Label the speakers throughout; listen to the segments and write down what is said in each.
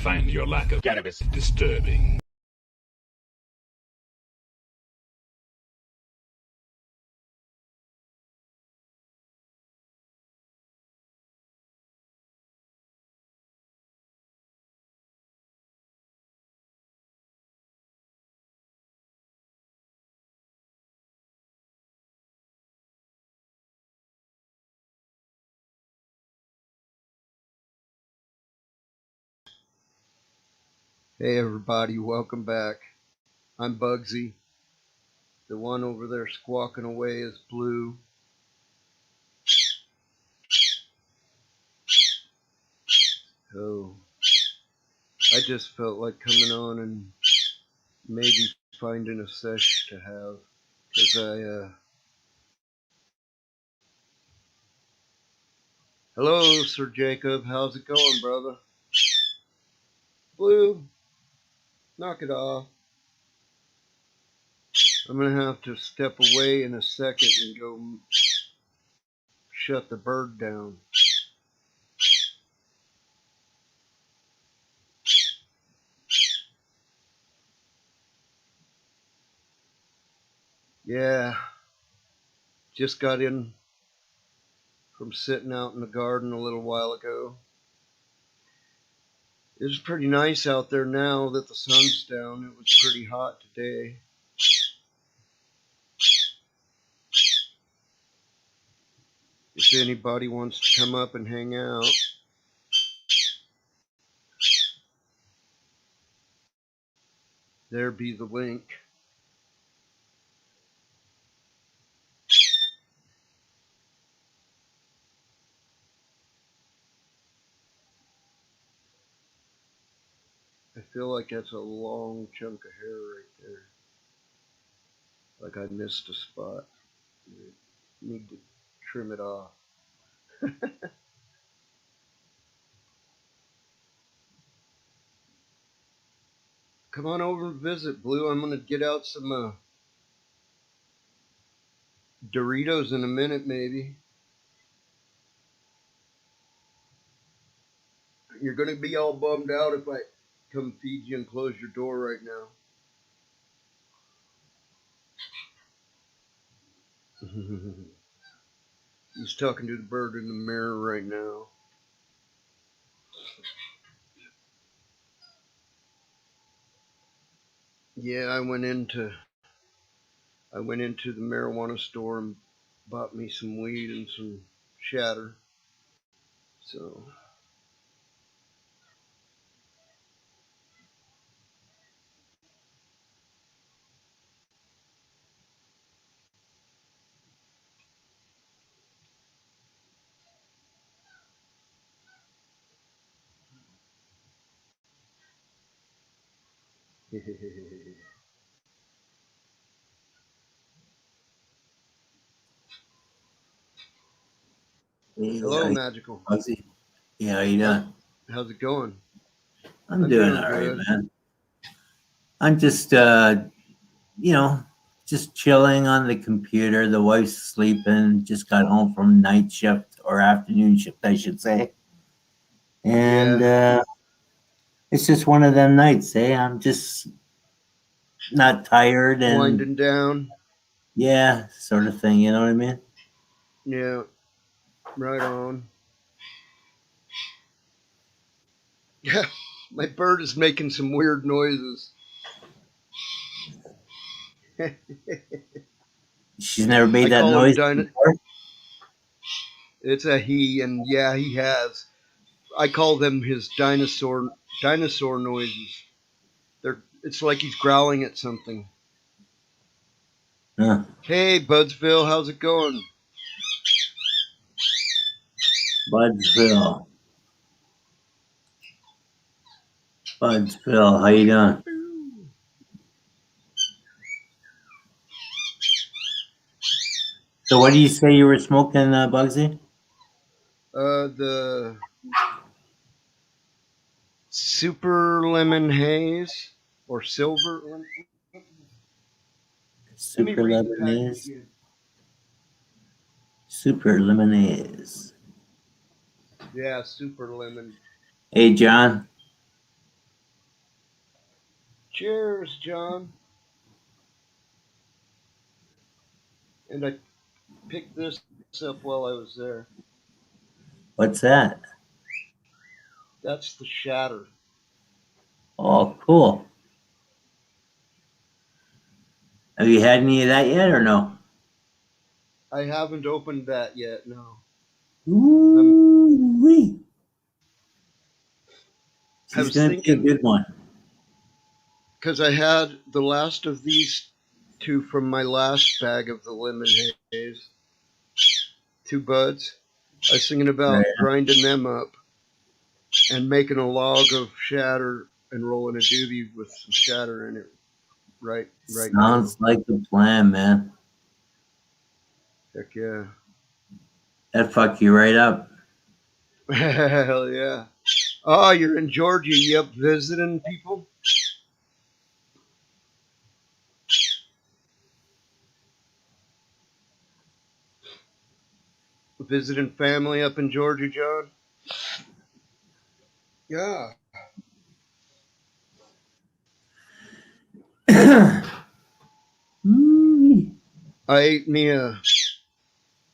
Speaker 1: find your lack of cannabis disturbing.
Speaker 2: Hey everybody, welcome back. I'm Bugsy. The one over there squawking away is Blue. Oh, I just felt like coming on and maybe finding a sesh to have. Cause hello Sir Jacob, how's it going, brother? Blue, knock it off. I'm gonna have to step away in a second and go shut the bird down. Yeah, just got in from sitting out in the garden a little while ago. It's pretty nice out there now that the sun's down. It was pretty hot today. If anybody wants to come up and hang out, there be the link. I feel like that's a long chunk of hair right there. Like I missed a spot. I need to trim it off. Come on over and visit, Blue. I'm going to get out some Doritos in a minute, maybe. You're going to be all bummed out if I come feed you and close your door right now. He's talking to the bird in the mirror right now. Yeah, I went into the marijuana store and bought me some weed and some shatter. So hello, Magical.
Speaker 3: Bugsy. Yeah, how you doing?
Speaker 2: How's it going?
Speaker 3: I'm doing all right, man. I'm just, just chilling on the computer. The wife's sleeping. Just got home from night shift or afternoon shift, I should say. And it's just one of them nights, eh? I'm just not tired and
Speaker 2: winding down.
Speaker 3: Yeah, sort of thing. You know what I mean?
Speaker 2: Yeah, right on. Yeah, my bird is making some weird noises.
Speaker 3: She's never made that noise before?
Speaker 2: It's a he, and yeah, he has. I call them his dinosaur noises. It's like he's growling at something.
Speaker 3: Huh.
Speaker 2: Hey, Budsville, how's it going?
Speaker 3: Budsville, how you doing? So what do you say you were smoking, Bugsy?
Speaker 2: The Super Lemon Haze or Silver Lemon.
Speaker 3: Super Lemonade. Super Lemonade.
Speaker 2: Yeah, Super Lemon.
Speaker 3: Hey, John.
Speaker 2: Cheers, John. And I picked this up while I was there.
Speaker 3: What's that?
Speaker 2: That's the shatter.
Speaker 3: Oh, cool. Have you had any of that yet or no?
Speaker 2: I haven't opened that yet, no.
Speaker 3: Ooh-wee.
Speaker 2: I
Speaker 3: She's
Speaker 2: was
Speaker 3: going to be a
Speaker 2: thinking,
Speaker 3: good one.
Speaker 2: because I had the last of these two from my last bag of the lemon haze, 2 buds. I was thinking about
Speaker 3: Right.
Speaker 2: grinding them up and making a log of shatter and rolling a doobie with some shatter in it right now.
Speaker 3: Sounds like a plan, man.
Speaker 2: Heck yeah.
Speaker 3: That fuck you right up.
Speaker 2: Hell yeah. Oh, you're in Georgia. You up visiting people? Visiting family up in Georgia, John? Yeah.
Speaker 3: Ooh-wee.
Speaker 2: I ate me a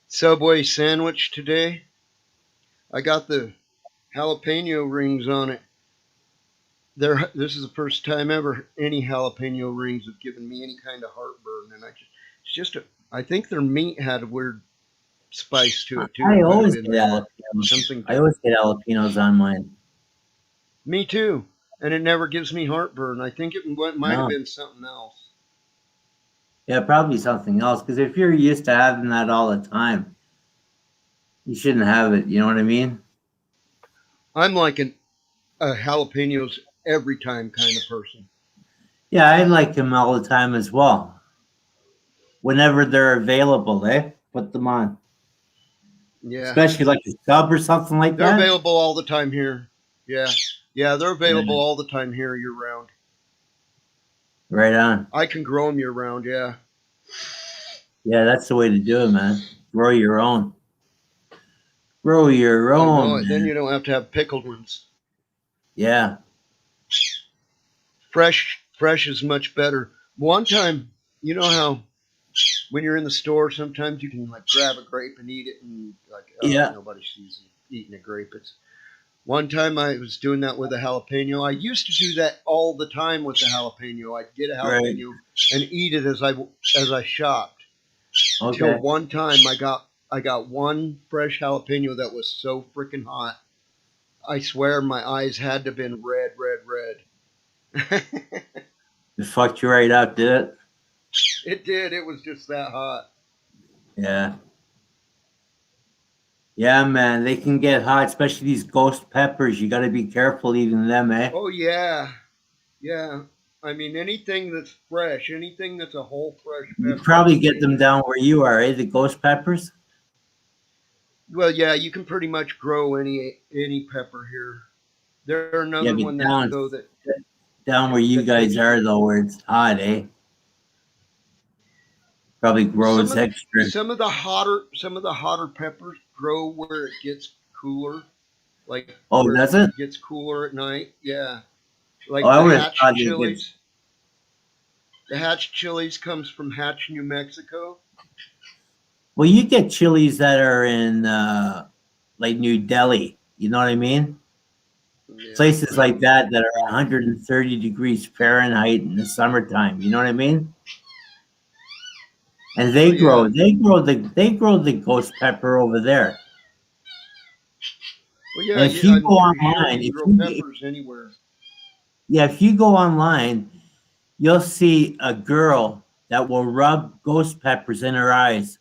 Speaker 2: Subway sandwich today. I got the jalapeno rings on it. This is the first time ever any jalapeno rings have given me any kind of heartburn, and it's just I think their meat had a weird spice to it too.
Speaker 3: I
Speaker 2: It might have
Speaker 3: always
Speaker 2: been
Speaker 3: get
Speaker 2: that
Speaker 3: jalapenos.
Speaker 2: something
Speaker 3: I
Speaker 2: different.
Speaker 3: always get jalapenos on mine.
Speaker 2: Me too, and it never gives me heartburn. I think it might have
Speaker 3: No.
Speaker 2: been something else.
Speaker 3: Yeah, probably something else. Because if you're used to having that all the time, you shouldn't have it. You know what I mean?
Speaker 2: I'm like a jalapenos every time kind of person.
Speaker 3: Yeah, I like them all the time as well. Whenever they're available, eh? Put them on.
Speaker 2: Yeah,
Speaker 3: Especially like a sub or something like
Speaker 2: they're
Speaker 3: that.
Speaker 2: available all the time here. Yeah, yeah, they're
Speaker 3: Yeah,
Speaker 2: available all the time here year round.
Speaker 3: right on.
Speaker 2: I can grow them year round. Yeah,
Speaker 3: Yeah, that's the way to do it, man. Grow your own. Grow your
Speaker 2: I know
Speaker 3: own,
Speaker 2: it. Then
Speaker 3: man.
Speaker 2: you don't have to have pickled ones.
Speaker 3: Yeah.
Speaker 2: Fresh is much better. One time, you know how when you're in the store, sometimes you can like grab a grape and eat it, and like, oh,
Speaker 3: Yeah.
Speaker 2: nobody sees you eating a grape. It's one time I was doing that with a jalapeno. I used to do that all the time with the jalapeno. I'd get a
Speaker 3: Right.
Speaker 2: jalapeno and eat it as I shopped. Until
Speaker 3: Okay.
Speaker 2: one time I got one fresh jalapeno that was so freaking hot. I swear my eyes had to have been red, red, red.
Speaker 3: It fucked you right up, did it?
Speaker 2: It did. It was just that hot.
Speaker 3: Yeah. Yeah, man. They can get hot, especially these ghost peppers. You got to be careful eating them, eh?
Speaker 2: Oh yeah, yeah. I mean anything that's fresh, anything that's a whole fresh
Speaker 3: You
Speaker 2: pepper is
Speaker 3: probably get them
Speaker 2: dangerous.
Speaker 3: down where you are, eh? The ghost peppers?
Speaker 2: Well, yeah, you can pretty much grow any pepper here. There's
Speaker 3: Yeah,
Speaker 2: another
Speaker 3: but
Speaker 2: one that
Speaker 3: down
Speaker 2: though
Speaker 3: down where you
Speaker 2: that
Speaker 3: guys
Speaker 2: takes
Speaker 3: are though, where it's hot, eh? Probably
Speaker 2: well,
Speaker 3: grows extra.
Speaker 2: some of the hotter peppers grow where it gets cooler, like
Speaker 3: Oh,
Speaker 2: where
Speaker 3: does it?
Speaker 2: it gets cooler at night. Yeah,
Speaker 3: Oh,
Speaker 2: like
Speaker 3: I
Speaker 2: the
Speaker 3: would have
Speaker 2: Hatch
Speaker 3: thought it gets.
Speaker 2: chilies. The Hatch chilies comes from Hatch, New Mexico.
Speaker 3: Well, you get chilies that are in like New Delhi. You know what I mean?
Speaker 2: Yeah,
Speaker 3: Places
Speaker 2: I
Speaker 3: like
Speaker 2: don't.
Speaker 3: that are 130 degrees Fahrenheit in the summertime. You know what I mean? And
Speaker 2: Oh yeah.
Speaker 3: they grow the ghost pepper over there.
Speaker 2: Well, yeah.
Speaker 3: And if you
Speaker 2: I'm
Speaker 3: go
Speaker 2: pretty sure
Speaker 3: online,
Speaker 2: you can grow peppers anywhere.
Speaker 3: if you go online, you'll see a girl that will rub ghost peppers in her eyes.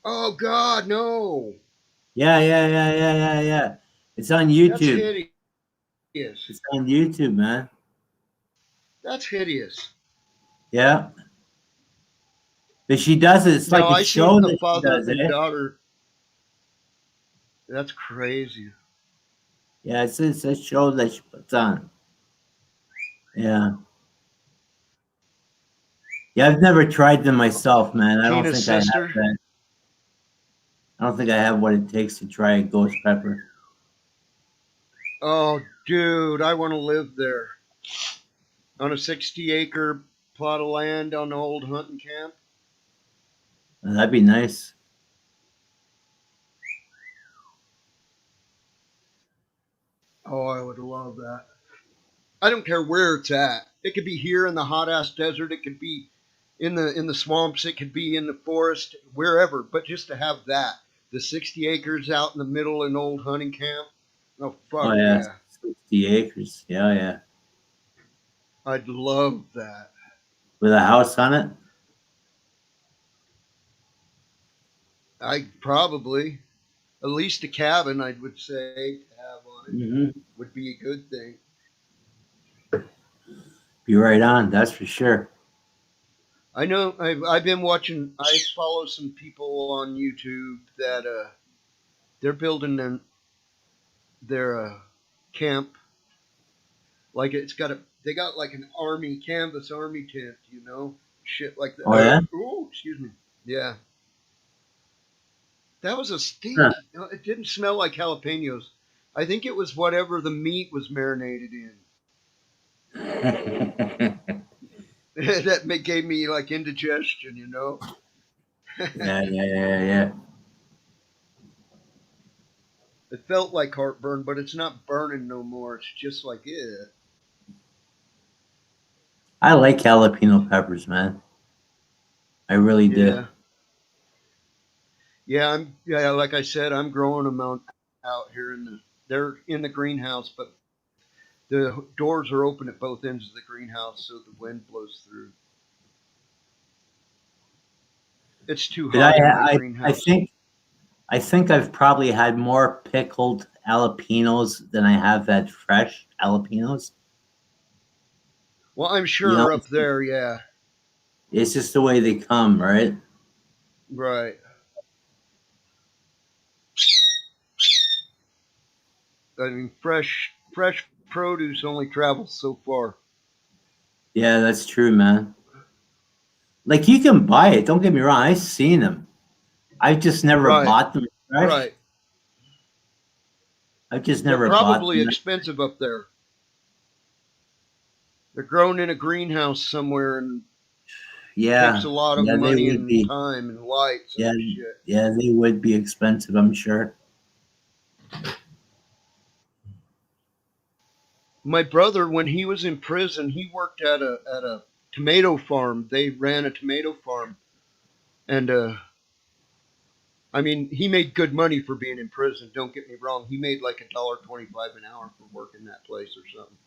Speaker 2: Oh God, no!
Speaker 3: Yeah. It's on
Speaker 2: That's
Speaker 3: YouTube.
Speaker 2: hideous.
Speaker 3: It's on YouTube, man.
Speaker 2: That's hideous.
Speaker 3: Yeah. But she does it. It's
Speaker 2: Now
Speaker 3: like a
Speaker 2: I seen
Speaker 3: show
Speaker 2: a
Speaker 3: that she
Speaker 2: father
Speaker 3: does,
Speaker 2: and
Speaker 3: eh?
Speaker 2: daughter. That's crazy.
Speaker 3: Yeah, it's a show that she puts on. Yeah. Yeah, I've never tried them myself, man. I don't
Speaker 2: Tina's
Speaker 3: think I have
Speaker 2: sister.
Speaker 3: that. I don't think I have what it takes to try a ghost pepper.
Speaker 2: Oh, dude, I want to live there. on a 60-acre plot of land on the old hunting camp.
Speaker 3: That'd be nice.
Speaker 2: Oh, I would love that. I don't care where it's at. It could be here in the hot ass desert. It could be in the swamps. It could be in the forest, wherever. But just to have that, the 60 acres out in the middle of an old hunting camp. Oh
Speaker 3: Oh
Speaker 2: fuck
Speaker 3: yeah,
Speaker 2: yeah,
Speaker 3: 60 acres. Yeah, yeah.
Speaker 2: I'd love that.
Speaker 3: With a house on it.
Speaker 2: I probably at least a cabin. I would say to have on it
Speaker 3: Mm-hmm.
Speaker 2: would be a good thing.
Speaker 3: Be right on. That's for sure.
Speaker 2: I know I've been watching. I follow some people on YouTube that they're building their camp like it's got a they got like an army canvas army tent, shit like that.
Speaker 3: Oh yeah.
Speaker 2: Oh, excuse me. Yeah, that was a
Speaker 3: Huh.
Speaker 2: stinky. It didn't smell like jalapenos. I think it was whatever the meat was marinated in that gave me like indigestion.
Speaker 3: Yeah, yeah, yeah, yeah.
Speaker 2: It felt like heartburn, but it's not burning no more. It's just like yeah.
Speaker 3: I like jalapeno peppers, man. I really do.
Speaker 2: Yeah. Yeah, like I said, I'm growing them out here they're in the greenhouse, but the doors are open at both ends of the greenhouse so the wind blows through. It's too
Speaker 3: But
Speaker 2: hot in my
Speaker 3: I
Speaker 2: greenhouse.
Speaker 3: think I've probably had more pickled jalapenos than I have had fresh jalapenos.
Speaker 2: Well, I'm
Speaker 3: You know,
Speaker 2: sure up there, yeah.
Speaker 3: it's just the way they come, right?
Speaker 2: Right. I mean fresh produce only travels so far.
Speaker 3: Yeah, that's true, man. Like you can buy it. Don't get me wrong. I've seen them. I've just never
Speaker 2: Right.
Speaker 3: bought them fresh.
Speaker 2: Right.
Speaker 3: I've just
Speaker 2: They're
Speaker 3: never bought
Speaker 2: probably
Speaker 3: them.
Speaker 2: expensive up there. They're grown in a greenhouse somewhere and takes
Speaker 3: Yeah,
Speaker 2: a lot of
Speaker 3: yeah, they
Speaker 2: money
Speaker 3: would
Speaker 2: and
Speaker 3: be.
Speaker 2: time and lights
Speaker 3: Yeah,
Speaker 2: and shit.
Speaker 3: yeah, they would be expensive. I'm sure.
Speaker 2: My brother, when he was in prison, he worked at a tomato farm. They ran a tomato farm, and I mean, he made good money for being in prison. Don't get me wrong. He made like $1.25 an hour for working that place or something.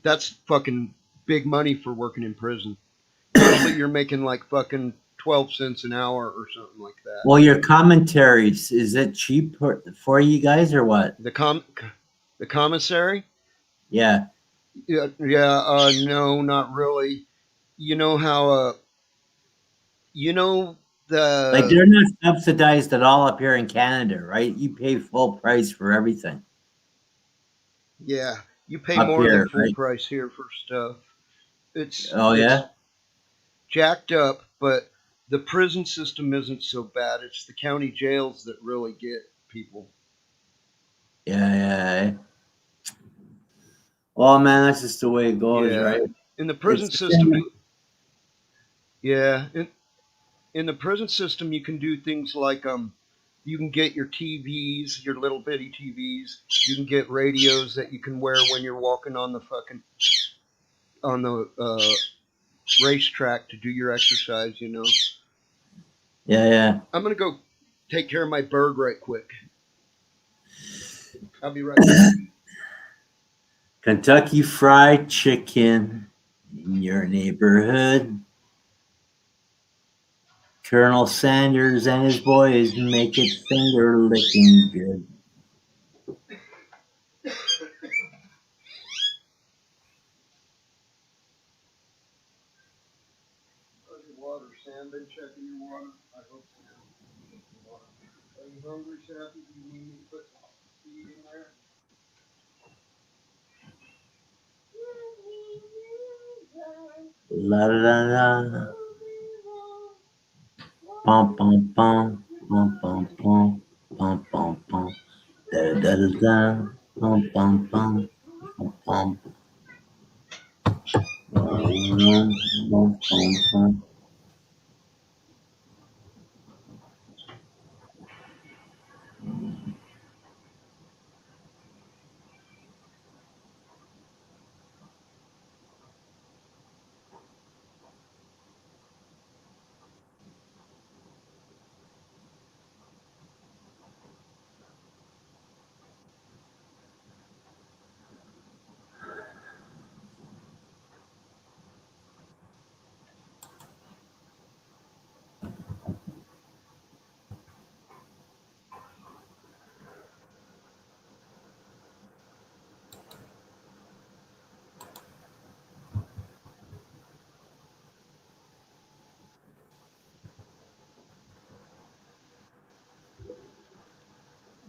Speaker 2: That's fucking big money for working in prison. Usually, you're making like fucking 12 cents an hour or something like that.
Speaker 3: Well, your commentaries, is it cheap for you guys or what?
Speaker 2: The the commissary?
Speaker 3: Yeah.
Speaker 2: Yeah, yeah. No, not really. You know how you know
Speaker 3: Like
Speaker 2: the
Speaker 3: they're not subsidized at all up here in Canada, right? You pay full price for everything
Speaker 2: yeah, you pay
Speaker 3: up
Speaker 2: more than
Speaker 3: here,
Speaker 2: full
Speaker 3: right?
Speaker 2: price here for stuff.
Speaker 3: Oh
Speaker 2: It's
Speaker 3: yeah?
Speaker 2: jacked up, but the prison system isn't so bad. It's the county jails that really get people.
Speaker 3: Yeah, yeah. Yeah. Well, man, that's just the way it goes,
Speaker 2: Yeah,
Speaker 3: right?
Speaker 2: in the prison
Speaker 3: It's the
Speaker 2: system,
Speaker 3: same.
Speaker 2: yeah, in the prison system, you can do things like you can get your TVs, your little bitty TVs. You can get radios that you can wear when you're walking on the fucking on the racetrack to do your exercise.
Speaker 3: Yeah, yeah.
Speaker 2: I'm gonna go take care of my bird right quick. I'll be right back.
Speaker 3: Kentucky Fried Chicken in your neighborhood. Colonel Sanders and his boys make it finger licking good.
Speaker 2: How's your water, Sam? Been checking your water? I hope so. Are you hungry, Sappy? Do you need me to put some feed in there?
Speaker 3: La la la. Pom pom pom. Pom pom pom. Pom pom pom. Da da da da. Pom pom pom. Pom pom.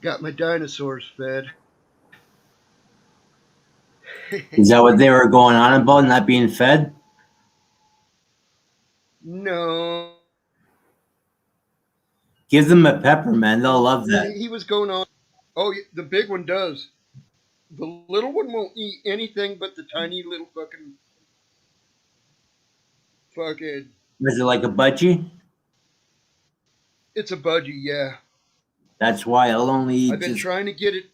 Speaker 2: Got my dinosaurs fed.
Speaker 3: Is that what they were going on about, not being fed?
Speaker 2: No.
Speaker 3: Give them a pepper, man. They'll love that.
Speaker 2: He was going on. Oh, the big one does. The little one won't eat anything but the tiny little fucking.
Speaker 3: Is it like a budgie?
Speaker 2: It's a budgie, yeah.
Speaker 3: That's why I'll only eat
Speaker 2: I've been
Speaker 3: just.
Speaker 2: trying to get it.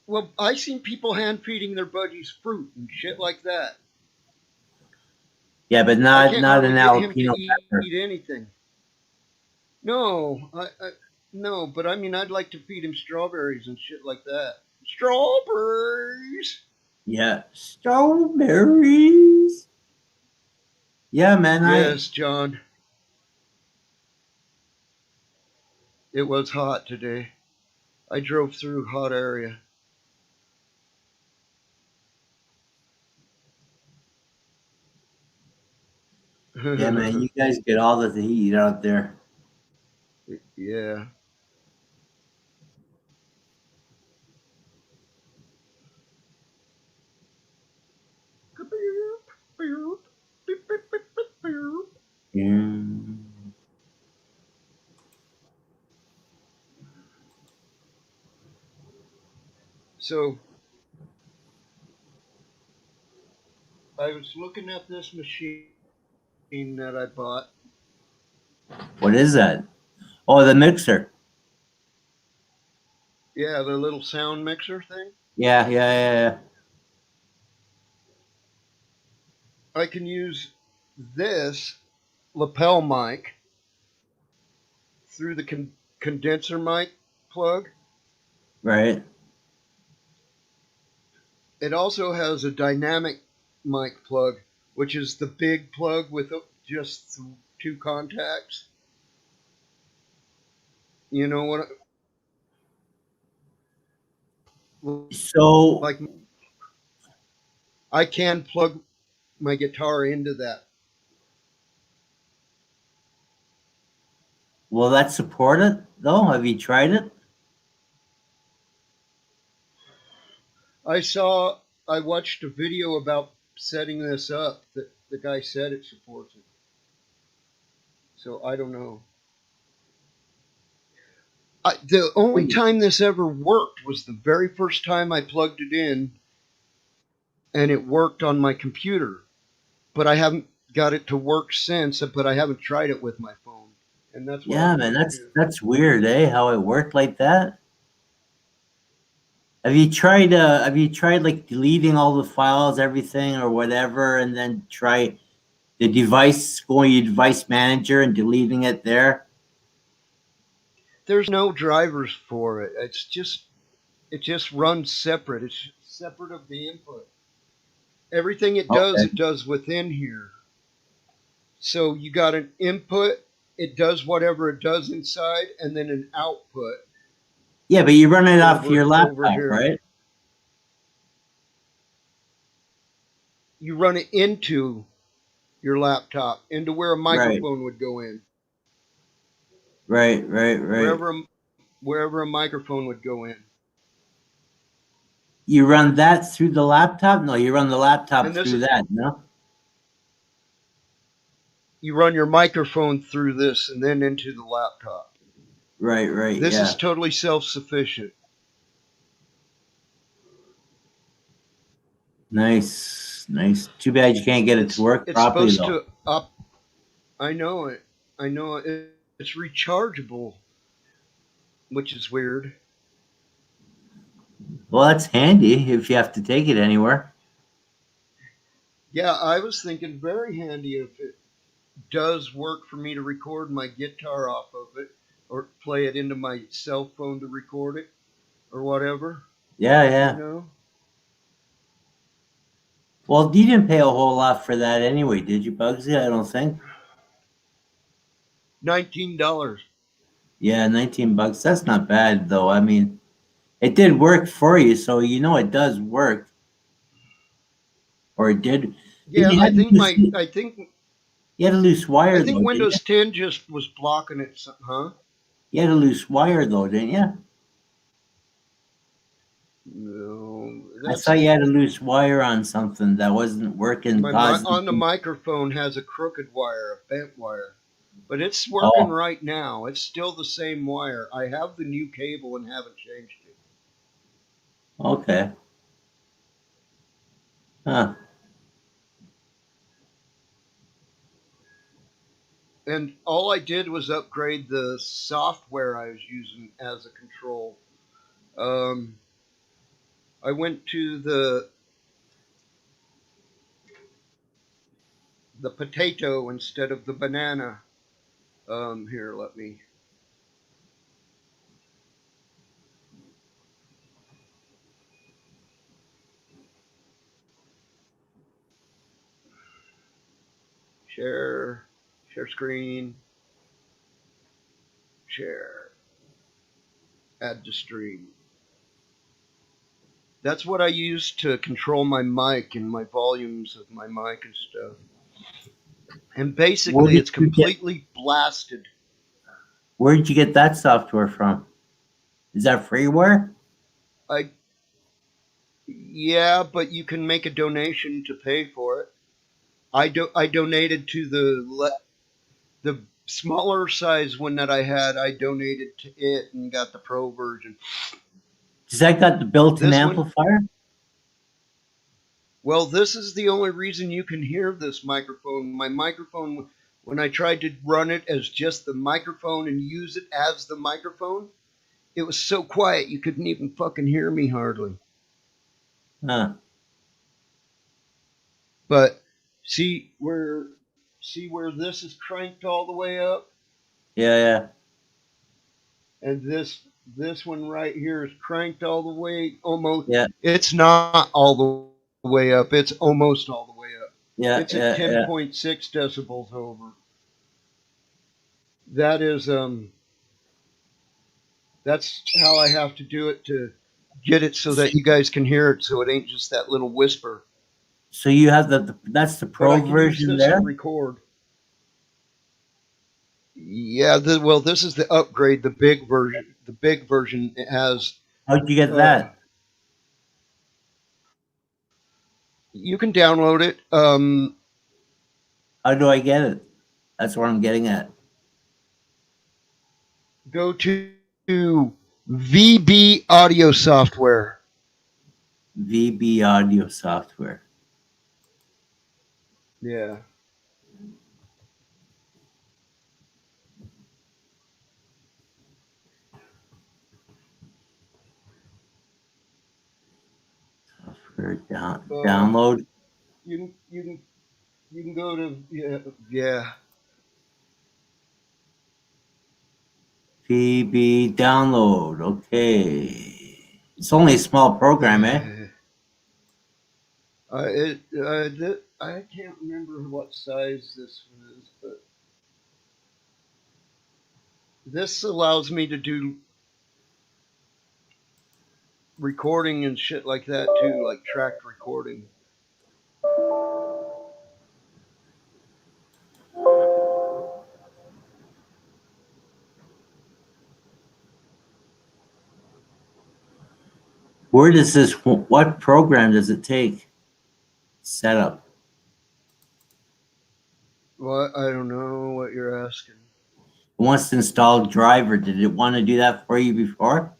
Speaker 2: Well, I seen people hand feeding their budgies fruit and shit like that.
Speaker 3: Yeah, but
Speaker 2: I
Speaker 3: not
Speaker 2: can't
Speaker 3: not
Speaker 2: hardly
Speaker 3: an
Speaker 2: get him to
Speaker 3: jalapeno pepper.
Speaker 2: eat anything. No, no, but I mean, I'd like to feed him strawberries and shit like that. Strawberries.
Speaker 3: Yeah, strawberries. Yeah, man.
Speaker 2: Yes, John. It was hot today. I drove through hot area.
Speaker 3: Yeah, man. You guys get all the heat out there.
Speaker 2: Yeah.
Speaker 3: Yeah.
Speaker 2: So I was looking at this machine that I bought.
Speaker 3: What is that? Oh, the mixer.
Speaker 2: Yeah, the little sound mixer thing.
Speaker 3: Yeah.
Speaker 2: I can use this lapel mic through the condenser mic plug.
Speaker 3: Right.
Speaker 2: It also has a dynamic mic plug, which is the big plug with just two contacts. You know what?
Speaker 3: So,
Speaker 2: Like I can plug my guitar into that.
Speaker 3: will that support it though? Have you tried it?
Speaker 2: I watched a video about setting this up that the guy said it supports it. So I don't know. The only time this ever worked was the very first time I plugged it in and it worked on my computer. But I haven't got it to work since, but I haven't tried it with my phone. And that's what I
Speaker 3: Yeah,
Speaker 2: was
Speaker 3: man.
Speaker 2: going to do.
Speaker 3: That's weird, eh? How it worked like that. Have you tried like deleting all the files, everything or whatever, and then try the device, going to your device manager and deleting it there?
Speaker 2: There's no drivers for it. It just runs separate. It's separate of the input. Everything
Speaker 3: Okay.
Speaker 2: it does within here. So you got an input, it does whatever it does inside, and then an output
Speaker 3: Yeah, but you run it off your
Speaker 2: over
Speaker 3: laptop,
Speaker 2: here.
Speaker 3: right?
Speaker 2: You run it into your laptop, into where a
Speaker 3: Right.
Speaker 2: microphone would go in.
Speaker 3: Right.
Speaker 2: Wherever a microphone would go in.
Speaker 3: You run that through the laptop? No, you run the laptop
Speaker 2: And this
Speaker 3: through that, no?
Speaker 2: you run your microphone through this and then into the laptop.
Speaker 3: Right,
Speaker 2: This
Speaker 3: yeah.
Speaker 2: is totally self-sufficient.
Speaker 3: Nice, nice. Too bad you can't get it to work
Speaker 2: It's
Speaker 3: properly
Speaker 2: supposed
Speaker 3: though.
Speaker 2: to up. I know it. I know it. It's rechargeable, which is weird.
Speaker 3: Well, that's handy if you have to take it anywhere.
Speaker 2: Yeah, I was thinking very handy if it does work for me to record my guitar off of it or play it into my cell phone to record it or whatever,
Speaker 3: Yeah,
Speaker 2: you
Speaker 3: yeah.
Speaker 2: know?
Speaker 3: Well, you didn't pay a whole lot for that anyway, did you, Bugsy? I don't think.
Speaker 2: $19.
Speaker 3: Yeah, 19 bucks. That's not bad though. I mean, it did work for you, so you know it does work. Or it did.
Speaker 2: Yeah,
Speaker 3: You had a loose
Speaker 2: I
Speaker 3: wire
Speaker 2: think
Speaker 3: though, didn't you?
Speaker 2: Windows 10 just was blocking it, huh?
Speaker 3: You had a loose wire though, didn't you?
Speaker 2: No,
Speaker 3: I saw
Speaker 2: that's
Speaker 3: you had a loose wire on something that wasn't working,
Speaker 2: my
Speaker 3: causing.
Speaker 2: on the microphone has a crooked wire, a bent wire. But it's working
Speaker 3: Oh,
Speaker 2: right now. It's still the same wire. I have the new cable and haven't changed it.
Speaker 3: okay. Huh.
Speaker 2: And all I did was upgrade the software I was using as a control. Um, I went to the potato instead of the banana. Here, let me share, share screen, share, add to stream. That's what I use to control my mic and my volumes of my mic and stuff. And
Speaker 3: Where
Speaker 2: basically,
Speaker 3: did
Speaker 2: it's
Speaker 3: you get?
Speaker 2: completely blasted.
Speaker 3: Where did you get that software from? Is that freeware?
Speaker 2: I Yeah, but you can make a donation to pay for it. I donated to the smaller size one that I had. I donated to it and got the pro version.
Speaker 3: Does that got the built-in
Speaker 2: This one,
Speaker 3: amplifier?
Speaker 2: well, this is the only reason you can hear this microphone. My microphone, when I tried to run it as just the microphone and use it as the microphone, it was so quiet you couldn't even fucking hear me hardly.
Speaker 3: Huh.
Speaker 2: But see where see where this is cranked all the way up,
Speaker 3: Yeah, yeah,
Speaker 2: and this one right here is cranked all the way almost.
Speaker 3: yeah,
Speaker 2: It's not all the way up. It's almost all the way up.
Speaker 3: yeah,
Speaker 2: It's at
Speaker 3: yeah, yeah.
Speaker 2: 10.6 decibels over. That is that's how I have to do it to get it so that you guys can hear it, so it ain't just that little whisper.
Speaker 3: So you have that's the
Speaker 2: But
Speaker 3: pro
Speaker 2: I can use
Speaker 3: version
Speaker 2: this to
Speaker 3: there?
Speaker 2: record. Yeah, well, this is the upgrade, the big version. The big version it has.
Speaker 3: How'd you get
Speaker 2: Uh,
Speaker 3: that?
Speaker 2: you can download it.
Speaker 3: How do I get it? That's what I'm getting at.
Speaker 2: Go to VB Audio Software.
Speaker 3: VB audio software.
Speaker 2: Yeah.
Speaker 3: Software
Speaker 2: Uh,
Speaker 3: download.
Speaker 2: you can you can you can go to yeah.
Speaker 3: VB download. Okay. It's only a small program, eh?
Speaker 2: I can't remember what size this one is, but this allows me to do recording and shit like that too, like tracked recording.
Speaker 3: Where does this, what program does it take? Setup.
Speaker 2: Well, I don't know what you're asking.
Speaker 3: It wants to install driver. Did it want to do that for you before?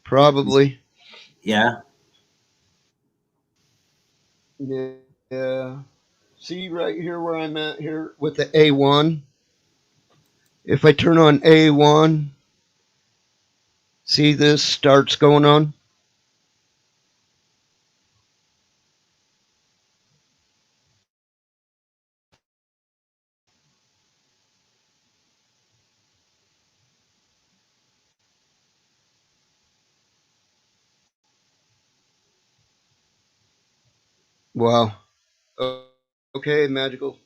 Speaker 2: Probably.
Speaker 3: Yeah.
Speaker 2: Yeah. See right here where I'm at here with the A1. If I turn on A1, see this starts going on? Wow. Okay, magical.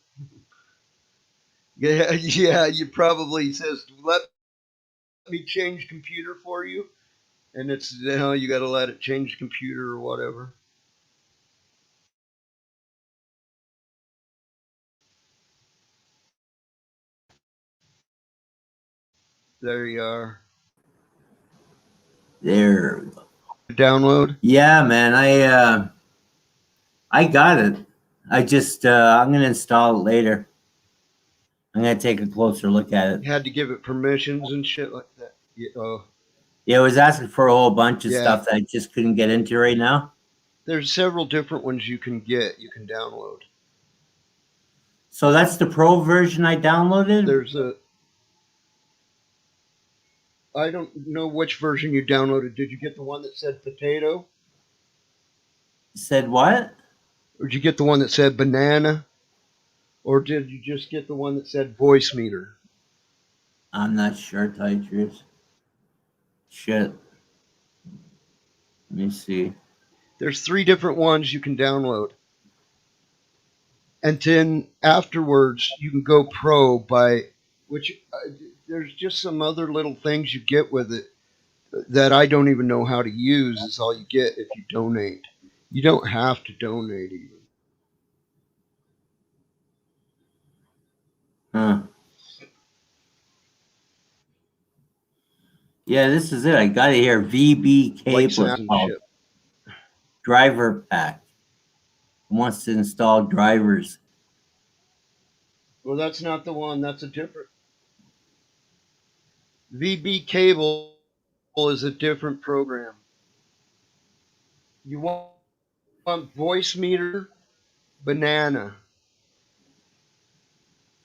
Speaker 2: Yeah, yeah, you probably says, let me change computer for you. And it's, you got to let it change computer or whatever. There you are.
Speaker 3: There.
Speaker 2: Download.
Speaker 3: Yeah, man. I got it. I just I'm gonna install it later. I'm gonna take a closer look at it.
Speaker 2: You had to give it permissions and shit like that. Yeah,
Speaker 3: Yeah, it was asking for a whole bunch of
Speaker 2: yeah.
Speaker 3: stuff that I just couldn't get into right now.
Speaker 2: There's several different ones you can get. You can download.
Speaker 3: So that's the pro version I downloaded.
Speaker 2: There's a. I don't know which version you downloaded. Did you get the one that said potato,
Speaker 3: Said what?
Speaker 2: or did you get the one that said banana, or did you just get the one that said voice meter?
Speaker 3: I'm not sure, to tell you the truth. Shit. Let me see.
Speaker 2: There's 3 different ones you can download. And then afterwards, you can go pro by which there's just some other little things you get with it that I don't even know how to use. Is all you get if you donate. You don't have to donate even.
Speaker 3: Huh. Yeah, this is it. I got it here. VB
Speaker 2: Like
Speaker 3: cable. It's
Speaker 2: sound and
Speaker 3: called
Speaker 2: shit.
Speaker 3: driver pack. It wants to install drivers.
Speaker 2: Well, that's not the one. That's a different. VB cable is a different program. You want voice meter banana.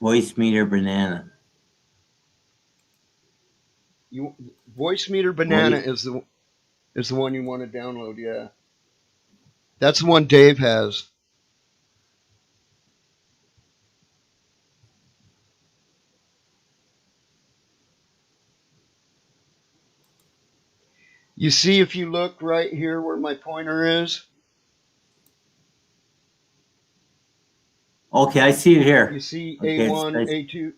Speaker 3: Voice meter banana.
Speaker 2: You voice meter banana
Speaker 3: Voice.
Speaker 2: is the one you want to download. Yeah, that's the one Dave has. You see, if you look right here where my pointer is,
Speaker 3: Okay, I see it
Speaker 2: you
Speaker 3: here.
Speaker 2: see
Speaker 3: Okay, it's
Speaker 2: A1,
Speaker 3: nice.
Speaker 2: A2.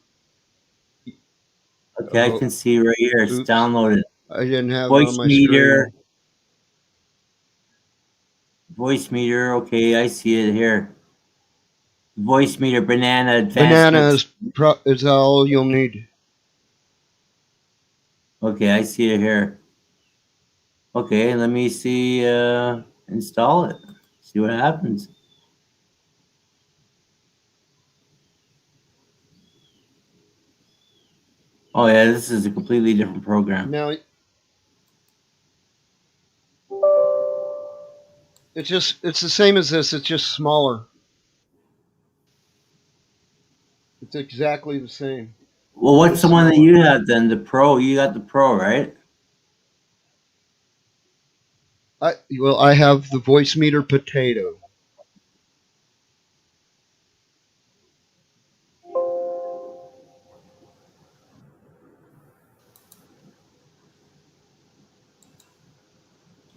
Speaker 3: Okay, I
Speaker 2: Oh,
Speaker 3: can see right here. It's
Speaker 2: oops.
Speaker 3: downloaded.
Speaker 2: I didn't have it on
Speaker 3: Voice
Speaker 2: my
Speaker 3: meter.
Speaker 2: screen.
Speaker 3: Voice meter. Okay, I see it here. Voice meter banana advanced
Speaker 2: Banana
Speaker 3: mix.
Speaker 2: is all you'll need.
Speaker 3: Okay, I see it here. Okay, let me see. Install it. See what happens. Oh yeah, this is a completely different program.
Speaker 2: Now, it's the same as this. It's just smaller. It's exactly the same.
Speaker 3: Well, what's
Speaker 2: Just
Speaker 3: the one that
Speaker 2: smaller.
Speaker 3: you have then? The pro. You got the pro, right?
Speaker 2: I have the voice meter potato.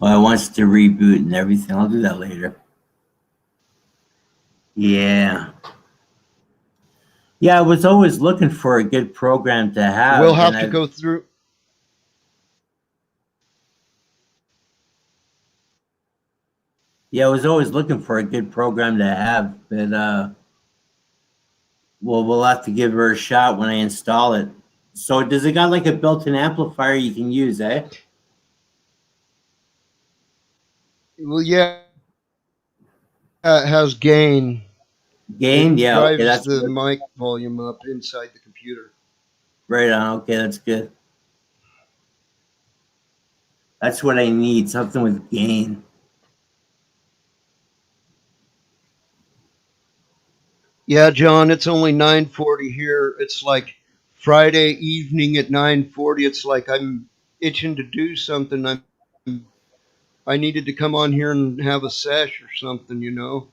Speaker 3: Well, it wants to reboot and everything. I'll do that later. Yeah. Yeah, I was always looking for a good program to
Speaker 2: We'll
Speaker 3: have, and
Speaker 2: have to
Speaker 3: I
Speaker 2: go through.
Speaker 3: yeah, I was always looking for a good program to have, but well, we'll have to give her a shot when I install it. So, does it got like a built-in amplifier you can use, eh?
Speaker 2: Well, yeah, it has gain. It
Speaker 3: Gain? Yeah, okay,
Speaker 2: drives
Speaker 3: that's
Speaker 2: the
Speaker 3: good.
Speaker 2: mic volume up inside the computer.
Speaker 3: Right on. Okay, that's good. That's what I need. Something with gain.
Speaker 2: Yeah, John, it's only 9:40 here. It's like Friday evening at 9:40. It's like I'm itching to do something. I needed to come on here and have a sesh or something, you know.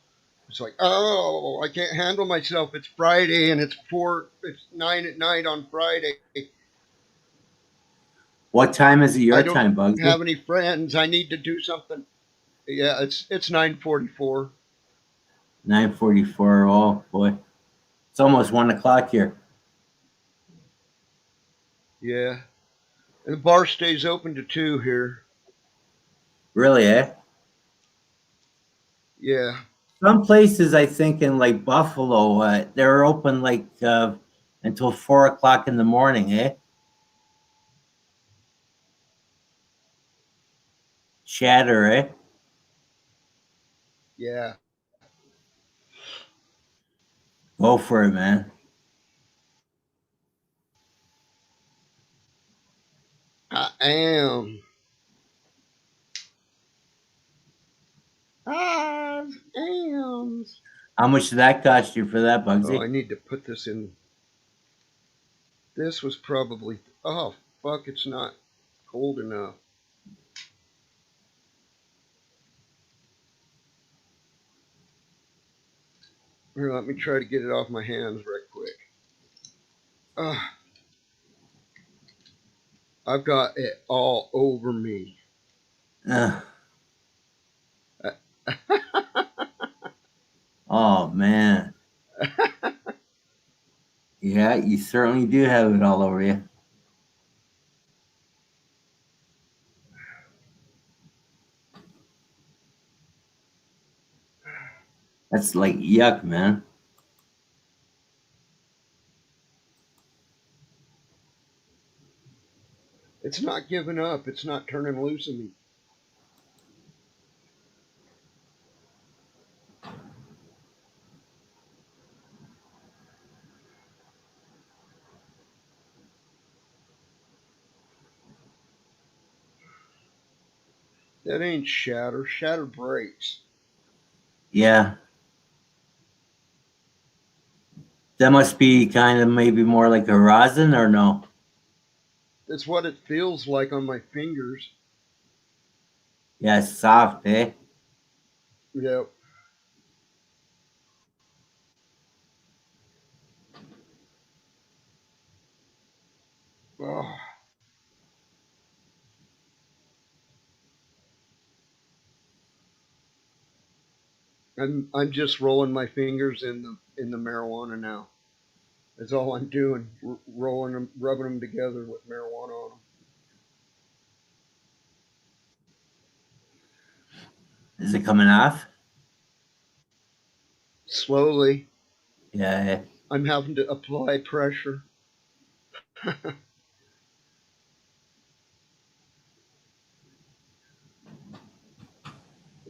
Speaker 2: It's like, oh, I can't handle myself. It's Friday and it's 9 at night on Friday.
Speaker 3: What time is it
Speaker 2: I
Speaker 3: your
Speaker 2: don't
Speaker 3: time, Bugsy?
Speaker 2: have any friends. I need to do something. Yeah, it's 9:44.
Speaker 3: 9:44. Oh boy, it's almost 1 o'clock here.
Speaker 2: Yeah. And the bar stays open to 2 here.
Speaker 3: Really, eh?
Speaker 2: Yeah.
Speaker 3: Some places, I think, in like Buffalo, they're open like until 4 o'clock in the morning, eh? Shatter, eh?
Speaker 2: Yeah.
Speaker 3: Go for it, man.
Speaker 2: I am. I am.
Speaker 3: How much did that cost you for that,
Speaker 2: Oh, I
Speaker 3: Bugsy?
Speaker 2: need to put this in. This was probably. Oh, fuck, it's not cold enough. Here, let me try to get it off my hands right quick. Uh, I've got it all over me.
Speaker 3: Uh, oh man, yeah, you certainly do have it all over you. That's like yuck, man.
Speaker 2: It's not giving up. It's not turning loose of me. That ain't shatter. Shatter breaks.
Speaker 3: Yeah, that must be kind of maybe more like a rosin, or no?
Speaker 2: That's what it feels like on my fingers.
Speaker 3: Yeah, soft, eh?
Speaker 2: Yep. Oh, I'm just rolling my fingers in the marijuana now. That's all I'm doing. Rolling them, rubbing them together with marijuana on them.
Speaker 3: Is it coming off?
Speaker 2: Slowly,
Speaker 3: Yeah, eh?
Speaker 2: I'm having to apply pressure.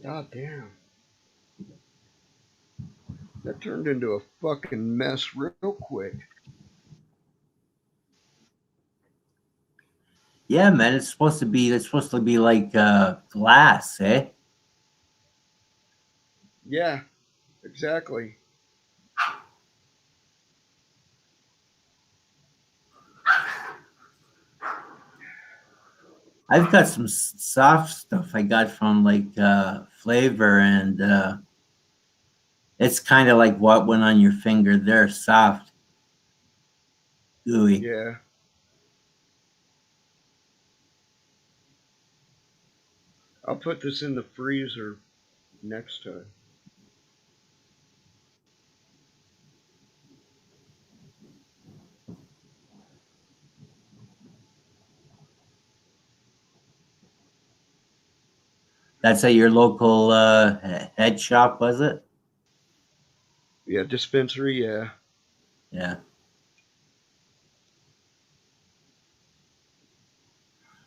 Speaker 2: God damn. That turned into a fucking mess real quick.
Speaker 3: Yeah, man. It's supposed to be like glass, eh?
Speaker 2: Yeah, exactly.
Speaker 3: I've got some soft stuff I got from like Flavor, and it's kind of like what went on your finger. They're soft, gooey.
Speaker 2: Yeah. I'll put this in the freezer next time.
Speaker 3: That's at your local head shop, was it?
Speaker 2: Yeah, dispensary, yeah.
Speaker 3: Yeah.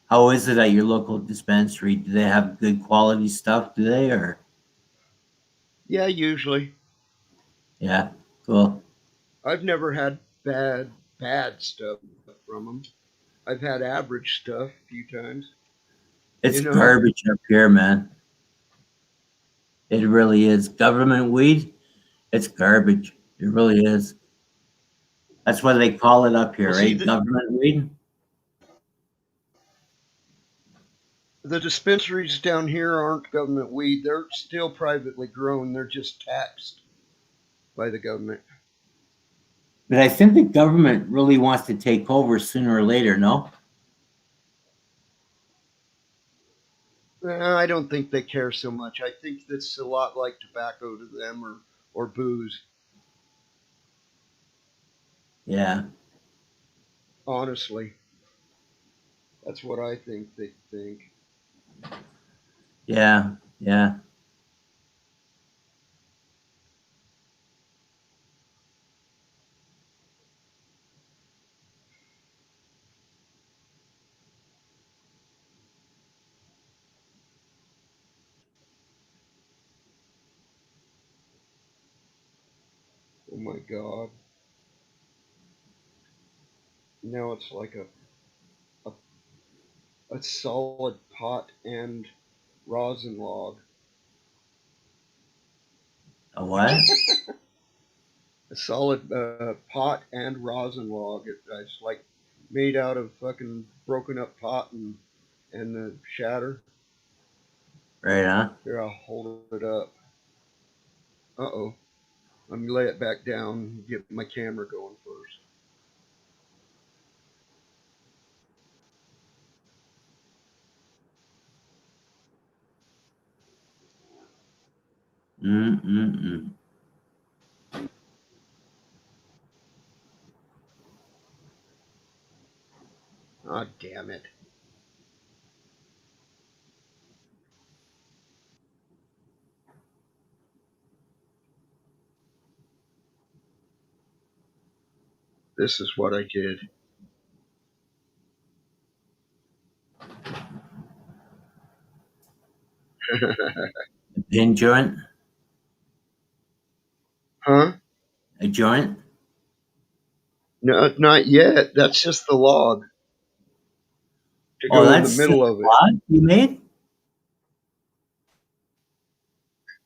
Speaker 3: How is it at your local dispensary? Do they have good quality stuff? Do they, or
Speaker 2: Yeah, usually.
Speaker 3: yeah, cool.
Speaker 2: I've never had bad stuff from them. I've had average stuff a few times.
Speaker 3: It's
Speaker 2: You know,
Speaker 3: garbage up here, man. It really is. Government weed, it's garbage. It really is. That's what they call it up
Speaker 2: well,
Speaker 3: here,
Speaker 2: see,
Speaker 3: right? Government weed.
Speaker 2: the dispensaries down here aren't government weed. They're still privately grown. They're just taxed by the government.
Speaker 3: But I think the government really wants to take over sooner or later, no?
Speaker 2: I don't think they care so much. I think that's a lot like tobacco to them or booze,
Speaker 3: Yeah.
Speaker 2: honestly. That's what I think they think.
Speaker 3: Yeah. Yeah.
Speaker 2: Oh my God. Now it's like a, a solid pot and rosin log.
Speaker 3: A what?
Speaker 2: A solid pot and rosin log. It's like made out of fucking broken up pot and the shatter.
Speaker 3: Right, huh?
Speaker 2: Here, I'll hold it up. Uh oh. Let me lay it back down and get my camera going first.
Speaker 3: Mm-mm-mm.
Speaker 2: Ah, damn it. This is what I did.
Speaker 3: A pin joint?
Speaker 2: Huh?
Speaker 3: A joint?
Speaker 2: No, not yet. That's just the log to
Speaker 3: Oh,
Speaker 2: go in the
Speaker 3: that's a
Speaker 2: middle of it.
Speaker 3: lot you made?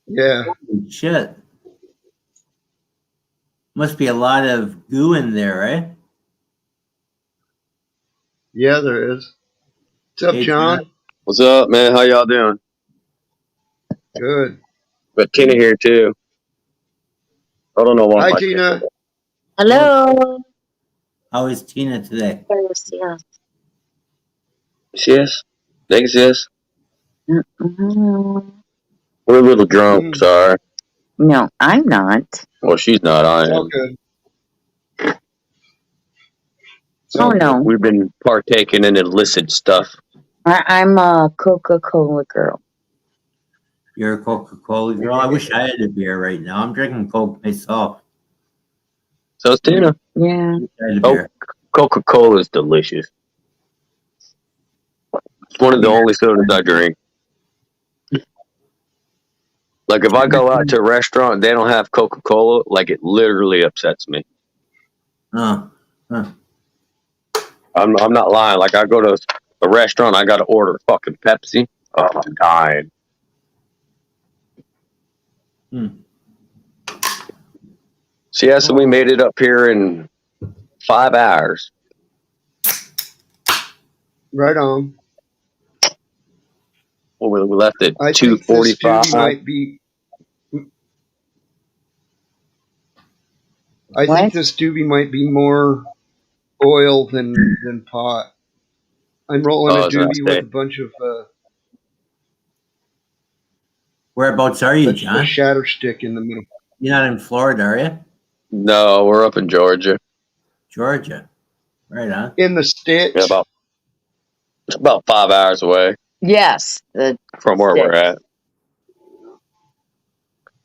Speaker 2: Yeah.
Speaker 3: Holy shit. Must be a lot of goo in there, right?
Speaker 2: Yeah, there is. What's up,
Speaker 3: Hey, John.
Speaker 2: John?
Speaker 4: What's up, man? How y'all doing?
Speaker 2: Good.
Speaker 4: But Tina here too. I don't know what
Speaker 2: Hi,
Speaker 4: my
Speaker 2: Tina.
Speaker 5: Hello.
Speaker 3: How is Tina today?
Speaker 5: Yes, yes.
Speaker 4: Yes, thanks, yes.
Speaker 5: Mm-hmm.
Speaker 4: We're a little drunk,
Speaker 2: Mm,
Speaker 4: sorry.
Speaker 5: No, I'm not.
Speaker 4: Well, she's not.
Speaker 2: it's
Speaker 4: I
Speaker 2: all
Speaker 4: am.
Speaker 2: good. It's
Speaker 5: Oh
Speaker 2: all good.
Speaker 5: no,
Speaker 4: We've been partaking in illicit stuff.
Speaker 5: I'm a Coca-Cola girl.
Speaker 3: You're a Coca-Cola girl? I wish I had a beer right now. I'm drinking Coke myself.
Speaker 4: So is Tina.
Speaker 5: Yeah.
Speaker 3: I had a
Speaker 4: Oh,
Speaker 3: beer.
Speaker 4: Coca-Cola is delicious. It's one of the only sodas I drink. Like if I go out to a restaurant and they don't have Coca-Cola, like it literally upsets me.
Speaker 3: Oh, huh.
Speaker 4: I'm not lying. Like I go to a restaurant, I got to order fucking Pepsi. Oh, I'm dying.
Speaker 3: Hmm.
Speaker 4: So yeah, so we made it up here in 5 hours.
Speaker 2: Right on.
Speaker 4: Well, we left at
Speaker 2: I think this
Speaker 4: 2:45.
Speaker 2: doobie might be. I think
Speaker 5: What?
Speaker 2: this doobie might be more oil than pot. I'm rolling
Speaker 4: Oh,
Speaker 2: a
Speaker 4: I was gonna
Speaker 2: doobie with
Speaker 4: say.
Speaker 2: a bunch of
Speaker 3: Whereabouts are you,
Speaker 2: a
Speaker 3: John?
Speaker 2: shatter stick in the middle.
Speaker 3: You're not in Florida, are you?
Speaker 4: No, we're up in Georgia.
Speaker 3: Georgia. Right on.
Speaker 2: In the
Speaker 4: Yeah,
Speaker 2: sticks.
Speaker 4: it's about 5 hours away
Speaker 5: Yes, the
Speaker 4: from where we're
Speaker 5: sticks.
Speaker 4: at.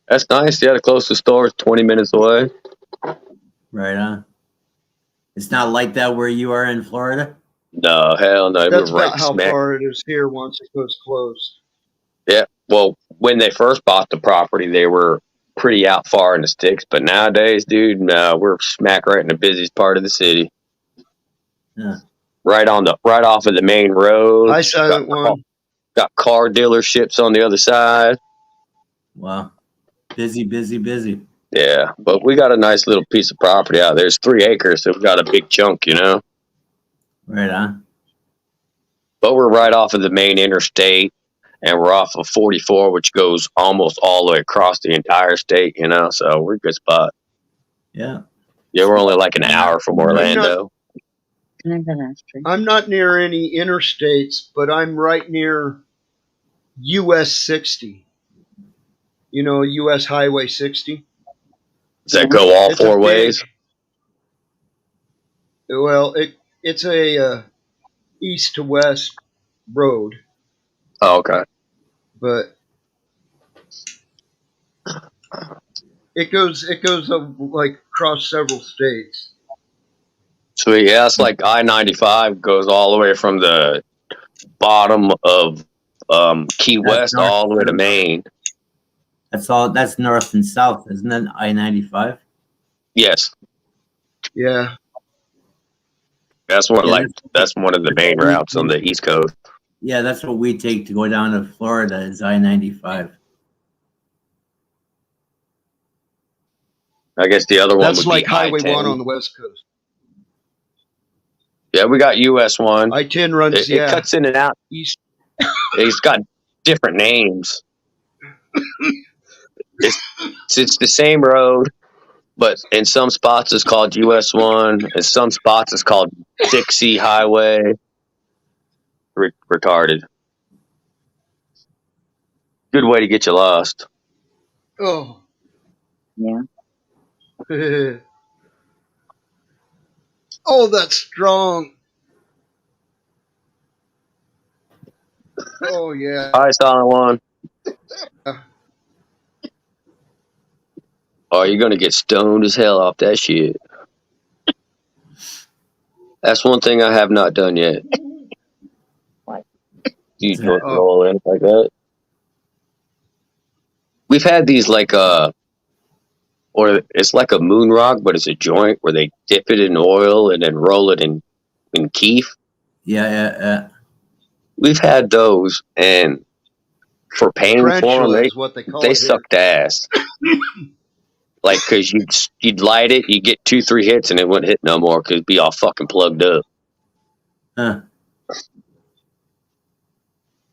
Speaker 4: That's nice. Yeah, the closest store is 20 minutes away.
Speaker 3: Right on. It's not like that where you are in Florida?
Speaker 4: No, hell no. We're
Speaker 2: That's
Speaker 4: right
Speaker 2: about how
Speaker 4: smack.
Speaker 2: far it is here once it goes close.
Speaker 4: Yeah. Well, when they first bought the property, they were pretty out far in the sticks. But nowadays, dude, no, we're smack right in the busiest part of the city.
Speaker 3: Yeah.
Speaker 4: Right off of the main road.
Speaker 2: Hi, Silent One.
Speaker 4: Got car dealerships on the other side.
Speaker 3: Wow. Busy, busy, busy.
Speaker 4: Yeah, but we got a nice little piece of property out there. It's 3 acres, so we got a big chunk, you know.
Speaker 3: Right on.
Speaker 4: But we're right off of the main interstate, and we're off of 44, which goes almost all the way across the entire state, you know. So we're a good spot.
Speaker 3: Yeah.
Speaker 4: Yeah, we're only like an hour from Orlando.
Speaker 5: Can I have that ashtray?
Speaker 2: I'm not near any interstates, but I'm right near US 60. You know, US Highway 60.
Speaker 4: Does that go all
Speaker 2: It's a
Speaker 4: 4
Speaker 2: big-
Speaker 4: ways?
Speaker 2: Well, it's a east to west road,
Speaker 4: Oh, okay.
Speaker 2: but it goes like across several states.
Speaker 4: Sweet. Yeah, it's like I-95 goes all the way from the bottom of Key
Speaker 3: That's
Speaker 4: West
Speaker 3: north.
Speaker 4: all the way to Maine.
Speaker 3: That's north and south, isn't it? I-95.
Speaker 4: Yes,
Speaker 2: Yeah.
Speaker 4: that's one
Speaker 3: Yeah,
Speaker 4: that's one of the main routes on the East Coast.
Speaker 3: Yeah, that's what we take to go down to Florida is I-95.
Speaker 4: I guess the other one
Speaker 2: That's
Speaker 4: would
Speaker 2: like
Speaker 4: be
Speaker 2: Highway
Speaker 4: I-10.
Speaker 2: 1 on the West Coast.
Speaker 4: Yeah, we got US 1.
Speaker 2: I-10 runs,
Speaker 4: It cuts in and out.
Speaker 2: east.
Speaker 4: It's got different names. It's the same road, but in some spots it's called US 1. In some spots it's called Dixie Highway. Retarded. Good way to get you lost.
Speaker 2: Oh.
Speaker 5: Yeah.
Speaker 2: Oh, that's strong. Oh, yeah.
Speaker 4: Hi, Silent One. Oh, you're gonna get stoned as hell off that shit. That's one thing I have not done yet.
Speaker 5: What?
Speaker 4: You
Speaker 3: Yeah.
Speaker 4: joint roll in like that. We've had these like or it's like a moon rock, but it's a joint where they dip it in oil and then roll it in keef.
Speaker 3: Yeah.
Speaker 4: We've had those, and for paying for them,
Speaker 2: Tarantula is what they call
Speaker 4: they
Speaker 2: it here.
Speaker 4: sucked ass. Like, cause you'd light it, you get 2-3 hits, and it wouldn't hit no more, cause it'd be all fucking plugged up.
Speaker 3: Huh.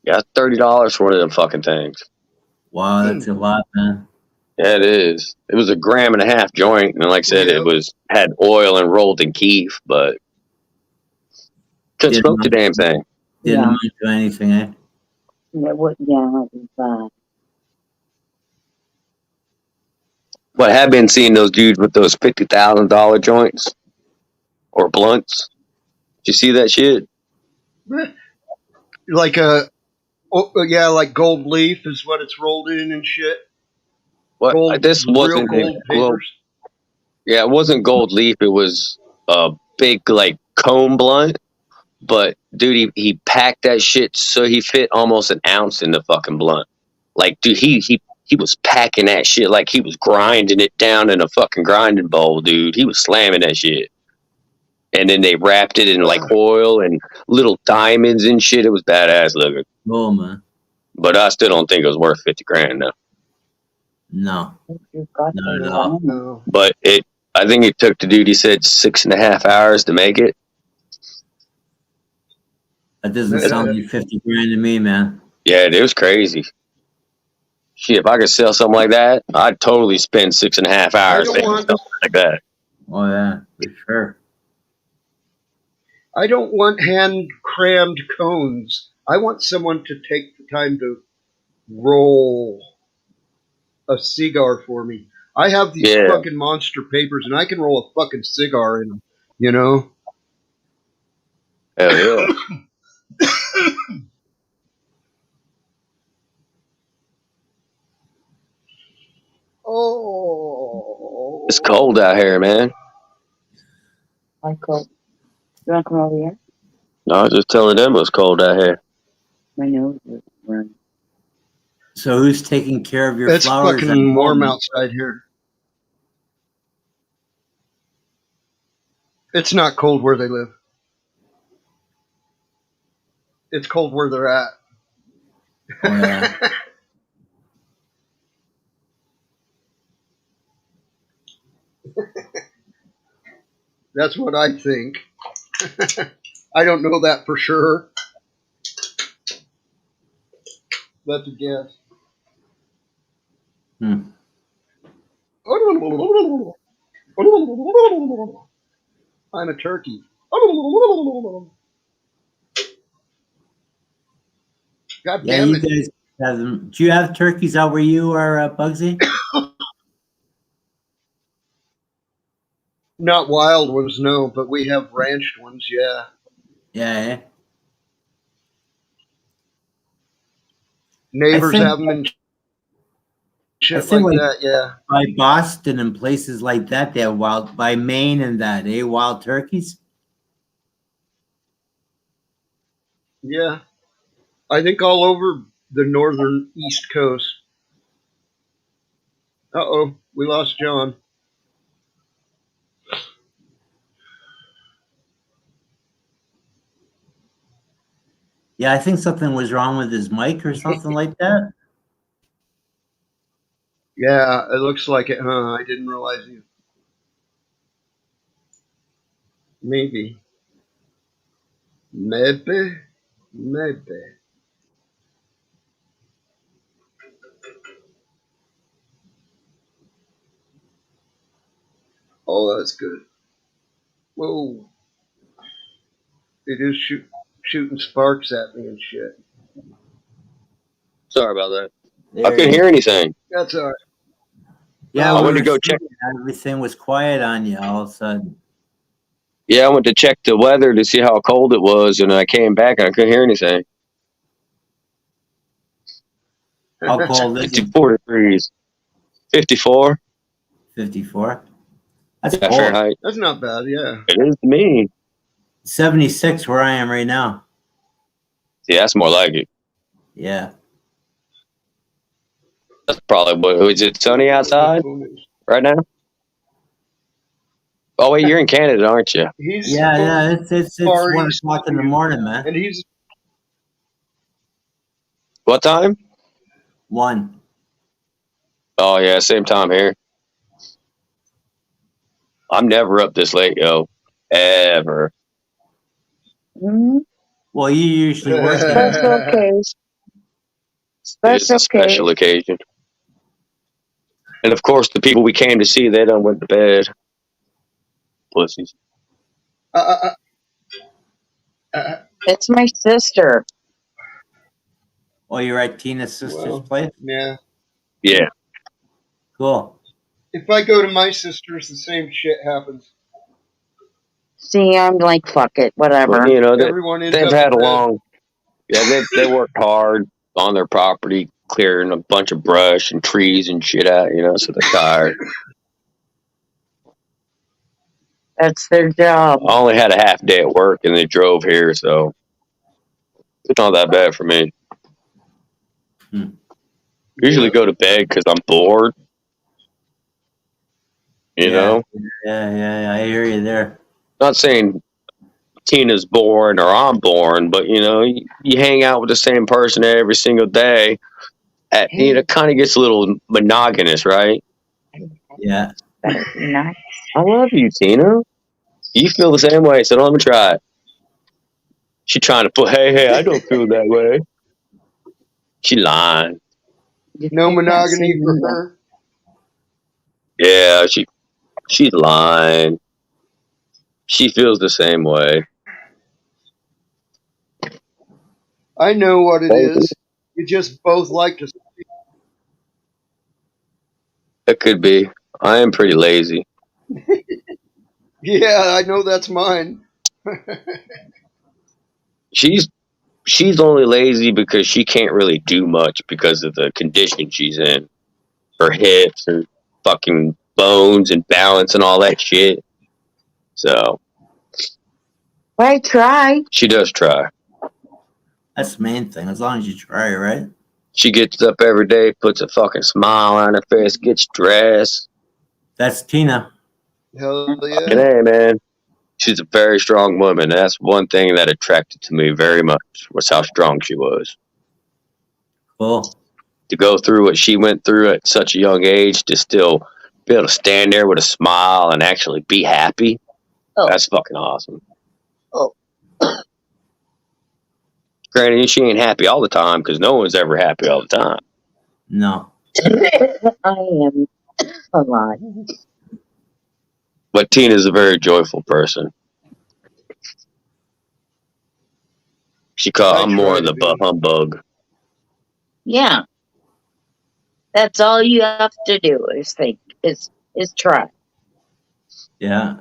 Speaker 4: Yeah, $30 for one of them fucking things.
Speaker 3: Wow, that's a lot, man.
Speaker 4: Yeah, it is. It was a 1.5 gram joint, and like I said,
Speaker 2: Yep.
Speaker 4: it had oil and rolled in keef, but couldn't
Speaker 3: Didn't
Speaker 4: smoke the damn thing.
Speaker 3: Didn't
Speaker 5: Yeah.
Speaker 3: amount to anything, eh?
Speaker 5: Yeah, what? Yeah, it was,
Speaker 4: But I have been seeing those dudes with those $50,000 joints or blunts. Did you see that shit?
Speaker 2: Like like gold leaf is what it's rolled in and shit.
Speaker 4: What?
Speaker 2: Gold,
Speaker 4: This
Speaker 2: real
Speaker 4: wasn't
Speaker 2: gold papers.
Speaker 4: Yeah, it wasn't gold leaf. It was a big like comb blunt. But dude, he packed that shit so he fit almost an ounce in the fucking blunt. Like, dude, he was packing that shit like he was grinding it down in a fucking grinding bowl, dude. He was slamming that shit. And then they wrapped it in like oil and little diamonds and shit. It was badass looking.
Speaker 3: Oh, man.
Speaker 4: But I still don't think it was worth 50 grand now.
Speaker 3: No.
Speaker 5: you got
Speaker 3: Not
Speaker 5: the
Speaker 3: at all.
Speaker 2: No.
Speaker 4: But I think it took the dude, he said 6.5 hours to make it.
Speaker 3: That doesn't sound like 50 grand to me, man.
Speaker 4: Yeah, it was crazy. Shit, if I could sell something like that, I'd totally spend 6.5 hours making something like that.
Speaker 3: Oh, yeah, for sure.
Speaker 2: I don't want hand crammed cones. I want someone to take the time to roll a cigar for me. I have these fucking monster papers, and I can roll a fucking cigar in them. You know?
Speaker 4: Hell yeah.
Speaker 2: Oh.
Speaker 4: It's cold out here, man.
Speaker 5: Michael, you want to come over here?
Speaker 4: No, I was just telling them it was cold out here.
Speaker 5: My nose is running.
Speaker 3: So who's taking care of your
Speaker 2: It's
Speaker 3: flowers?
Speaker 2: fucking warm outside here. It's not cold where they live. It's cold where they're at.
Speaker 3: Yeah.
Speaker 2: That's what I think. I don't know that for sure. That's a guess.
Speaker 3: Hmm.
Speaker 2: I'm a turkey. God
Speaker 3: Yeah,
Speaker 2: damn
Speaker 3: you
Speaker 2: it.
Speaker 3: guys have them. Do you have turkeys out where you are, Bugsy?
Speaker 2: Not wild ones, no, but we have ranched ones, yeah.
Speaker 3: Yeah. Eh? I
Speaker 2: Neighbors
Speaker 3: think
Speaker 2: have them and
Speaker 3: I
Speaker 2: shit
Speaker 3: think
Speaker 2: like
Speaker 3: like
Speaker 2: that, yeah.
Speaker 3: by Boston and places like that, they have wild by Maine and that, wild turkeys.
Speaker 2: Yeah. I think all over the northern east coast. Uh-oh, we lost John.
Speaker 3: Yeah, I think something was wrong with his mic or something like that.
Speaker 2: Yeah, it looks like it, huh? I didn't realize you. Maybe. Maybe. Maybe. Oh, that's good. Whoa. It is shooting sparks at me and shit.
Speaker 4: Sorry about that. I
Speaker 3: There
Speaker 4: couldn't
Speaker 3: you
Speaker 4: hear
Speaker 3: go.
Speaker 4: anything.
Speaker 2: That's all right.
Speaker 3: Yeah,
Speaker 4: I
Speaker 3: we
Speaker 4: went to
Speaker 3: were
Speaker 4: go check.
Speaker 3: thinking everything was quiet on you all of a sudden.
Speaker 4: Yeah, I went to check the weather to see how cold it was, and I came back and I couldn't hear anything.
Speaker 3: How cold is it?
Speaker 4: 54 degrees. 54.
Speaker 3: 54. That's
Speaker 4: Yeah,
Speaker 3: cold.
Speaker 4: Fahrenheit.
Speaker 2: That's not bad, yeah.
Speaker 4: It is to me.
Speaker 3: 76 where I am right now.
Speaker 4: Yeah, that's more like it.
Speaker 3: Yeah.
Speaker 4: That's probably what. Is it sunny outside right now? Oh wait, you're in Canada, aren't you?
Speaker 2: He's
Speaker 3: Yeah, yeah. It's
Speaker 2: far
Speaker 3: 1
Speaker 2: east
Speaker 3: o'clock in
Speaker 2: of
Speaker 3: the
Speaker 2: you,
Speaker 3: morning, man.
Speaker 2: and he's
Speaker 4: What time?
Speaker 3: 1.
Speaker 4: Oh yeah, same time here. I'm never up this late, yo. Ever.
Speaker 5: Mm-hmm.
Speaker 3: Well, you usually work at
Speaker 5: Special case.
Speaker 4: It's a
Speaker 5: Special
Speaker 4: special
Speaker 5: case.
Speaker 4: occasion. And of course, the people we came to see, they done went to bed. Pussies.
Speaker 2: uh, uh, uh,
Speaker 5: It's my sister.
Speaker 3: Oh, you're at Tina's sister's
Speaker 2: well,
Speaker 3: place?
Speaker 2: yeah.
Speaker 4: Yeah.
Speaker 3: Cool.
Speaker 2: If I go to my sister's, the same shit happens.
Speaker 5: See, I'm like, fuck it,
Speaker 4: But,
Speaker 5: whatever.
Speaker 4: you know,
Speaker 2: Everyone ends
Speaker 4: they've
Speaker 2: up
Speaker 4: had
Speaker 2: in
Speaker 4: a
Speaker 2: bed.
Speaker 4: long. Yeah, they worked hard on their property, clearing a bunch of brush and trees and shit out. You know, so they're tired.
Speaker 5: That's their job.
Speaker 4: I only had a half day at work and they drove here, so it's not that bad for me.
Speaker 3: Hmm.
Speaker 4: Usually
Speaker 2: Yeah.
Speaker 4: go to bed because I'm bored. You know,
Speaker 3: Yeah. I hear you there.
Speaker 4: not saying Tina's boring or I'm boring, but you know, you hang out with the same person every single day. It kind of gets a little monogamous, right?
Speaker 3: Yeah.
Speaker 5: Better not.
Speaker 4: I love you, Tina. You feel the same way, so don't let me try it. She trying to put, hey, I don't feel that way. She lying.
Speaker 5: You
Speaker 2: No
Speaker 5: can't see
Speaker 2: monogamy for
Speaker 5: me.
Speaker 2: her.
Speaker 4: Yeah, she's lying. She feels the same way.
Speaker 2: I know what it is. You just both like to.
Speaker 4: It could be. I am pretty lazy.
Speaker 2: Yeah, I know that's mine.
Speaker 4: She's she's only lazy because she can't really do much because of the condition she's in. Her hips and fucking bones and balance and all that shit. So
Speaker 5: I try.
Speaker 4: she does try.
Speaker 3: That's the main thing. As long as you try, right?
Speaker 4: She gets up every day, puts a fucking smile on her face, gets dressed.
Speaker 3: That's Tina.
Speaker 2: Hell
Speaker 4: And
Speaker 2: yeah.
Speaker 4: hey, man, she's a very strong woman. And that's one thing that attracted to me very much was how strong she was.
Speaker 3: Cool.
Speaker 4: To go through what she went through at such a young age, to still be able to stand there with a smile and actually be happy.
Speaker 5: Oh.
Speaker 4: That's fucking awesome.
Speaker 5: Oh.
Speaker 4: Granted, she ain't happy all the time because no one's ever happy all the time.
Speaker 3: No.
Speaker 5: I am a lot.
Speaker 4: But Tina's a very joyful person. I'm more of the humbug.
Speaker 5: Yeah. That's all you have to do is think, is try.
Speaker 3: Yeah.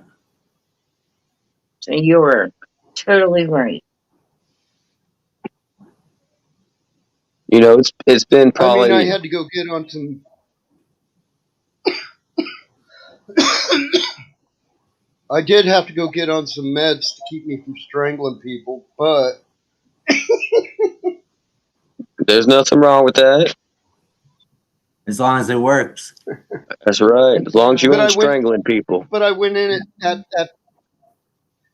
Speaker 5: So you were totally right.
Speaker 4: You know, it's been probably.
Speaker 2: I had to go get on some. I did have to go get on some meds to keep me from strangling people, but
Speaker 4: There's nothing wrong with that.
Speaker 3: As long as it works.
Speaker 4: That's right. As long as you
Speaker 2: But
Speaker 4: ain't strangling people.
Speaker 2: But I went in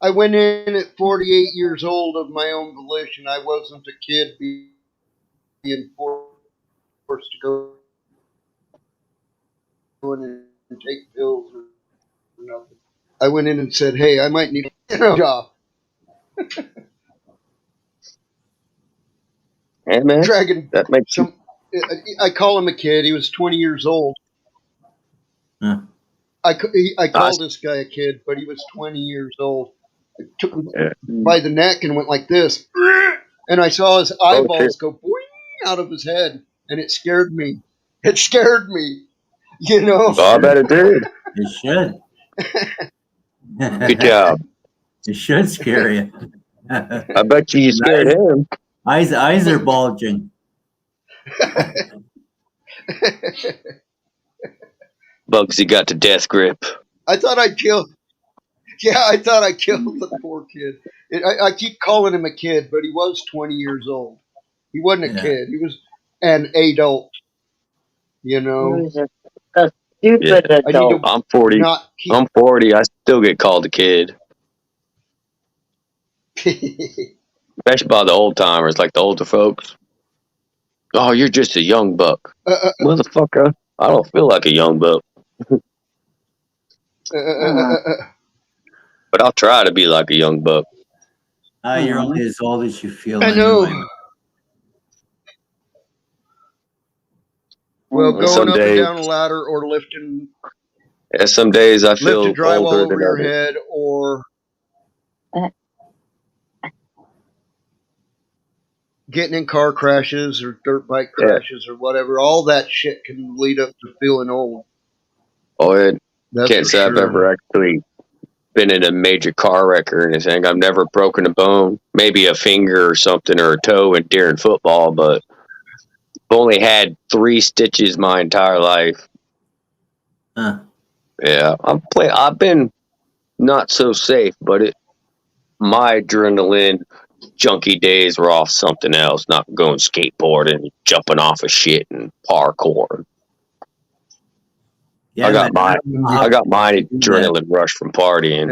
Speaker 2: I went in at 48 years old of my own volition. I wasn't a kid being forced to go in and take pills or nothing. I went in and said, "Hey, I might need a job."
Speaker 4: Hey, man.
Speaker 2: Dragging
Speaker 4: That makes
Speaker 2: some. I call him a kid. He was 20 years old.
Speaker 3: Huh.
Speaker 2: I called this guy a kid, but he was 20 years old. I took him by the neck and went like this, and I saw his eyeballs go boing out of his head, and it scared me. It scared me, you know.
Speaker 4: I bet it did.
Speaker 3: It should.
Speaker 4: Good job.
Speaker 3: It should scare you.
Speaker 4: I bet you scared him.
Speaker 3: Eyes are bulging.
Speaker 4: Bugsy got the death grip.
Speaker 2: I thought I killed the poor kid. I keep calling him a kid, but he was 20 years old. He wasn't a kid. He was an adult. You know.
Speaker 5: He was a stupid adult.
Speaker 4: I'm 40. I'm 40. I still get called a kid. Especially by the old timers, like the older folks. Oh, you're just a young buck. Motherfucker. I don't feel like a young buck. But I'll try to be like a young buck.
Speaker 3: You're only as old as you feel.
Speaker 2: I know.
Speaker 3: Anyway.
Speaker 2: Well, going up and down a ladder or lifting.
Speaker 4: Yeah, some days I feel
Speaker 2: lift a drywall
Speaker 4: older
Speaker 2: over
Speaker 4: than
Speaker 2: your
Speaker 4: others.
Speaker 2: head, or getting in car crashes or dirt bike crashes or whatever. All that shit can lead up to feeling old.
Speaker 4: Oh, yeah.
Speaker 2: That's
Speaker 4: Can't say I've ever actually been in a major car wreck or anything. I've never broken a bone, maybe a finger or something or a toe during football, but I've only had 3 stitches my entire life.
Speaker 3: Huh.
Speaker 4: Yeah, I've been not so safe, but my adrenaline junkie days were off something else, not going skateboarding, jumping off of shit and parkour.
Speaker 3: Yeah,
Speaker 4: I got my adrenaline rush from partying.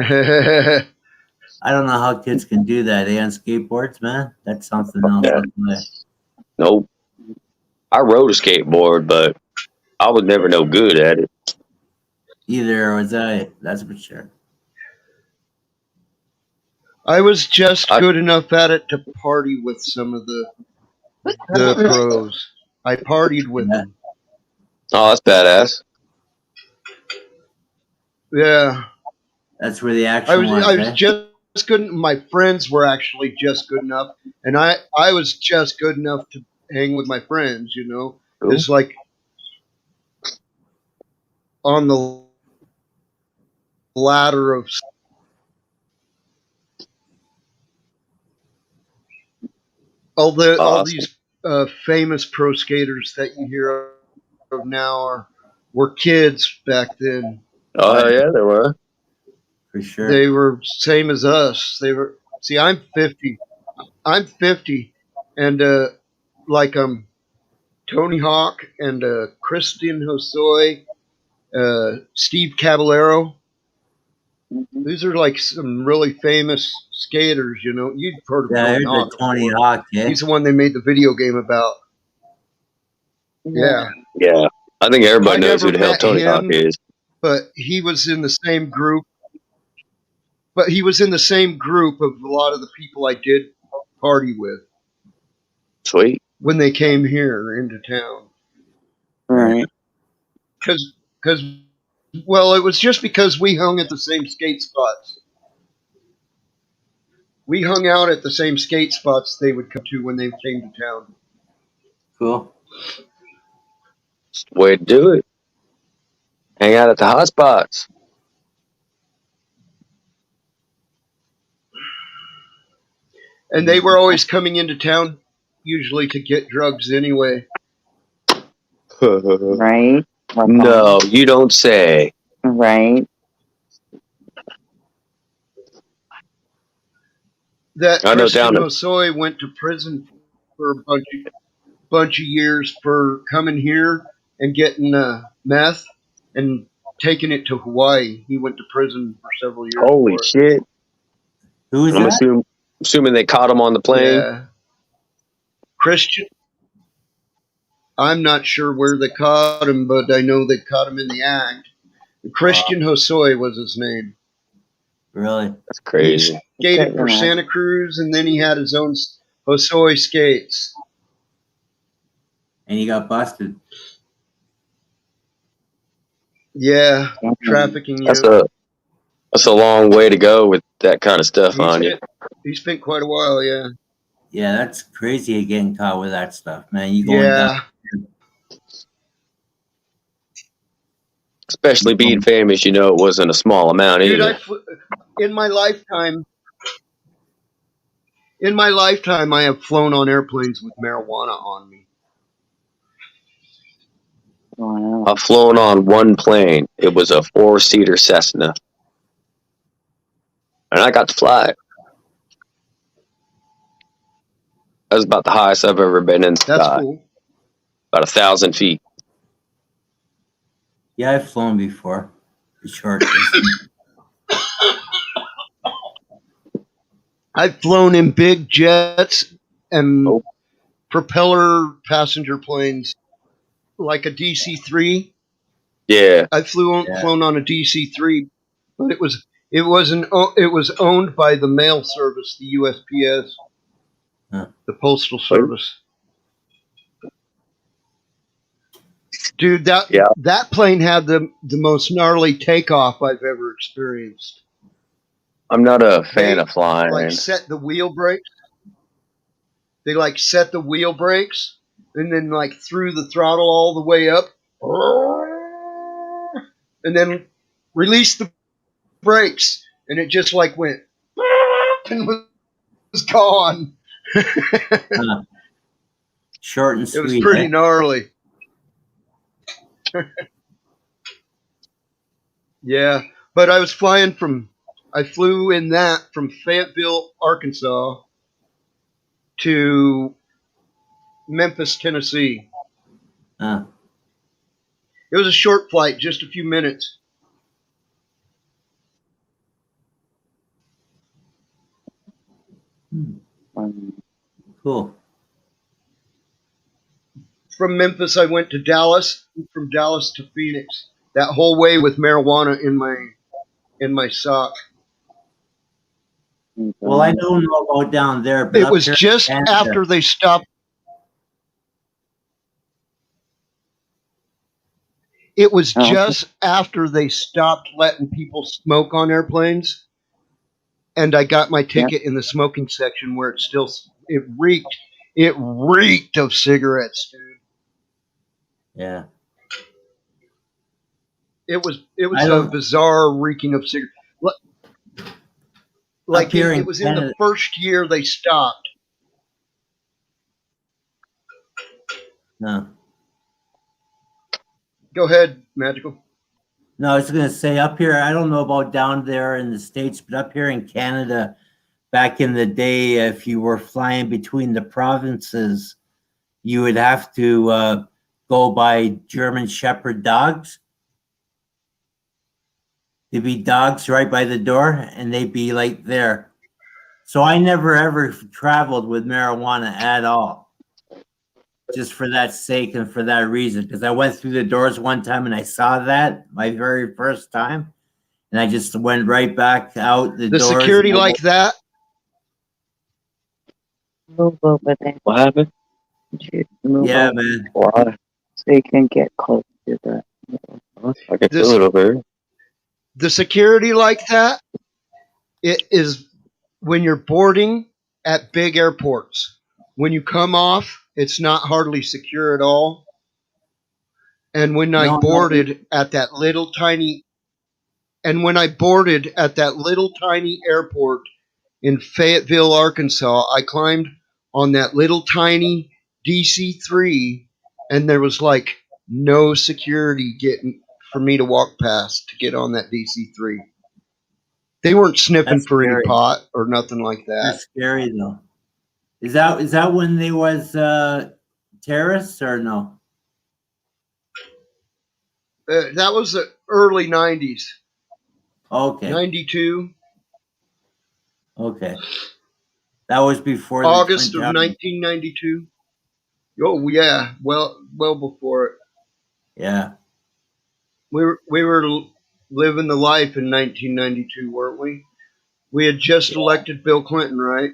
Speaker 3: I don't know how kids can do that. They on skateboards, man. That's something else.
Speaker 4: Yeah. Nope. I rode a skateboard, but I was never no good at it.
Speaker 3: Either was I. That's for sure.
Speaker 2: I was just good enough at it to party with some of the pros. I partied with them.
Speaker 4: Oh, that's badass.
Speaker 2: Yeah.
Speaker 3: That's where the action was.
Speaker 2: I was just good. My friends were actually just good enough, and I was just good enough to hang with my friends. You know,
Speaker 4: Cool.
Speaker 2: It's like on the ladder of all these famous pro skaters that you hear of now were kids back then.
Speaker 4: Oh yeah, they were.
Speaker 3: For sure.
Speaker 2: They were same as us. They were. See, I'm 50. I'm 50, and like Tony Hawk and Christian Hosoi, Steve Caballero. These are like some really famous skaters. You know, you've heard of Tony Hawk.
Speaker 3: Tony Hawk. Yeah.
Speaker 2: He's the one they made the video game about. Yeah.
Speaker 4: Yeah, I think everybody
Speaker 2: I
Speaker 4: knows
Speaker 2: never
Speaker 4: who the hell
Speaker 2: met
Speaker 4: Tony Hawk
Speaker 2: him,
Speaker 4: is.
Speaker 2: but he was in the same group. But he was in the same group of a lot of the people I did party with
Speaker 4: Sweet.
Speaker 2: when they came here into town.
Speaker 5: Right.
Speaker 2: Because, well, it was just because we hung at the same skate spots. We hung out at the same skate spots they would come to when they came to town.
Speaker 3: Cool.
Speaker 4: It's the way to do it. Hang out at the hot spots.
Speaker 2: And they were always coming into town, usually to get drugs anyway.
Speaker 5: Right.
Speaker 4: No, you don't say.
Speaker 5: Right.
Speaker 2: That
Speaker 4: I know
Speaker 2: Christian
Speaker 4: down in
Speaker 2: Hosoi went to prison for a bunch of years for coming here and getting meth and taking it to Hawaii. He went to prison for several years
Speaker 4: holy
Speaker 2: for it.
Speaker 4: shit.
Speaker 3: Who is
Speaker 4: I'm
Speaker 3: that?
Speaker 4: assuming they caught him on the plane.
Speaker 2: Yeah. Christian, I'm not sure where they caught him, but I know they caught him in the act. Christian Hosoi was his name.
Speaker 3: Really?
Speaker 4: That's
Speaker 2: He
Speaker 4: crazy.
Speaker 2: skated for Santa Cruz, and then he had his own Hosoi skates.
Speaker 3: And he got busted.
Speaker 2: Yeah, trafficking.
Speaker 4: That's
Speaker 2: Yeah,
Speaker 4: a long way to go with that kind of stuff on you.
Speaker 2: he spent quite a while. Yeah,
Speaker 3: Yeah, that's crazy getting caught with that stuff, man. You going down.
Speaker 2: yeah.
Speaker 4: Especially being famous, you know it wasn't a small amount
Speaker 2: Dude,
Speaker 4: either.
Speaker 2: in my lifetime, I have flown on airplanes with marijuana on me.
Speaker 5: Wow.
Speaker 4: I've flown on one plane. It was a 4-seater Cessna. And I got to fly it. That was about the highest I've ever been in the
Speaker 2: That's
Speaker 4: sky.
Speaker 2: cool.
Speaker 4: About 1,000 feet.
Speaker 3: Yeah, I've flown before. For short distance.
Speaker 2: I've flown in big jets and
Speaker 4: Oh.
Speaker 2: propeller passenger planes, like a DC-3.
Speaker 4: Yeah.
Speaker 2: I flown on a DC-3, but it was owned by the mail service, the USPS, the Postal Service. Dude, that plane had the most gnarly takeoff I've ever experienced.
Speaker 4: I'm not a fan of flying.
Speaker 2: Like set the wheel brakes. They like set the wheel brakes and then like threw the throttle all the way up and then released the brakes and it just like went and was gone.
Speaker 3: Short and sweet.
Speaker 2: It was pretty gnarly. Yeah, but I flew in that from Fayetteville, Arkansas to Memphis, Tennessee. It was a short flight, just a few minutes.
Speaker 3: Cool.
Speaker 2: From Memphis, I went to Dallas. From Dallas to Phoenix. That whole way with marijuana in my sock.
Speaker 3: Well, I don't know about down there, but
Speaker 2: It was just after they stopped. It was just after they stopped letting people smoke on airplanes, and I got my ticket in the smoking section where it reeked of cigarettes, dude.
Speaker 3: Yeah.
Speaker 2: It was a bizarre reeking of cigarettes. Like it was in the first year they stopped.
Speaker 3: No.
Speaker 2: Go ahead, Magical.
Speaker 3: No, I was going to say up here, I don't know about down there in the States, but up here in Canada, back in the day, if you were flying between the provinces, you would have to go by German Shepherd dogs. There'd be dogs right by the door, and they'd be like there. So I never ever traveled with marijuana at all. just for that sake and for that reason. Because I went through the doors one time and I saw that my very first time, and I just went right back out the
Speaker 2: The
Speaker 3: doors.
Speaker 2: security like that.
Speaker 5: Move over there.
Speaker 4: What happened?
Speaker 5: Move
Speaker 3: Yeah,
Speaker 5: over
Speaker 3: man.
Speaker 4: Why?
Speaker 5: so you can get close to the.
Speaker 4: I can
Speaker 2: This-
Speaker 4: feel it over here.
Speaker 2: The security like that, it is when you're boarding at big airports. When you come off, it's not hardly secure at all. And when I
Speaker 3: No,
Speaker 2: boarded at that little tiny airport in Fayetteville, Arkansas, I climbed on that little tiny DC-3, and there was like no security getting for me to walk past to get on that DC-3. They weren't sniffing
Speaker 3: That's
Speaker 2: for any
Speaker 3: scary.
Speaker 2: pot or nothing like that.
Speaker 3: That's scary though. Is that when they was terrorists or no?
Speaker 2: That was the early 90s,
Speaker 3: Okay.
Speaker 2: 92,
Speaker 3: Okay. That was before the
Speaker 2: August
Speaker 3: Twin
Speaker 2: of
Speaker 3: Towers.
Speaker 2: 1992. Oh yeah, well before it.
Speaker 3: Yeah.
Speaker 2: We were living the life in 1992, weren't we? We had just elected Bill Clinton, right?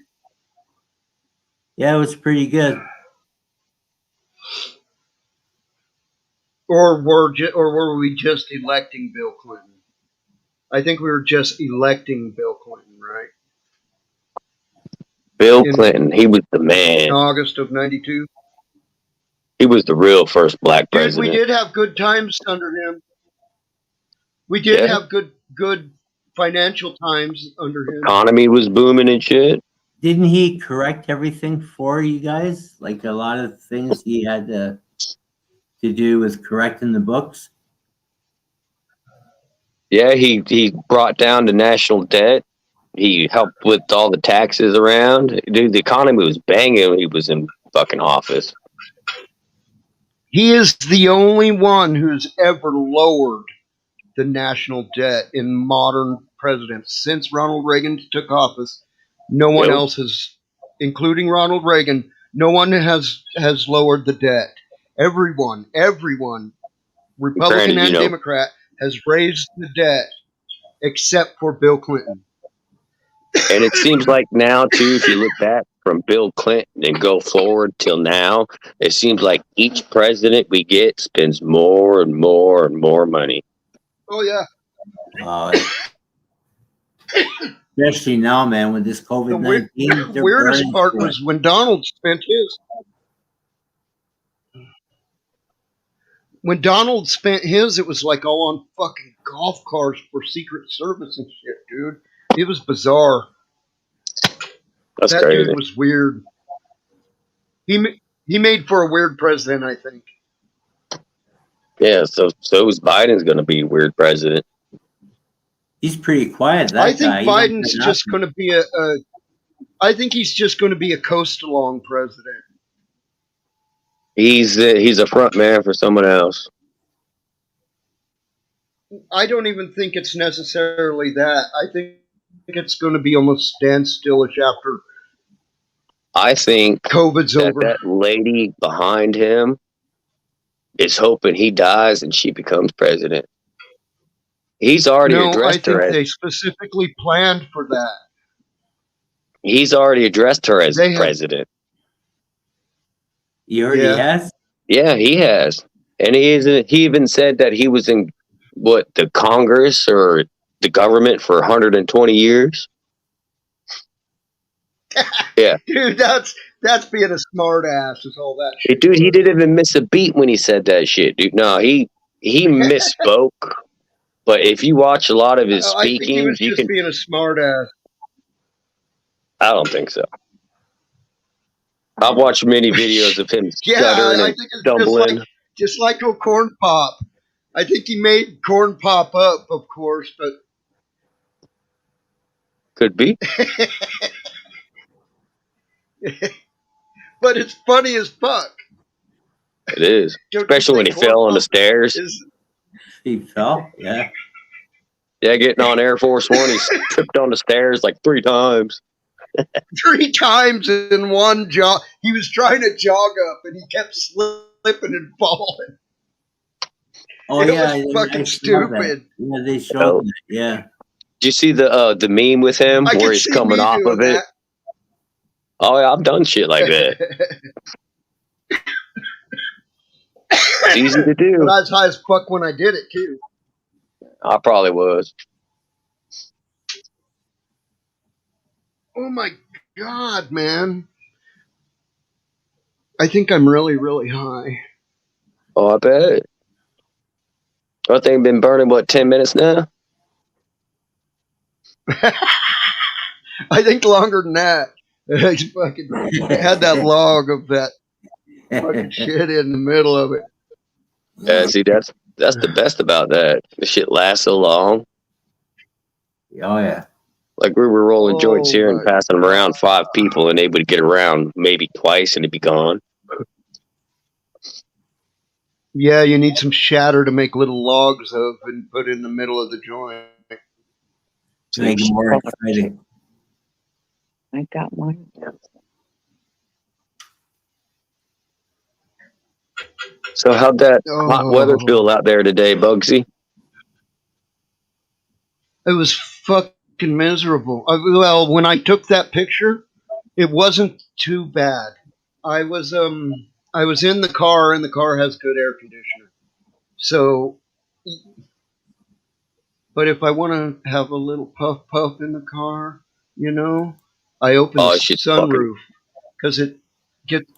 Speaker 3: Yeah, it was pretty good.
Speaker 2: Or were we just electing Bill Clinton? I think we were just electing Bill Clinton, right?
Speaker 4: Bill
Speaker 2: In
Speaker 4: Clinton, he was the man.
Speaker 2: August of 92.
Speaker 4: He was the real first black
Speaker 2: Dude,
Speaker 4: president.
Speaker 2: we did have good times under him. We did
Speaker 4: Yeah.
Speaker 2: have good financial times under him.
Speaker 4: Economy was booming and shit.
Speaker 3: Didn't he correct everything for you guys? Like a lot of things he had to do with correcting the books.
Speaker 4: Yeah, he brought down the national debt. He helped with all the taxes around. Dude, the economy was banging when he was in fucking office.
Speaker 2: He is the only one who's ever lowered the national debt in modern presidents. Since Ronald Reagan took office, no one
Speaker 4: Yep.
Speaker 2: else has, including Ronald Reagan, no one has lowered the debt. Everyone, Republican
Speaker 4: Granted,
Speaker 2: and Democrat, has raised the debt except for Bill Clinton.
Speaker 4: And it seems like now, too, if you look back from Bill Clinton and go forward till now, it seems like each president we get spends more and more and more money.
Speaker 2: Oh yeah.
Speaker 3: Especially now, man, with this
Speaker 2: The
Speaker 3: COVID-19.
Speaker 2: weirdest part was when Donald spent his. When Donald spent his, it was like all on fucking golf carts for Secret Service and shit, dude. It was bizarre.
Speaker 4: That's
Speaker 2: That
Speaker 4: crazy.
Speaker 2: dude was weird. He made for a weird president, I think.
Speaker 4: Yeah, so is Biden's going to be a weird president.
Speaker 3: He's pretty quiet. That
Speaker 2: I think
Speaker 3: guy. He don't
Speaker 2: Biden's
Speaker 3: say
Speaker 2: just
Speaker 3: nothing.
Speaker 2: going to be I think he's just going to be a coast-along president.
Speaker 4: He's a front man for someone else.
Speaker 2: I don't even think it's necessarily that. I think it's going to be almost standstillish after
Speaker 4: I think
Speaker 2: COVID's over.
Speaker 4: that lady behind him is hoping he dies and she becomes president. He's already
Speaker 2: No, I
Speaker 4: addressed her
Speaker 2: think
Speaker 4: as
Speaker 2: they specifically planned for that.
Speaker 4: he's already addressed her as
Speaker 2: They have-
Speaker 4: president.
Speaker 3: He already
Speaker 2: Yeah.
Speaker 3: has.
Speaker 4: Yeah, he has, and he even said that he was in the Congress or the government for 120 years.
Speaker 2: Dude, that's being a smart ass is all that shit.
Speaker 4: Dude, he didn't even miss a beat when he said that shit, dude. No, he misspoke. But if you watch a lot of his
Speaker 2: I think he
Speaker 4: speaking,
Speaker 2: was just being a smart ass.
Speaker 4: I don't think so. I've watched many videos of him
Speaker 2: Yeah,
Speaker 4: stuttering
Speaker 2: I
Speaker 4: and
Speaker 2: think it's
Speaker 4: stumbling.
Speaker 2: just like a corn pop. I think he made corn pop up, of course, but
Speaker 4: Could be.
Speaker 2: but it's funny as fuck.
Speaker 4: It is.
Speaker 2: Don't you
Speaker 4: Especially when he
Speaker 2: think corn
Speaker 4: fell on the
Speaker 2: pop
Speaker 4: stairs.
Speaker 3: He fell. Yeah.
Speaker 4: Yeah, getting on Air Force One, he tripped on the stairs like 3 times.
Speaker 2: 3 times in one jog. He was trying to jog up, and he kept slipping and falling.
Speaker 3: Oh
Speaker 2: It
Speaker 3: yeah,
Speaker 2: was fucking
Speaker 3: I saw that.
Speaker 2: stupid.
Speaker 3: Yeah, they showed
Speaker 4: Oh.
Speaker 3: that. Yeah.
Speaker 4: Did you see the meme with him
Speaker 2: I
Speaker 4: where
Speaker 2: could
Speaker 4: he's
Speaker 2: see
Speaker 4: coming
Speaker 2: me
Speaker 4: off
Speaker 2: doing
Speaker 4: of it? Oh, yeah, I've done shit like that. It's easy to
Speaker 2: But
Speaker 4: do.
Speaker 2: I was high as fuck when I did it too.
Speaker 4: I probably was.
Speaker 2: Oh my god, man! I think I'm really, really high.
Speaker 4: Oh, I bet. I think been burning what 10 minutes now.
Speaker 2: I think longer than that. I fucking had that log of that fucking shit in the middle of it.
Speaker 4: Yeah, see, that's the best about that. The shit lasts so long.
Speaker 3: Oh yeah.
Speaker 4: Like we were rolling joints
Speaker 2: Oh
Speaker 4: here and
Speaker 2: my
Speaker 4: passing them around
Speaker 2: god!
Speaker 4: 5 people, and they would get around maybe twice, and it'd be gone.
Speaker 2: Yeah, you need some shatter to make little logs of and put in the middle of the joint.
Speaker 3: To make it more exciting.
Speaker 5: I got mine.
Speaker 4: So how'd that hot weather
Speaker 2: Oh,
Speaker 4: feel out there today, Bugsy?
Speaker 2: it was fucking miserable. Well, when I took that picture, it wasn't too bad. I was in the car, and the car has good air conditioner. So, but if I want to have a little puff puff in the car, I open the
Speaker 4: Oh, shit, fucking
Speaker 2: sunroof because gets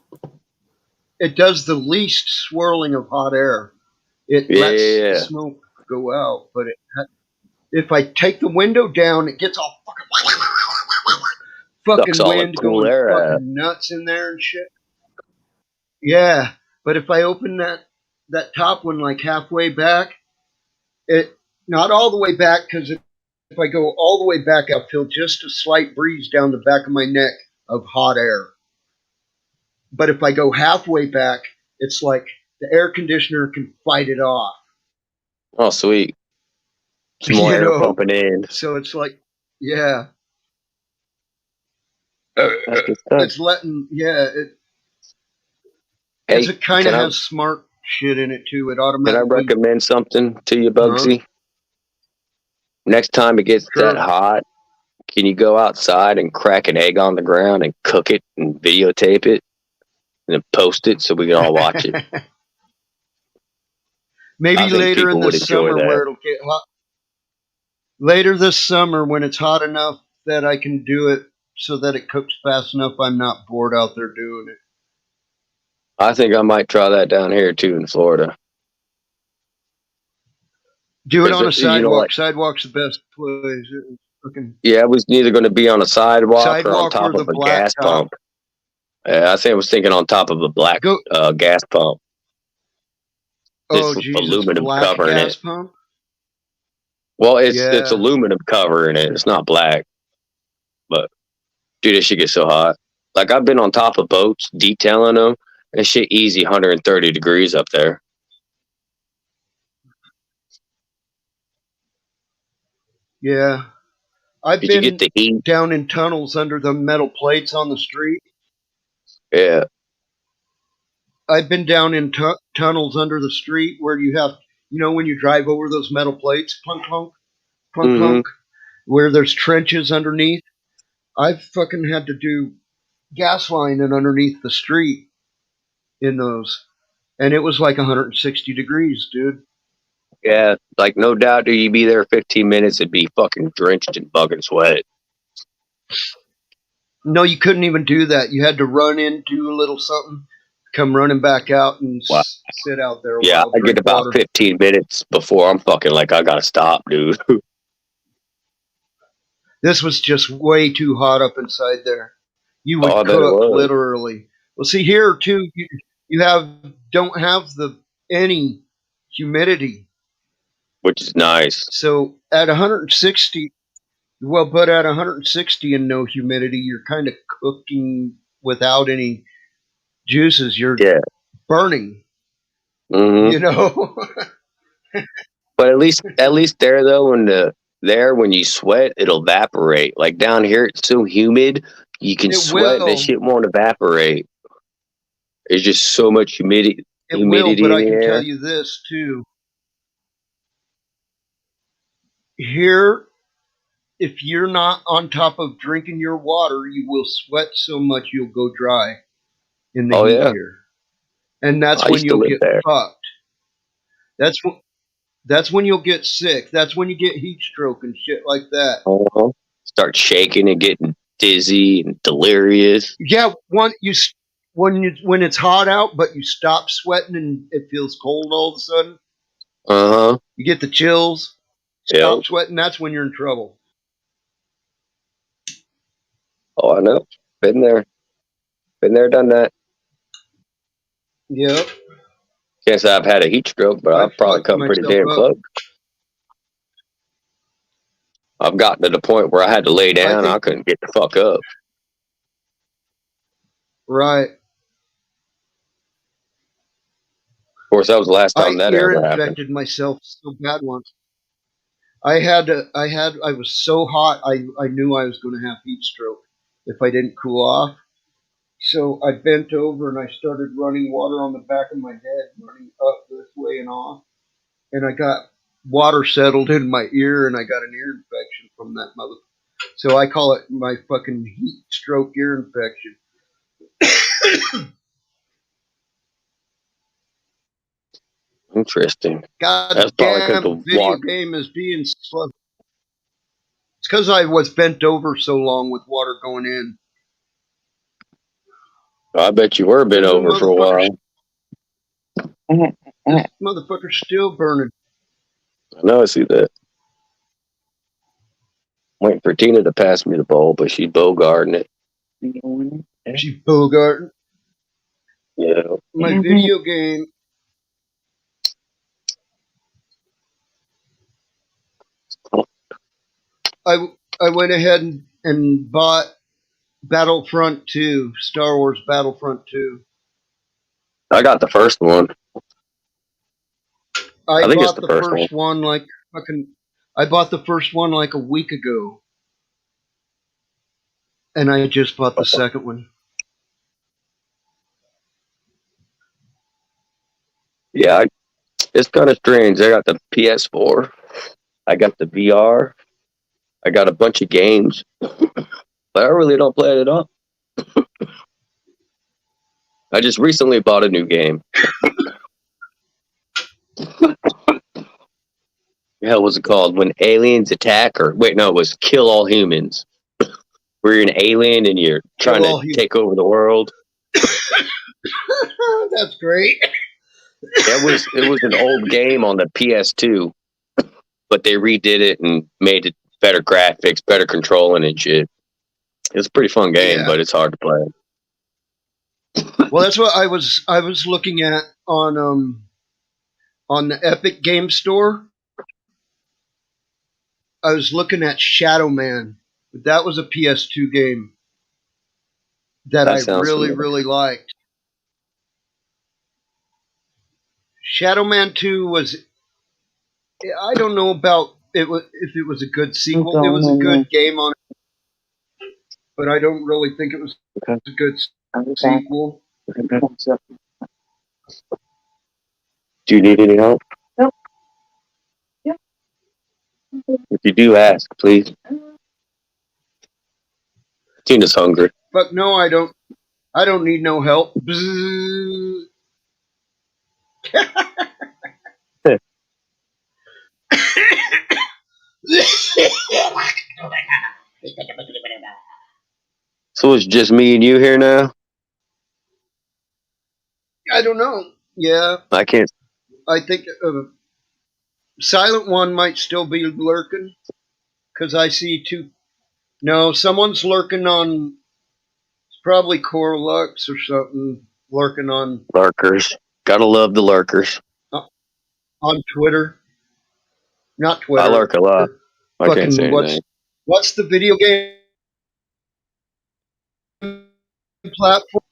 Speaker 2: it does the least swirling of hot air. It lets the
Speaker 4: yeah.
Speaker 2: smoke go out, but if I take the window down, it gets all
Speaker 4: Sucks
Speaker 2: fucking
Speaker 4: all the
Speaker 2: wind
Speaker 4: cool
Speaker 2: going
Speaker 4: air out.
Speaker 2: fucking nuts in there and shit. Yeah, but if I open that top one like halfway back, it not all the way back because if I go all the way back, I'll feel just a slight breeze down the back of my neck of hot air. But if I go halfway back, it's like the air conditioner can fight it off.
Speaker 4: Oh, sweet. Some more air pumping in.
Speaker 2: So it's like, yeah.
Speaker 4: That's good stuff.
Speaker 2: It's letting, yeah.
Speaker 4: Hey,
Speaker 2: It kind of has smart shit in it too. It
Speaker 4: can I
Speaker 2: automatically.
Speaker 4: recommend something to you, Bugsy? Next time it gets
Speaker 2: Sure.
Speaker 4: that hot, can you go outside and crack an egg on the ground and cook it and videotape it and then post it so we can all watch it?
Speaker 2: Maybe
Speaker 4: I think
Speaker 2: later in
Speaker 4: people would
Speaker 2: the
Speaker 4: enjoy
Speaker 2: summer
Speaker 4: that.
Speaker 2: where it'll get hot. Later this summer when it's hot enough that I can do it so that it cooks fast enough I'm not bored out there doing it.
Speaker 4: I think I might try that down here too in Florida.
Speaker 2: Do it on a
Speaker 4: Is it-
Speaker 2: sidewalk. Sidewalk's the best place.
Speaker 4: Yeah, it was either going to be on a sidewalk or on
Speaker 2: Sidewalk
Speaker 4: top
Speaker 2: or
Speaker 4: of
Speaker 2: the
Speaker 4: a gas
Speaker 2: blacktop.
Speaker 4: pump. I think I was thinking on top of a black
Speaker 2: Go.
Speaker 4: gas pump.
Speaker 2: Oh,
Speaker 4: This
Speaker 2: Jesus,
Speaker 4: aluminum
Speaker 2: black
Speaker 4: covering
Speaker 2: gas
Speaker 4: it.
Speaker 2: pump?
Speaker 4: Well, it's
Speaker 2: Yeah.
Speaker 4: aluminum covering it. It's not black. But dude, this shit gets so hot. Like I've been on top of boats detailing them. And shit easy 130 degrees up there.
Speaker 2: Yeah. I've
Speaker 4: Did you
Speaker 2: been
Speaker 4: get the heat?
Speaker 2: down in tunnels under the metal plates on the street.
Speaker 4: Yeah.
Speaker 2: I've been down in tunnels under the street where you have, when you drive over those metal plates, clunk, clunk, clunk,
Speaker 4: Mhm.
Speaker 2: clunk, where there's trenches underneath. I've fucking had to do gas lining underneath the street in those. And it was like 160 degrees, dude.
Speaker 4: Yeah, like no doubt do you be there 15 minutes and be fucking drenched in fucking sweat.
Speaker 2: No, you couldn't even do that. You had to run in, do a little something, come running back out and
Speaker 4: Wow.
Speaker 2: sit out there a
Speaker 4: Yeah,
Speaker 2: while.
Speaker 4: I get about 15 minutes before I'm fucking like, I gotta stop, dude.
Speaker 2: This was just way too hot up inside there. You would
Speaker 4: Oh, I bet it
Speaker 2: cook
Speaker 4: was.
Speaker 2: literally. Well, see here too, you don't have any humidity.
Speaker 4: Which is nice.
Speaker 2: So at 160, but at 160 and no humidity, you're kind of cooking without any juices. You're burning.
Speaker 4: Mm-hmm. But at least there though, when you sweat, it'll evaporate. Like down here, it's so humid, You can
Speaker 2: It
Speaker 4: sweat, that
Speaker 2: will.
Speaker 4: shit won't evaporate. There's just so much humidity
Speaker 2: It will, but
Speaker 4: in
Speaker 2: I
Speaker 4: the
Speaker 2: can tell
Speaker 4: air.
Speaker 2: you this too. Here, if you're not on top of drinking your water, you will sweat so much you'll go dry in the
Speaker 4: Oh
Speaker 2: heat
Speaker 4: yeah,
Speaker 2: here. And that's
Speaker 4: I
Speaker 2: when
Speaker 4: used to
Speaker 2: you'll
Speaker 4: live
Speaker 2: get
Speaker 4: there.
Speaker 2: fucked. That's when that's when you'll get sick. That's when you get heat stroke and shit like that.
Speaker 4: Uh-huh. Start shaking and getting dizzy and delirious.
Speaker 2: Yeah, when it's hot out, but you stop sweating and it feels cold all of a sudden,
Speaker 4: Uh huh.
Speaker 2: you get the chills.
Speaker 4: Yep.
Speaker 2: Stop sweating. That's when you're in trouble.
Speaker 4: Oh, I know. Been there. Been there, done that.
Speaker 2: Yep,
Speaker 4: Can't say I've had a heat stroke, but
Speaker 2: I
Speaker 4: I've probably
Speaker 2: fucked
Speaker 4: come pretty
Speaker 2: myself
Speaker 4: damn
Speaker 2: up.
Speaker 4: close. I've gotten to the point where I had to lay
Speaker 2: I
Speaker 4: down. I
Speaker 2: think
Speaker 4: couldn't get the fuck up. Of
Speaker 2: right.
Speaker 4: course, that was the last
Speaker 2: I
Speaker 4: time that
Speaker 2: ear
Speaker 4: ever happened.
Speaker 2: infected myself so bad once. I was so hot. I knew I was going to have heat stroke if I didn't cool off. So I bent over and I started running water on the back of my head, running up this way and off. And I got water settled in my ear and I got an ear infection from that mother. So I call it my fucking heat stroke ear infection.
Speaker 4: Interesting.
Speaker 2: God
Speaker 4: That's probably because
Speaker 2: damn
Speaker 4: the
Speaker 2: video
Speaker 4: water.
Speaker 2: game is being slow. It's because I was bent over so long with water going in.
Speaker 4: I bet you were been
Speaker 2: There's a
Speaker 4: over for a
Speaker 2: motherfucker.
Speaker 4: while.
Speaker 2: This motherfucker's still burning.
Speaker 4: I know. I see that. Waiting for Tina to pass me the bowl, but she's bogarting it.
Speaker 2: She bogarting.
Speaker 4: Yeah.
Speaker 2: My video game. I I went ahead and bought Battlefront 2, Star Wars Battlefront 2.
Speaker 4: I got the first one. I
Speaker 2: I
Speaker 4: think it's
Speaker 2: bought
Speaker 4: the
Speaker 2: the
Speaker 4: first one.
Speaker 2: first one like fucking. I bought the first one like a week ago, and I just bought the second one.
Speaker 4: Yeah, it's kind of strange. I got the PS4. I got the VR. I got a bunch of games, but I really don't play it at all. I just recently bought a new game. Hell, was it called? When Aliens Attack, or wait, no, it was Kill All Humans. Where you're an alien and you're trying
Speaker 2: Kill
Speaker 4: to
Speaker 2: all humans.
Speaker 4: take over the world.
Speaker 2: That's great.
Speaker 4: It was an old game on the PS2, but they redid it and made it better graphics, better controlling and shit. It's a pretty fun game,
Speaker 2: Yeah.
Speaker 4: but it's hard to play.
Speaker 2: Well, that's what I was looking at on the Epic Game Store. I was looking at Shadow Man. That was a PS2 game that I
Speaker 4: That sounds
Speaker 2: really
Speaker 4: familiar.
Speaker 2: really liked. Shadow Man 2 was. I don't know about it was if it was a good sequel. It was a good game on it, but I don't really think it was a good sequel.
Speaker 4: Do you need any help? If you do, ask, please. Tina's hungry.
Speaker 2: But no, I don't. I don't need no help. Bzzz.
Speaker 4: So it's just me and you here now?
Speaker 2: I don't know. Yeah,
Speaker 4: I can't.
Speaker 2: I think Silent One might still be lurking because I see two. No, someone's lurking on. It's probably Core Lux or something lurking
Speaker 4: Lurkers. Gotta love the lurkers.
Speaker 2: uh, on Twitter. Not
Speaker 4: I
Speaker 2: Twitter.
Speaker 4: lurk a lot. I can't say
Speaker 2: Fucking
Speaker 4: anything.
Speaker 2: what's the video game platform?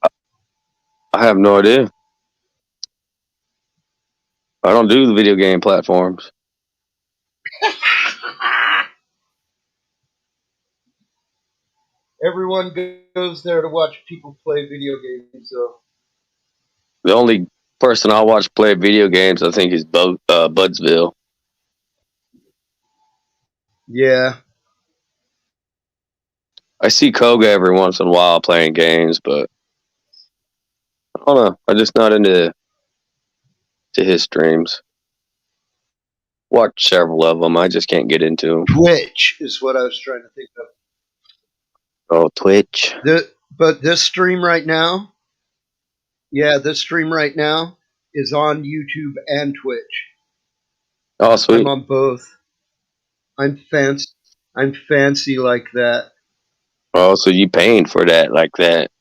Speaker 4: I have no idea. I don't do the video game platforms.
Speaker 2: Everyone goes there to watch people play video games. So
Speaker 4: The only person I watch play video games, I think, is Budsville.
Speaker 2: yeah,
Speaker 4: I see Koga every once in a while playing games, but I don't know. I'm just not into his streams. Watch several of them. I just can't get into them.
Speaker 2: Twitch is what I was trying to think of.
Speaker 4: Oh, Twitch.
Speaker 2: But this stream right now, this stream right now is on YouTube and Twitch.
Speaker 4: Oh, sweet.
Speaker 2: I'm on both. I'm fancy. I'm fancy like that.
Speaker 4: Oh, so you paying for that like that?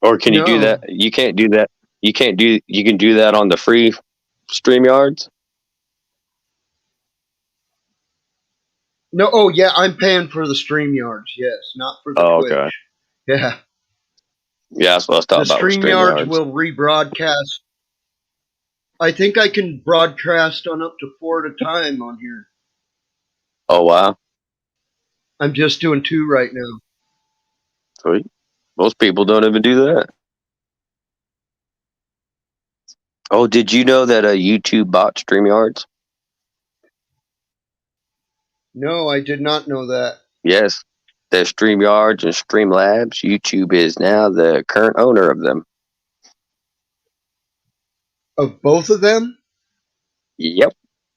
Speaker 4: Or can you do
Speaker 2: No.
Speaker 4: that? You can't do that. You can't do. You can do that on the free StreamYards.
Speaker 2: No, oh yeah, I'm paying for the StreamYards, yes, not for the Twitch.
Speaker 4: Okay.
Speaker 2: Yeah.
Speaker 4: Yeah, that's what I was talking
Speaker 2: The
Speaker 4: about. With
Speaker 2: StreamYards
Speaker 4: StreamYards.
Speaker 2: will rebroadcast. I think I can broadcast on up to 4 at a time on here.
Speaker 4: Oh wow.
Speaker 2: I'm just doing 2 right now.
Speaker 4: Sweet. Most people don't even do that. Oh, did you know that YouTube bought StreamYards?
Speaker 2: No, I did not know that.
Speaker 4: Yes. There's StreamYards and Streamlabs. YouTube is now the current owner of them.
Speaker 2: Of both of them?
Speaker 4: Yep.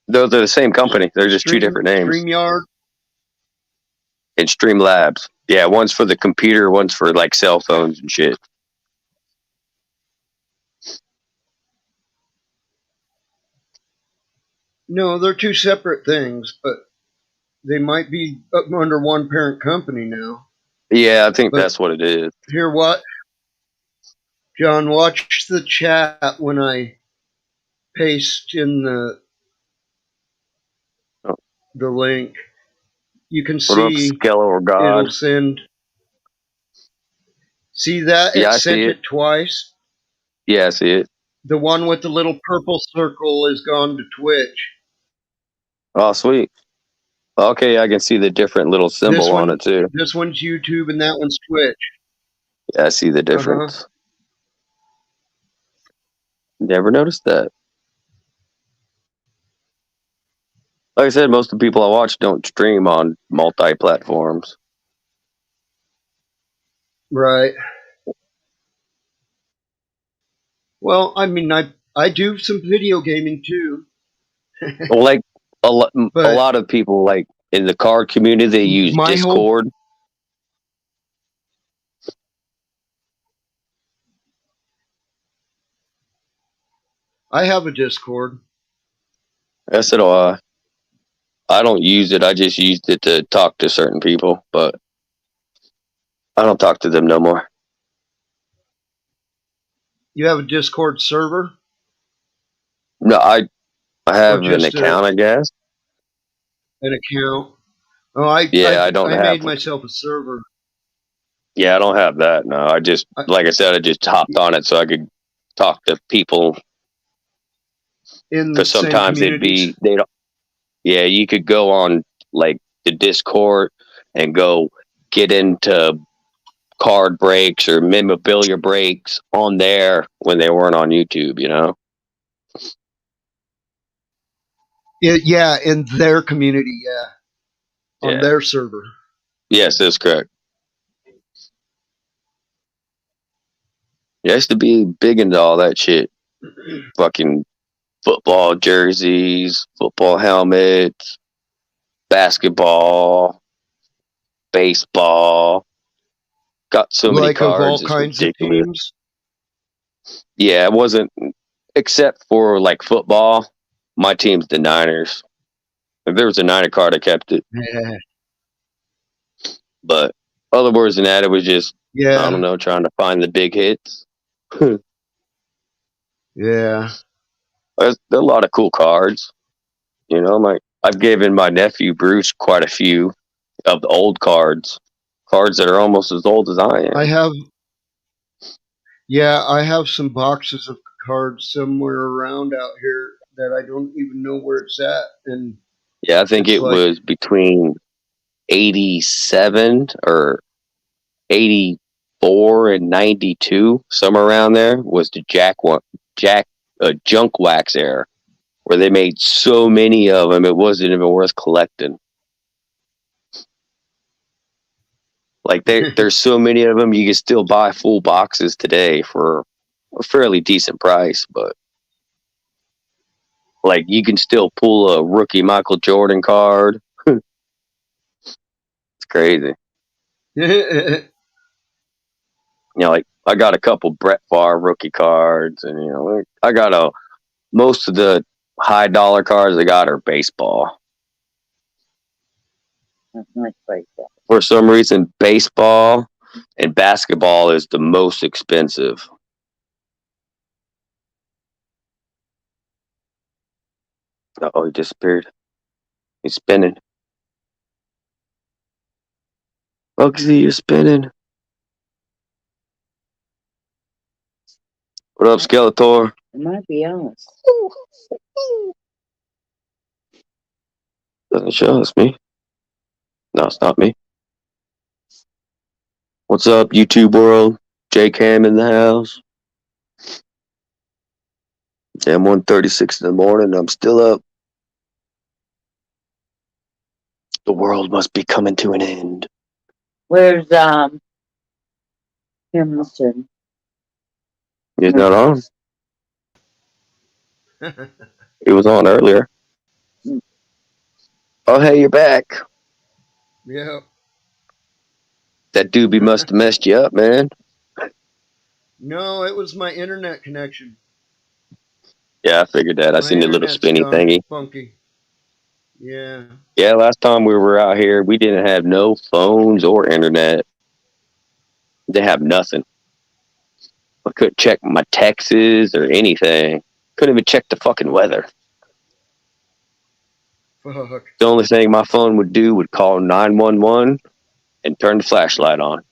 Speaker 4: Those are the same company. They're just two different names.
Speaker 2: StreamYard?
Speaker 4: And Streamlabs. Yeah, one's for the computer, one's for like cell phones and shit.
Speaker 2: No, they're 2 separate things, but they might be up under one parent company now.
Speaker 4: Yeah, I think
Speaker 2: But
Speaker 4: that's what it is.
Speaker 2: here, what? John, watch the chat when I paste in the link. You can
Speaker 4: What up,
Speaker 2: see
Speaker 4: Skello or God?
Speaker 2: it'll send. See that?
Speaker 4: Yeah,
Speaker 2: It
Speaker 4: I
Speaker 2: sent
Speaker 4: see it.
Speaker 2: twice.
Speaker 4: Yeah, I see it.
Speaker 2: The one with the little purple circle is gone to Twitch.
Speaker 4: Oh, sweet. Okay, I can see the different little symbol on it too.
Speaker 2: This one's YouTube and that one's Twitch.
Speaker 4: Yeah, I see the difference. Never noticed that. Like I said, most of the people I watch don't stream on multi-platforms.
Speaker 2: Right. Well, I mean, I do some video gaming too.
Speaker 4: Well, like a lot of people, like in the card community, they use Discord.
Speaker 2: I have a Discord.
Speaker 4: I said, "Oh, I don't use it. I just used it to talk to certain people, but I don't talk to them no more."
Speaker 2: You have a Discord server?
Speaker 4: No, I have an account, I guess.
Speaker 2: An account? Oh, I
Speaker 4: don't have.
Speaker 2: I made myself a server.
Speaker 4: Yeah, I don't have that. No, I just, like I said, I just hopped on it so I could talk to people. Because sometimes they don't. Yeah, you could go on like the Discord and go get into card breaks or memorabilia breaks on there when they weren't on YouTube, you know?
Speaker 2: Yeah, in their community, on their server.
Speaker 4: Yes, that's correct. Yeah, I used to be big into all that shit. Fucking football jerseys, football helmets, basketball, baseball. Got so many cards.
Speaker 2: Of all kinds of teams?
Speaker 4: Yeah, it wasn't, except for like football, my team's the Niners. If there was a Niner card, I kept it.
Speaker 2: Yeah.
Speaker 4: But other words than that, it was just, I don't know, trying to find the big hits.
Speaker 2: Yeah.
Speaker 4: There's a lot of cool cards. You know, I've given my nephew Bruce quite a few of the old cards that are almost as old as I am.
Speaker 2: I have some boxes of cards somewhere around out here that I don't even know where it's at. And
Speaker 4: yeah, I think it was between '87 or '84 and '92, somewhere around there, was the junk wax era, where they made so many of them it wasn't even worth collecting. Like there's so many of them, you can still buy full boxes today for a fairly decent price, but like you can still pull a rookie Michael Jordan card. It's crazy. Like I got a couple Brett Favre rookie cards, and I got most of the high dollar cards I got are baseball. For some reason, baseball and basketball is the most expensive. Oh, he disappeared. He's spinning. Bugsy, you're spinning. What up, Skeletor?
Speaker 5: It might be us.
Speaker 4: Doesn't show us me. No, it's not me. What's up, YouTube world? J Cam in the house. Damn, 1:36 in the morning. I'm still up. The world must be coming to an end.
Speaker 5: Where's Hamilton?
Speaker 4: He's not on. He was on earlier. Oh, hey, you're back.
Speaker 2: Yeah.
Speaker 4: That doobie must have messed you up, man.
Speaker 2: No, it was my internet connection.
Speaker 4: Yeah, I figured that. I
Speaker 2: My
Speaker 4: seen the little
Speaker 2: internet's
Speaker 4: spinny
Speaker 2: gone
Speaker 4: thingy.
Speaker 2: funky. Yeah.
Speaker 4: Yeah, last time we were out here, we didn't have no phones or internet. They have nothing. I couldn't check my texts or anything. Couldn't even check the fucking weather.
Speaker 2: Fuck.
Speaker 4: The only thing my phone would do would call 911 and turn the flashlight on.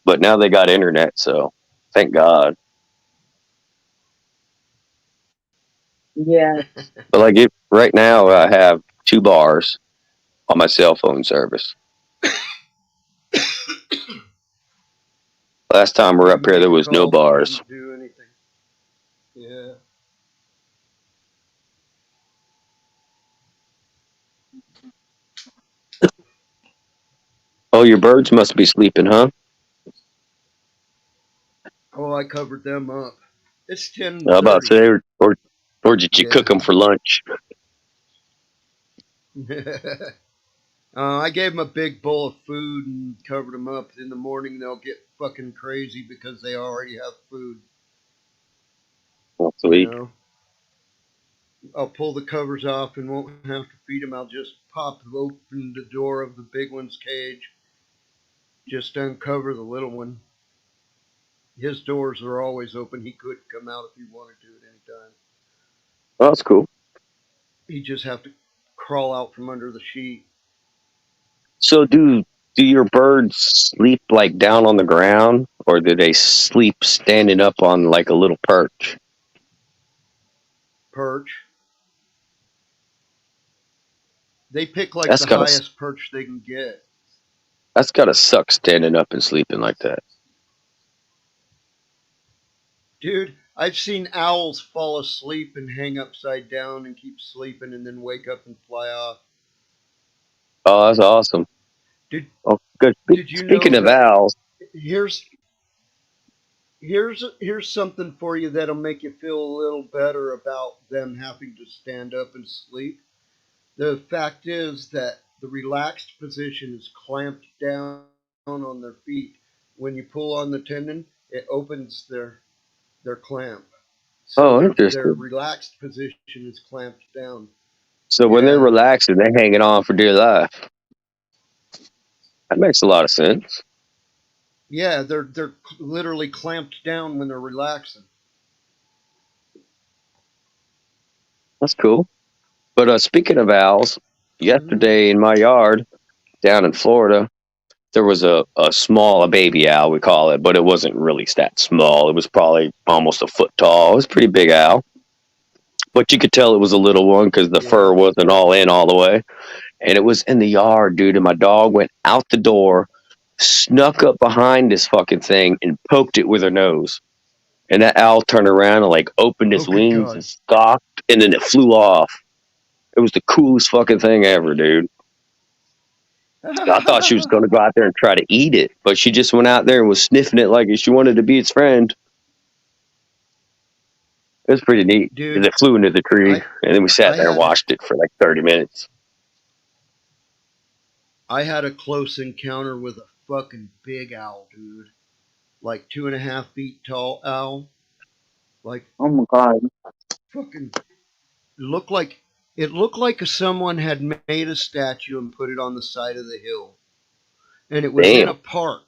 Speaker 4: But now they got internet, so thank God.
Speaker 5: Yeah.
Speaker 4: But like right now, I have 2 bars on my cell phone service. Last time we were up here, there was no bars.
Speaker 2: Didn't do anything. Yeah.
Speaker 4: Oh, your birds must be sleeping, huh?
Speaker 2: Oh, I covered them up. It's 10:30.
Speaker 4: How about say, or did you cook them for lunch?
Speaker 2: I gave them a big bowl of food and covered them up. In the morning, they'll get fucking crazy because they already have food.
Speaker 4: Oh, sweet.
Speaker 2: I'll pull the covers off and won't have to feed them. I'll just pop open the door of the big one's cage. Just uncover the little one. His doors are always open. He could come out if he wanted to at any time.
Speaker 4: Oh, that's cool.
Speaker 2: He just have to crawl out from under the sheet.
Speaker 4: So do your birds sleep like down on the ground, or do they sleep standing up on like a little perch?
Speaker 2: Perch. They pick like
Speaker 4: That's
Speaker 2: the
Speaker 4: gotta
Speaker 2: highest perch they can get.
Speaker 4: that's gotta suck standing up and sleeping like that.
Speaker 2: Dude, I've seen owls fall asleep and hang upside down and keep sleeping and then wake up and fly off.
Speaker 4: Oh, that's awesome.
Speaker 2: Did
Speaker 4: Oh, good.
Speaker 2: Did you
Speaker 4: Speaking
Speaker 2: know
Speaker 4: of
Speaker 2: that
Speaker 4: owls,
Speaker 2: here's something for you that'll make you feel a little better about them having to stand up and sleep. The fact is that the relaxed position is clamped down on their feet. When you pull on the tendon, it opens their clamp. So
Speaker 4: oh,
Speaker 2: their
Speaker 4: interesting.
Speaker 2: relaxed position is clamped down.
Speaker 4: So when they're
Speaker 2: Yeah.
Speaker 4: relaxing, they're hanging on for dear life. That makes a lot of sense.
Speaker 2: Yeah, they're literally clamped down when they're relaxing.
Speaker 4: That's cool. But speaking of owls,
Speaker 2: Mm-hmm.
Speaker 4: yesterday in my yard down in Florida, there was a baby owl, we call it, but it wasn't really that small. It was probably almost a foot tall. It was a pretty big owl. but you could tell it was a little one because the fur wasn't all in all the way. And it was in the yard, dude. And my dog went out the door, snuck up behind this fucking thing, and poked it with her nose. And that owl turned around and like opened its
Speaker 2: Oh, good
Speaker 4: wings
Speaker 2: God.
Speaker 4: and stalked, and then it flew off. It was the coolest fucking thing ever, dude. I thought she was going to go out there and try to eat it, but she just went out there and was sniffing it like she wanted to be its friend. It was pretty neat.
Speaker 2: Dude,
Speaker 4: And it flew into the tree, and then we sat
Speaker 2: I
Speaker 4: there and
Speaker 2: had
Speaker 4: watched it for like 30 minutes.
Speaker 2: I had a close encounter with a fucking big owl, dude. Like 2.5 feet tall owl. Like
Speaker 5: Oh my god.
Speaker 2: fucking looked like it looked like someone had made a statue and put it on the side of the hill. And it was in a
Speaker 4: Damn.
Speaker 2: park.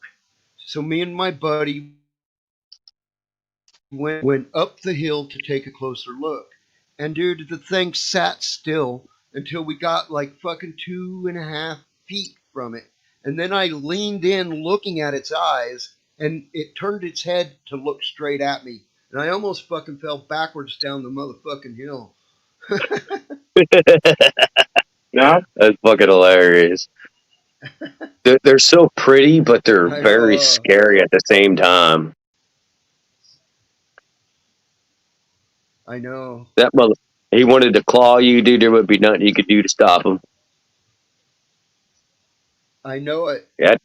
Speaker 2: So me and my buddy went up the hill to take a closer look. And dude, the thing sat still until we got like fucking 2.5 feet from it. And then I leaned in looking at its eyes and it turned its head to look straight at me. And I almost fucking fell backwards down the motherfucking hill.
Speaker 5: Yeah.
Speaker 4: That's fucking hilarious. They're so pretty, but they're
Speaker 2: I
Speaker 4: very
Speaker 2: know.
Speaker 4: scary at the same time.
Speaker 2: I know.
Speaker 4: That mother, he wanted to claw you, dude. There would be nothing you could do to stop him.
Speaker 2: I know it.
Speaker 4: Yeah,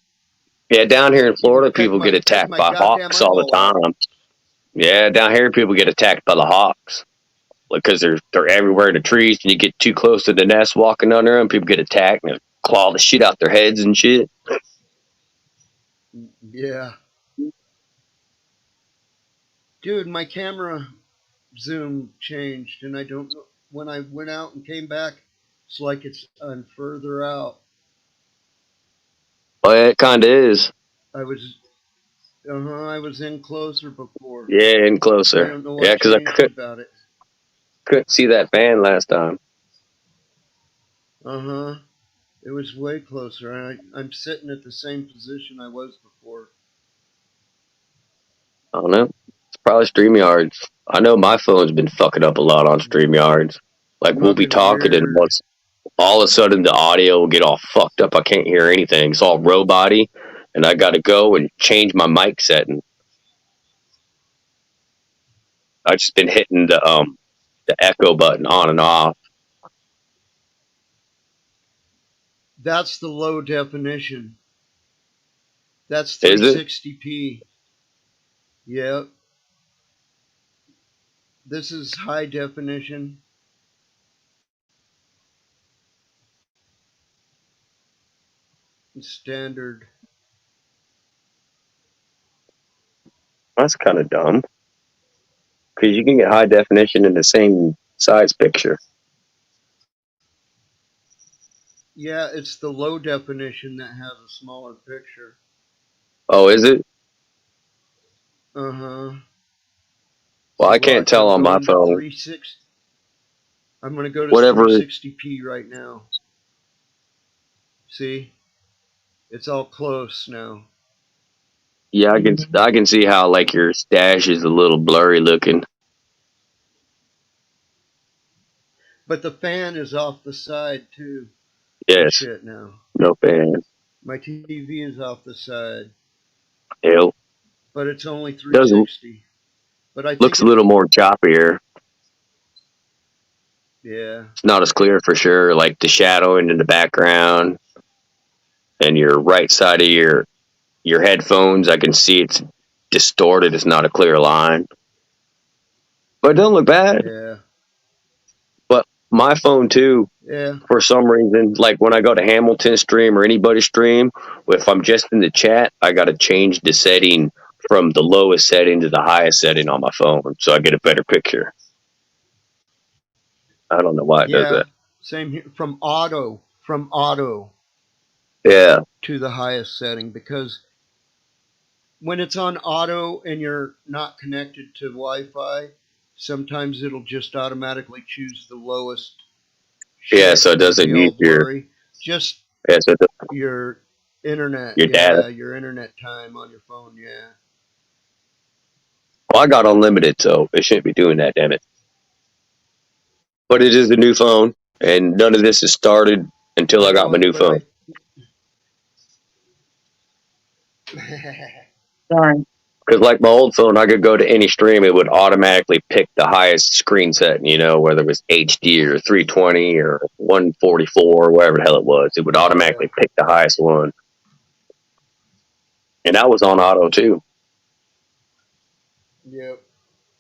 Speaker 4: yeah. Down here in
Speaker 2: He
Speaker 4: Florida,
Speaker 2: would
Speaker 4: people get
Speaker 2: peck
Speaker 4: attacked
Speaker 2: my
Speaker 4: by
Speaker 2: goddamn
Speaker 4: hawks all the
Speaker 2: eyeball out.
Speaker 4: time. Yeah, down here, people get attacked by the hawks because they're everywhere in the trees, and you get too close to the nest, walking under them, people get attacked and they claw the shit out their heads and shit.
Speaker 2: Yeah. Dude, my camera zoom changed and I don't know when I went out and came back, it's like it's on further out.
Speaker 4: Well, it kind of is.
Speaker 2: I was I was in closer before.
Speaker 4: Yeah, and
Speaker 2: I
Speaker 4: closer.
Speaker 2: don't know
Speaker 4: Yeah,
Speaker 2: what
Speaker 4: because I
Speaker 2: changed about it.
Speaker 4: couldn't see that fan last time.
Speaker 2: It was way closer. I'm sitting at the same position I was before.
Speaker 4: I don't know. It's probably StreamYards. I know my phone's been fucking up a lot on StreamYards. Like, we'll
Speaker 2: Must
Speaker 4: be
Speaker 2: be
Speaker 4: talking, and
Speaker 2: weird.
Speaker 4: once all of a sudden the audio will get all fucked up. I can't hear anything. It's all robot-y, and I got to go and change my mic setting. I've just been hitting the echo button on and off.
Speaker 2: That's the low definition. That's
Speaker 4: Is it?
Speaker 2: 360p. Yep. This is high definition. Standard.
Speaker 4: That's kind of dumb. Because you can get high definition in the same size picture.
Speaker 2: Yeah, it's the low definition that has a smaller picture.
Speaker 4: Oh, is it?
Speaker 2: Uh-huh.
Speaker 4: Well,
Speaker 2: See,
Speaker 4: I can't
Speaker 2: watch,
Speaker 4: tell
Speaker 2: I'm
Speaker 4: on my
Speaker 2: going to
Speaker 4: phone.
Speaker 2: 360. I'm going to go to
Speaker 4: Whatever.
Speaker 2: 360p right now. See? It's all close now.
Speaker 4: Yeah, I can see how like your stash is a little blurry looking.
Speaker 2: But the fan is off the side too.
Speaker 4: Yes,
Speaker 2: Shit now.
Speaker 4: no fan.
Speaker 2: My TV is off the side.
Speaker 4: Hell,
Speaker 2: But it's only
Speaker 4: does
Speaker 2: 360. But I think
Speaker 4: looks a little more choppier.
Speaker 2: yeah.
Speaker 4: It's not as clear for sure. Like the shadowing in the background, and your right side of your headphones, I can see it's distorted. It's not a clear line, but it doesn't look bad.
Speaker 2: Yeah.
Speaker 4: But my phone too,
Speaker 2: Yeah.
Speaker 4: for some reason, like when I go to Hamilton stream or anybody's stream, if I'm just in the chat, I got to change the setting from the lowest setting to the highest setting on my phone, so I get a better picture. I don't know why it does
Speaker 2: Yeah.
Speaker 4: that.
Speaker 2: Same here. From auto
Speaker 4: Yeah,
Speaker 2: to the highest setting, because when it's on auto and you're not connected to Wi-Fi, sometimes it'll just automatically choose the lowest.
Speaker 4: yeah. So it doesn't use
Speaker 2: blurry. Just
Speaker 4: so
Speaker 2: your internet.
Speaker 4: your data.
Speaker 2: Your internet time on your phone. Yeah.
Speaker 4: Well, I got unlimited, so it shouldn't be doing that. Damn it. But it is a new phone, and none of this has started until I got my new phone.
Speaker 5: Darn.
Speaker 4: Because like my old phone, I could go to any stream, it would automatically pick the highest screen set, whether it was HD or 320 or 144 or whatever the hell it was. It would automatically pick the highest one. And that was on auto too.
Speaker 2: Yep.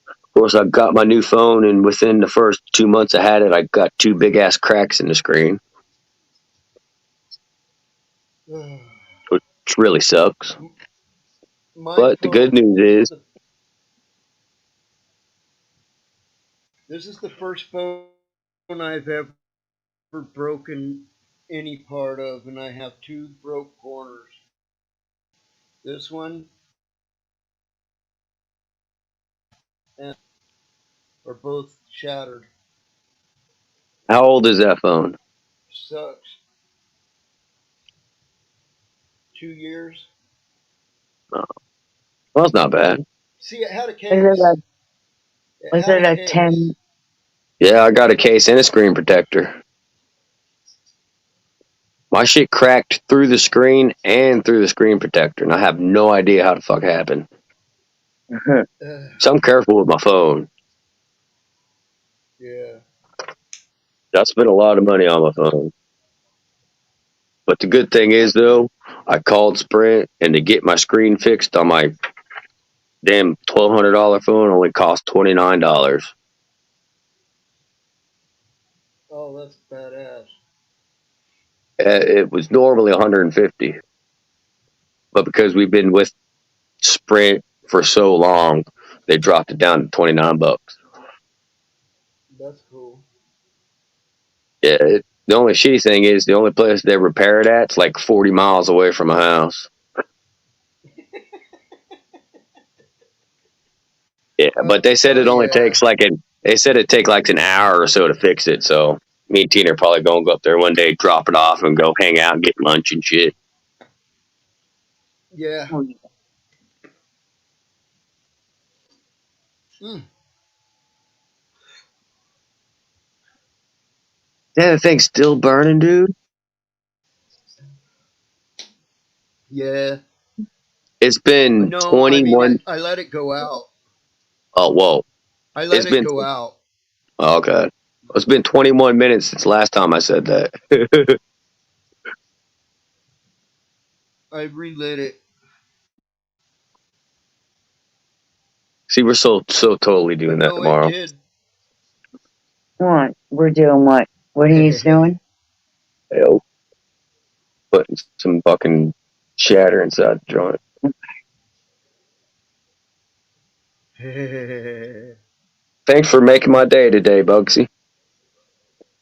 Speaker 4: Of course, I got my new phone, and within the first 2 months I had it, I got 2 big ass cracks in the screen, which really sucks. But the good news is,
Speaker 2: this is the first phone I've ever broken any part of, and I have 2 broke corners. This one and are both shattered.
Speaker 4: how old is that phone?
Speaker 2: Sucks. 2 years.
Speaker 4: Oh, well, it's not bad.
Speaker 2: See, it had a
Speaker 5: Was
Speaker 2: case.
Speaker 5: it a 10?
Speaker 4: Yeah, I got a case and a screen protector. My shit cracked through the screen and through the screen protector, and I have no idea how the fuck happened. So I'm careful with my phone.
Speaker 2: Yeah.
Speaker 4: I spent a lot of money on my phone. But the good thing is, though, I called Sprint, and to get my screen fixed on my damn $1,200 phone only cost $29.
Speaker 2: Oh, that's badass.
Speaker 4: It was normally $150, but because we've been with Sprint for so long, they dropped it down to $29.
Speaker 2: That's cool.
Speaker 4: Yeah, the only shitty thing is the only place they repair it at's like 40 miles away from my house. Yeah, but they said it only takes they said it take like an hour or so to fix it. So me and Tina are probably gonna go up there one day, drop it off, and go hang out and get lunch and shit.
Speaker 2: Yeah.
Speaker 4: Yeah, the thing's still burning, dude.
Speaker 2: Yeah.
Speaker 4: It's been
Speaker 2: No, I mean,
Speaker 4: 21.
Speaker 2: I let it go out.
Speaker 4: Oh, whoa.
Speaker 2: I
Speaker 4: It's
Speaker 2: let it
Speaker 4: been
Speaker 2: go out.
Speaker 4: okay. It's been 21 minutes since last time I said that.
Speaker 2: I relit it.
Speaker 4: See, we're so totally doing
Speaker 2: But
Speaker 4: that
Speaker 2: no, it
Speaker 4: tomorrow.
Speaker 2: did.
Speaker 5: What? We're doing what? What he's doing?
Speaker 4: Yo, putting some fucking shatter inside the joint. Thanks for making my day today, Bugsy.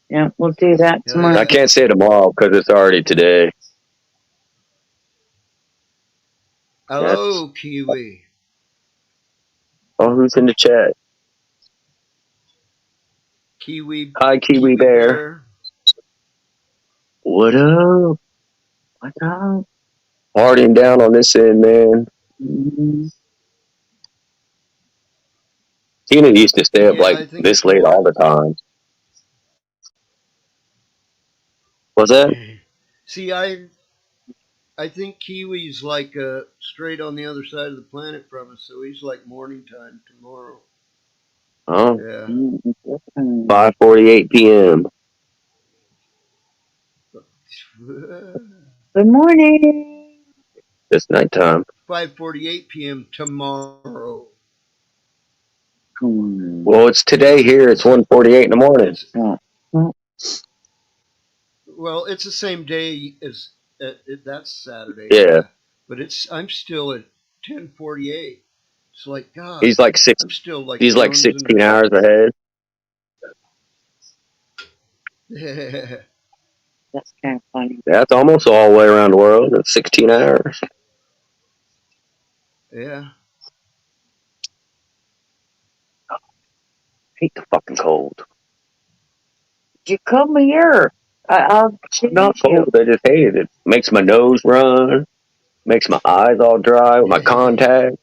Speaker 5: Yeah, we'll do that tomorrow.
Speaker 4: I can't say tomorrow because it's already today.
Speaker 2: Hello, Kiwi.
Speaker 4: Oh, who's in the chat?
Speaker 2: Kiwi.
Speaker 4: Hi, Kiwi Bear. What up?
Speaker 5: What's up?
Speaker 4: Partying down on this end, man.
Speaker 5: Mm-hmm.
Speaker 4: Tina used to stay up
Speaker 2: Yeah,
Speaker 4: like
Speaker 2: I think
Speaker 4: this
Speaker 2: it's
Speaker 4: late
Speaker 2: more.
Speaker 4: all the time. What's that?
Speaker 2: See, I think Kiwi's like straight on the other side of the planet from us, so he's like morning time tomorrow.
Speaker 4: Oh,
Speaker 2: Yeah.
Speaker 4: 5:48 p.m.
Speaker 5: Good morning.
Speaker 4: It's nighttime.
Speaker 2: 5:48 p.m. tomorrow.
Speaker 4: Well, it's today here. It's 1:48 in the morning.
Speaker 2: Well, it's the same day as that's Saturday.
Speaker 4: Yeah.
Speaker 2: But I'm still at 10:48. It's like God.
Speaker 4: He's like
Speaker 2: I'm still like
Speaker 4: He's like 16 hours ahead.
Speaker 5: That's kind of funny.
Speaker 4: That's almost all the way around the world. It's 16 hours.
Speaker 2: Yeah.
Speaker 4: I hate the fucking cold.
Speaker 5: You come here. I'll change
Speaker 4: Not cold. I just hate it. It makes my nose run. Makes my eyes all dry with my contact.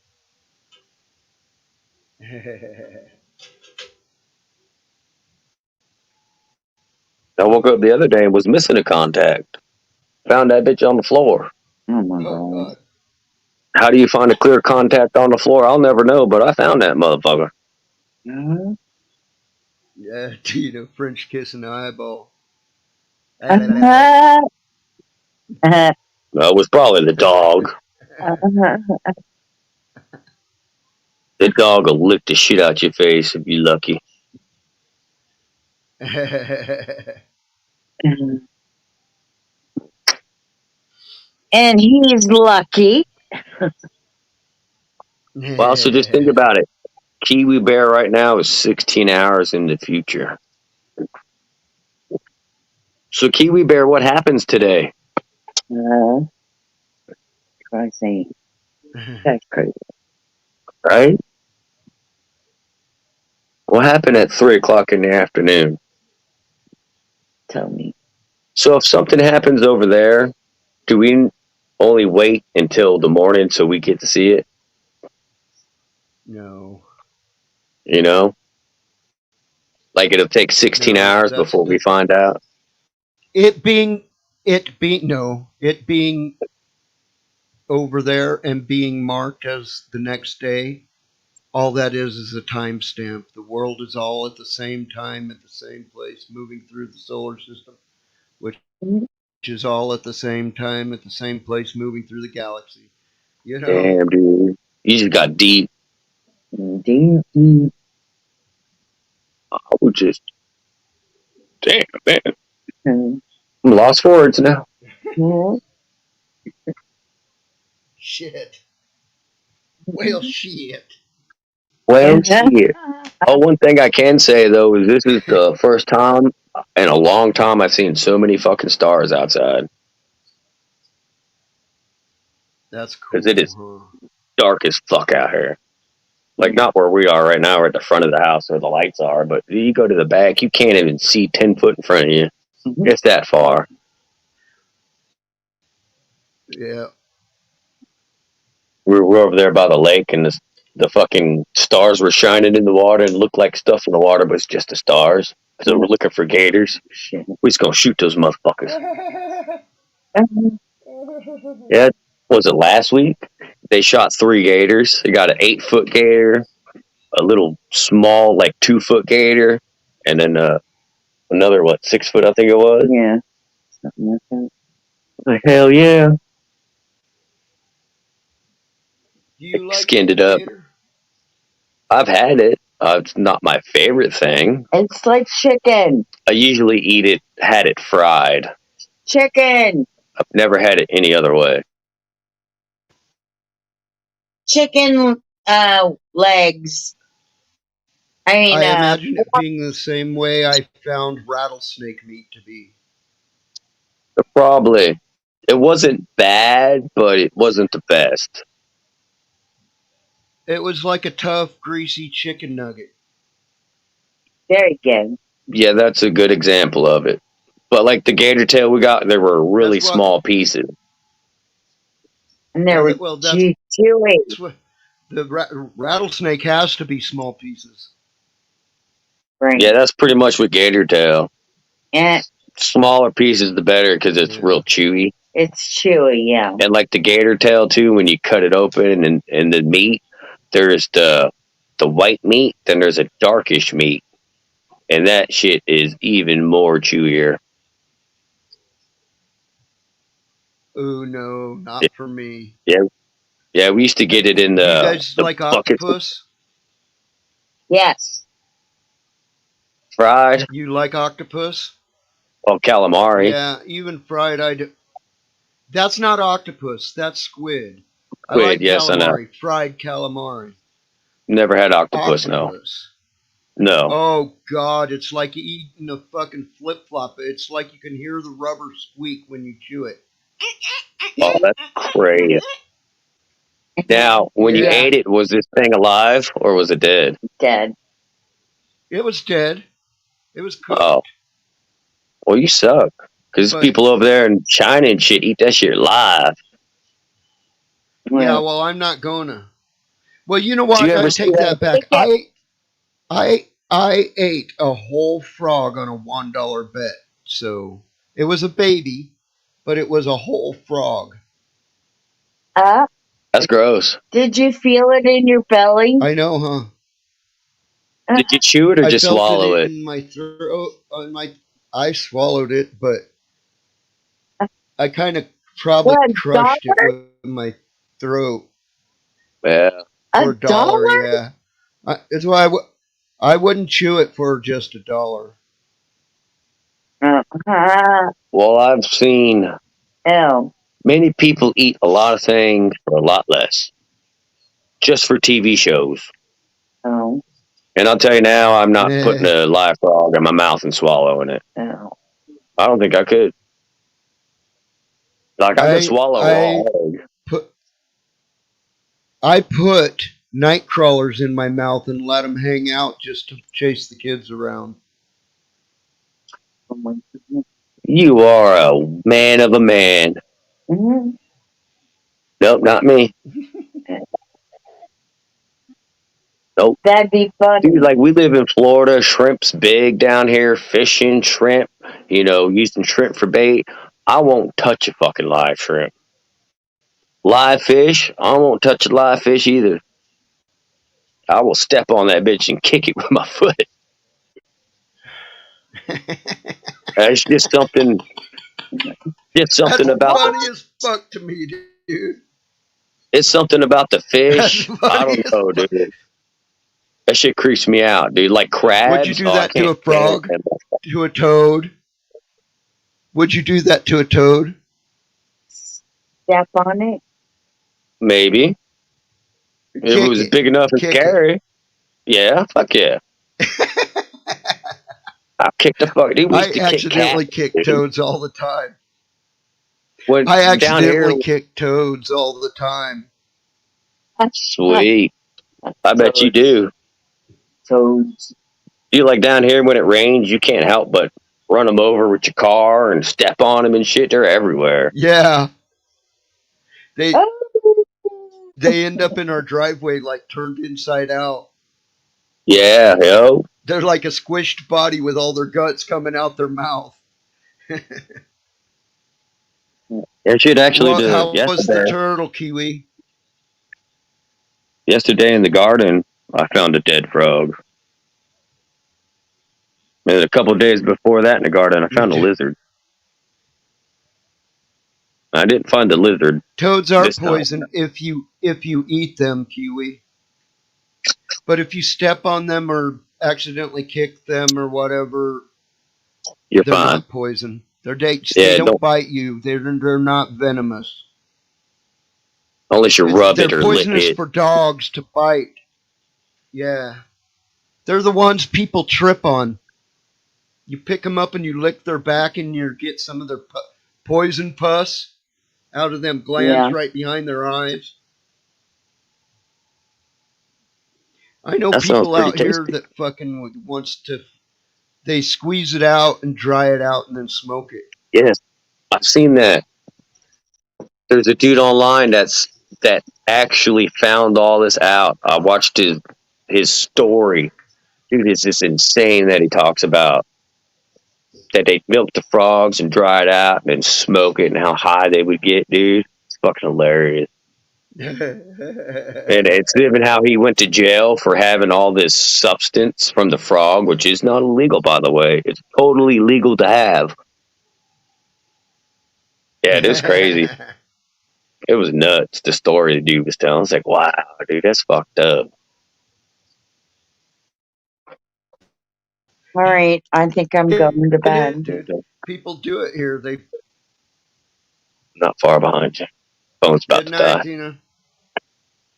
Speaker 4: I woke up the other day and was missing a contact. Found that bitch on the floor.
Speaker 5: Oh my
Speaker 2: Oh
Speaker 5: god.
Speaker 2: God.
Speaker 4: How do you find a clear contact on the floor? I'll never know, but I found that motherfucker.
Speaker 5: Mhm.
Speaker 2: Yeah, Tina, French kiss in the eyeball.
Speaker 5: Uh-huh.
Speaker 4: No, it was probably the dog.
Speaker 5: Uh-huh.
Speaker 4: The dog will lick the shit out your face if you're lucky.
Speaker 5: And he's lucky.
Speaker 4: Well, so just think about it. Kiwi Bear right now is 16 hours in the future. So, Kiwi Bear, what happens today?
Speaker 5: Crazy. That's crazy.
Speaker 4: Right? What happened at 3 o'clock in the afternoon?
Speaker 5: Tell me.
Speaker 4: So, if something happens over there, do we only wait until the morning so we get to see it?
Speaker 2: No.
Speaker 4: You know? Like it'll take 16
Speaker 2: No,
Speaker 4: hours
Speaker 2: that's
Speaker 4: before we find out?
Speaker 2: it being it being over there and being marked as the next day. All that is a timestamp. The world is all at the same time, at the same place, moving through the solar system, which is all at the same time, at the same place, moving through the galaxy. You know,
Speaker 4: Damn, dude. You just got deep.
Speaker 5: Deep.
Speaker 4: I was just, damn, man.
Speaker 5: Mhm.
Speaker 4: I'm lost for words now.
Speaker 2: shit. Well, shit.
Speaker 4: Well, shit. Oh, one thing I can say, though, is this is the first time in a long time I've seen so many fucking stars outside.
Speaker 2: That's
Speaker 4: Because it
Speaker 2: cool,
Speaker 4: is
Speaker 2: huh?
Speaker 4: dark as fuck out here. Like, not where we are right now. We're at the front of the house where the lights are. But you go to the back, you can't even see 10 foot in front of you.
Speaker 5: Mhm.
Speaker 4: It's that far.
Speaker 2: Yeah.
Speaker 4: We were over there by the lake, and the fucking stars were shining in the water and looked like stuff in the water, but it's just the stars. So we're looking for gators.
Speaker 5: Shit.
Speaker 4: We're just gonna shoot those motherfuckers.
Speaker 5: Mhm.
Speaker 4: Yeah, was it last week? They shot 3 gators. They got an 8-foot gator, a little small, like 2-foot gator, and then another 6-foot, I think it was.
Speaker 5: Yeah. Something like that.
Speaker 4: Like hell yeah!
Speaker 2: Do you like
Speaker 4: Skinned it up.
Speaker 2: gator?
Speaker 4: I've had it. It's not my favorite thing.
Speaker 5: It's like chicken.
Speaker 4: I usually had it fried.
Speaker 5: Chicken.
Speaker 4: I've never had it any other way.
Speaker 5: Chicken legs. I mean,
Speaker 2: I imagine it being the same way I found rattlesnake meat to be.
Speaker 4: Probably. It wasn't bad, but it wasn't the best.
Speaker 2: It was like a tough, greasy chicken nugget.
Speaker 5: very good.
Speaker 4: Yeah, that's a good example of it. But like the gator tail we got, there were really
Speaker 2: That's what.
Speaker 4: small pieces.
Speaker 5: And there were
Speaker 2: Well,
Speaker 5: chewy.
Speaker 2: that's what the rattlesnake has to be small pieces.
Speaker 5: Right.
Speaker 4: Yeah, that's pretty much with gator tail.
Speaker 5: And
Speaker 4: Smaller pieces, the better, because it's
Speaker 2: Yeah.
Speaker 4: real chewy.
Speaker 5: it's chewy, yeah.
Speaker 4: And like the gator tail too, when you cut it open and the meat, there's the white meat, then there's a darkish meat, and that shit is even more chewier.
Speaker 2: Oh no, not
Speaker 4: Yeah,
Speaker 2: for me.
Speaker 4: yeah, yeah. We used to get it in
Speaker 2: Do you guys
Speaker 4: the
Speaker 2: like
Speaker 4: buckets
Speaker 2: octopus?
Speaker 5: Yes.
Speaker 4: fried.
Speaker 2: You like octopus?
Speaker 4: Well, calamari,
Speaker 2: Yeah, even fried. I do. That's not octopus. That's squid. I
Speaker 4: squid.
Speaker 2: like
Speaker 4: Yes, I know.
Speaker 2: calamari. Fried calamari.
Speaker 4: Never had octopus. No,
Speaker 2: Octopus.
Speaker 4: no.
Speaker 2: Oh God, it's like eating a fucking flip flop. It's like you can hear the rubber squeak when you chew it.
Speaker 4: Oh, that's crazy. Now, when you
Speaker 2: Yeah,
Speaker 5: Yeah.
Speaker 4: ate it, was this thing alive or was it dead?
Speaker 5: Dead.
Speaker 2: it was dead. It was
Speaker 4: Oh,
Speaker 2: cooked.
Speaker 4: well, you suck. Because
Speaker 2: But
Speaker 4: people over there in China and shit eat that shit live.
Speaker 2: yeah,
Speaker 5: Well,
Speaker 2: well, I'm not gonna. Well, you know
Speaker 4: Do you
Speaker 2: what? I
Speaker 4: ever see
Speaker 2: take
Speaker 4: that?
Speaker 2: that back.
Speaker 5: they get
Speaker 2: I ate a whole frog on a $1 bet. So it was a baby, but it was a whole frog.
Speaker 4: That's gross.
Speaker 5: Did you feel it in your belly?
Speaker 2: I know, huh?
Speaker 4: Did you chew it or
Speaker 2: I
Speaker 4: just
Speaker 2: felt
Speaker 4: swallow
Speaker 2: it
Speaker 4: it?
Speaker 2: in my throat. I swallowed it, but I kind of probably
Speaker 5: What,
Speaker 2: crushed it
Speaker 5: dollar?
Speaker 2: with my throat
Speaker 4: Yeah.
Speaker 2: for
Speaker 5: A
Speaker 2: a dollar.
Speaker 5: dollar?
Speaker 2: Yeah, that's why I wouldn't chew it for just a dollar.
Speaker 4: Well, I've seen
Speaker 5: Oh.
Speaker 4: many people eat a lot of things for a lot less, just for TV shows.
Speaker 5: Oh.
Speaker 4: And I'll tell you now, I'm not putting
Speaker 2: Eh,
Speaker 4: a live frog in my mouth and swallowing it.
Speaker 5: Oh.
Speaker 4: I don't think I could. Like I could
Speaker 2: I
Speaker 4: swallow raw
Speaker 2: I
Speaker 4: egg.
Speaker 2: put I put night crawlers in my mouth and let them hang out just to chase the kids around.
Speaker 5: Oh my goodness.
Speaker 4: You are a man of a man.
Speaker 5: Mhm.
Speaker 4: Nope, not me. Nope.
Speaker 5: That'd be funny.
Speaker 4: Dude, like we live in Florida, shrimp's big down here, fishing shrimp, using shrimp for bait. I won't touch a fucking live shrimp. Live fish, I won't touch a live fish either. I will step on that bitch and kick it with my foot. It's just something
Speaker 2: That's
Speaker 4: about the,
Speaker 2: funny as fuck to me, dude.
Speaker 4: it's something about the
Speaker 2: That's
Speaker 4: fish. I
Speaker 2: funny
Speaker 4: don't
Speaker 2: as
Speaker 4: know,
Speaker 2: fuck.
Speaker 4: dude. That shit creeps me out, dude. Like
Speaker 2: Would you
Speaker 4: crabs,
Speaker 2: do
Speaker 4: oh, I
Speaker 2: that to
Speaker 4: can't
Speaker 2: a
Speaker 4: stand
Speaker 2: frog?
Speaker 4: them.
Speaker 2: To a toad? Would you do that to a toad?
Speaker 5: Step on it.
Speaker 4: Maybe if it
Speaker 2: Kick
Speaker 4: was
Speaker 2: it.
Speaker 4: big enough and
Speaker 2: Kick it.
Speaker 4: scary. Yeah, fuck yeah. I kicked the fuck. Dude, we
Speaker 2: I
Speaker 4: used to kick cats,
Speaker 2: accidentally kick
Speaker 4: dude.
Speaker 2: toads all the time.
Speaker 4: When
Speaker 2: I
Speaker 4: down here,
Speaker 2: accidentally kick toads all the time.
Speaker 4: sweet. I bet you
Speaker 5: Toad.
Speaker 4: do.
Speaker 5: Toads.
Speaker 4: You like down here when it rains, you can't help but run them over with your car and step on them and shit. They're everywhere.
Speaker 2: Yeah. They
Speaker 5: Oh.
Speaker 2: they end up in our driveway like turned inside out.
Speaker 4: Yeah, yo.
Speaker 2: They're like a squished body with all their guts coming out their mouth.
Speaker 4: That shit actually
Speaker 2: Well,
Speaker 4: did
Speaker 2: how was the
Speaker 4: yesterday.
Speaker 2: turtle, Kiwi?
Speaker 4: Yesterday in the garden, I found a dead frog. And a couple of days before that in the garden, I found a lizard. I didn't find the lizard
Speaker 2: Toads are
Speaker 4: this time.
Speaker 2: poison if you eat them, Kiwi. But if you step on them or accidentally kick them or whatever,
Speaker 4: You're
Speaker 2: they're
Speaker 4: fine.
Speaker 2: not poison. They
Speaker 4: Yeah,
Speaker 2: don't bite you. They're not venomous.
Speaker 4: unless you rub
Speaker 2: They're
Speaker 4: it or lick
Speaker 2: poisonous
Speaker 4: it.
Speaker 2: for dogs to bite. Yeah, they're the ones people trip on. You pick them up and you lick their back and you get some of their poison pus out of them glands
Speaker 5: Yeah.
Speaker 2: right behind their eyes. I know
Speaker 4: That sounds
Speaker 2: people
Speaker 4: pretty
Speaker 2: out here
Speaker 4: tasty.
Speaker 2: that fucking wants to. They squeeze it out and dry it out and then smoke it.
Speaker 4: Yes, I've seen that. There's a dude online that actually found all this out. I watched his story. Dude, it's just insane that he talks about that they milk the frogs and dry it out and then smoke it and how high they would get, dude. It's fucking hilarious. And it's even how he went to jail for having all this substance from the frog, which is not illegal, by the way. It's totally legal to have. Yeah, it is crazy. It was nuts, the story the dude was telling. I was like, wow, dude, that's fucked up.
Speaker 5: All right. I think I'm going to
Speaker 2: It is,
Speaker 5: bed.
Speaker 2: dude. People do it here. They.
Speaker 4: Not far behind you. Phone's about
Speaker 2: Good
Speaker 4: to
Speaker 2: night,
Speaker 4: die.
Speaker 2: Tina.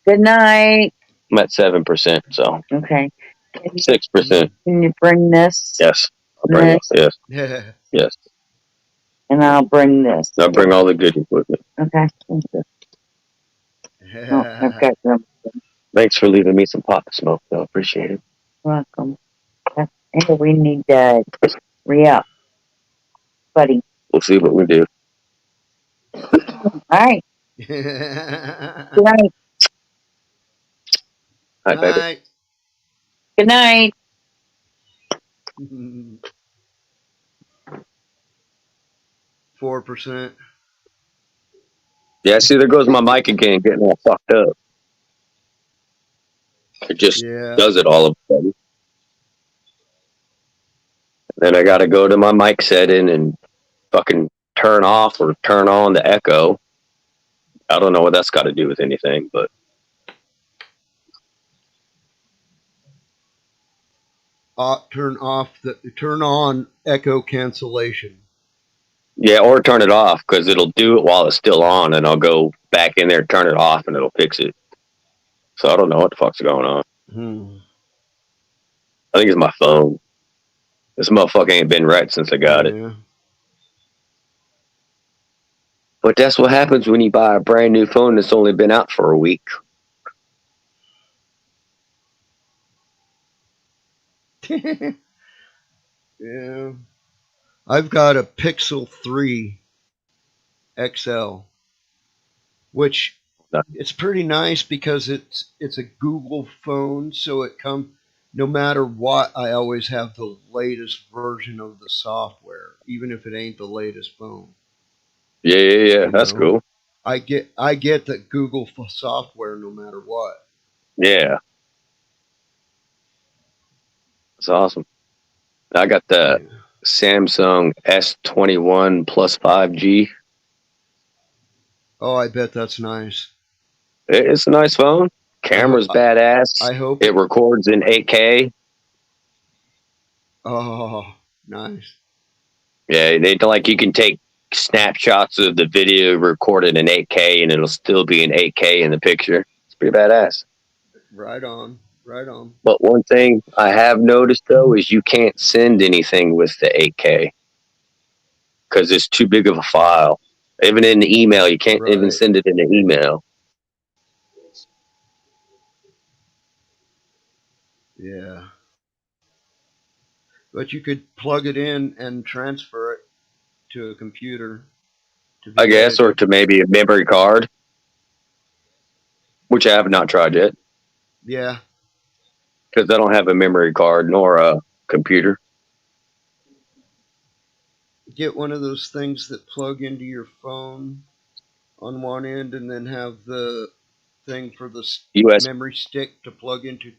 Speaker 5: Good night.
Speaker 4: I'm at 7%, so
Speaker 5: Okay.
Speaker 4: 6%.
Speaker 5: Can you bring this?
Speaker 4: Yes. I'll bring
Speaker 5: This,
Speaker 4: this. Yes. Yes.
Speaker 5: and I'll bring this.
Speaker 4: I'll bring all the goodies with me.
Speaker 5: Okay. Thank you. Oh, I've got them.
Speaker 4: Thanks for leaving me some pot to smoke, though. Appreciate it.
Speaker 5: Welcome. Hey, we need to re-up, buddy.
Speaker 4: We'll see what we do.
Speaker 5: All right. Good night.
Speaker 4: Hi, baby.
Speaker 2: Night.
Speaker 5: Good night.
Speaker 2: 4%.
Speaker 4: Yeah, see, there goes my mic again, getting all fucked up. It just
Speaker 2: Yeah.
Speaker 4: does it all of a sudden. Then I got to go to my mic setting and fucking turn off or turn on the echo. I don't know what that's got to do with anything, but
Speaker 2: Turn on echo cancellation.
Speaker 4: yeah, or turn it off because it'll do it while it's still on, and I'll go back in there, turn it off, and it'll fix it. So I don't know what the fuck's going on. I think it's my phone. This motherfucker ain't been right since I got it.
Speaker 2: Yeah.
Speaker 4: But that's what happens when you buy a brand new phone that's only been out for a week.
Speaker 2: Yeah. I've got a Pixel 3 XL, which it's pretty nice because it's a Google phone, so it comes no matter what. I always have the latest version of the software, even if it ain't the latest phone.
Speaker 4: Yeah. That's cool.
Speaker 2: I get the Google software no matter what.
Speaker 4: Yeah. That's awesome. I got the Samsung S21 plus 5G.
Speaker 2: Oh, I bet that's nice.
Speaker 4: It's a nice phone. Camera's badass.
Speaker 2: I hope
Speaker 4: it records in 8K.
Speaker 2: Oh, nice.
Speaker 4: Yeah, they like you can take snapshots of the video recorded in 8K and it'll still be in 8K in the picture. It's pretty badass.
Speaker 2: Right on.
Speaker 4: But one thing I have noticed though is you can't send anything with the 8K because it's too big of a file. Even in the email, you can't even send it in the email.
Speaker 2: Yeah. But you could plug it in and transfer it to a computer.
Speaker 4: I guess, or to maybe a memory card, which I have not tried yet.
Speaker 2: Yeah.
Speaker 4: Because I don't have a memory card nor a computer.
Speaker 2: Get one of those things that plug into your phone on one end and then have the thing for the memory stick to plug into.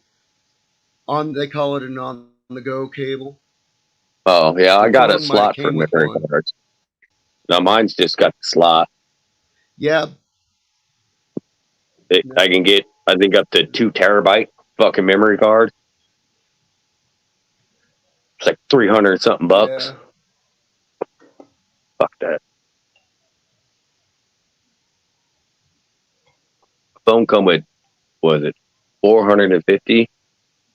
Speaker 2: They call it an on-the-go cable.
Speaker 4: Oh, yeah, I got a slot for memory cards. Now, mine's just got the slot.
Speaker 2: Yeah.
Speaker 4: I can get, I think, up to 2 terabyte fucking memory card. It's like 300 something bucks.
Speaker 2: Yeah.
Speaker 4: Fuck that. Phone come with, what was it, 450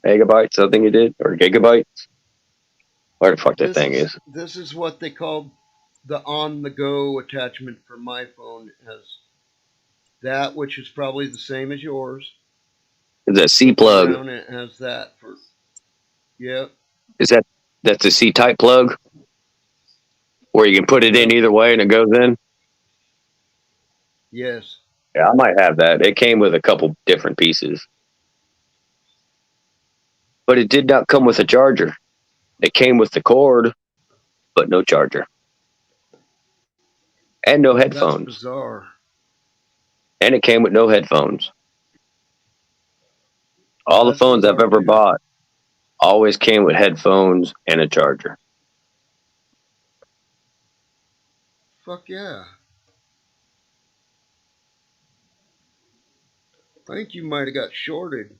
Speaker 4: megabytes, I think it did, or gigabytes. Where the fuck that thing is.
Speaker 2: This is what they call the on-the-go attachment for my phone. It has that, which is probably the same as yours.
Speaker 4: It's a C plug.
Speaker 2: It has that for. Yep.
Speaker 4: That's a C type plug, where you can put it in either way and it goes in.
Speaker 2: Yes.
Speaker 4: Yeah, I might have that. It came with a couple different pieces, but it did not come with a charger. It came with the cord, but no charger, and no headphones.
Speaker 2: That's bizarre.
Speaker 4: And it came with no headphones. All the phones I've ever bought always came with headphones and a charger.
Speaker 2: Fuck yeah. I think you might have got shorted.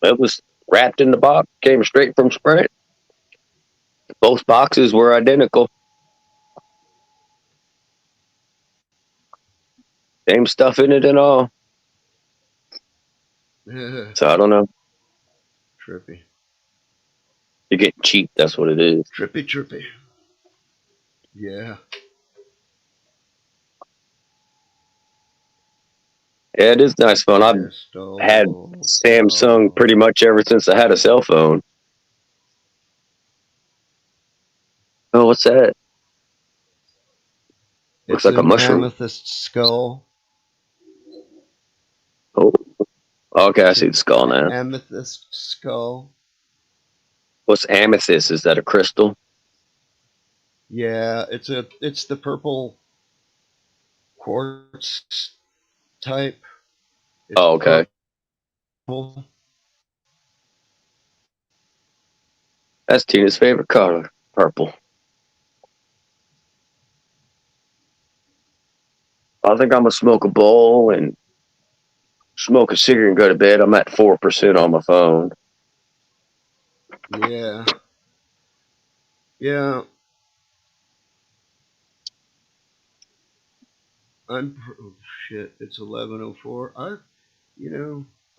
Speaker 4: It was wrapped in the box, came straight from Sprint. Both boxes were identical. Same stuff in it and all. So I don't know.
Speaker 2: Trippy.
Speaker 4: You're getting cheap, that's what it is.
Speaker 2: Trippy. Yeah.
Speaker 4: Yeah, it is nice phone. I've had Samsung pretty much ever since I had a cell phone. Oh, what's that? Looks like a mushroom.
Speaker 2: Amethyst skull.
Speaker 4: Oh, okay, I see the skull now.
Speaker 2: Amethyst skull.
Speaker 4: What's amethyst? Is that a crystal?
Speaker 2: Yeah, it's the purple quartz type. It's
Speaker 4: Oh, okay.
Speaker 2: purple.
Speaker 4: That's Tina's favorite color, purple. I think I'm gonna smoke a bowl and smoke a cigarette and go to bed. I'm at 4% on my phone.
Speaker 2: Yeah, yeah. Oh shit! It's 11:04.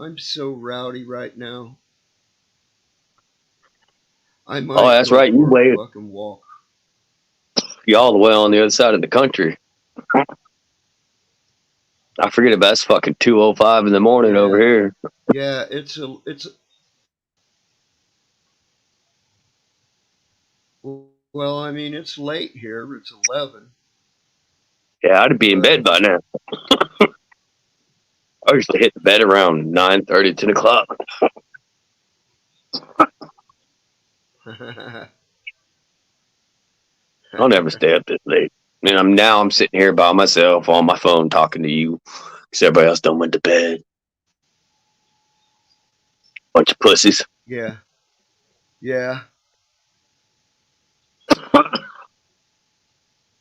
Speaker 2: I'm so rowdy right now. I
Speaker 4: Oh,
Speaker 2: might
Speaker 4: that's
Speaker 2: go
Speaker 4: right. You
Speaker 2: for a
Speaker 4: wait.
Speaker 2: fucking walk.
Speaker 4: You all the way on the other side of the country. I forget about it's fucking 2:05 in the morning over
Speaker 2: Yeah,
Speaker 4: here.
Speaker 2: yeah. Well, I mean, it's late here. It's 11,
Speaker 4: Yeah, I'd be in
Speaker 2: but
Speaker 4: bed by now. I used to hit the bed around 9:30, 10 o'clock. I'll never stay up this late. And I'm sitting here by myself on my phone talking to you because everybody else done went to bed. Bunch of pussies.
Speaker 2: yeah, yeah,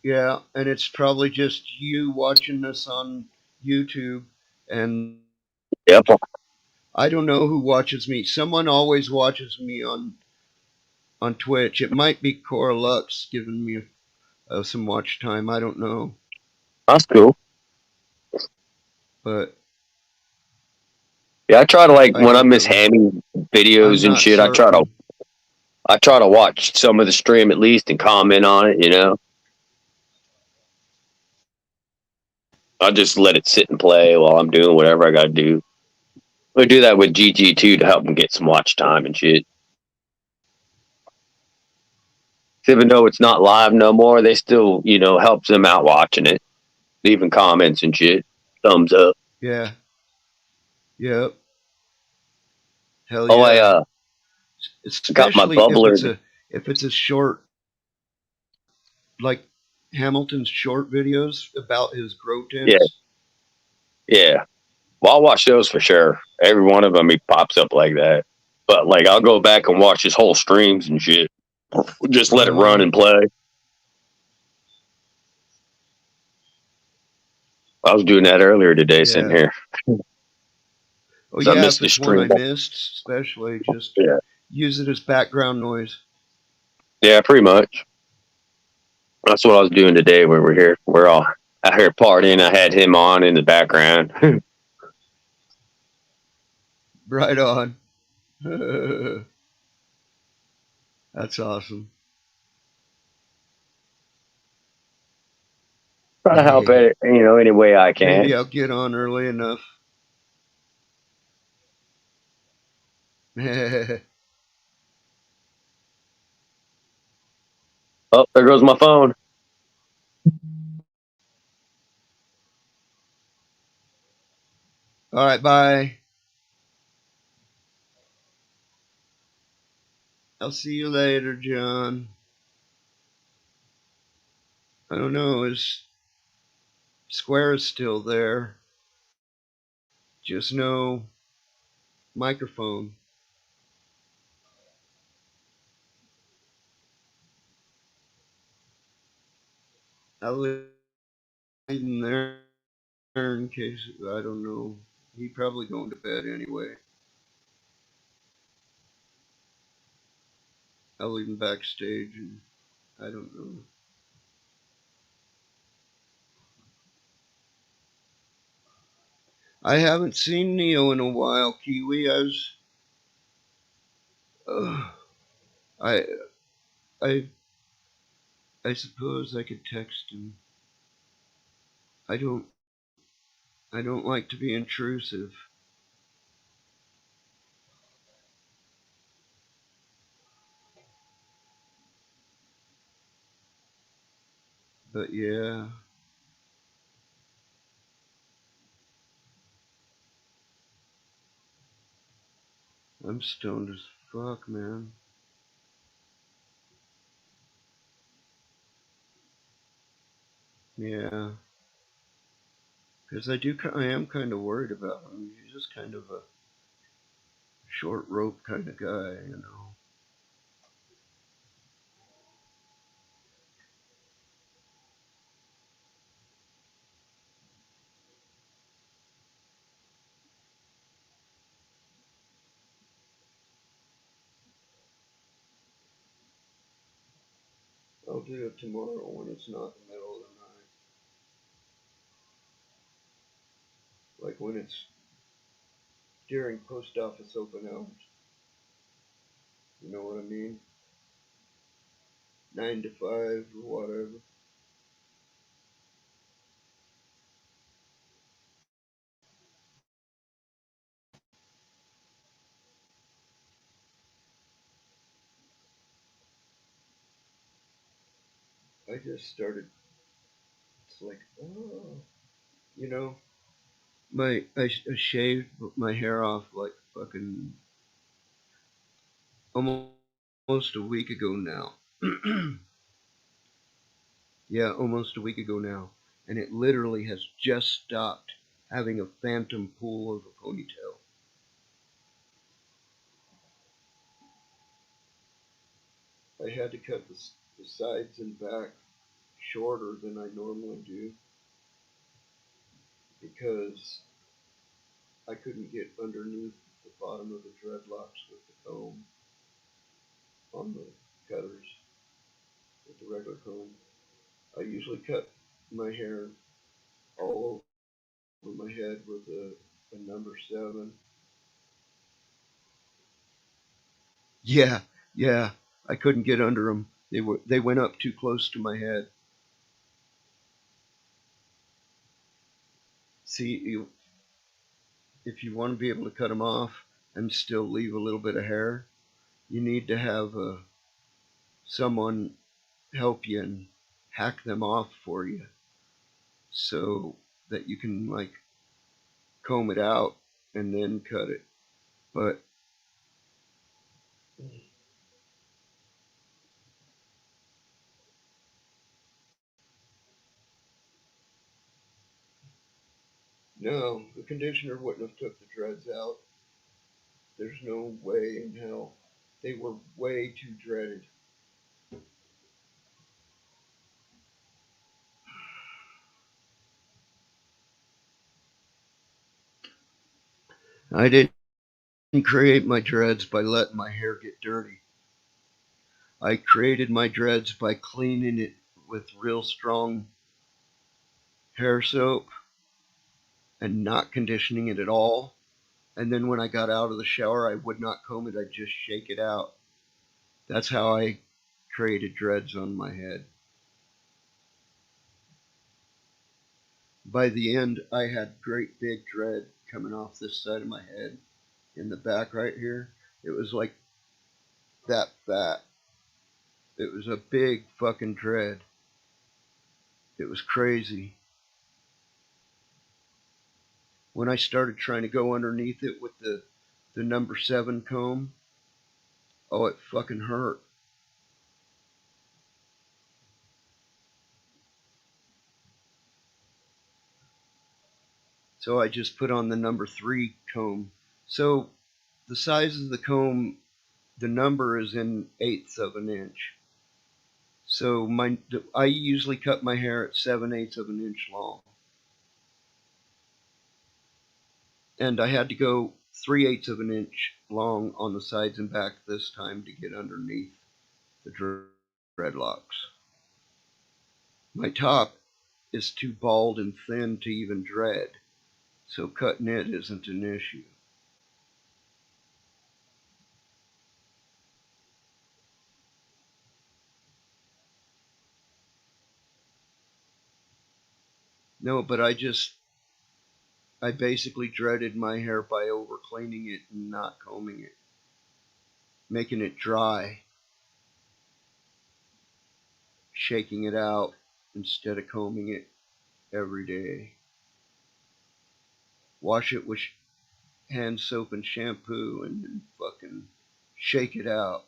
Speaker 2: yeah. And it's probably just you watching this on YouTube, and
Speaker 4: Yep.
Speaker 2: I don't know who watches me. Someone always watches me on Twitch. It might be Cora Lux giving me some watch time. I don't know,
Speaker 4: That's cool.
Speaker 2: but
Speaker 4: Yeah, I try to
Speaker 2: I
Speaker 4: when I
Speaker 2: don't
Speaker 4: miss
Speaker 2: know.
Speaker 4: Hammy
Speaker 2: I'm
Speaker 4: videos and
Speaker 2: not
Speaker 4: shit.
Speaker 2: certain.
Speaker 4: I try to watch some of the stream at least and comment on it. I just let it sit and play while I'm doing whatever I got to do. I do that with GG too to help them get some watch time and shit. Even though it's not live no more, they still helps them out watching it, leaving comments and shit, thumbs up.
Speaker 2: Yeah, yep, hell
Speaker 4: Oh, I
Speaker 2: yeah.
Speaker 4: got my
Speaker 2: Especially
Speaker 4: bubbler.
Speaker 2: if it's a short, like Hamilton's short videos about his grow
Speaker 4: Yeah,
Speaker 2: tents.
Speaker 4: yeah. Well, I'll watch those for sure. Every one of them, he pops up like that. But like, I'll go back and watch his whole streams and shit. Just let it run
Speaker 2: Uh,
Speaker 4: and play. I was doing that earlier today, sitting
Speaker 2: yeah.
Speaker 4: here.
Speaker 2: Oh
Speaker 4: So I
Speaker 2: yeah,
Speaker 4: missed
Speaker 2: if
Speaker 4: the
Speaker 2: it's one I
Speaker 4: stream.
Speaker 2: missed, especially just
Speaker 4: Yeah,
Speaker 2: use it as background noise.
Speaker 4: yeah, pretty much. That's what I was doing today when we're here. We're all out here partying. I had him on in the background.
Speaker 2: Right on. That's awesome.
Speaker 4: Try to help it, any way I can.
Speaker 2: Maybe I'll get on early enough.
Speaker 4: Oh, there goes my phone.
Speaker 2: All right, bye. I'll see you later, John. I don't know, is Square is still there. Just no microphone. I'll leave him there in case, I don't know. He probably going to bed anyway. I'll leave him backstage, and I don't know. I haven't seen Neo in a while, Kiwi. Uh, I, I, I suppose I could text him. I don't, I don't like to be intrusive, but yeah, I'm stoned as fuck, man. Yeah, because I am kind of worried about him. He's just kind of a short rope kind of guy, you know. I'll do it tomorrow when it's not the middle of the night. Like when it's during post office open hours. You know what I mean? 9 to 5 or whatever. I just started. It's like, oh, you know, I shaved my hair off like fucking almost a week ago now. Yeah, almost a week ago now, and it literally has just stopped having a phantom pool of a ponytail. I had to cut the sides and back shorter than I normally do because I couldn't get underneath the bottom of the dreadlocks with the comb on the cutters with the regular comb. I usually cut my hair all over my head with a number 7. Yeah, yeah. I couldn't get under them. They went up too close to my head. See, if you want to be able to cut them off and still leave a little bit of hair, you need to have someone help you and hack them off for you so that you can like comb it out and then cut it. But no, the conditioner wouldn't have took the dreads out. There's no way in hell. They were way too dreaded. I didn't create my dreads by letting my hair get dirty. I created my dreads by cleaning it with real strong hair soap and not conditioning it at all. And then when I got out of the shower, I would not comb it, I'd just shake it out. That's how I created dreads on my head. By the end, I had great big dread coming off this side of my head in the back right here. It was like that fat. It was a big fucking dread. It was crazy. When I started trying to go underneath it with the number 7 comb, oh, it fucking hurt. So I just put on the number 3 comb. So the size of the comb, the number is in eighths of an inch. So I usually cut my hair at 7/8 of an inch long, and I had to go 3/8 of an inch long on the sides and back this time to get underneath the dreadlocks. My top is too bald and thin to even dread, so cutting it isn't an issue. No, but I basically dreaded my hair by over cleaning it and not combing it, making it dry, shaking it out instead of combing it every day. Wash it with hand soap and shampoo and then fucking shake it out.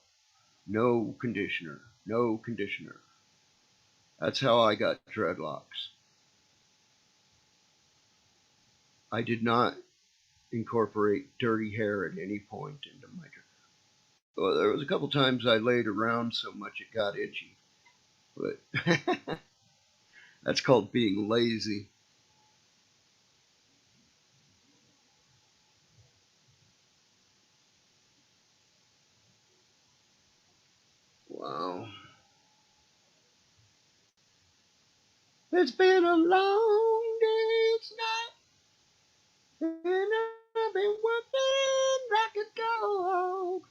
Speaker 2: No conditioner. No conditioner. That's how I got dreadlocks. I did not incorporate dirty hair at any point into my dress. Well, there was a couple times I laid around so much it got itchy, but that's called being lazy. Wow. It's been a long day's night, and I've been working like a dog.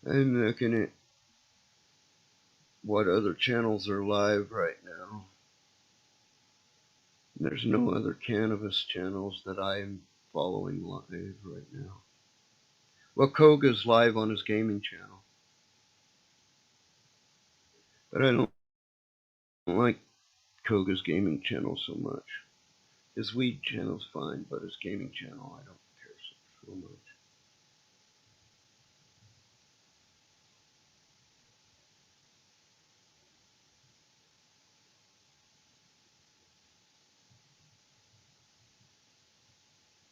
Speaker 2: I'm looking at what other channels are live right now. There's no other cannabis channels that I'm following live right now. Well, Koga's live on his gaming channel, but I don't like Koga's gaming channel so much. His weed channel's fine, but his gaming channel I don't care so much.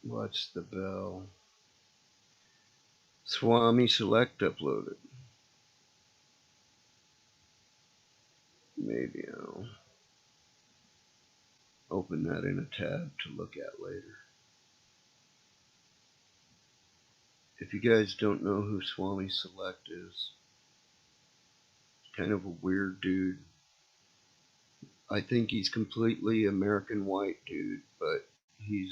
Speaker 2: What's the bell? Swami Select uploaded. Maybe I'll open that in a tab to look at later. If you guys don't know who Swami Select is, kind of a weird dude. I think he's completely American white dude, but he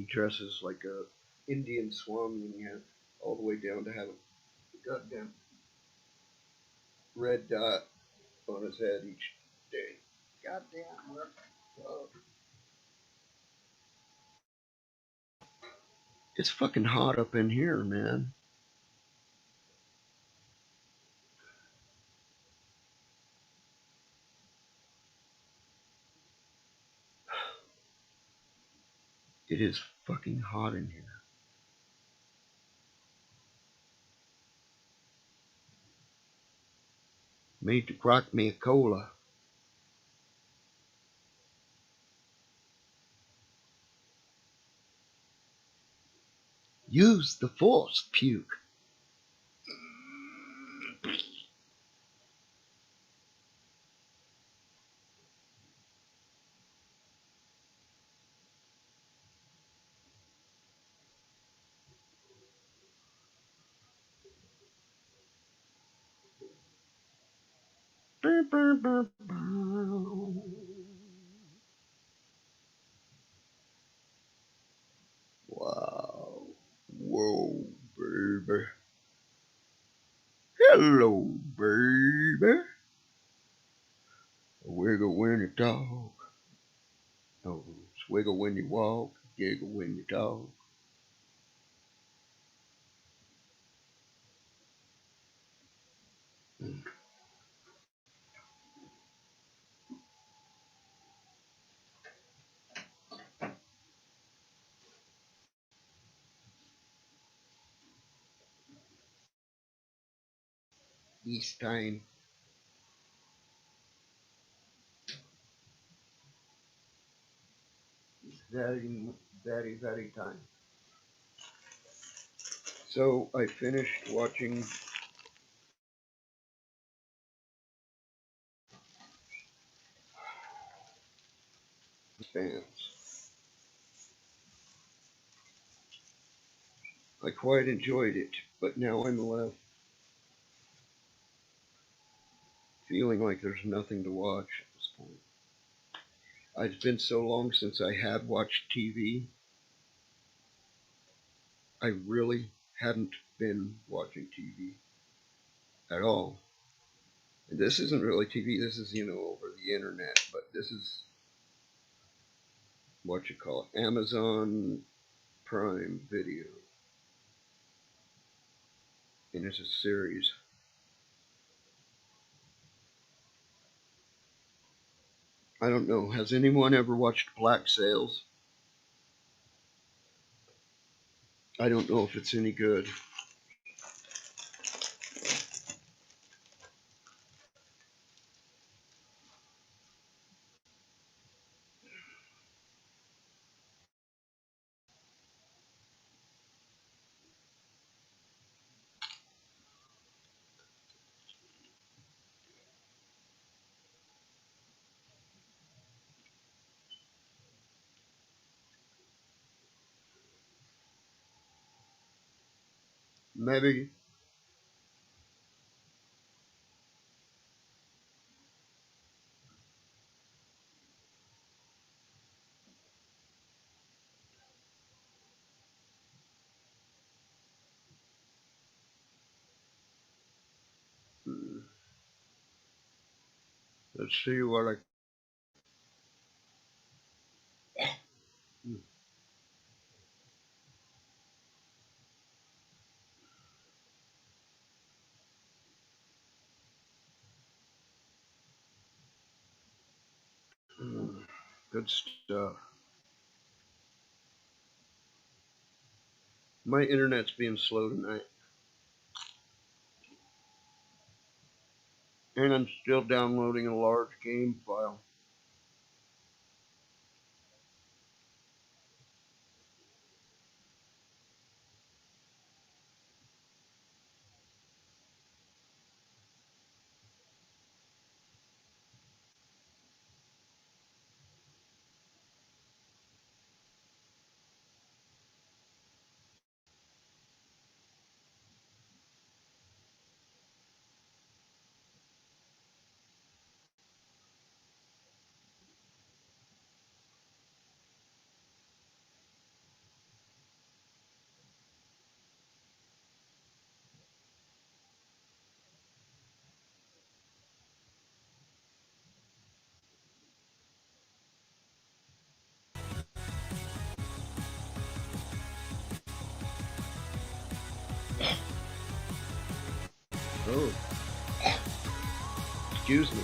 Speaker 2: dresses like a Indian Swami, and he has all the way down to have a goddamn red dot on his head each day. Goddamn work. It's fucking hot up in here, man. It is fucking hot in here. Made to crack me a cola. Use the force, puke. Wow. Whoa, baby. Hello, baby. A wiggle when you talk. Oh, swiggle when you walk. Giggle when you talk. East time. Very, very, very time. So I finished watching Fans. I quite enjoyed it, but now I'm left feeling like there's nothing to watch at this point. It's been so long since I had watched TV. I really hadn't been watching TV at all. And this isn't really TV, this is, over the internet, but this is what you call it, Amazon Prime Video. And it's a series. I don't know, has anyone ever watched Black Sails? I don't know if it's any good. Maybe. Let's see what I. Good stuff. My internet's being slow tonight. And I'm still downloading a large game file. Oh, excuse me.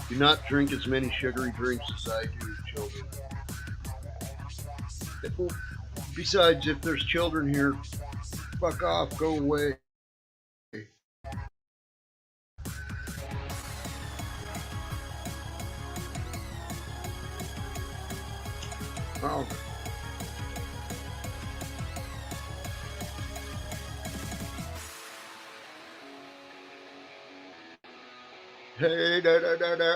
Speaker 2: Do not drink as many sugary drinks as I do, children. Besides, if there's children here, fuck off, go away. Oh. Hey, da da da da.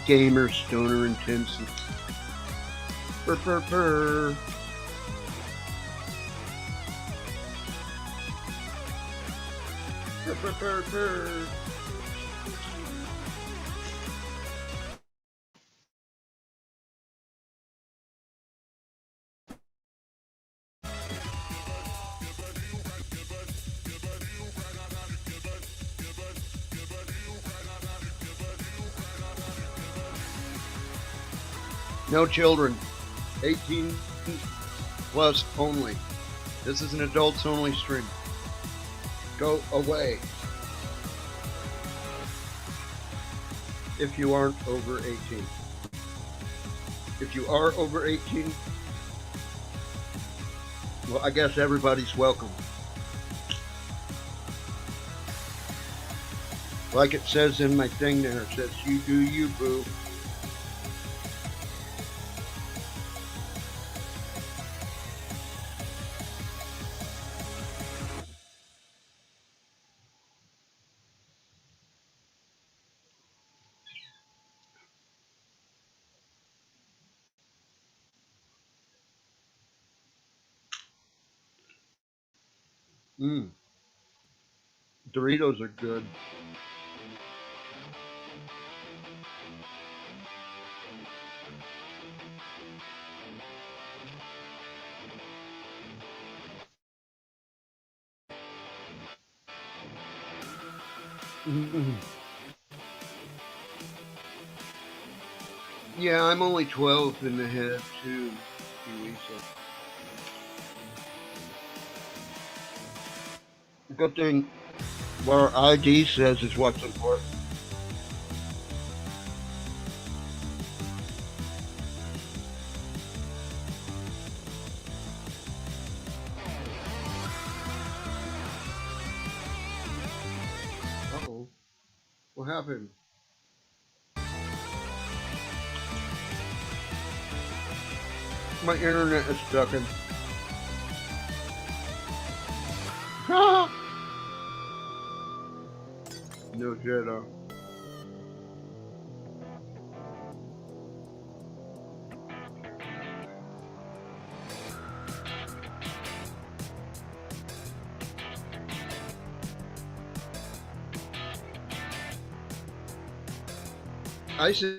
Speaker 2: Gamer stoner intensive. Purr purr purr. Purr purr purr purr. No children. 18 plus only. This is an adults only stream. Go away. If you aren't over 18. If you are over 18, well, I guess everybody's welcome. Like it says in my thing there, it says, you do you, boo. Mmm. Doritos are good. Mm-hmm. Yeah, I'm only 12 in the head, too, Louisa. Good thing what our ID says is what's important. Uh-oh. What happened? My internet is stuck in. No Jedi. I say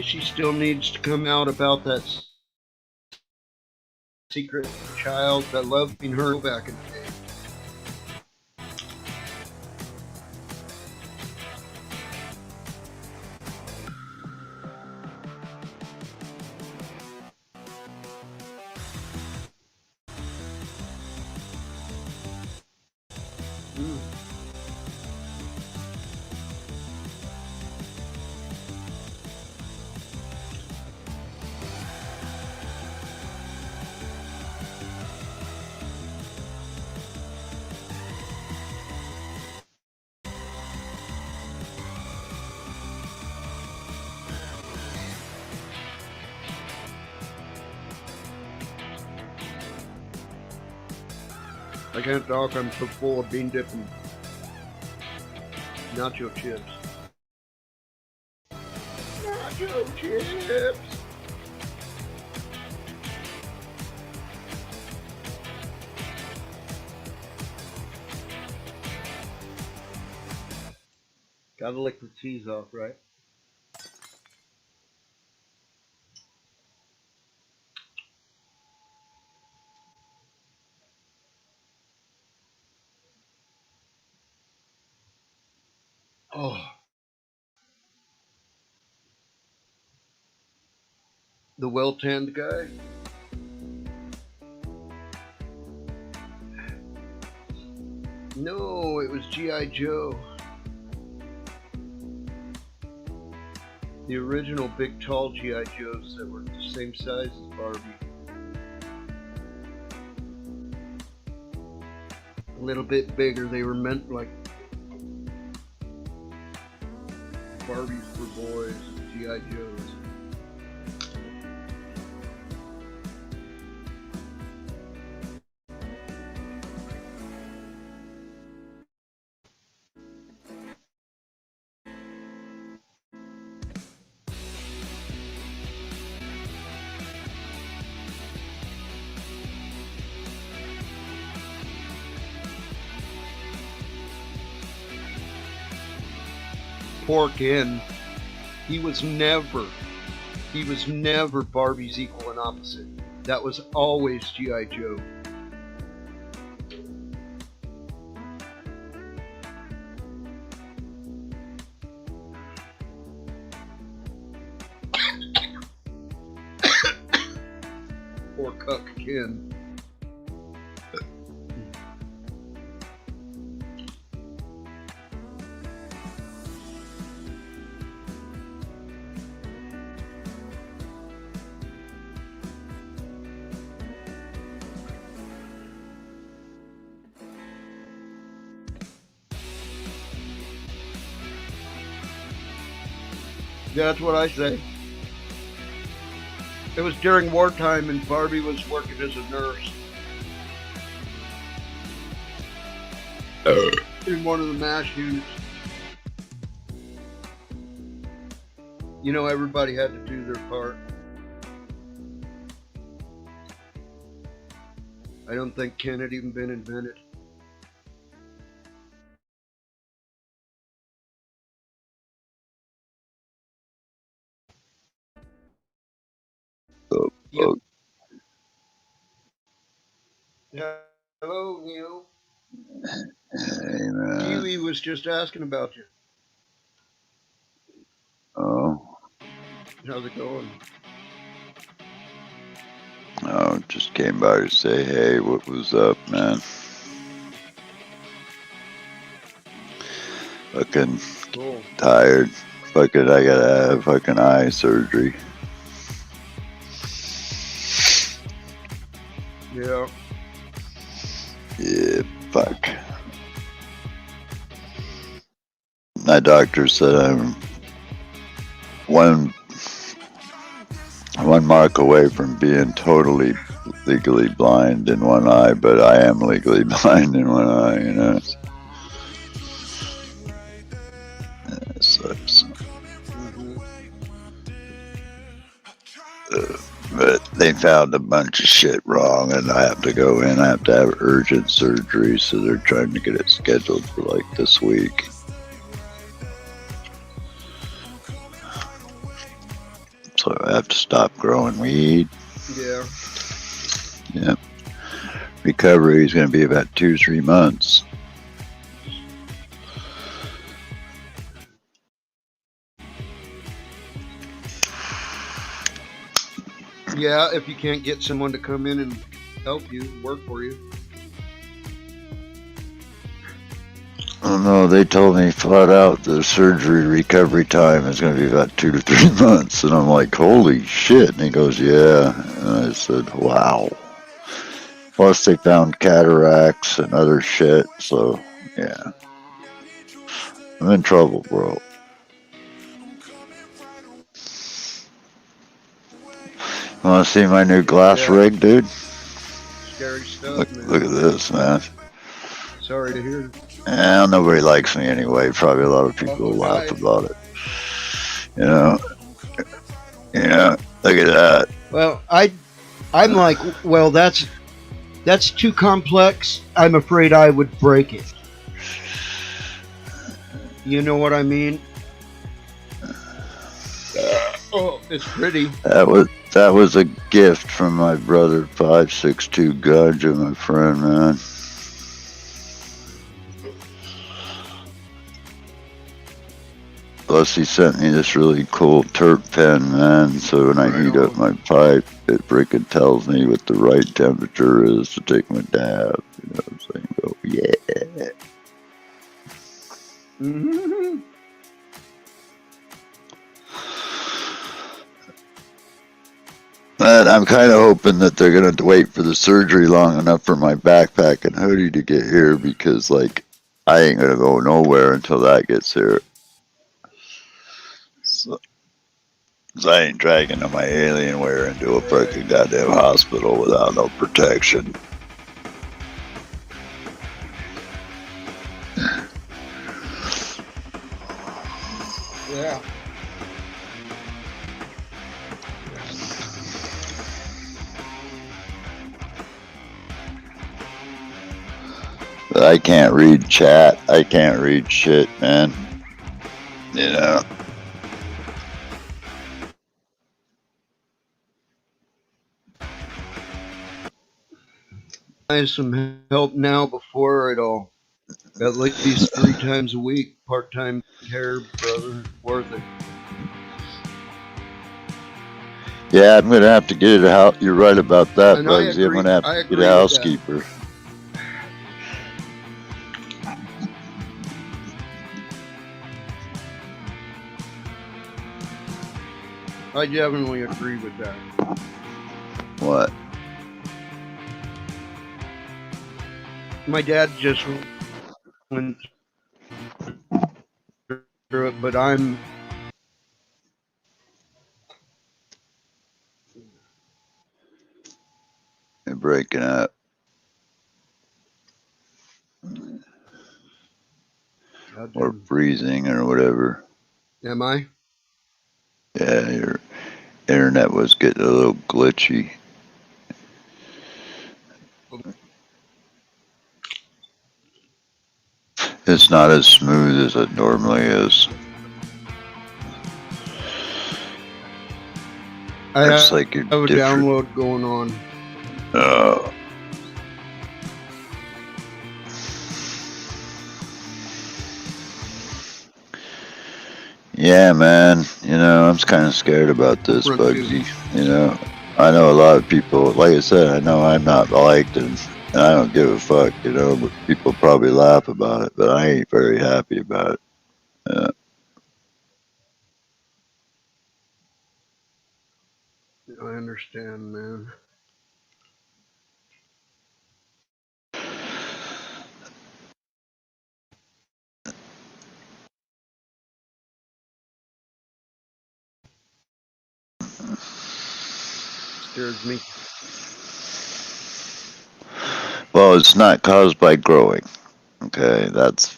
Speaker 2: she still needs to come out about that secret child that loved her back in the day. Mm. I can't talk, I'm so full of bean dip and nacho chips. Nacho chips! Gotta lick the cheese off, right? Oh, the well-tanned guy? No, it was G.I. Joe. The original big tall G.I. Joes that were the same size as Barbie. A little bit bigger. They were meant like Barbies for boys, G.I. Joes. Poor Ken. He was never Barbie's equal and opposite. That was always G.I. Joe. Poor Cuck Ken. That's what I say. It was during wartime, and Barbie was working as a nurse in one of the MASH units. You know, everybody had to do their part. I don't think Ken had even been invented. Yep. Hello, Neil.
Speaker 6: Hey, man.
Speaker 2: Kiwi was just asking about you.
Speaker 6: Oh,
Speaker 2: How's it going?
Speaker 6: oh, just came by to say, hey, what was up, man? Fucking
Speaker 2: Cool.
Speaker 6: tired. Fucking, I gotta have fucking eye surgery.
Speaker 2: Yeah.
Speaker 6: Yeah, fuck. My doctor said I'm one mark away from being totally legally blind in one eye, but I am legally blind in one eye, you know? That sucks.
Speaker 2: Mm-hmm.
Speaker 6: But they found a bunch of shit wrong, and I have to go in. I have to have urgent surgery, so they're trying to get it scheduled for like this week. So I have to stop growing weed.
Speaker 2: Yeah.
Speaker 6: Yep. Recovery is going to be about 2-3 months.
Speaker 2: Yeah, if you can't get someone to come in and help you, work for you.
Speaker 6: Oh no, they told me flat out the surgery recovery time is going to be about 2 to 3 months. And I'm like, holy shit. And he goes, yeah. And I said, wow. Plus they found cataracts and other shit. So, yeah. I'm in trouble, bro. Want to see my new glass
Speaker 2: Yeah.
Speaker 6: rig, dude?
Speaker 2: Scary stuff,
Speaker 6: Look,
Speaker 2: man.
Speaker 6: look at this, man.
Speaker 2: Sorry to hear.
Speaker 6: Nobody likes me anyway. Probably a lot of people
Speaker 2: Oh,
Speaker 6: will laugh
Speaker 2: nice.
Speaker 6: about it. You know? Yeah. Look at that.
Speaker 2: Well, I'm like, well, that's too complex. I'm afraid I would break it. You know what I mean? Oh, it's pretty.
Speaker 6: That was a gift from my brother 562 Gudge, my friend, man. Plus, he sent me this really cool terp pen, man. So when I
Speaker 2: Right
Speaker 6: heat up
Speaker 2: on.
Speaker 6: my pipe, it freaking tells me what the right temperature is to take my dab. You know what I'm saying? Go, yeah.
Speaker 2: Mm-hmm.
Speaker 6: And I'm kind of hoping that they're going to wait for the surgery long enough for my backpack and hoodie to get here because, like, I ain't going to go nowhere until that gets here. So, 'cause I ain't dragging my Alienware into a fucking goddamn hospital without no protection.
Speaker 2: Yeah.
Speaker 6: I can't read chat. I can't read shit, man. You know.
Speaker 2: I have some help now before it all. At least 3 times a week. Part-time care, brother. Worth it.
Speaker 6: Yeah, I'm gonna have to get a house. You're right about that,
Speaker 2: And I
Speaker 6: Bugsy. I'm
Speaker 2: agree.
Speaker 6: gonna have
Speaker 2: I
Speaker 6: to get a
Speaker 2: agree with that.
Speaker 6: housekeeper.
Speaker 2: I definitely agree with that.
Speaker 6: What?
Speaker 2: My dad just went through it, but I'm
Speaker 6: breaking up. Or
Speaker 2: Goddamn.
Speaker 6: freezing or whatever.
Speaker 2: Am I?
Speaker 6: Yeah, your internet was getting a little glitchy. It's not as smooth as it normally is.
Speaker 2: I
Speaker 6: It's
Speaker 2: have
Speaker 6: like you're
Speaker 2: a
Speaker 6: different.
Speaker 2: download going on.
Speaker 6: Yeah, man. You know, I'm kind of scared about this,
Speaker 2: Front two.
Speaker 6: Bugsy. You know, I know a lot of people, like I said, I know I'm not liked and I don't give a fuck, you know, but people probably laugh about it, but I ain't very happy about it. Yeah.
Speaker 2: I understand, man. Scares me.
Speaker 6: Well, it's not caused by growing. Okay, that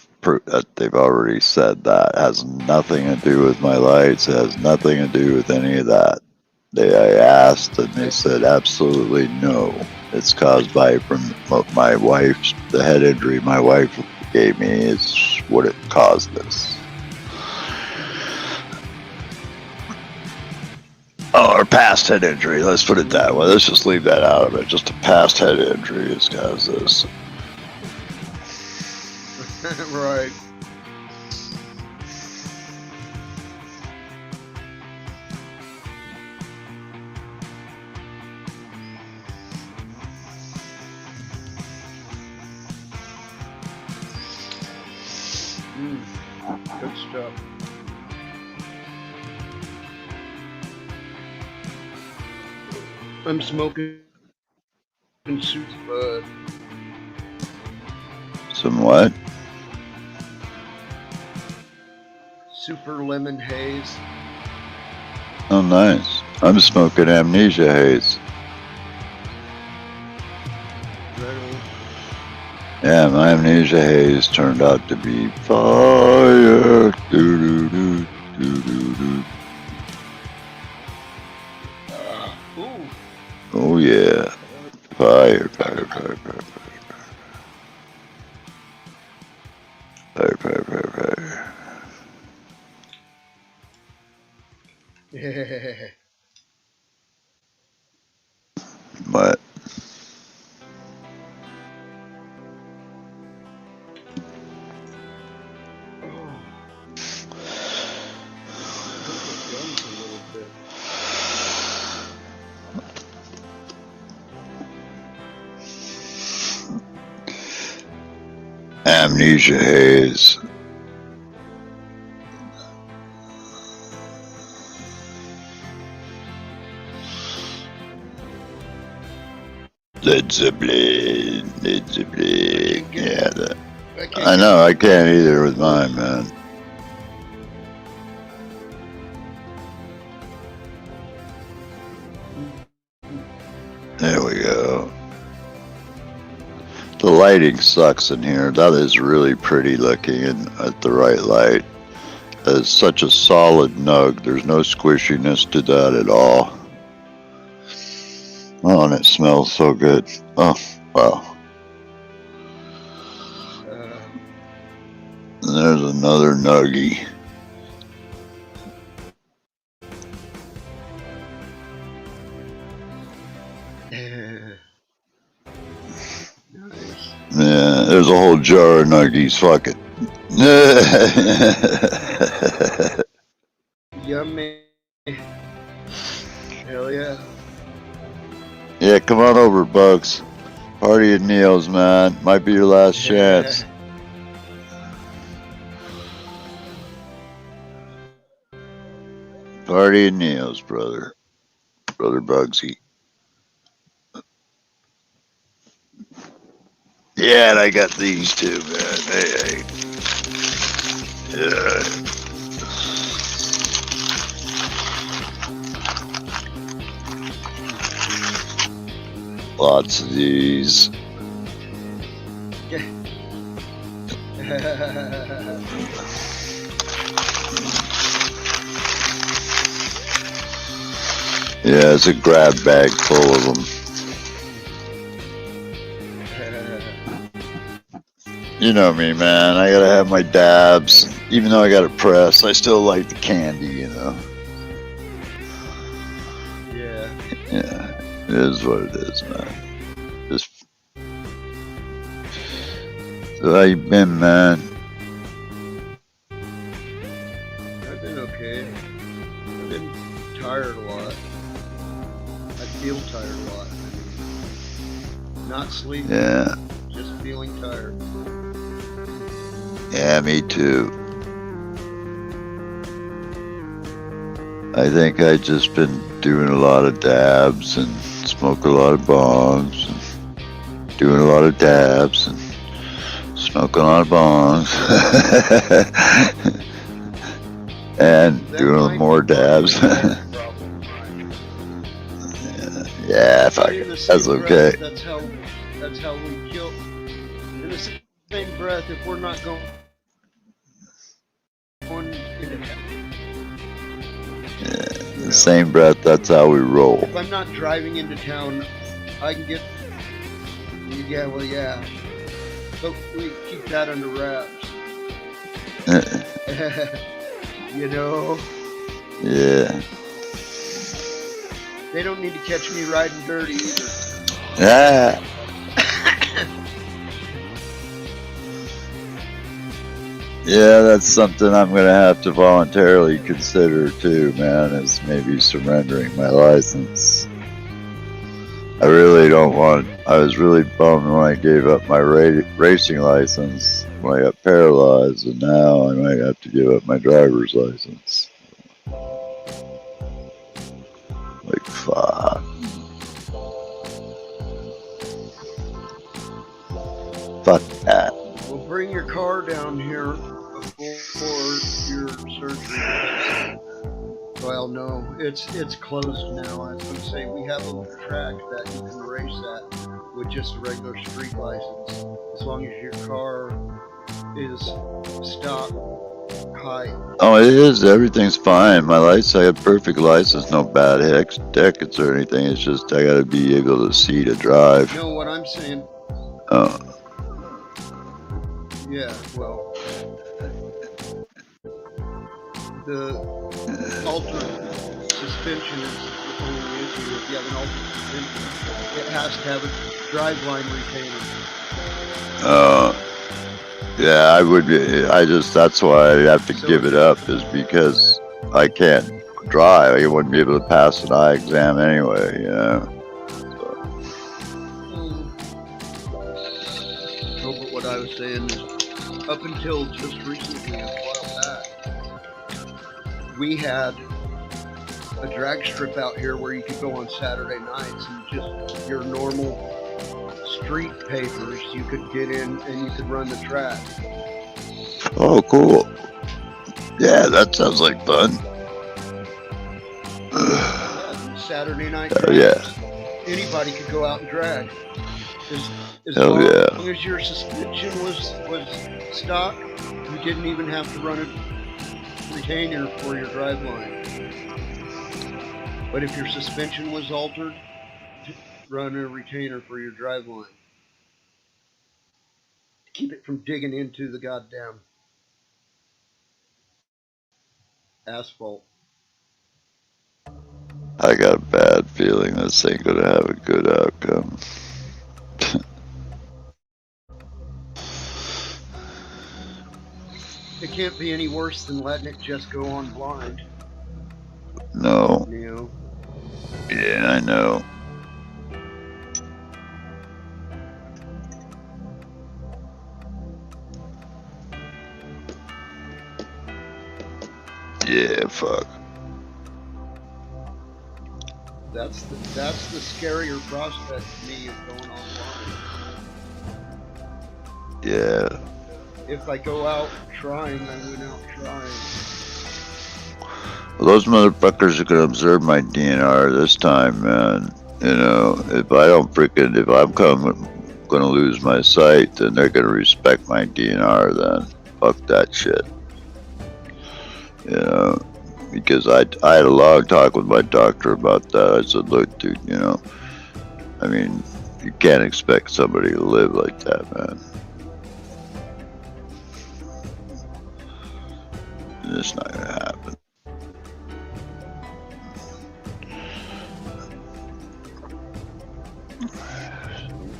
Speaker 6: they've already said that. It has nothing to do with my lights. It has nothing to do with any of that. I asked and they said absolutely no. It's caused by from my wife's the head injury my wife gave me is what it caused this. Oh, or past head injury. Let's put it that way. Let's just leave that out of it. Just a past head injury has caused this.
Speaker 2: Right. Good stuff. I'm smoking soup bud.
Speaker 6: Some what?
Speaker 2: Super lemon haze.
Speaker 6: Oh, nice. I'm smoking amnesia haze. Yeah, my amnesia haze turned out to be fire. Doo-doo-doo, doo-doo-doo.
Speaker 2: Ooh.
Speaker 6: Oh yeah, fire, fire, fire, fire, fire, fire, fire, fire.
Speaker 2: Yeah.
Speaker 6: What? Amnesia haze. Led Zeppelin, Led Zeppelin. Yeah, I know, I can't either with mine, man. There we go. The lighting sucks in here. That is really pretty looking at the right light. It's such a solid nug. There's no squishiness to that at all. Oh, and it smells so good. Oh, wow. And there's another nuggie. Yeah, there's a whole jar of nuggies. Fuck it.
Speaker 2: Yummy. Hell yeah.
Speaker 6: Yeah, come on over, Bugs. Party at Neil's, man. Might be your last chance. Party at Neil's, brother. Brother Bugsy. Yeah, and I got these too, man. Hey. Yeah. Lots of these. Yeah, it's a grab bag full of them. You know me, man. I gotta have my dabs. Even though I got a press, I still like the candy, you know.
Speaker 2: Yeah.
Speaker 6: Yeah, it is what it is, man. Just. So how you been, man?
Speaker 2: I've been okay. I've been tired a lot. I feel tired a lot. I mean, not sleeping.
Speaker 6: Yeah.
Speaker 2: Just feeling tired.
Speaker 6: Yeah, me too. I think I just been doing a lot of dabs and smoking a lot of bongs and doing a lot of dabs and smoking a lot of bongs and
Speaker 2: That
Speaker 6: doing
Speaker 2: might
Speaker 6: more
Speaker 2: be part of
Speaker 6: dabs.
Speaker 2: the problem, right?
Speaker 6: Yeah, fuck
Speaker 2: But in
Speaker 6: it.
Speaker 2: the same
Speaker 6: That's okay.
Speaker 2: breath, that's how we kill. In the same breath, if we're not going into
Speaker 6: In the same breath, that's how we roll.
Speaker 2: if I'm not driving into town, I can get. Yeah, well, yeah. But we keep that under wraps. You know?
Speaker 6: Yeah.
Speaker 2: They don't need to catch me riding dirty either.
Speaker 6: Yeah. Yeah, that's something I'm gonna have to voluntarily consider too, man, is maybe surrendering my license. I really don't want. I was really bummed when I gave up my racing license when I got paralyzed, and now I might have to give up my driver's license. Like, fuck. Fuck that.
Speaker 2: Well, bring your car down here before your surgery. Well, no, it's closed now. I was going to say we have a track that you can race at with just a regular street license, as long as your car is stock height.
Speaker 6: Oh, it is. Everything's fine. My license, I have perfect license, no bad tickets or anything. It's just I gotta be able to see to drive.
Speaker 2: You know what I'm saying?
Speaker 6: Oh.
Speaker 2: Yeah, well, the alternate suspension is the only issue. If you have an alternate suspension, it has to have a driveline retainer.
Speaker 6: Yeah, I would be. That's why I have to give it up, is because I can't drive. I wouldn't be able to pass an eye exam anyway, you know.
Speaker 2: No, but what I was saying is, up until just recently, a while back, we had a drag strip out here where you could go on Saturday nights and just your normal street papers, you could get in and you could run the track.
Speaker 6: Oh, cool. Yeah, that sounds like fun.
Speaker 2: Saturday night
Speaker 6: Oh,
Speaker 2: drags.
Speaker 6: yeah.
Speaker 2: Anybody could go out and drag. As
Speaker 6: Hell
Speaker 2: long
Speaker 6: yeah.
Speaker 2: as your suspension was stock, you didn't even have to run a retainer for your driveline. But if your suspension was altered, run a retainer for your driveline. Keep it from digging into the goddamn asphalt.
Speaker 6: I got a bad feeling this ain't gonna have a good outcome.
Speaker 2: It can't be any worse than letting it just go on blind.
Speaker 6: No.
Speaker 2: You know?
Speaker 6: Yeah, I know. Yeah, fuck.
Speaker 2: That's the scarier prospect to me of going online.
Speaker 6: Yeah.
Speaker 2: If I go out trying, I went out trying.
Speaker 6: Well, those motherfuckers are gonna observe my DNR this time, man. You know, if I'm going to lose my sight, then they're going to respect my DNR. Then fuck that shit. You know, because I had a long talk with my doctor about that. I said, look, dude, you know, I mean, you can't expect somebody to live like that, man. It's not gonna happen.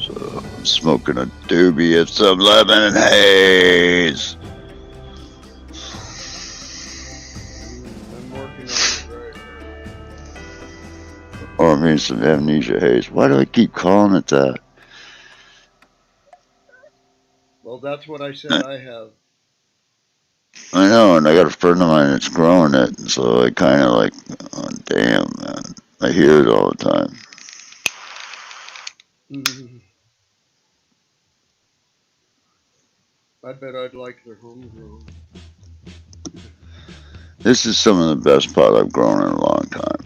Speaker 6: So I'm smoking a doobie of some lemon haze.
Speaker 2: I'm working on it right now.
Speaker 6: Or I mean some amnesia haze. Why do I keep calling it that?
Speaker 2: Well, that's what I said I have.
Speaker 6: I know, and I got a friend of mine that's growing it, and so I kind of like, oh, damn, man. I hear it all the time.
Speaker 2: I bet I'd like their homegrown.
Speaker 6: This is some of the best pot I've grown in a long time.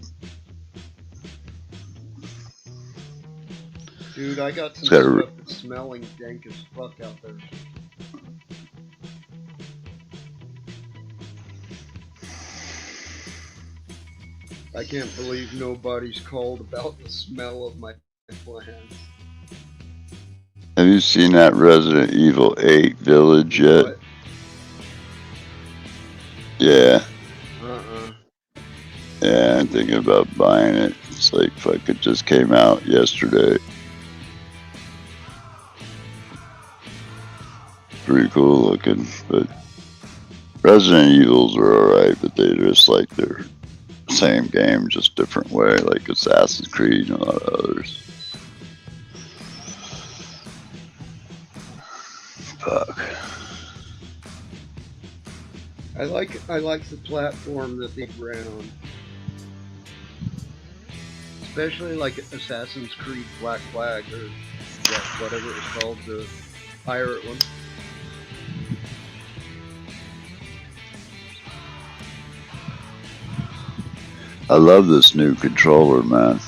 Speaker 2: Dude, I got some
Speaker 6: It's got
Speaker 2: stuff that's smelling dank as fuck out there. I can't believe nobody's called about the smell of my plants.
Speaker 6: Have you seen that Resident Evil 8 Village yet?
Speaker 2: What?
Speaker 6: Yeah.
Speaker 2: Uh-uh.
Speaker 6: Yeah, I'm thinking about buying it. It's like, fuck, it just came out yesterday. Pretty cool looking, but Resident Evils are alright, but they're just like they're same game, just different way, like Assassin's Creed and a lot of others. Fuck.
Speaker 2: I like the platform that they ran on. Especially like Assassin's Creed Black Flag or whatever it was called, the pirate one.
Speaker 6: I love this new controller, man.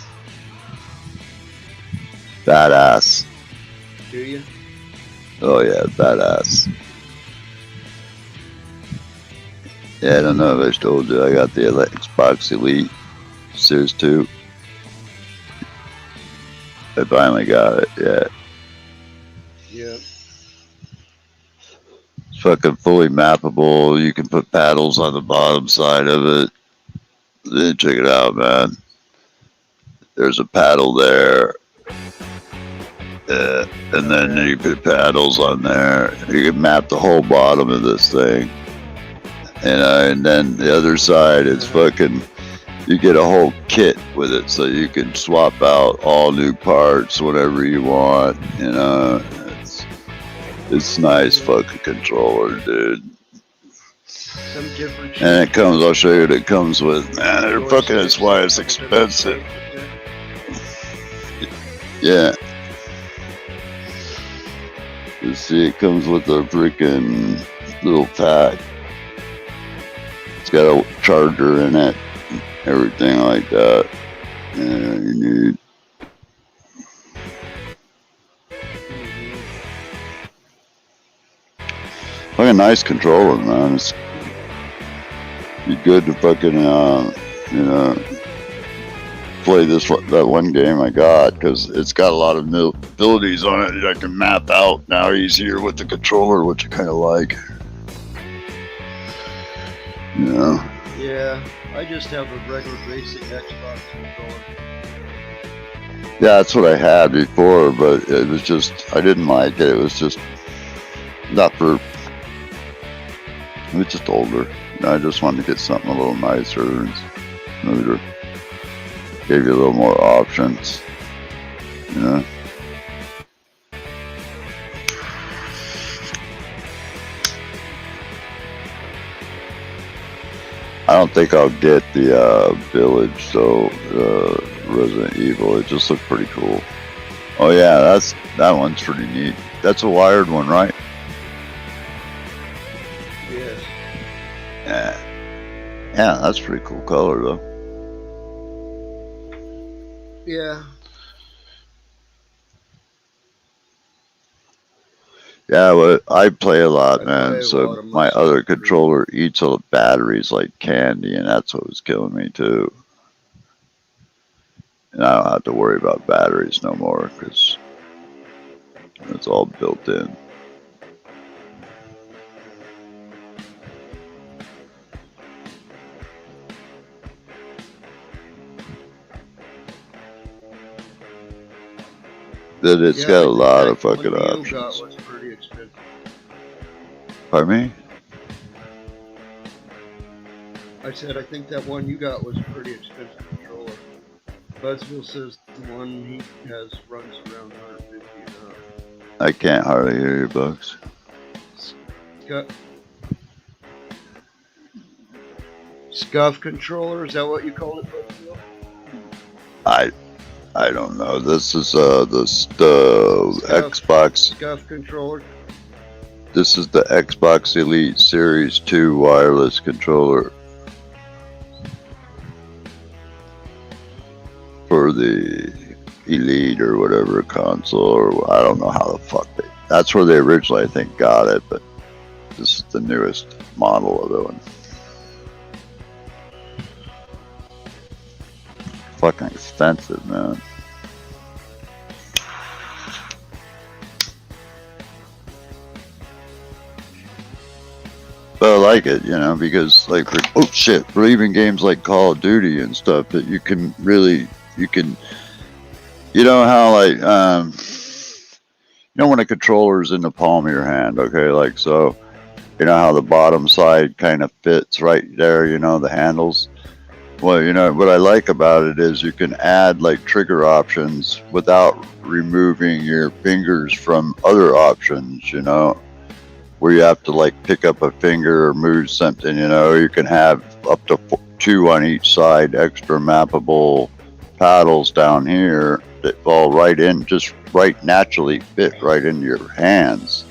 Speaker 6: Badass.
Speaker 2: Do you?
Speaker 6: Oh yeah, badass. Yeah, I don't know if I told you, I got the Xbox Elite Series 2. I finally got it, yeah.
Speaker 2: Yeah.
Speaker 6: It's fucking fully mappable. You can put paddles on the bottom side of it. Then check it out, man. There's a paddle there. And then you put paddles on there. You can map the whole bottom of this thing. And then the other side is fucking, you get a whole kit with it, so you can swap out all new parts whenever you want. You know, it's nice fucking controller, dude.
Speaker 2: Some different
Speaker 6: And it comes, I'll show you what it comes with. Man, they're fucking, that's why it's expensive. Yeah. You see, it comes with a freaking little pack. It's got a charger in it, everything like that. Yeah, you need. Fucking nice controller, man. It's be good to fucking, you know, play that one game I got, because it's got a lot of new abilities on it that I can map out now easier with the controller, which I kind of like. You know?
Speaker 2: Yeah, I just have a regular basic Xbox controller.
Speaker 6: Yeah, that's what I had before, but it was just, I didn't like it. It was just not for, it was just older. You know, I just wanted to get something a little nicer and smoother. Gave you a little more options, you know. I don't think I'll get the Village, though, Resident Evil. It just looked pretty cool. Oh yeah, that one's pretty neat. That's a wired one, right?
Speaker 2: Yes.
Speaker 6: Yeah. Yeah, that's pretty cool color, though.
Speaker 2: Yeah.
Speaker 6: Yeah, well, I play a lot,
Speaker 2: I
Speaker 6: man.
Speaker 2: play a
Speaker 6: So
Speaker 2: lot of
Speaker 6: my
Speaker 2: muscle
Speaker 6: other
Speaker 2: memory.
Speaker 6: controller eats all the batteries like candy, and that's what was killing me too. And I don't have to worry about batteries no more because it's all built in. That it's
Speaker 2: Yeah,
Speaker 6: got
Speaker 2: I
Speaker 6: a
Speaker 2: think
Speaker 6: lot
Speaker 2: that
Speaker 6: of fucking
Speaker 2: one Neil got
Speaker 6: options.
Speaker 2: was pretty expensive.
Speaker 6: Pardon me?
Speaker 2: I said I think that one you got was a pretty expensive controller. Buzzville says the one he has runs around 150 and up.
Speaker 6: I can't hardly hear you, Bucks.
Speaker 2: Scuff controller, is that what you call it, Buzzville?
Speaker 6: I don't know. This is the Xbox.
Speaker 2: Scuff controller.
Speaker 6: This is the Xbox Elite Series 2 wireless controller for the Elite or whatever console, or I don't know how the fuck they. That's where they originally, I think, got it, but this is the newest model of the one. Fucking expensive, man. But I like it, because like for even games like Call of Duty and stuff that you can, how like when a controller's in the palm of your hand, okay, like so, how the bottom side kind of fits right there, the handles. Well, what I like about it is you can add like trigger options without removing your fingers from other options, where you have to like pick up a finger or move something, you can have up to 2 on each side, extra mappable paddles down here that fall right in, just right naturally fit right into your hands,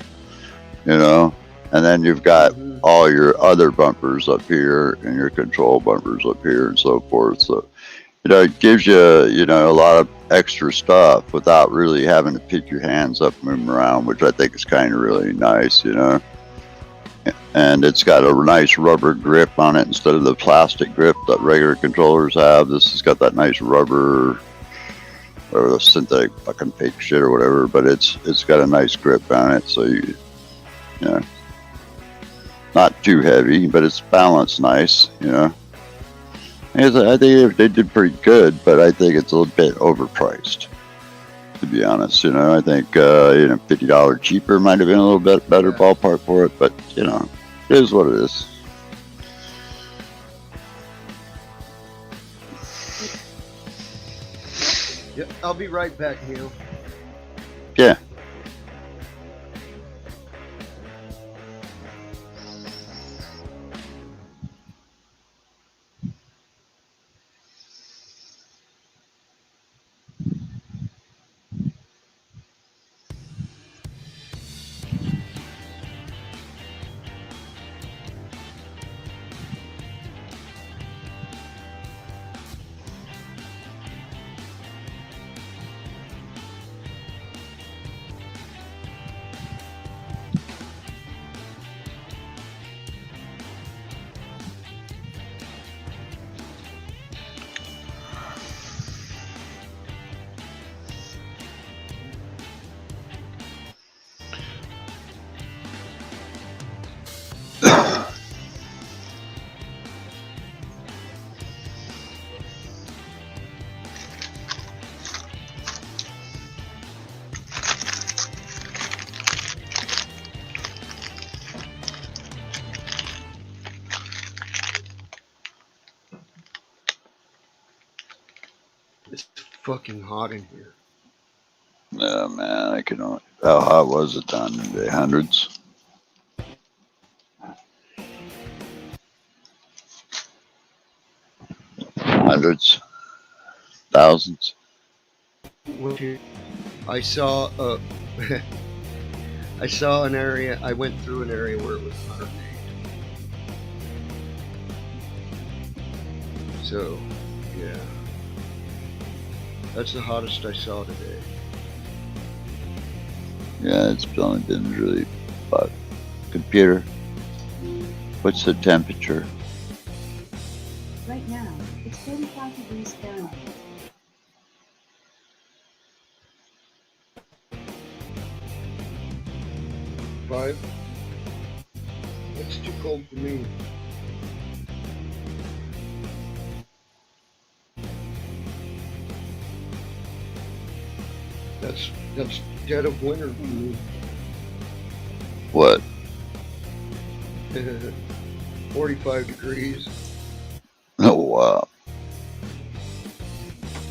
Speaker 6: and then you've got all your other bumpers up here and your control bumpers up here and so forth. So, it gives you, a lot of extra stuff without really having to pick your hands up and move them around, which I think is kind of really nice, And it's got a nice rubber grip on it instead of the plastic grip that regular controllers have. This has got that nice rubber or the synthetic fucking fake shit or whatever, but it's got a nice grip on it, so not too heavy, but it's balanced nice, I think they did pretty good, but I think it's a little bit overpriced, to be honest. I think $50 cheaper might have been a little bit better ballpark for it, but it is what it is.
Speaker 2: Yeah, I'll be right back, Neil.
Speaker 6: Yeah.
Speaker 2: It's fucking hot in here.
Speaker 6: Yeah, man, how hot was it down today? Hundreds? Hundreds? Thousands?
Speaker 2: I saw I saw an area, I went through an area where it was 108. So, yeah. That's the hottest I saw today.
Speaker 6: Yeah, it's only been really hot. Computer, what's the temperature?
Speaker 7: Right now, it's 45 degrees Fahrenheit.
Speaker 2: 5. That's too cold for me. That's dead of winter for me.
Speaker 6: What?
Speaker 2: 45 degrees.
Speaker 6: Oh, wow.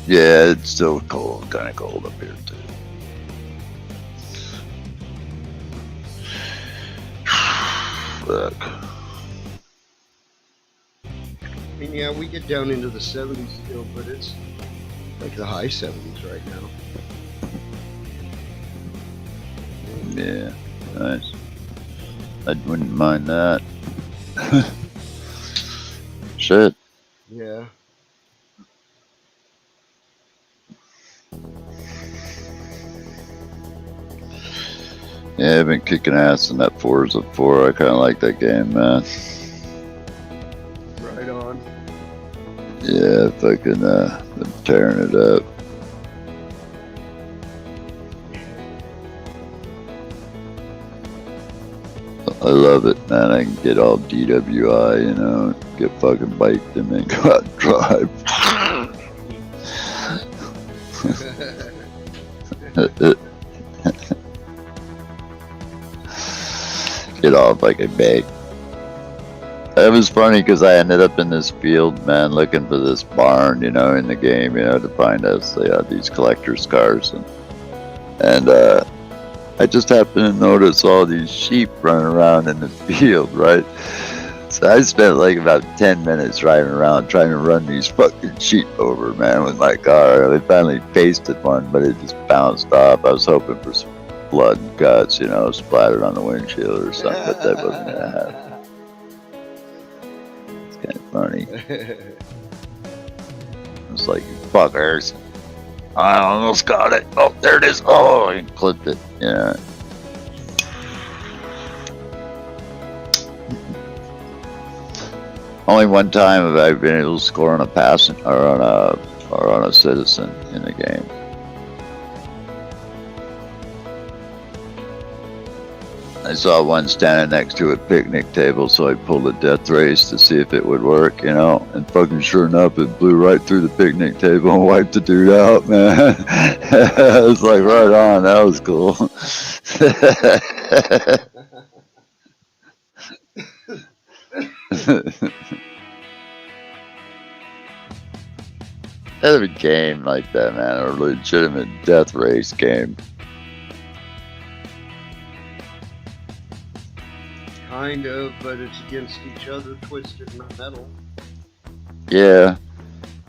Speaker 6: Yeah, it's still cold, kind of cold up here, too. Fuck.
Speaker 2: I mean, yeah, we get down into the 70s still, but it's like the high 70s right now.
Speaker 6: Yeah, nice. I wouldn't mind that. Shit.
Speaker 2: Yeah.
Speaker 6: Yeah, I've been kicking ass in that Forza 4. I kind of like that game, man.
Speaker 2: Right on.
Speaker 6: Yeah, fucking been tearing it up. I love it, man. I can get all DWI, you know, get fucking biked and then go out and drive. Get off like a bag. It was funny because I ended up in this field, man, looking for this barn, you know, in the game, you know, to find us. They had these collector's cars, and I just happened to notice all these sheep running around in the field, right? So I spent like about 10 minutes driving around trying to run these fucking sheep over, man, with my car. I finally pasted one, but it just bounced off. I was hoping for some blood and guts, you know, splattered on the windshield or something, but that wasn't gonna happen. It's kind of funny. It's like, you fuckers. I almost got it. Oh, there it is. Oh, I clipped it. Yeah. Only one time have I been able to score on a passenger or on a citizen in a game. I saw one standing next to a picnic table, so I pulled a death race to see if it would work, you know. And fucking sure enough, it blew right through the picnic table and wiped the dude out, man. I was like, right on, that was cool. Had a game like that, man, a legitimate death race game.
Speaker 2: Kind of, but it's against each other, twisted metal.
Speaker 6: Yeah,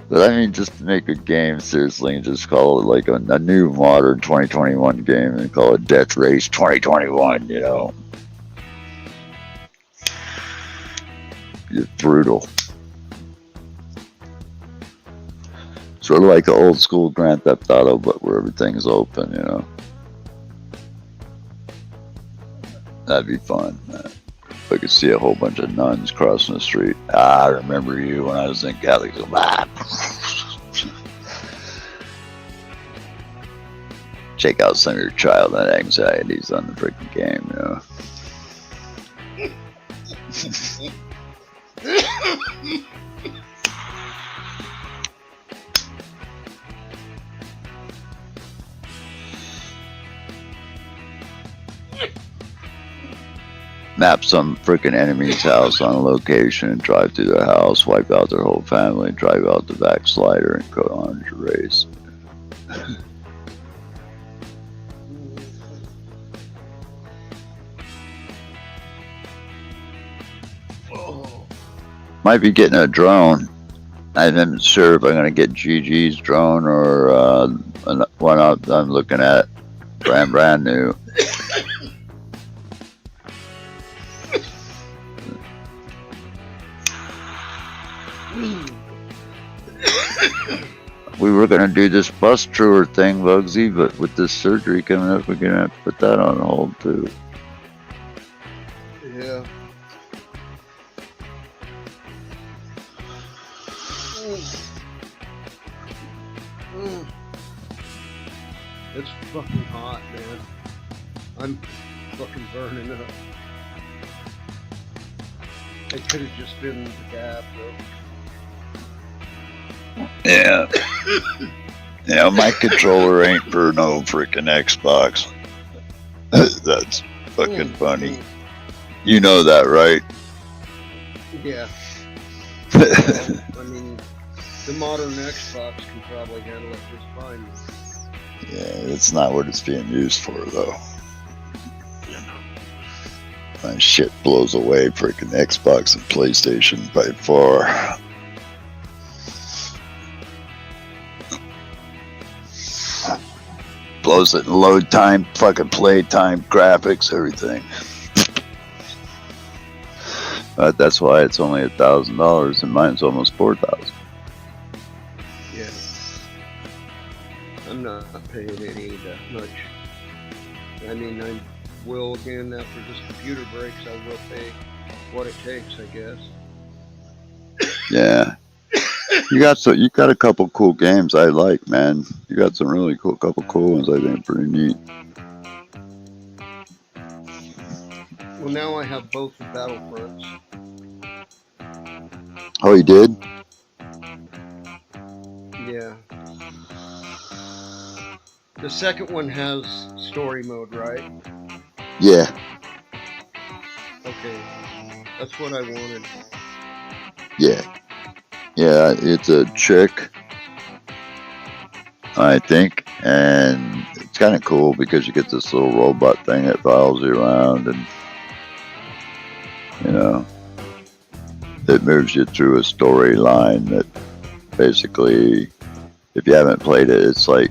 Speaker 6: but I mean, just to make a game seriously and just call it like a new modern 2021 game and call it Death Race 2021, you know. It's brutal. Sort of like an old school Grand Theft Auto, but where everything's open, you know. That'd be fun, man. If I could see a whole bunch of nuns crossing the street. I remember you when I was in Catholic school. Check out some of your childhood anxieties on the freaking game, you know. Map some freaking enemy's house on a location and drive through their house, wipe out their whole family, drive out the backslider, and go on your race. Might be getting a drone. I'm not sure if I'm going to get GG's drone or one I'm looking at, brand new. we were gonna do this bus tour thing, Bugsy, but with this surgery coming up, we're gonna have to put that on hold too.
Speaker 2: Yeah. Mm. It's fucking hot, man. I'm fucking burning up. It could have just been the gap, though.
Speaker 6: Yeah. Yeah, my controller ain't for no freaking Xbox. That's fucking funny. You know that, right?
Speaker 2: Yeah. I mean, the modern Xbox can probably handle it just fine.
Speaker 6: Yeah, it's not what it's being used for, though. My shit blows away freaking Xbox and PlayStation by far. Blows it in load time, fucking play time, graphics, everything. But that's why it's only $1,000 and mine's almost $4,000.
Speaker 2: Yeah. I'm not paying any that much. I mean, I will again after this computer breaks. I will pay what it takes, I guess.
Speaker 6: Yeah. You got a couple cool games I like, man. You got some really couple cool ones I think pretty neat.
Speaker 2: Well, now I have both the Battlefronts.
Speaker 6: Oh, you did?
Speaker 2: Yeah. The second one has story mode, right?
Speaker 6: Yeah.
Speaker 2: Okay. That's what I wanted.
Speaker 6: Yeah. Yeah, it's a trick, I think, and it's kind of cool because you get this little robot thing that follows you around, and you know, it moves you through a storyline that basically, if you haven't played it, it's like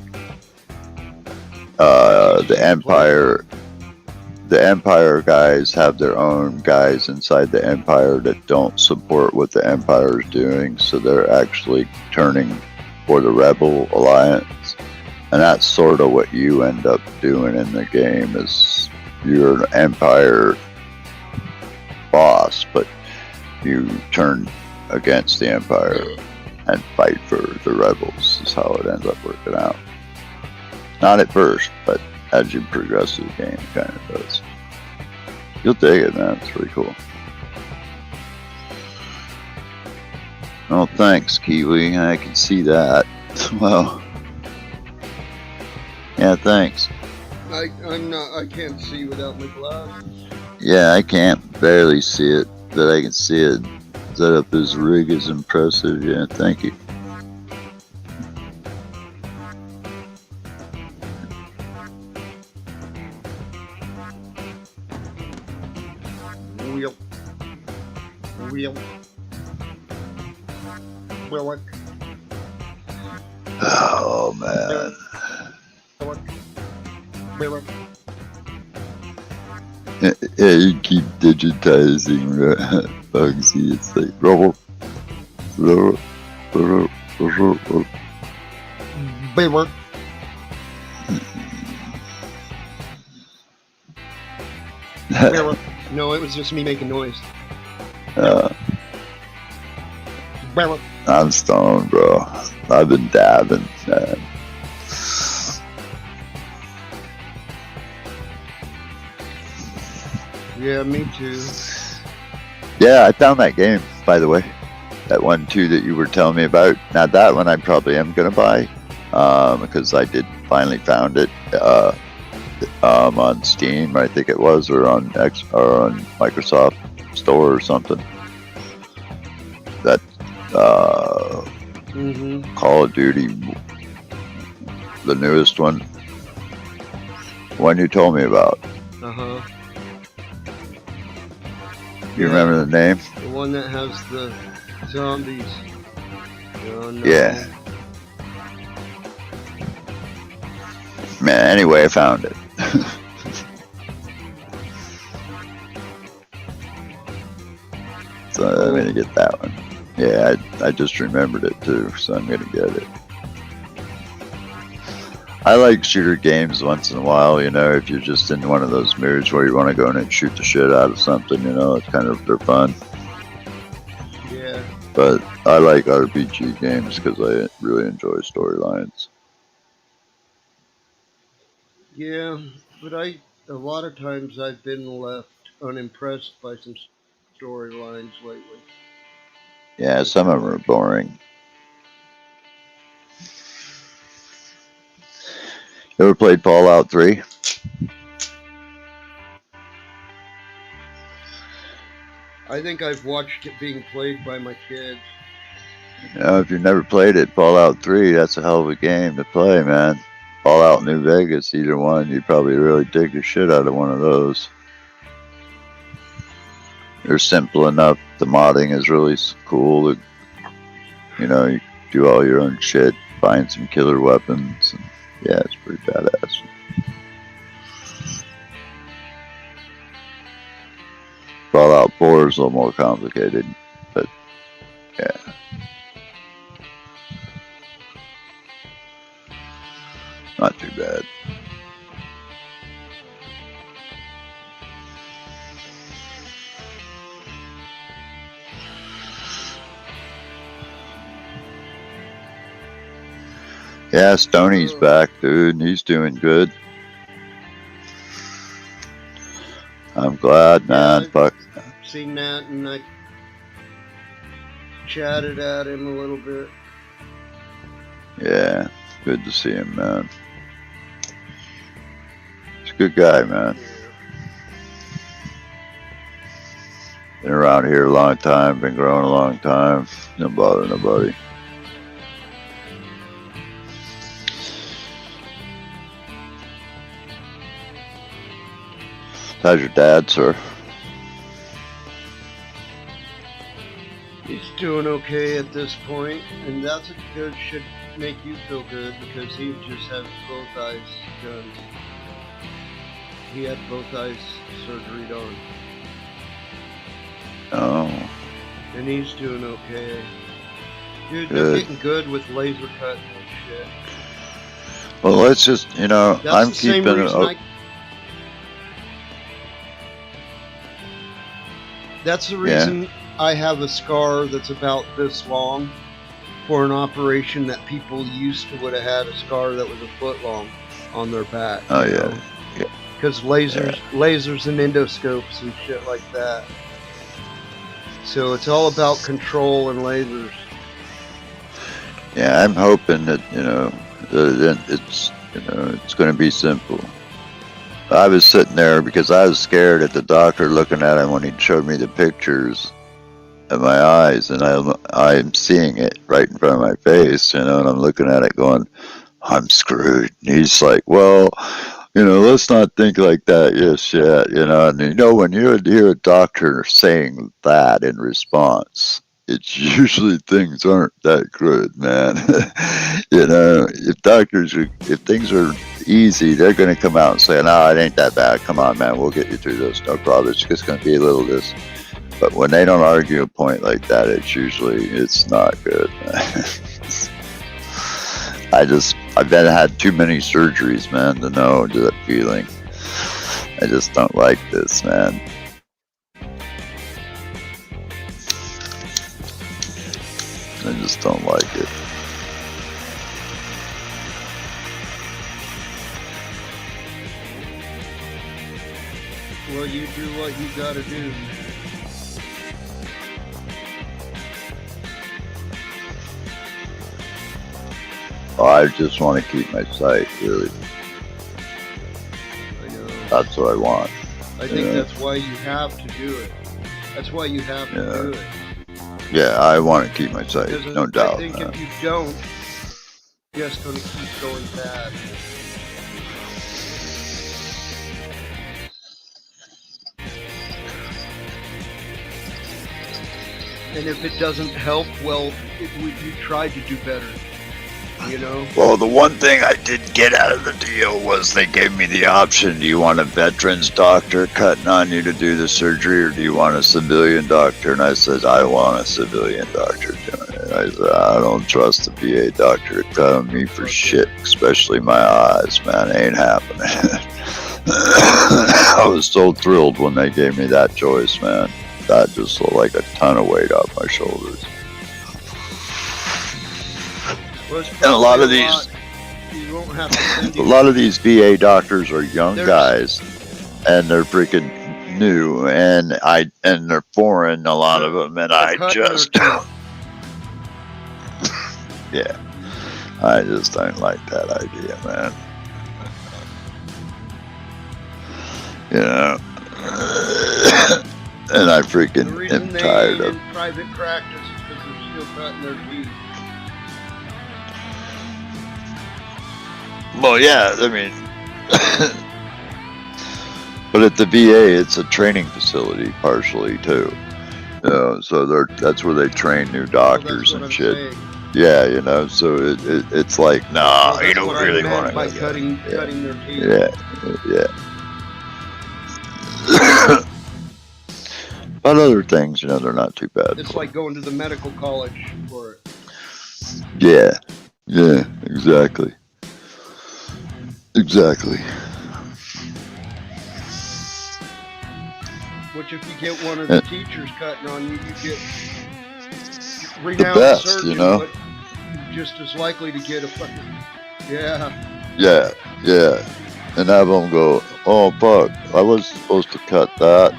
Speaker 6: the Empire guys have their own guys inside the Empire that don't support what the Empire is doing, so they're actually turning for the Rebel Alliance, and that's sort of what you end up doing in the game. Is you're an Empire boss, but you turn against the Empire and fight for the Rebels. Is how it ends up working out. Not at first, but as you progress through the game, it kind of does. You'll dig it, man. It's pretty cool. Oh, thanks, Kiwi. I can see that. Well, yeah, thanks.
Speaker 2: I can't see without my glasses.
Speaker 6: Yeah, I can't barely see it, but I can see it. Set up his rig is impressive. Yeah, thank you.
Speaker 2: Wheel.
Speaker 6: Oh man. Yeah, you keep digitizing Bugsy. It's like
Speaker 2: No, it was just me making noise.
Speaker 6: I'm stoned, bro. I've been dabbing, man.
Speaker 2: Yeah, me too.
Speaker 6: Yeah, I found that game, by the way. That one too that you were telling me about. Now that one I probably am gonna buy, because I did finally found it on Steam, I think it was, or on Microsoft Store or something. That Call of Duty, the newest one you told me about. You remember the name?
Speaker 2: The one that has the zombies. Oh, no.
Speaker 6: Yeah. Man, anyway, I found it. So I'm gonna get that one. Yeah, I just remembered it too, so I'm gonna get it. I like shooter games once in a while, you know, if you're just in one of those moods where you want to go in and shoot the shit out of something, you know, it's kind of, they're fun.
Speaker 2: Yeah.
Speaker 6: But I like RPG games because I really enjoy storylines.
Speaker 2: Yeah, but a lot of times I've been left unimpressed by some storylines lately.
Speaker 6: Yeah, some of them are boring. You ever played Fallout 3?
Speaker 2: I think I've watched it being played by my kids.
Speaker 6: You know, if you've never played it, Fallout 3, that's a hell of a game to play, man. Fallout New Vegas, either one, you'd probably really dig the shit out of one of those. They're simple enough. The modding is really cool. You know, you do all your own shit, find some killer weapons. And yeah, it's pretty badass. Fallout 4 is a little more complicated, but yeah. Not too bad. Yeah, Stoney's back, dude, and he's doing good. I'm glad, man. Fuck.
Speaker 2: Seen that, and I chatted at him a little bit.
Speaker 6: Yeah, good to see him, man. He's a good guy, man. Been around here a long time, been growing a long time. Don't bother nobody. How's your dad, sir?
Speaker 2: He's doing okay at this point, and that's a good, should make you feel good because he just has both eyes done. He had both eyes surgery on.
Speaker 6: Oh.
Speaker 2: And he's doing okay. Dude,
Speaker 6: Good.
Speaker 2: they're getting good with laser cut and shit.
Speaker 6: Well, let's just, you know,
Speaker 2: That's
Speaker 6: I'm
Speaker 2: the same
Speaker 6: keeping
Speaker 2: reason That's the reason I have a scar that's about this long for an operation that people used to would have had a scar that was a foot long on their back.
Speaker 6: Oh, yeah.
Speaker 2: Because lasers and endoscopes and shit like that. So it's all about control and lasers.
Speaker 6: Yeah, I'm hoping that, you know, it's going to be simple. I was sitting there because I was scared at the doctor looking at him when he showed me the pictures of my eyes, and I'm seeing it right in front of my face, you know, and I'm looking at it going, I'm screwed. And he's like, well, you know, let's not think like that just yet, you know. And you know, when you hear a doctor saying that in response, it's usually things aren't that good, man. You know, if things are easy, they're going to come out and say, no, it ain't that bad. Come on, man, we'll get you through this. No problem. It's just going to be a little this. But when they don't argue a point like that, it's not good, man. I've had too many surgeries, man, to know that feeling. I just don't like this, man. I just don't like it.
Speaker 2: Well, you do what you gotta do.
Speaker 6: I just want to keep my sight, really.
Speaker 2: I know.
Speaker 6: That's what I want.
Speaker 2: I think that's why you have to do it. That's why you have to do it.
Speaker 6: Yeah, I want to keep my sight,
Speaker 2: Because
Speaker 6: no doubt.
Speaker 2: I think if you don't, you're just going to keep going bad. And if it doesn't help, well, you tried to do better, you know?
Speaker 6: Well, the one thing I did get out of the deal was they gave me the option. Do you want a veterans doctor cutting on you to do the surgery, or do you want a civilian doctor? And I said, I want a civilian doctor doing it. I said, I don't trust the VA doctor to cut on me for shit, especially my eyes, man. It ain't happening. I was so thrilled when they gave me that choice, man. That just looked like a ton of weight off my shoulders. And a lot of these,
Speaker 2: you won't have to send
Speaker 6: a
Speaker 2: you.
Speaker 6: lot of these VA doctors are young guys, and they're freaking new, and they're foreign, a lot of them, and I just, yeah, I just don't like that idea, man. You know, and I freaking
Speaker 2: The reason
Speaker 6: am
Speaker 2: they
Speaker 6: tired
Speaker 2: ain't
Speaker 6: of.
Speaker 2: in private practice is because they're still cutting their teeth.
Speaker 6: Well, yeah, I mean, but at the VA, it's a training facility partially too. You know, so that's where they train new doctors and shit.
Speaker 2: Saying.
Speaker 6: Yeah, you know, so it's like, nah,
Speaker 2: Well,
Speaker 6: you don't really want to
Speaker 2: by
Speaker 6: go
Speaker 2: cutting
Speaker 6: there.
Speaker 2: cutting their teeth.
Speaker 6: Yeah. But other things, you know, they're not too bad.
Speaker 2: It's like going to the medical college for it.
Speaker 6: Yeah, exactly.
Speaker 2: Which if you get one of the teachers cutting on you, you get
Speaker 6: The
Speaker 2: renowned
Speaker 6: best,
Speaker 2: surgeon,
Speaker 6: you know?
Speaker 2: but you're just as likely to get a fucking
Speaker 6: Yeah. And have them go, oh fuck, I was supposed to cut that.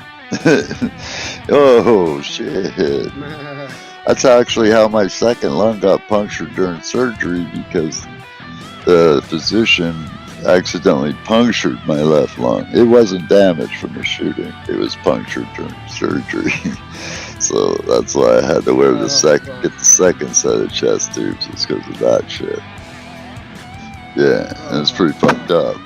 Speaker 6: Oh shit. That's actually how my second lung got punctured during surgery, because the physician accidentally punctured my left lung. It wasn't damaged from the shooting. It was punctured during surgery. So that's why I had to wear get the second set of chest tubes. It's because of that shit. Yeah, and it's pretty fucked up.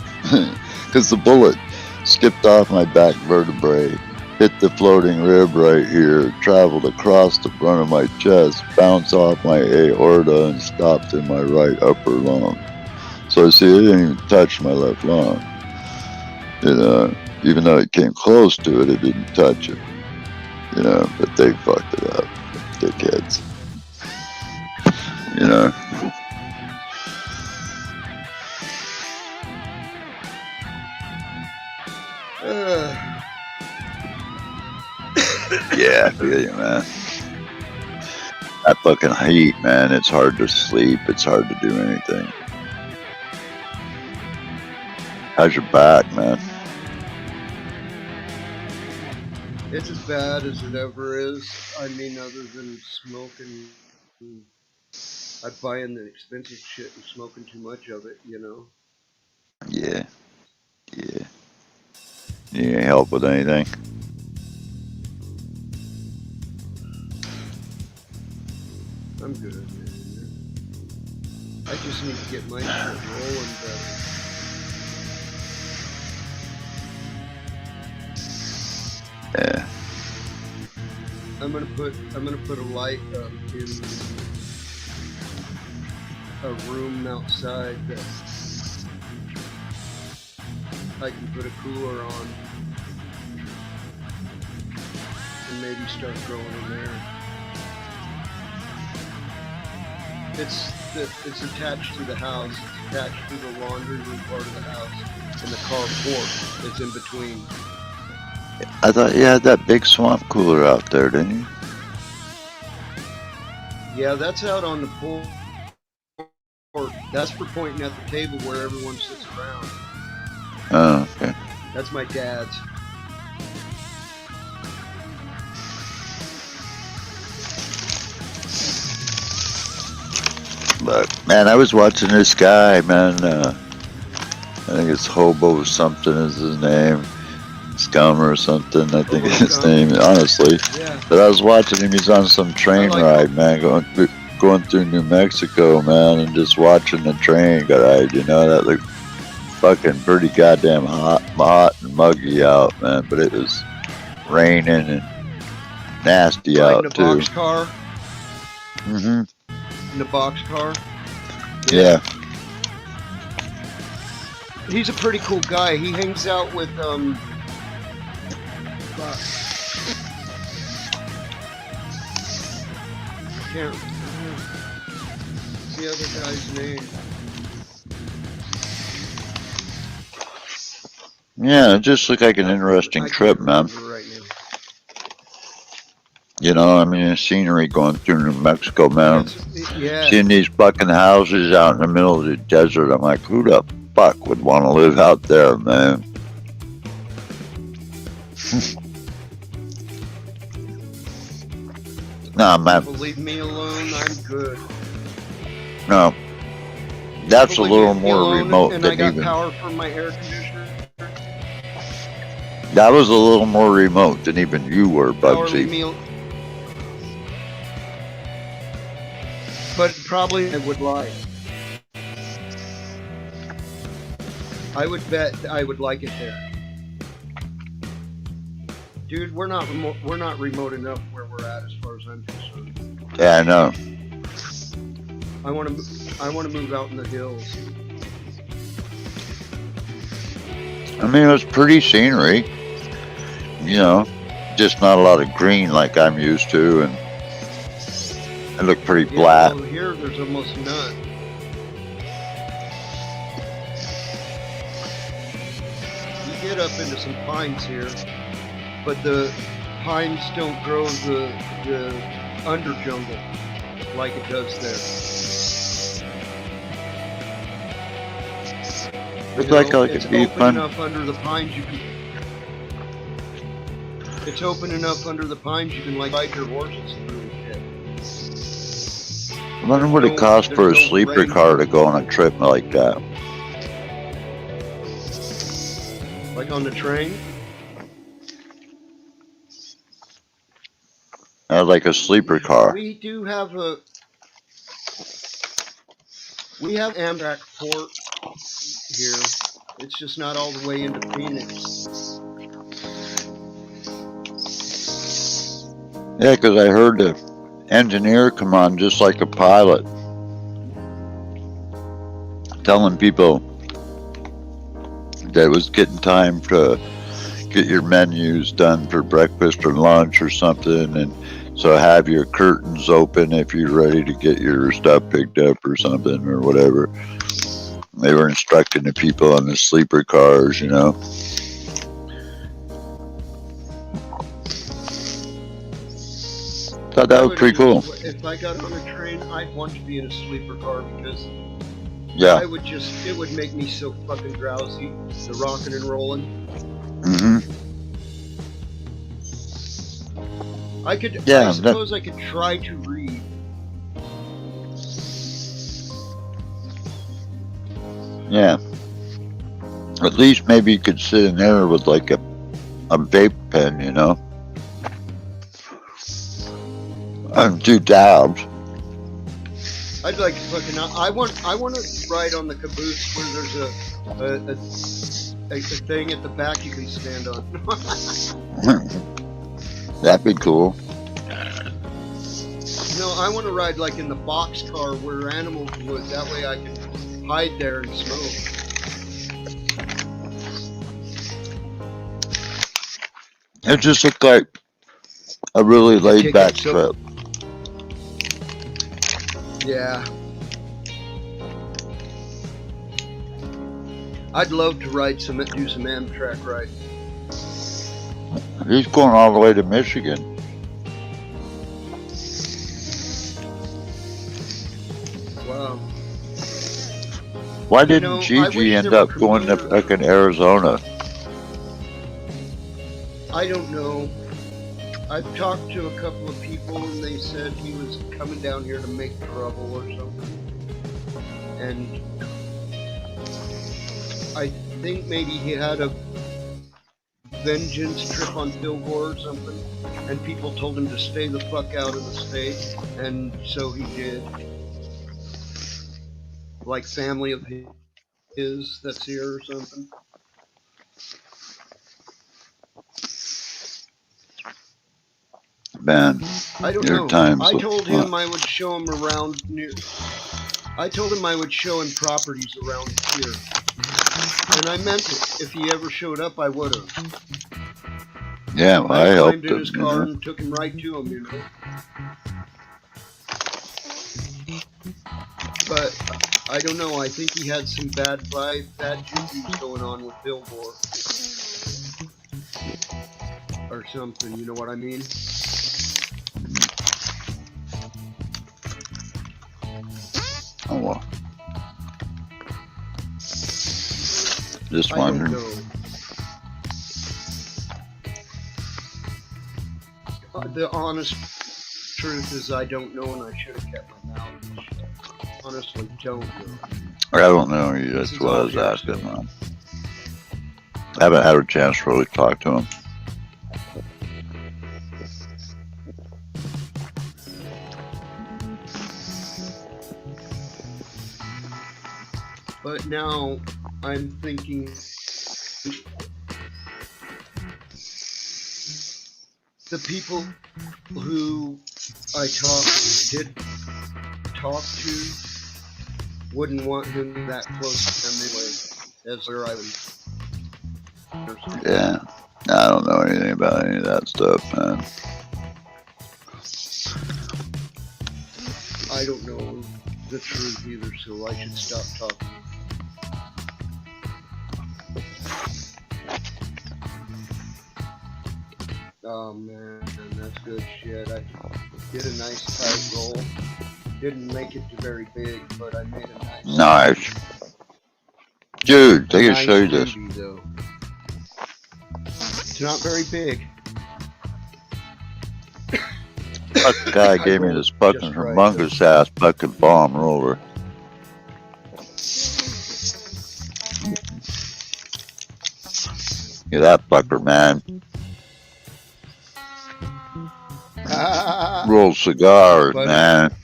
Speaker 6: Because the bullet skipped off my back vertebrae, hit the floating rib right here, traveled across the front of my chest, bounced off my aorta, and stopped in my right upper lung. So see, it didn't even touch my left lung. You know, even though it came close to it, it didn't touch it. You know, but they fucked it up, dickheads. You know. Yeah, I feel you, man. That fucking heat, man. It's hard to sleep. It's hard to do anything. How's your back, man?
Speaker 2: It's as bad as it ever is. I mean, other than smoking, I buying the expensive shit and smoking too much of it, you know.
Speaker 6: Yeah. You need help with anything?
Speaker 2: I'm good, man. I just need to get my shit rolling better.
Speaker 6: Yeah.
Speaker 2: I'm gonna put a light up in a room outside that I can put a cooler on and maybe start growing in there. It's attached to the house. It's attached to the laundry room part of the house and the carport that's in between.
Speaker 6: I thought you had that big swamp cooler out there, didn't you?
Speaker 2: Yeah, that's out on the porch. That's for pointing at the table where everyone sits around.
Speaker 6: Oh, okay.
Speaker 2: That's my dad's.
Speaker 6: But man, I was watching this guy, man. I think it's Hobo something is his name, Scum or something. I think
Speaker 2: Hobo
Speaker 6: is his
Speaker 2: Scum.
Speaker 6: name, honestly.
Speaker 2: Yeah.
Speaker 6: But I was watching him. He's on some train ride, man, going through New Mexico, man, and just watching the train ride. You know, that looked fucking pretty goddamn hot and muggy out, man. But it was raining and nasty out
Speaker 2: in a
Speaker 6: too.
Speaker 2: boxcar.
Speaker 6: Mm-hmm.
Speaker 2: In a boxcar.
Speaker 6: Yeah.
Speaker 2: He's a pretty cool guy. He hangs out with can't the other guy's name?
Speaker 6: Yeah, it just looked like an interesting
Speaker 2: I
Speaker 6: trip,
Speaker 2: can't
Speaker 6: man.
Speaker 2: remember right now.
Speaker 6: You know, I mean, the scenery going through New Mexico, man.
Speaker 2: Yeah.
Speaker 6: Seeing these fucking houses out in the middle of the desert, I'm like, who the fuck would want to live out there, man? Nah, man.
Speaker 2: People leave me alone. I'm good.
Speaker 6: No, that's a
Speaker 2: People
Speaker 6: little
Speaker 2: leave me
Speaker 6: more
Speaker 2: alone,
Speaker 6: remote
Speaker 2: and I
Speaker 6: than
Speaker 2: got
Speaker 6: even.
Speaker 2: power from my air conditioner.
Speaker 6: That was a little more remote than even you were,
Speaker 2: Power leave
Speaker 6: Bugsy.
Speaker 2: me alone. But probably I would lie. I would bet I would like it there. Dude, we're not remote enough where we're at as far as I'm concerned.
Speaker 6: Yeah, I know.
Speaker 2: I want to move out in the hills.
Speaker 6: I mean, it was pretty scenery. You know, just not a lot of green like I'm used to, and it looked pretty flat.
Speaker 2: Well, here there's almost none. You get up into some pines here, but the pines don't grow the under jungle like it does there.
Speaker 6: Looks like it
Speaker 2: It's
Speaker 6: could be
Speaker 2: open
Speaker 6: fun.
Speaker 2: enough under the pines you can. It's open enough under the pines you can like ride your horses through and shit.
Speaker 6: I wonder what it costs for a sleeper car to go on a trip like that.
Speaker 2: Like on the train?
Speaker 6: Like a sleeper car.
Speaker 2: We do have we have Amtrak port here. It's just not all the way into Phoenix.
Speaker 6: Yeah, because I heard the engineer come on just like a pilot, telling people that it was getting time to get your menus done for breakfast or lunch or something, and so have your curtains open if you're ready to get your stuff picked up or something or whatever. They were instructing the people on the sleeper cars, you know. Thought that was pretty cool.
Speaker 2: If I got on a train, I'd want to be in a sleeper car because
Speaker 6: Yeah.
Speaker 2: it would make me so fucking drowsy, the rocking and rolling.
Speaker 6: Mm-hmm.
Speaker 2: I suppose I could try to read.
Speaker 6: Yeah. At least maybe you could sit in there with like a vape pen, you know. And 2 tabs.
Speaker 2: I'd like to fucking. I want to ride on the caboose where there's a thing at the back you can stand on.
Speaker 6: That'd be cool.
Speaker 2: No, I want to ride like in the boxcar where animals would. That way I can hide there and smoke.
Speaker 6: It just looked like a really laid back trip.
Speaker 2: Yeah. I'd love to do some Amtrak ride.
Speaker 6: He's going all the way to Michigan.
Speaker 2: Wow.
Speaker 6: Why didn't Gigi end up going to fucking Arizona?
Speaker 2: I don't know. I've talked to a couple of people and they said he was coming down here to make trouble or something. And I think maybe he had a vengeance trip on Bill Gore or something, and people told him to stay the fuck out of the state, and so he did. Like family of his that's here or something.
Speaker 6: Man,
Speaker 2: I don't
Speaker 6: your
Speaker 2: know.
Speaker 6: times
Speaker 2: I
Speaker 6: look
Speaker 2: told
Speaker 6: fun.
Speaker 2: him I would show him around near. I told him I would show him properties around here, and I meant it. If he ever showed up, I would have.
Speaker 6: Yeah, well, I helped
Speaker 2: climbed in
Speaker 6: him.
Speaker 2: his
Speaker 6: You
Speaker 2: car
Speaker 6: know?
Speaker 2: and took him right to him, you know. But I don't know. I think he had some bad juju going on with Billboard or something. You know what I mean?
Speaker 6: Oh well. Just
Speaker 2: I don't
Speaker 6: wondering.
Speaker 2: know. The honest truth is I don't know, and I should have kept my mouth shut. Honestly, don't know.
Speaker 6: I don't know.
Speaker 2: This
Speaker 6: That's
Speaker 2: is
Speaker 6: what I
Speaker 2: all
Speaker 6: was asking.
Speaker 2: hearsay.
Speaker 6: I haven't had a chance to really talk to him.
Speaker 2: But now I'm thinking the people who I did talk to wouldn't want him that close to them anyway, as where I was.
Speaker 6: Yeah. I don't know anything about any of that stuff, man.
Speaker 2: I don't know the truth either, so I should stop talking. Oh man, that's good shit. I did a nice tight roll. Didn't make it to very big, but I made a
Speaker 6: Nice. Dude, they can
Speaker 2: nice
Speaker 6: show you this.
Speaker 2: booty, though. It's not very big.
Speaker 6: Fuck guy
Speaker 2: I
Speaker 6: gave me
Speaker 2: rolled
Speaker 6: this fucking
Speaker 2: just right,
Speaker 6: humongous ass fucking bomb roller. Look at that fucker, man. Roll cigars,
Speaker 2: Funny.
Speaker 6: man.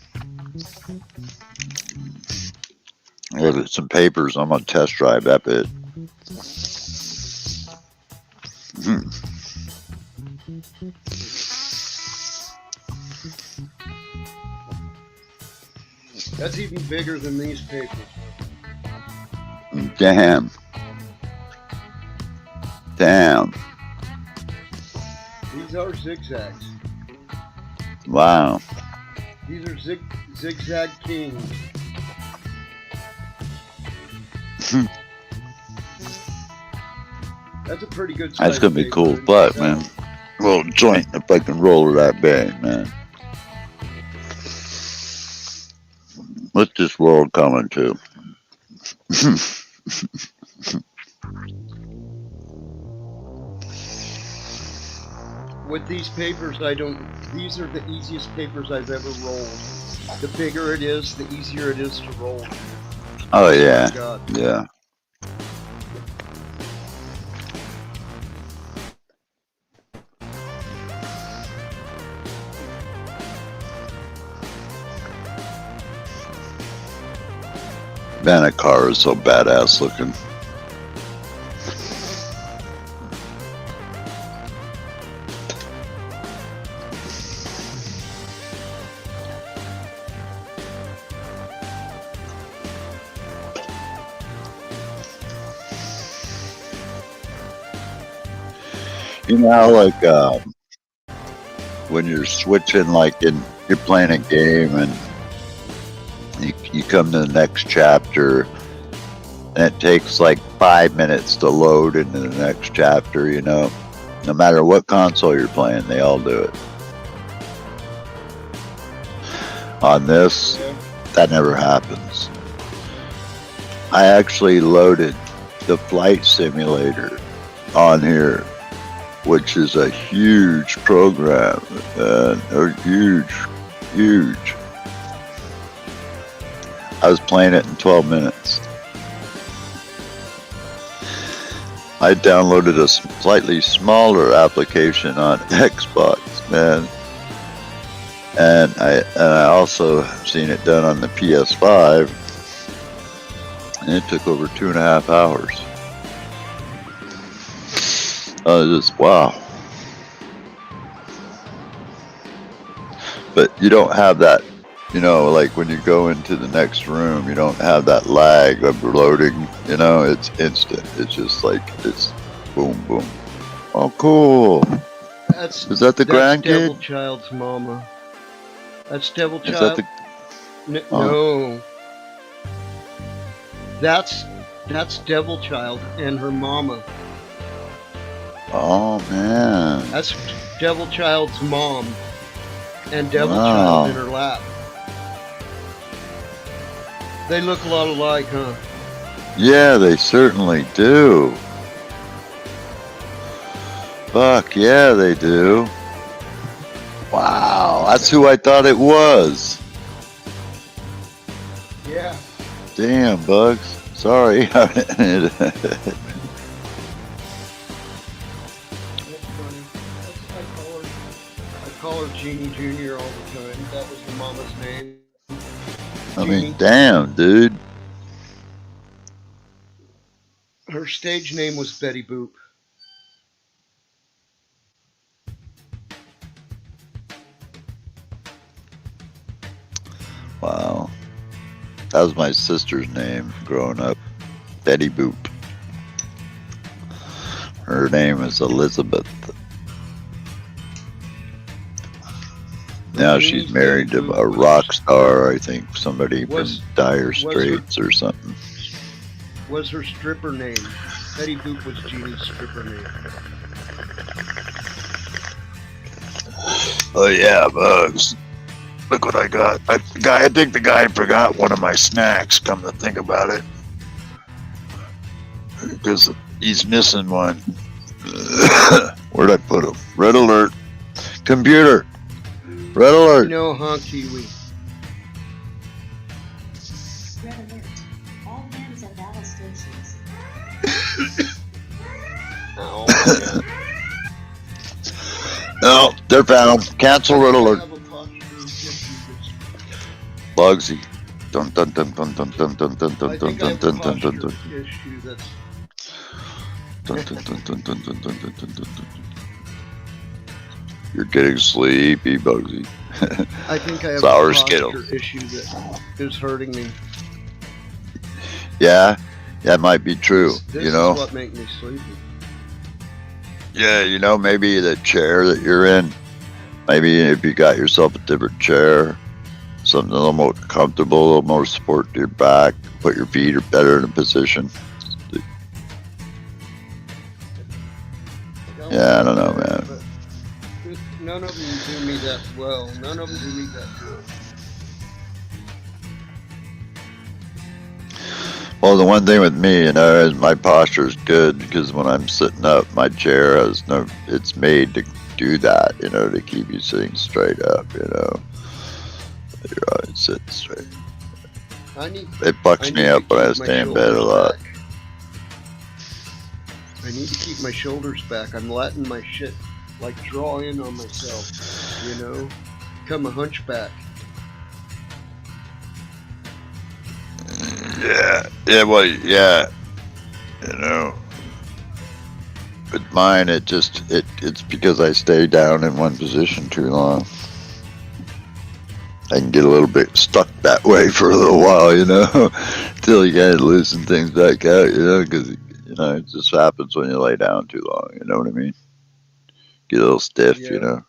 Speaker 6: Look at some papers. I'm gonna test drive that bit.
Speaker 2: That's even bigger than these papers.
Speaker 6: Damn. Damn.
Speaker 2: These are zigzags.
Speaker 6: Wow.
Speaker 2: These are zigzag kings. That's a pretty good size.
Speaker 6: That's gonna be
Speaker 2: paper
Speaker 6: cool,
Speaker 2: in
Speaker 6: but
Speaker 2: itself.
Speaker 6: man, little joint if I can roll it that big, man. What's this world coming to?
Speaker 2: With these papers, these are the easiest papers I've ever rolled. The bigger it is, the easier it is to roll.
Speaker 6: Oh yeah,
Speaker 2: God.
Speaker 6: yeah. Man, that car is so badass looking. You know, like when you're switching, like you're playing a game and you come to the next chapter, and it takes like 5 minutes to load into the next chapter. You know, no matter what console you're playing, they all do it. On this, that never happens. I actually loaded the flight simulator on here, which is a huge program, huge. I was playing it in 12 minutes. I downloaded a slightly smaller application on Xbox, man. And I also seen it done on the PS5, and it took over 2.5 hours. Just wow. But you don't have that, you know, like when you go into the next room, you don't have that lag of loading. You know, it's instant. It's just like it's boom, boom. Oh, cool. Is that the grandkid?
Speaker 2: Devil Child's mama. That's Devil
Speaker 6: Is
Speaker 2: Child.
Speaker 6: that the?
Speaker 2: No. That's Devil Child and her mama.
Speaker 6: Oh man.
Speaker 2: That's Devil Child's mom and Devil
Speaker 6: Wow.
Speaker 2: Child in her lap. They look a lot alike, huh?
Speaker 6: Yeah, they certainly do. Fuck yeah, they do. Wow, that's who I thought it was.
Speaker 2: Yeah.
Speaker 6: Damn, Bugs. Sorry.
Speaker 2: That's funny. I call her Jeannie Jr. all the time. That was her mama's name.
Speaker 6: I mean, damn, dude.
Speaker 2: Her stage name was Betty Boop.
Speaker 6: Wow. That was my sister's name growing up. Betty Boop. Her name is Elizabeth. Now she's married to a rock star, I think, somebody from Dire Straits or something.
Speaker 2: Was her stripper name. Betty Boop was Jeannie's stripper name.
Speaker 6: Oh yeah, Bugs. Look what I got. I think the guy forgot one of my snacks, come to think about it. Because he's missing one. Where'd I put him? Red alert. Computer. Red alert.
Speaker 2: No, huh, Kiwi?
Speaker 7: Red alert. All hands at battle stations.
Speaker 2: Oh, my God.
Speaker 6: No, they're found. Cancel red
Speaker 2: I
Speaker 6: alert.
Speaker 2: have a posture issue that's-
Speaker 6: Bugsy. Dun dun dun dun dun dun dun dun
Speaker 2: I
Speaker 6: dun dun
Speaker 2: think I
Speaker 6: dun
Speaker 2: have a
Speaker 6: dun dun dun
Speaker 2: posture
Speaker 6: dun.
Speaker 2: issue that's
Speaker 6: Dun, dun, dun, dun, dun, dun, dun, dun, dun, dun. You're getting sleepy, Bugsy.
Speaker 2: I think I have
Speaker 6: Sour
Speaker 2: a posture
Speaker 6: Skittles.
Speaker 2: issue that is hurting me.
Speaker 6: Yeah, that might be true.
Speaker 2: This
Speaker 6: You know.
Speaker 2: is what makes me sleepy.
Speaker 6: Yeah, you know, maybe the chair that you're in. Maybe if you got yourself a different chair, something a little more comfortable, a little more support to your back, put your feet better in a position. Yeah, I don't know, man.
Speaker 2: But none of them do me that well. None of them do me that good.
Speaker 6: Well, the one thing with me, you know, is my posture is good because when I'm sitting up, my chair has no. It's made to do that, you know, to keep you sitting straight up, you know. You're always sitting straight. It bucks me up when I stay in bed a lot.
Speaker 2: I need to keep my shoulders back. I'm letting my shit like draw in on myself, you know? Become a hunchback.
Speaker 6: Yeah, well, yeah, you know. With mine, it's because I stay down in one position too long. I can get a little bit stuck that way for a little while, you know, until you gotta loosen things back out, you know, because, you know, it just happens when you lay down too long, you know what I mean? Get a little stiff, you know.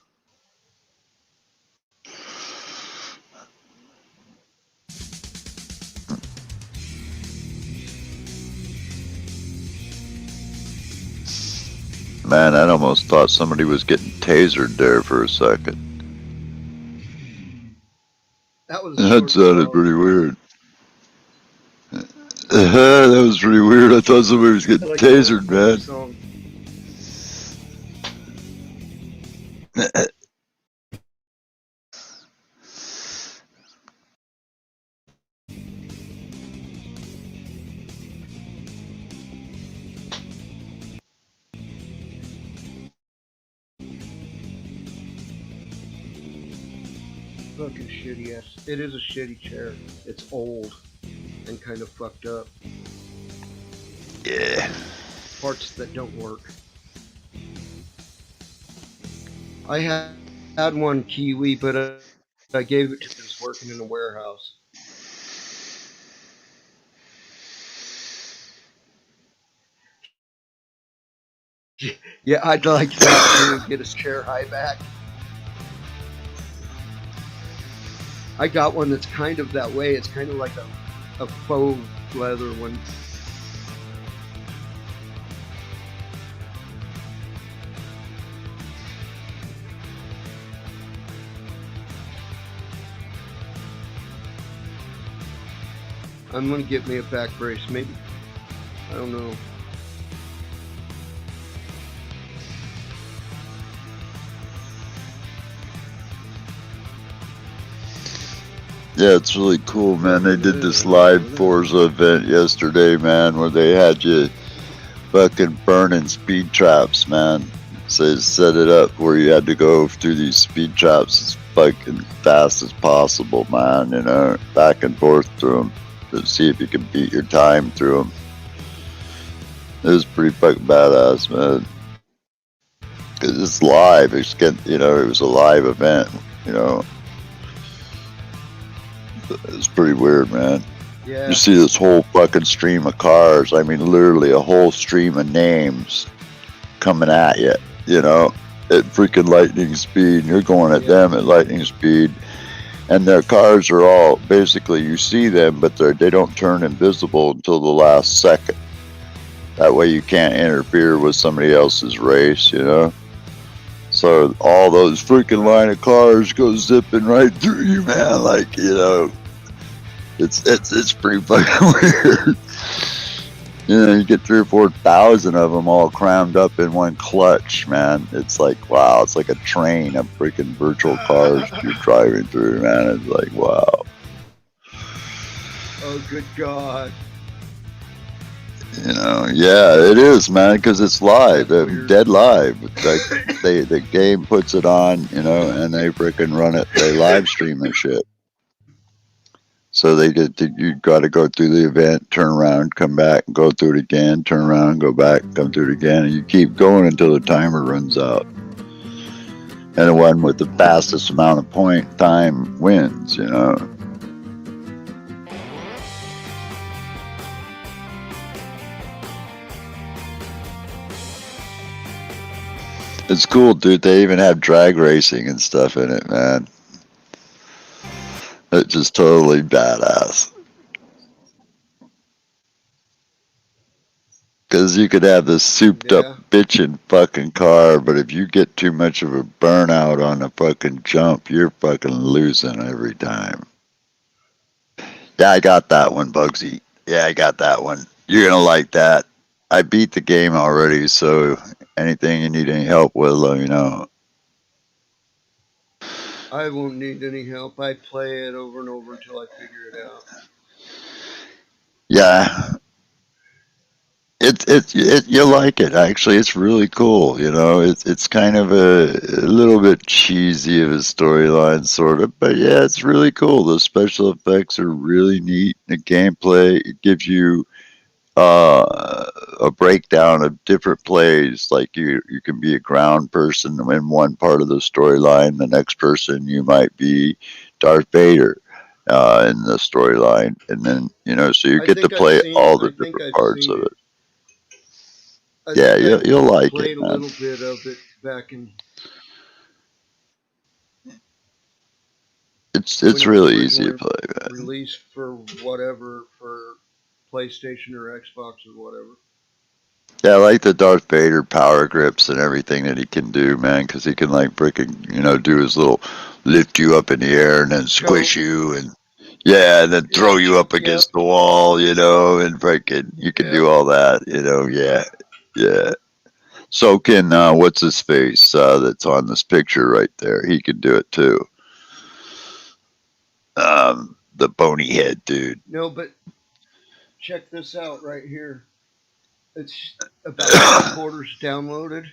Speaker 6: Man, I almost thought somebody was getting tasered there for a second. That sounded pretty weird. That was pretty weird. I thought somebody was getting tasered, man.
Speaker 2: Fucking shitty ass. It is a shitty chair. It's old and kind of fucked up.
Speaker 6: Yeah.
Speaker 2: Parts that don't work. I had one Kiwi, but I gave it to him. He was working in a warehouse. Yeah, I'd like that too. Get his chair high back. I got one that's kind of that way. It's kind of like a faux leather one. I'm gonna get me a back brace, maybe. I don't know.
Speaker 6: Yeah, it's really cool, man. They did this live Forza event yesterday, man, where they had you fucking burning speed traps, man. So they set it up where you had to go through these speed traps as fucking fast as possible, man, you know, back and forth through them to see if you can beat your time through them. It was pretty fucking badass, man. Because it's live. It's getting, you know, it was a live event, you know. It's pretty weird, man.
Speaker 2: Yeah.
Speaker 6: You see this whole fucking stream of cars. I mean, literally a whole stream of names coming at you, you know, at freaking lightning speed. And you're going at them at lightning speed. And their cars are all, basically, you see them, but they don't turn invisible until the last second. That way you can't interfere with somebody else's race, you know. So all those freaking line of cars go zipping right through you, man. Like, you know, it's pretty fucking weird. You know, you get 3,000 or 4,000 of them all crammed up in one clutch, man. It's like, wow, it's like a train of freaking virtual cars you're driving through, man. It's like, wow.
Speaker 2: Oh, good God.
Speaker 6: You know, yeah, it is, man, because it's live, dead live. Like the game puts it on, you know, and they freaking run it. They live stream the shit. So you got to go through the event, turn around, come back, go through it again, turn around, go back, come through it again, and you keep going until the timer runs out. And the one with the fastest amount of point time wins, you know. It's cool, dude. They even have drag racing and stuff in it, man. It's just totally badass. Because you could have this souped up bitchin' fucking car, but if you get too much of a burnout on a fucking jump, you're fucking losing every time. Yeah, I got that one, Bugsy. Yeah, I got that one. You're gonna like that. I beat the game already, so anything you need any help with, let me know.
Speaker 2: I won't need any help. I play it over and over until I figure it out.
Speaker 6: Yeah. You'll like it, actually. It's really cool, you know. It's kind of a little bit cheesy of a storyline, sort of, but yeah, it's really cool. The special effects are really neat. The gameplay, it gives you a breakdown of different plays. Like you can be a ground person in one part of the storyline. The next person you might be Darth Vader in the storyline, and then you know, so you get to play all the different parts of it. Yeah, you'll like it,
Speaker 2: played a
Speaker 6: man.
Speaker 2: little bit of it back in.
Speaker 6: It's really easy to play, man.
Speaker 2: Released for whatever, for PlayStation or Xbox or whatever.
Speaker 6: Yeah, I like the Darth Vader power grips and everything that he can do, man, because he can like freaking, you know, do his little lift you up in the air and then squish you and yeah, and then throw you up against the wall, you know, and freaking you can do all that, you know, yeah. So can what's his face that's on this picture right there? He can do it too. The bony head dude.
Speaker 2: No, but check this out right here. It's about 3/4 downloaded.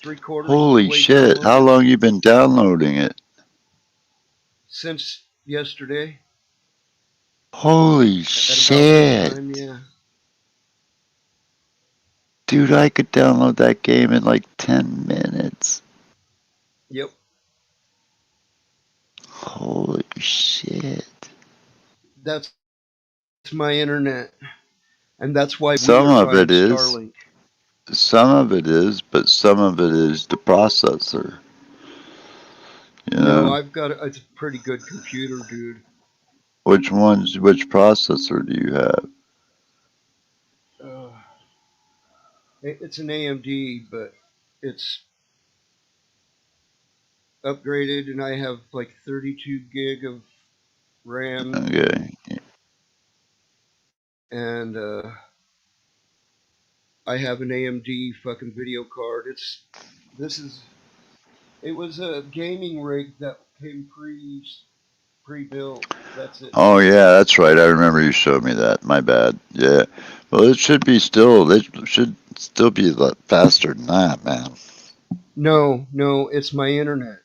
Speaker 2: 3/4.
Speaker 6: Holy shit!
Speaker 2: Downloaded.
Speaker 6: How long you been downloading it?
Speaker 2: Since yesterday.
Speaker 6: Holy shit!
Speaker 2: Time, yeah.
Speaker 6: Dude, I could download that game in like 10 minutes.
Speaker 2: Yep.
Speaker 6: Holy shit.
Speaker 2: That's my internet. And that's why
Speaker 6: some of it is.
Speaker 2: Starlink.
Speaker 6: Some of it is, but some of it is the processor. You know?
Speaker 2: No, I've got it's a pretty good computer, dude.
Speaker 6: Which processor do you have?
Speaker 2: Uh, it's an AMD, but it's upgraded, and I have like 32 gig of RAM,
Speaker 6: Okay.
Speaker 2: and I have an AMD fucking video card. This is it was a gaming rig that came pre-built. That's it.
Speaker 6: Oh yeah, that's right. I remember you showed me that. My bad. Yeah. Well, it should be still. It should still be a lot faster than that, man.
Speaker 2: No, it's my internet,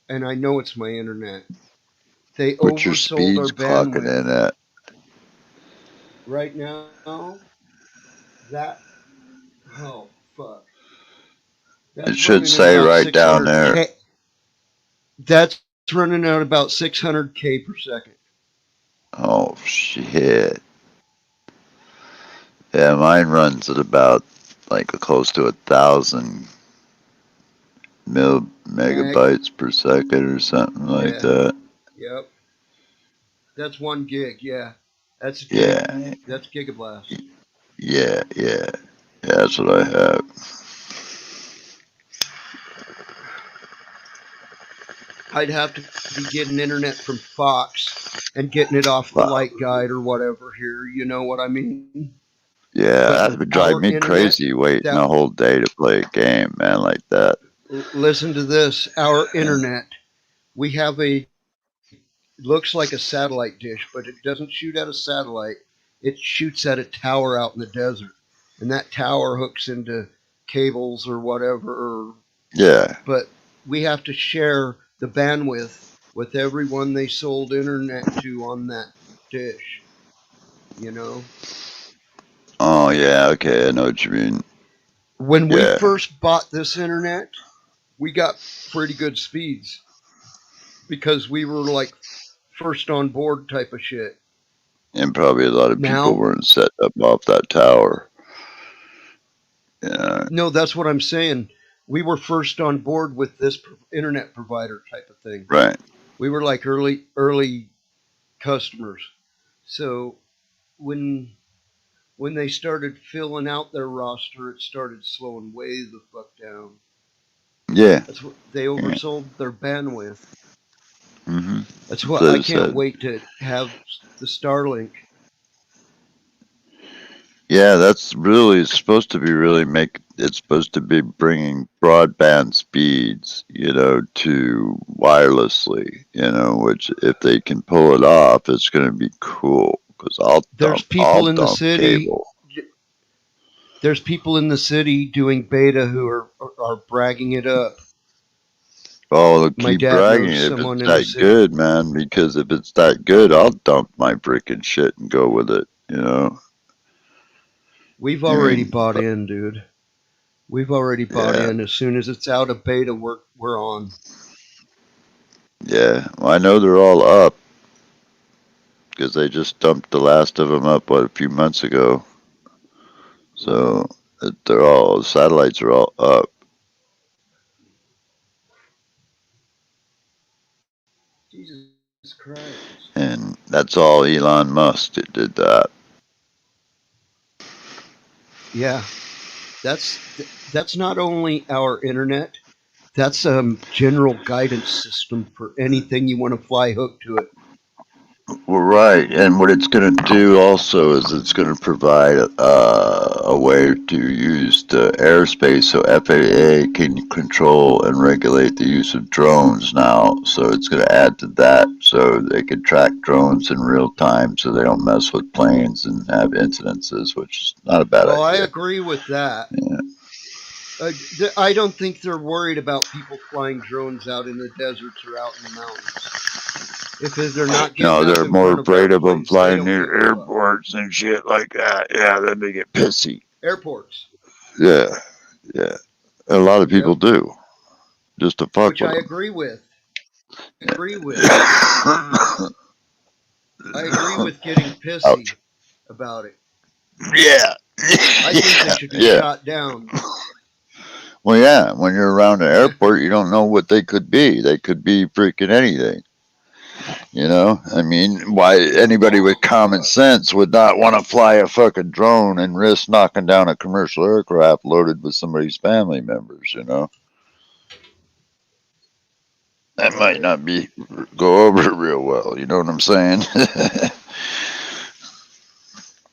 Speaker 2: and I know it's my internet. They
Speaker 6: What's your
Speaker 2: oversold our
Speaker 6: speeds clocking
Speaker 2: bandwidth.
Speaker 6: in at?
Speaker 2: Right now, that oh fuck,
Speaker 6: It
Speaker 2: that's
Speaker 6: should
Speaker 2: running at
Speaker 6: say
Speaker 2: about
Speaker 6: right down
Speaker 2: 600
Speaker 6: there.
Speaker 2: k. That's running at about 600K per second.
Speaker 6: Oh shit. Yeah, mine runs at about like close to 1,000
Speaker 2: Meg.
Speaker 6: megabytes per second or something like
Speaker 2: Yeah.
Speaker 6: that.
Speaker 2: Yep. That's 1 gig. Yeah. That's gig.
Speaker 6: Yeah,
Speaker 2: That's gigablast.
Speaker 6: yeah. Yeah, that's what I have.
Speaker 2: I'd have to be getting internet from Fox and getting it off the
Speaker 6: Wow.
Speaker 2: light guide or whatever here. You know what I mean?
Speaker 6: Yeah,
Speaker 2: But
Speaker 6: that would drive
Speaker 2: our
Speaker 6: me
Speaker 2: internet,
Speaker 6: crazy waiting
Speaker 2: that
Speaker 6: a whole day to play a game, man, like that.
Speaker 2: listen to this. Our internet, we have looks like a satellite dish, but it doesn't shoot at a satellite. It shoots at a tower out in the desert, and that tower hooks into cables or whatever.
Speaker 6: Yeah.
Speaker 2: But we have to share the bandwidth with everyone they sold internet to on that dish. You know,
Speaker 6: Oh, yeah, okay, I know what you mean.
Speaker 2: when we
Speaker 6: Yeah,
Speaker 2: first bought this internet, we got pretty good speeds because we were like first on board type of shit.
Speaker 6: and probably a lot of people
Speaker 2: Now,
Speaker 6: weren't set up off that tower. Yeah,
Speaker 2: no, that's what I'm saying. We were first on board with this internet provider type of thing.
Speaker 6: right.
Speaker 2: We were like early customers. So when they started filling out their roster, it started slowing way the fuck down.
Speaker 6: Yeah,
Speaker 2: That's what they
Speaker 6: yeah.
Speaker 2: oversold their bandwidth.
Speaker 6: Mm-hmm.
Speaker 2: That's
Speaker 6: That's
Speaker 2: what
Speaker 6: what
Speaker 2: I
Speaker 6: I
Speaker 2: can't
Speaker 6: said.
Speaker 2: wait to have the Starlink.
Speaker 6: Yeah, that's really it's supposed to be really make it's supposed to be bringing broadband speeds, to wirelessly, which if they can pull it off, it's going to be cool because
Speaker 2: There's
Speaker 6: I'll
Speaker 2: people in the
Speaker 6: dump
Speaker 2: city.
Speaker 6: cable.
Speaker 2: There's people in the city doing beta who are bragging it up.
Speaker 6: Oh, they'll
Speaker 2: My
Speaker 6: keep
Speaker 2: dad
Speaker 6: bragging
Speaker 2: knows
Speaker 6: if
Speaker 2: someone
Speaker 6: it's
Speaker 2: in the
Speaker 6: that
Speaker 2: city.
Speaker 6: good, man. Because if it's that good, I'll dump my freaking shit and go with it.
Speaker 2: We've
Speaker 6: I
Speaker 2: already
Speaker 6: mean,
Speaker 2: bought in, dude. We've already bought
Speaker 6: yeah,
Speaker 2: in. As soon as it's out of beta, we're on.
Speaker 6: yeah. Well, I know they're all up because they just dumped the last of them up a few months ago. So they're all satellites are all up,
Speaker 2: Jesus Christ.
Speaker 6: and that's all Elon Musk that did that.
Speaker 2: Yeah, that's not only our internet. That's a general guidance system for anything you want to fly hook to it.
Speaker 6: Well, right, and what it's going to do also is it's going to provide a way to use the airspace so FAA can control and regulate the use of drones now. So it's going to add to that so they can track drones in real time so they don't mess with planes and have incidences, which is not a bad
Speaker 2: Well, I
Speaker 6: idea.
Speaker 2: agree with that.
Speaker 6: Yeah.
Speaker 2: I don't think they're worried about people flying drones out in the deserts or out in the mountains. If they're not getting
Speaker 6: No,
Speaker 2: up
Speaker 6: they're
Speaker 2: in
Speaker 6: more
Speaker 2: front of
Speaker 6: afraid of them
Speaker 2: airplanes, they
Speaker 6: flying
Speaker 2: don't
Speaker 6: near
Speaker 2: give a fuck.
Speaker 6: airports and shit like that. Yeah, then they get pissy.
Speaker 2: Airports.
Speaker 6: Yeah, yeah. A lot of people
Speaker 2: Yep.
Speaker 6: do, just to fuck
Speaker 2: Which
Speaker 6: with
Speaker 2: I
Speaker 6: them.
Speaker 2: agree with. Agree with. I agree with getting
Speaker 6: Ouch.
Speaker 2: pissy about it.
Speaker 6: Yeah.
Speaker 2: I think they
Speaker 6: Yeah.
Speaker 2: should be
Speaker 6: Yeah.
Speaker 2: shot down.
Speaker 6: Well, yeah. When you're around an airport, you don't know what they could be. They could be freaking anything. You know, I mean, why anybody with common sense would not want to fly a fucking drone and risk knocking down a commercial aircraft loaded with somebody's family members, you know? That might
Speaker 2: Right.
Speaker 6: not be go over real well, you know what I'm saying?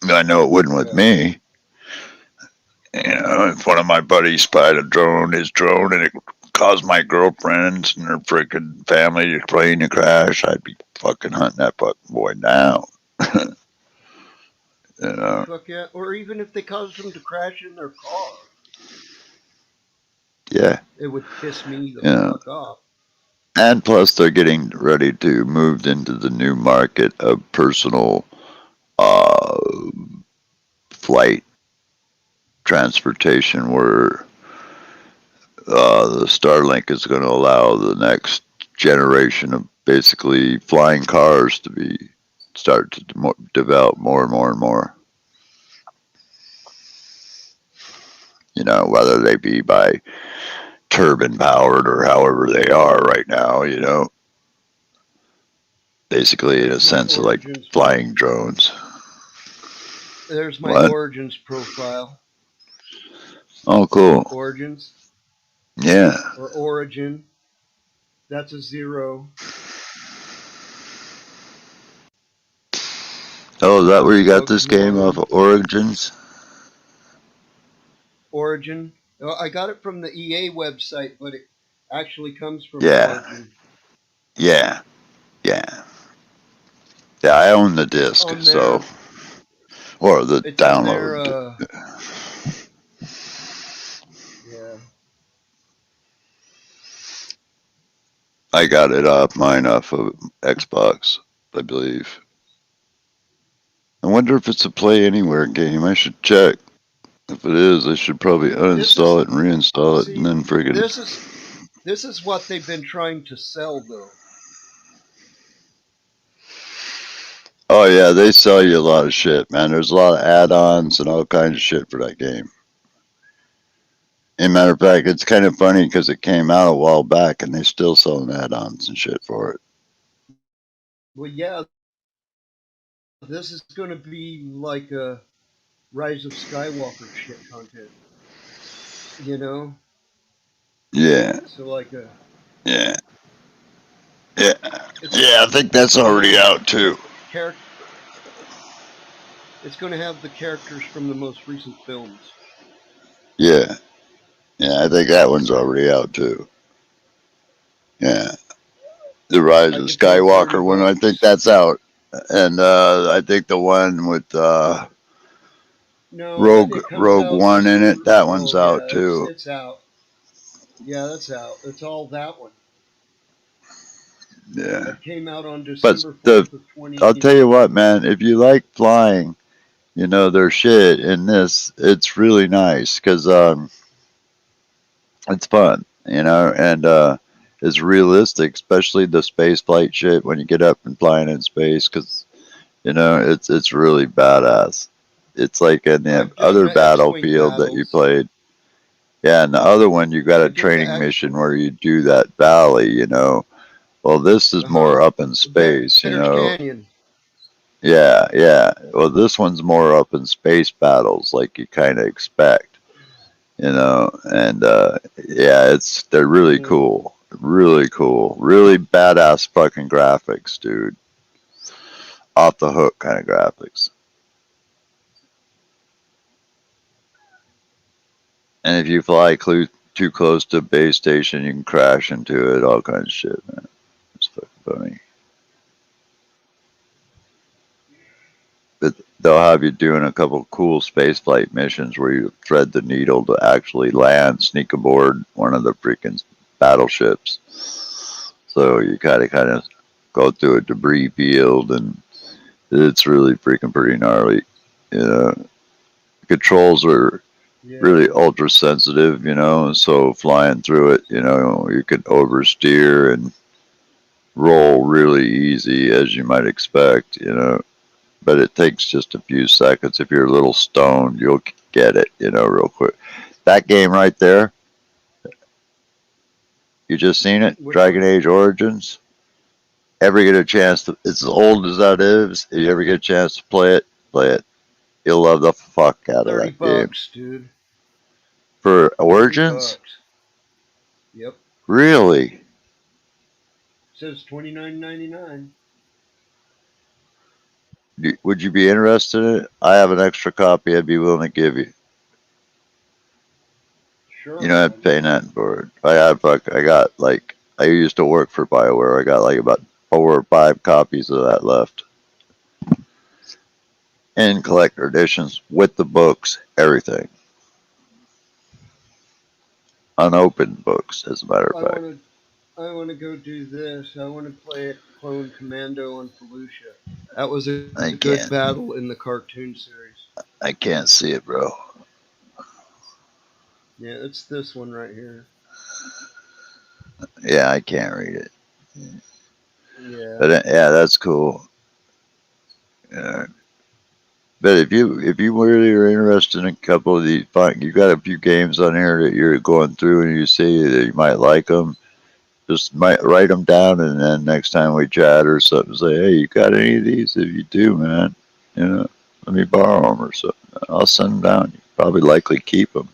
Speaker 6: I know it wouldn't with
Speaker 2: Yeah.
Speaker 6: me. You know, if one of my buddies spied his drone, and it caused my girlfriends and her freaking family plane to crash, I'd be fucking hunting that fucking boy down. You know,
Speaker 2: Fuck yeah. Or even if they caused them to crash in their car,
Speaker 6: yeah,
Speaker 2: it would piss me the
Speaker 6: you know.
Speaker 2: fuck off.
Speaker 6: And plus, they're getting ready to move into the new market of personal uh, flight transportation, where the Starlink is going to allow the next generation of basically flying cars to be start to develop more and more and more. You know, whether they be by turbine powered or however they are right now. You know, basically in a
Speaker 2: There's my
Speaker 6: sense of like
Speaker 2: origins.
Speaker 6: flying drones.
Speaker 2: There's my
Speaker 6: What?
Speaker 2: origins profile.
Speaker 6: Oh, cool.
Speaker 2: Origins
Speaker 6: Yeah.
Speaker 2: or origin. That's a 0.
Speaker 6: Oh, is that where you got
Speaker 2: Of
Speaker 6: this game off
Speaker 2: 1.
Speaker 6: of Origins?
Speaker 2: Origin. I got it from the EA website, but it actually comes from
Speaker 6: Yeah.
Speaker 2: Origin.
Speaker 6: Yeah. Yeah. Yeah, I own the disc,
Speaker 2: On
Speaker 6: so.
Speaker 2: their,
Speaker 6: Or the
Speaker 2: it's on their,
Speaker 6: download.
Speaker 2: yeah.
Speaker 6: I got it off mine off of Xbox, I believe. I wonder if it's a Play Anywhere game. I should check. If it is, I should probably
Speaker 2: This is,
Speaker 6: uninstall it and reinstall it and
Speaker 2: see,
Speaker 6: then friggin'.
Speaker 2: this is what they've been trying to sell, though.
Speaker 6: Oh, yeah, they sell you a lot of shit, man. There's a lot of add ons and all kinds of shit for that game. As a matter of fact, it's kind of funny because it came out a while back and they still selling add ons and shit for it.
Speaker 2: Well, yeah, this is going to be like a Rise of Skywalker shit content. You know?
Speaker 6: Yeah,
Speaker 2: So, like a.
Speaker 6: yeah, yeah.
Speaker 2: It's
Speaker 6: Yeah, I think that's
Speaker 2: going to
Speaker 6: already
Speaker 2: have
Speaker 6: out too.
Speaker 2: It's going to have the characters from the most recent films.
Speaker 6: Yeah, yeah, I think that one's already out too. Yeah. The Rise
Speaker 2: I
Speaker 6: of
Speaker 2: could pay
Speaker 6: Skywalker one, I think
Speaker 2: $30.
Speaker 6: that's out. And I think the one with
Speaker 2: No,
Speaker 6: Rogue
Speaker 2: it comes
Speaker 6: Rogue
Speaker 2: out
Speaker 6: One in it,
Speaker 2: December.
Speaker 6: that one's
Speaker 2: Oh
Speaker 6: out
Speaker 2: yeah,
Speaker 6: too.
Speaker 2: it's out. Yeah, that's out. It's all that one.
Speaker 6: Yeah.
Speaker 2: That came out on
Speaker 6: But
Speaker 2: December 4th of 20.
Speaker 6: I'll tell you what, man, if you like flying, you know, their shit in this, it's really nice because it's fun, you know, and it's realistic, especially the space flight shit when you get up and flying in space because, you know, it's really badass. It's like in the
Speaker 2: I've done
Speaker 6: other
Speaker 2: the X-wing
Speaker 6: battlefield that you
Speaker 2: battles.
Speaker 6: played. Yeah, and the other one, you got
Speaker 2: I
Speaker 6: a
Speaker 2: did the
Speaker 6: training
Speaker 2: X.
Speaker 6: mission where you do that valley, you know. Well, this is
Speaker 2: Uh huh.
Speaker 6: more up in space, you
Speaker 2: Bender's
Speaker 6: know.
Speaker 2: Canyon.
Speaker 6: Yeah, yeah. Well, this one's more up in space battles, like you kind of expect, you know. And yeah, they're really
Speaker 2: Yeah.
Speaker 6: cool, really badass fucking graphics, dude. Off the hook kind of graphics. And if you fly too close to a base station, you can crash into it. All kinds of shit, man. It's fucking funny. But they'll have you doing a couple cool spaceflight missions where you thread the needle to actually land, sneak aboard one of the freaking battleships. So you kind of go through a debris field, and it's really freaking pretty gnarly. You know, controls are
Speaker 2: Yeah.
Speaker 6: really ultra sensitive. You know, so flying through it, you know, you could oversteer and roll really easy as you might expect. You know, but it takes just a few seconds. If you're a little stoned, you'll get it, you know, real quick. That game right there, you just seen it,
Speaker 2: Which
Speaker 6: Dragon
Speaker 2: one?
Speaker 6: Age Origins. ever get a chance to, it's as old as that is, if you ever get a chance to play it, play it. You'll love the fuck out of
Speaker 2: 30
Speaker 6: that game.
Speaker 2: bucks, dude.
Speaker 6: For
Speaker 2: 30
Speaker 6: Origins?
Speaker 2: bucks. Yep.
Speaker 6: Really?
Speaker 2: Says $29.99.
Speaker 6: Would you be interested in it? I have an extra copy I'd be willing to give you.
Speaker 2: Sure.
Speaker 6: You don't have to pay nothing for it. I got like, I used to work for BioWare. I got like about 4 or 5 copies of that left. In collector editions with the books, everything. Unopened books, as a matter of fact.
Speaker 2: I want to go do this. I want to play it Clone Commando on Felucia. That was a
Speaker 6: I
Speaker 2: good
Speaker 6: can't.
Speaker 2: battle in the cartoon series.
Speaker 6: I can't see it, bro.
Speaker 2: Yeah, it's this one right here.
Speaker 6: Yeah, I can't read it.
Speaker 2: Yeah.
Speaker 6: But yeah, that's cool. Yeah. But if you really are interested in a couple of these, you got a few games on here that you're going through and you see that you might like them. Just might write them down, and then next time we chat or something, say, hey, you got any of these? If you do, man, you know, let me borrow them or something. I'll send them down. You probably likely keep them.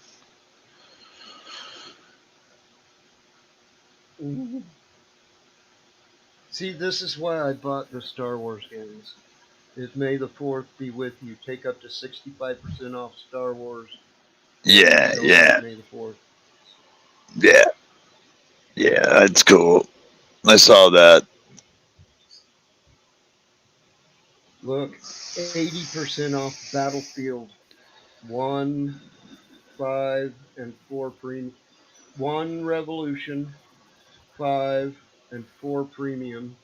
Speaker 2: See, this is why I bought the Star Wars games. Is May the 4th be with you. Take up to 65% off Star Wars when you
Speaker 6: Yeah,
Speaker 2: celebrate
Speaker 6: yeah,
Speaker 2: May the 4th.
Speaker 6: yeah, yeah. That's cool. I saw that.
Speaker 2: Look, 80% off Battlefield 1, 5, and 4 premium. 1 Revolution, 5, and 4 premium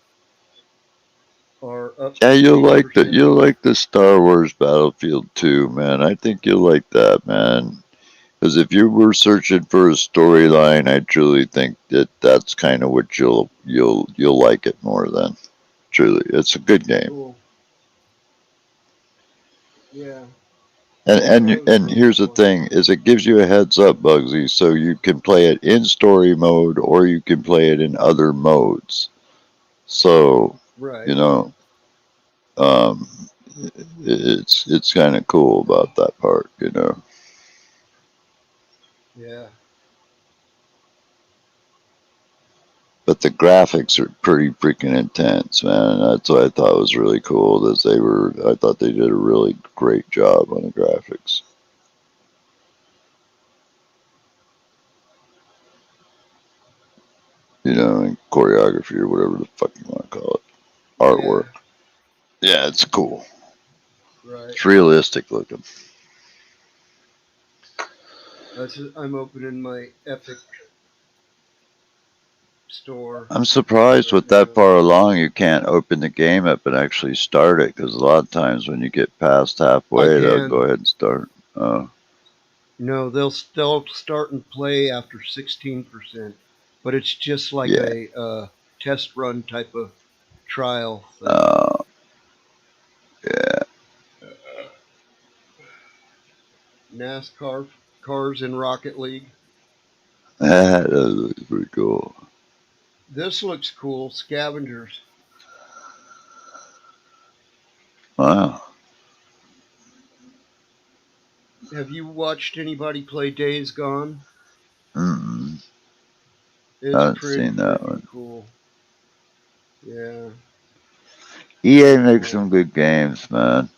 Speaker 2: are up
Speaker 6: Yeah,
Speaker 2: to
Speaker 6: you'll
Speaker 2: 80% off.
Speaker 6: like the Star Wars Battlefield 2, man. I think you'll like that, man. Because if you were searching for a storyline, I truly think that that's kind of what you'll like it more than. Truly, it's a good game.
Speaker 2: Cool. Yeah.
Speaker 6: And
Speaker 2: That's what I
Speaker 6: and
Speaker 2: was
Speaker 6: and
Speaker 2: looking
Speaker 6: here's the
Speaker 2: for.
Speaker 6: thing: is it gives you a heads up, Bugsy, so you can play it in story mode or you can play it in other modes. So,
Speaker 2: Right.
Speaker 6: you know, um, it's kind of cool about that part, you know.
Speaker 2: Yeah.
Speaker 6: But the graphics are pretty freaking intense, man. That's what I thought was really cool. That they were, I thought they did a really great job on the graphics. You know, and choreography or whatever the fuck you want to call it,
Speaker 2: Yeah.
Speaker 6: artwork. Yeah, it's cool.
Speaker 2: Right.
Speaker 6: It's realistic looking.
Speaker 2: I'm opening my Epic store
Speaker 6: I'm surprised
Speaker 2: right
Speaker 6: with that
Speaker 2: now.
Speaker 6: far along you can't open the game up and actually start it because a lot of times when you get past
Speaker 2: I
Speaker 6: halfway, they'll go
Speaker 2: can.
Speaker 6: ahead and start.
Speaker 2: No, they'll still start and play after 16%, but it's just like
Speaker 6: Yeah.
Speaker 2: a test run type of trial thing.
Speaker 6: Uh, yeah.
Speaker 2: NASCAR cars in Rocket League.
Speaker 6: That looks pretty cool.
Speaker 2: This looks cool. Scavengers.
Speaker 6: Wow.
Speaker 2: Have you watched anybody play Days Gone?
Speaker 6: Mm-mm. I
Speaker 2: It's
Speaker 6: haven't
Speaker 2: pretty
Speaker 6: seen that
Speaker 2: freaking
Speaker 6: one.
Speaker 2: cool. Yeah,
Speaker 6: EA
Speaker 2: pretty
Speaker 6: makes
Speaker 2: cool.
Speaker 6: some good games, man.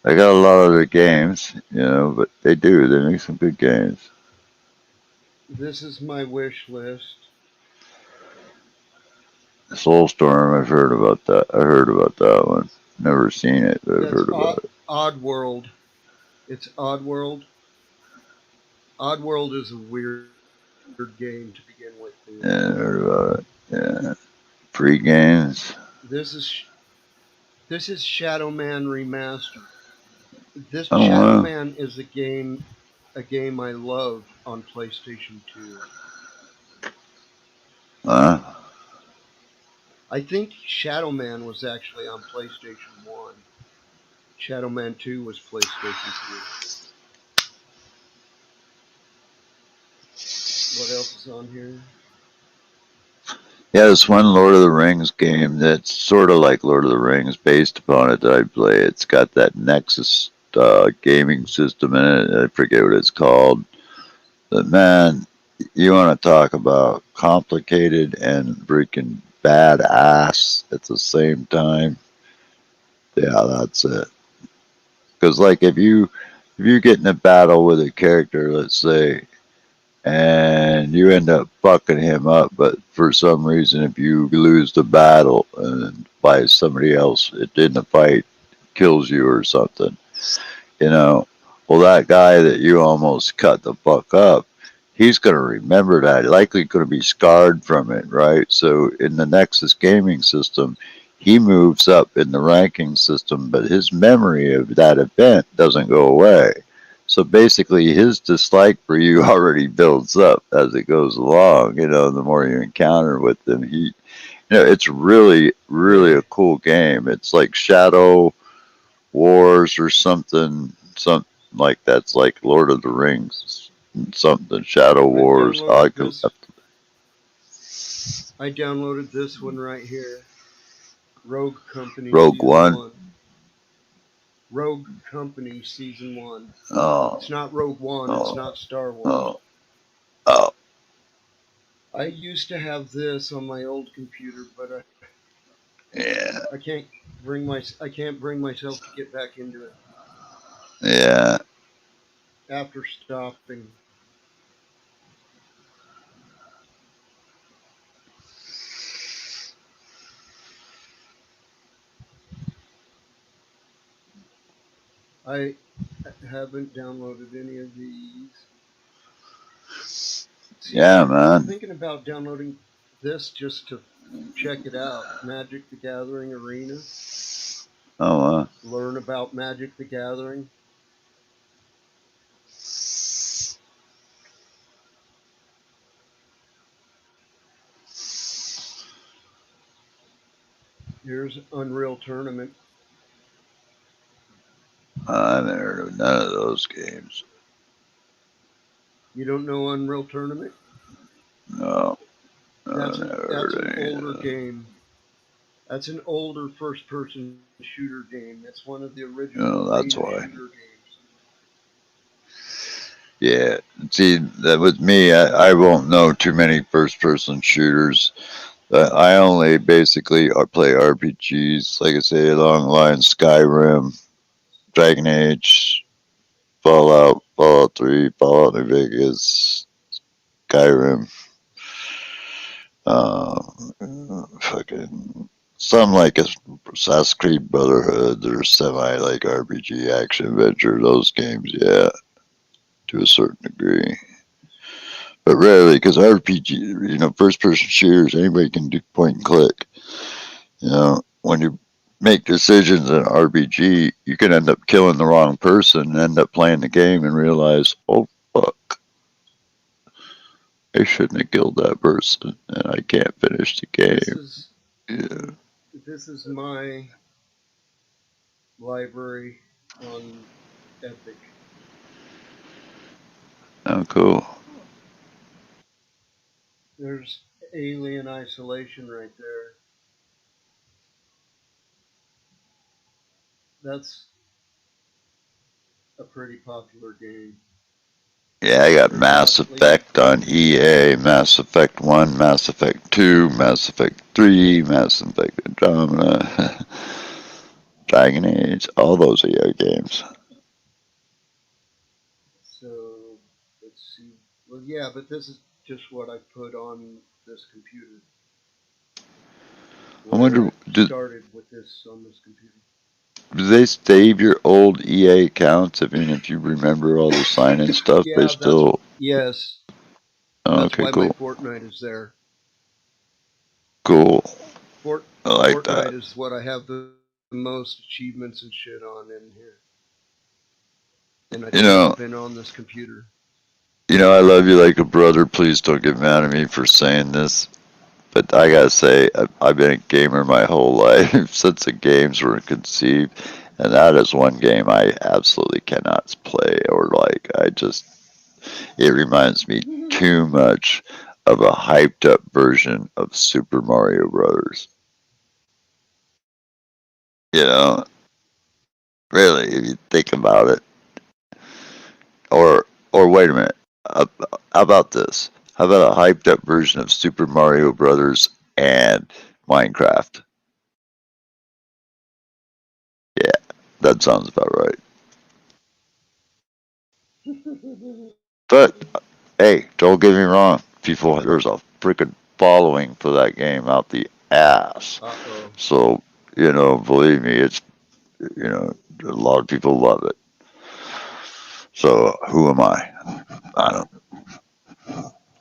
Speaker 6: I got a lot of their games, you know, but they do. They make some good games.
Speaker 2: This is my wish list.
Speaker 6: Soulstorm, I've heard about that. I heard about that one. Never seen it, but I've
Speaker 2: That's
Speaker 6: heard about it.
Speaker 2: Odd World. It's Odd World. Odd World is a weird game to begin with, dude.
Speaker 6: Yeah, I heard about it. Yeah. Free games.
Speaker 2: This is this is Shadow Man remastered. This
Speaker 6: Oh,
Speaker 2: Shadow
Speaker 6: wow.
Speaker 2: Man is a game I love on PlayStation 2.
Speaker 6: Wow.
Speaker 2: I think Shadow Man was actually on PlayStation 1. Shadow Man 2 was PlayStation 2. What else is on here?
Speaker 6: Yeah, there's one Lord of the Rings game that's sort of like Lord of the Rings, based upon it that I play. It's got that Nexus gaming system in it. I forget what it's called. But man, you want to talk about complicated and freaking badass at the same time? Yeah, that's it. Because like if you get in a battle with a character, let's say, and you end up fucking him up, but for some reason, if you lose the battle and by somebody else, it in the fight kills you or something, you know, well, that guy that you almost cut the fuck up, he's going to remember that. Likely going to be scarred from it, right? So in the Nexus gaming system, he moves up in the ranking system, but his memory of that event doesn't go away. So basically, his dislike for you already builds up as it goes along. The more you encounter with him, it's really, really a cool game. It's like Shadow Wars or something like that's like Lord of the Rings, something Shadow Wars.
Speaker 2: I downloaded this one right here. Rogue Company
Speaker 6: Rogue
Speaker 2: Season
Speaker 6: One.
Speaker 2: 1. Rogue Company Season 1.
Speaker 6: Oh,
Speaker 2: It's not Rogue One, it's
Speaker 6: oh,
Speaker 2: not Star Wars.
Speaker 6: oh, oh.
Speaker 2: I used to have this on my old computer, but
Speaker 6: Yeah,
Speaker 2: I can't bring myself to get back into it
Speaker 6: yeah.
Speaker 2: after stopping. I haven't downloaded any of these. See,
Speaker 6: Yeah,
Speaker 2: I'm
Speaker 6: man.
Speaker 2: thinking about downloading this just to check it out. Magic the Gathering Arena.
Speaker 6: Oh,
Speaker 2: Learn about Magic the Gathering. Here's Unreal Tournament.
Speaker 6: I haven't heard of none of those games.
Speaker 2: You don't know Unreal Tournament?
Speaker 6: No,
Speaker 2: That's
Speaker 6: I've
Speaker 2: an
Speaker 6: never
Speaker 2: that's
Speaker 6: heard
Speaker 2: an
Speaker 6: of any of
Speaker 2: older
Speaker 6: those.
Speaker 2: game. That's an older first-person shooter game. It's one of the original
Speaker 6: That's
Speaker 2: arena
Speaker 6: why.
Speaker 2: shooter games.
Speaker 6: Yeah, see, that with me, I won't know too many first-person shooters. I only basically play RPGs, like I say, along the lines Skyrim, Dragon Age, Fallout 3, Fallout New Vegas, Skyrim, fucking some like Assassin's Creed Brotherhood or semi like RPG action adventure. Those games, yeah, to a certain degree, but rarely because RPG, first person shooters, anybody can do point and click. When you make decisions in an RPG, you can end up killing the wrong person and end up playing the game and realize, oh fuck, I shouldn't have killed that person, and I can't finish the game. Yeah.
Speaker 2: This is my library on Epic.
Speaker 6: Oh, cool.
Speaker 2: There's Alien Isolation right there. That's a pretty popular game.
Speaker 6: Yeah, I got
Speaker 2: There's
Speaker 6: Mass
Speaker 2: actually
Speaker 6: Effect on EA, Mass Effect 1, Mass Effect 2, Mass Effect 3, Mass Effect Andromeda, Dragon Age, all those EA games.
Speaker 2: so let's see. Well, yeah, but this is just what I put on this computer.
Speaker 6: I
Speaker 2: When I
Speaker 6: wonder,
Speaker 2: started with this on this computer.
Speaker 6: do they save your old EA accounts? I mean, if you remember all the sign-in stuff, they
Speaker 2: Yeah,
Speaker 6: still.
Speaker 2: yes.
Speaker 6: Oh,
Speaker 2: That's
Speaker 6: okay,
Speaker 2: why my
Speaker 6: cool.
Speaker 2: Fortnite is there.
Speaker 6: Cool. I like
Speaker 2: Fortnite
Speaker 6: that.
Speaker 2: is what I have the most achievements and shit on in here. And it's
Speaker 6: You
Speaker 2: never
Speaker 6: know,
Speaker 2: been on this computer.
Speaker 6: I love you like a brother. Please don't get mad at me for saying this. But I gotta say, I've been a gamer my whole life since the games were conceived, and that is one game I absolutely cannot play or like. It reminds me too much of a hyped up version of Super Mario Brothers. You know, really, if you think about it. Or wait a minute. How about this? How about a hyped up version of Super Mario Brothers and Minecraft? Yeah, that sounds about right. But hey, don't get me wrong. People, there's a freaking following for that game out the ass.
Speaker 2: Uh-oh.
Speaker 6: So, believe me, it's, you know, a lot of people love it. So who am I? I don't,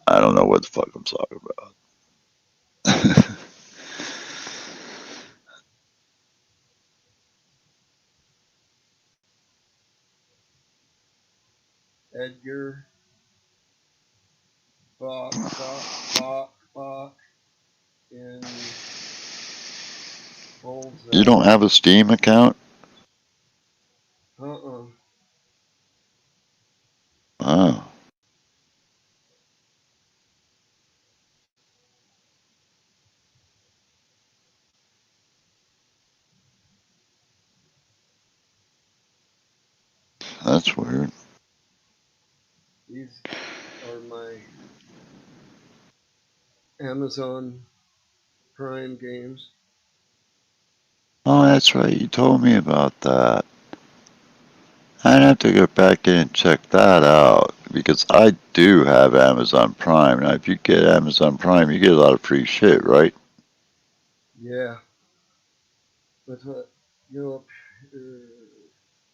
Speaker 6: I don't know what the fuck I'm talking about.
Speaker 2: Edgar, Bach, and
Speaker 6: You
Speaker 2: Bullseye.
Speaker 6: don't have a Steam account?
Speaker 2: Uh-uh.
Speaker 6: Oh, that's weird.
Speaker 2: These are my Amazon Prime games.
Speaker 6: Oh, that's right. You told me about that. I'd have to go back in and check that out because I do have Amazon Prime. Now, if you get Amazon Prime, you get a lot of free shit, right?
Speaker 2: Yeah. That's what,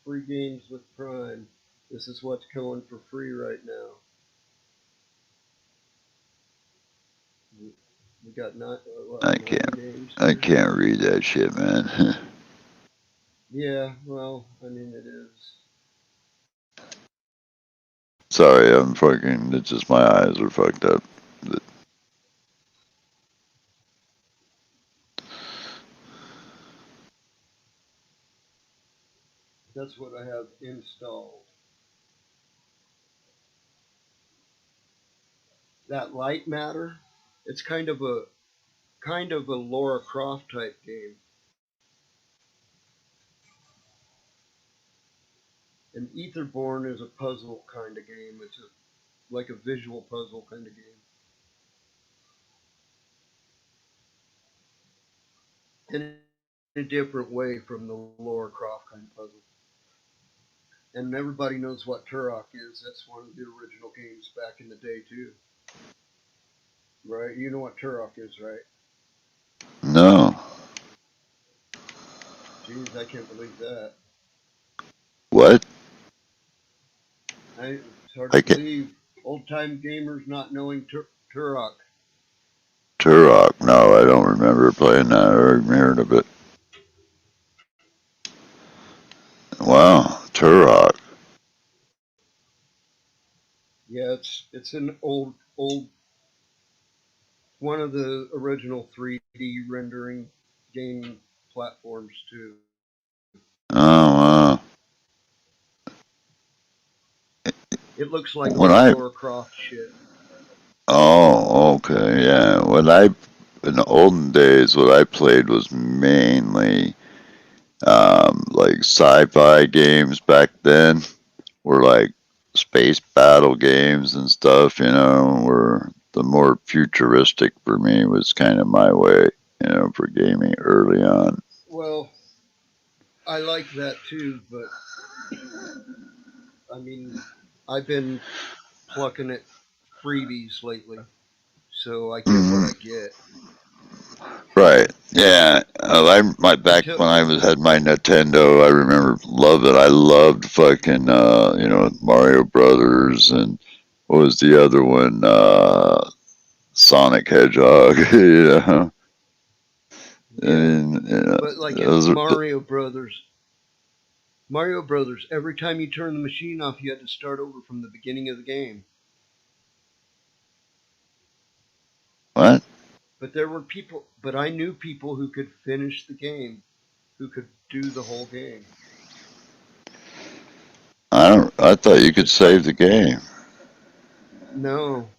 Speaker 2: free games with Prime. This is what's going for free right now. We got
Speaker 6: I
Speaker 2: nine
Speaker 6: can't.
Speaker 2: games
Speaker 6: I
Speaker 2: here.
Speaker 6: can't read that shit, man.
Speaker 2: Yeah, well, I mean it is.
Speaker 6: Sorry, I'm fucking. It's just my eyes are fucked up.
Speaker 2: That's what I have installed. That light matter, it's kind of a Laura Croft type game. And Etherborn is a puzzle kind of game. It's like a visual puzzle kind of game. In a different way from the Laura Croft kind of puzzle. And everybody knows what Turok is. That's one of the original games back in the day too. Right? You know what Turok is, right?
Speaker 6: No.
Speaker 2: Jeez, I can't believe that.
Speaker 6: What?
Speaker 2: It's hard to
Speaker 6: I can't.
Speaker 2: believe old time gamers not knowing Turok.
Speaker 6: Turok. No, I don't remember playing that or hearing of it. Wow, Turok.
Speaker 2: Yeah, it's an old one of the original 3D rendering game platforms too.
Speaker 6: Oh, wow.
Speaker 2: It looks like
Speaker 6: When
Speaker 2: old
Speaker 6: I
Speaker 2: Laura Croft shit.
Speaker 6: Oh, okay, yeah. In the olden days, what I played was mainly like sci-fi games back then, were like space battle games and stuff. Were the more futuristic for me was kind of my way, for gaming early on.
Speaker 2: Well, I like that too, but I mean, I've been plucking at freebies lately, so I get what
Speaker 6: Hmm.
Speaker 2: I get.
Speaker 6: Right. Yeah. My back
Speaker 2: Until
Speaker 6: when I had my Nintendo, I remember loved it. I loved fucking Mario Brothers and what was the other one? Sonic Hedgehog.
Speaker 2: yeah,
Speaker 6: And
Speaker 2: but like in
Speaker 6: those are
Speaker 2: Mario Brothers, every time you turn the machine off, you had to start over from the beginning of the game.
Speaker 6: what?
Speaker 2: But I knew people who could finish the game, who could do the whole game.
Speaker 6: I don't. I thought you could
Speaker 2: It's like
Speaker 6: save the game.
Speaker 2: no,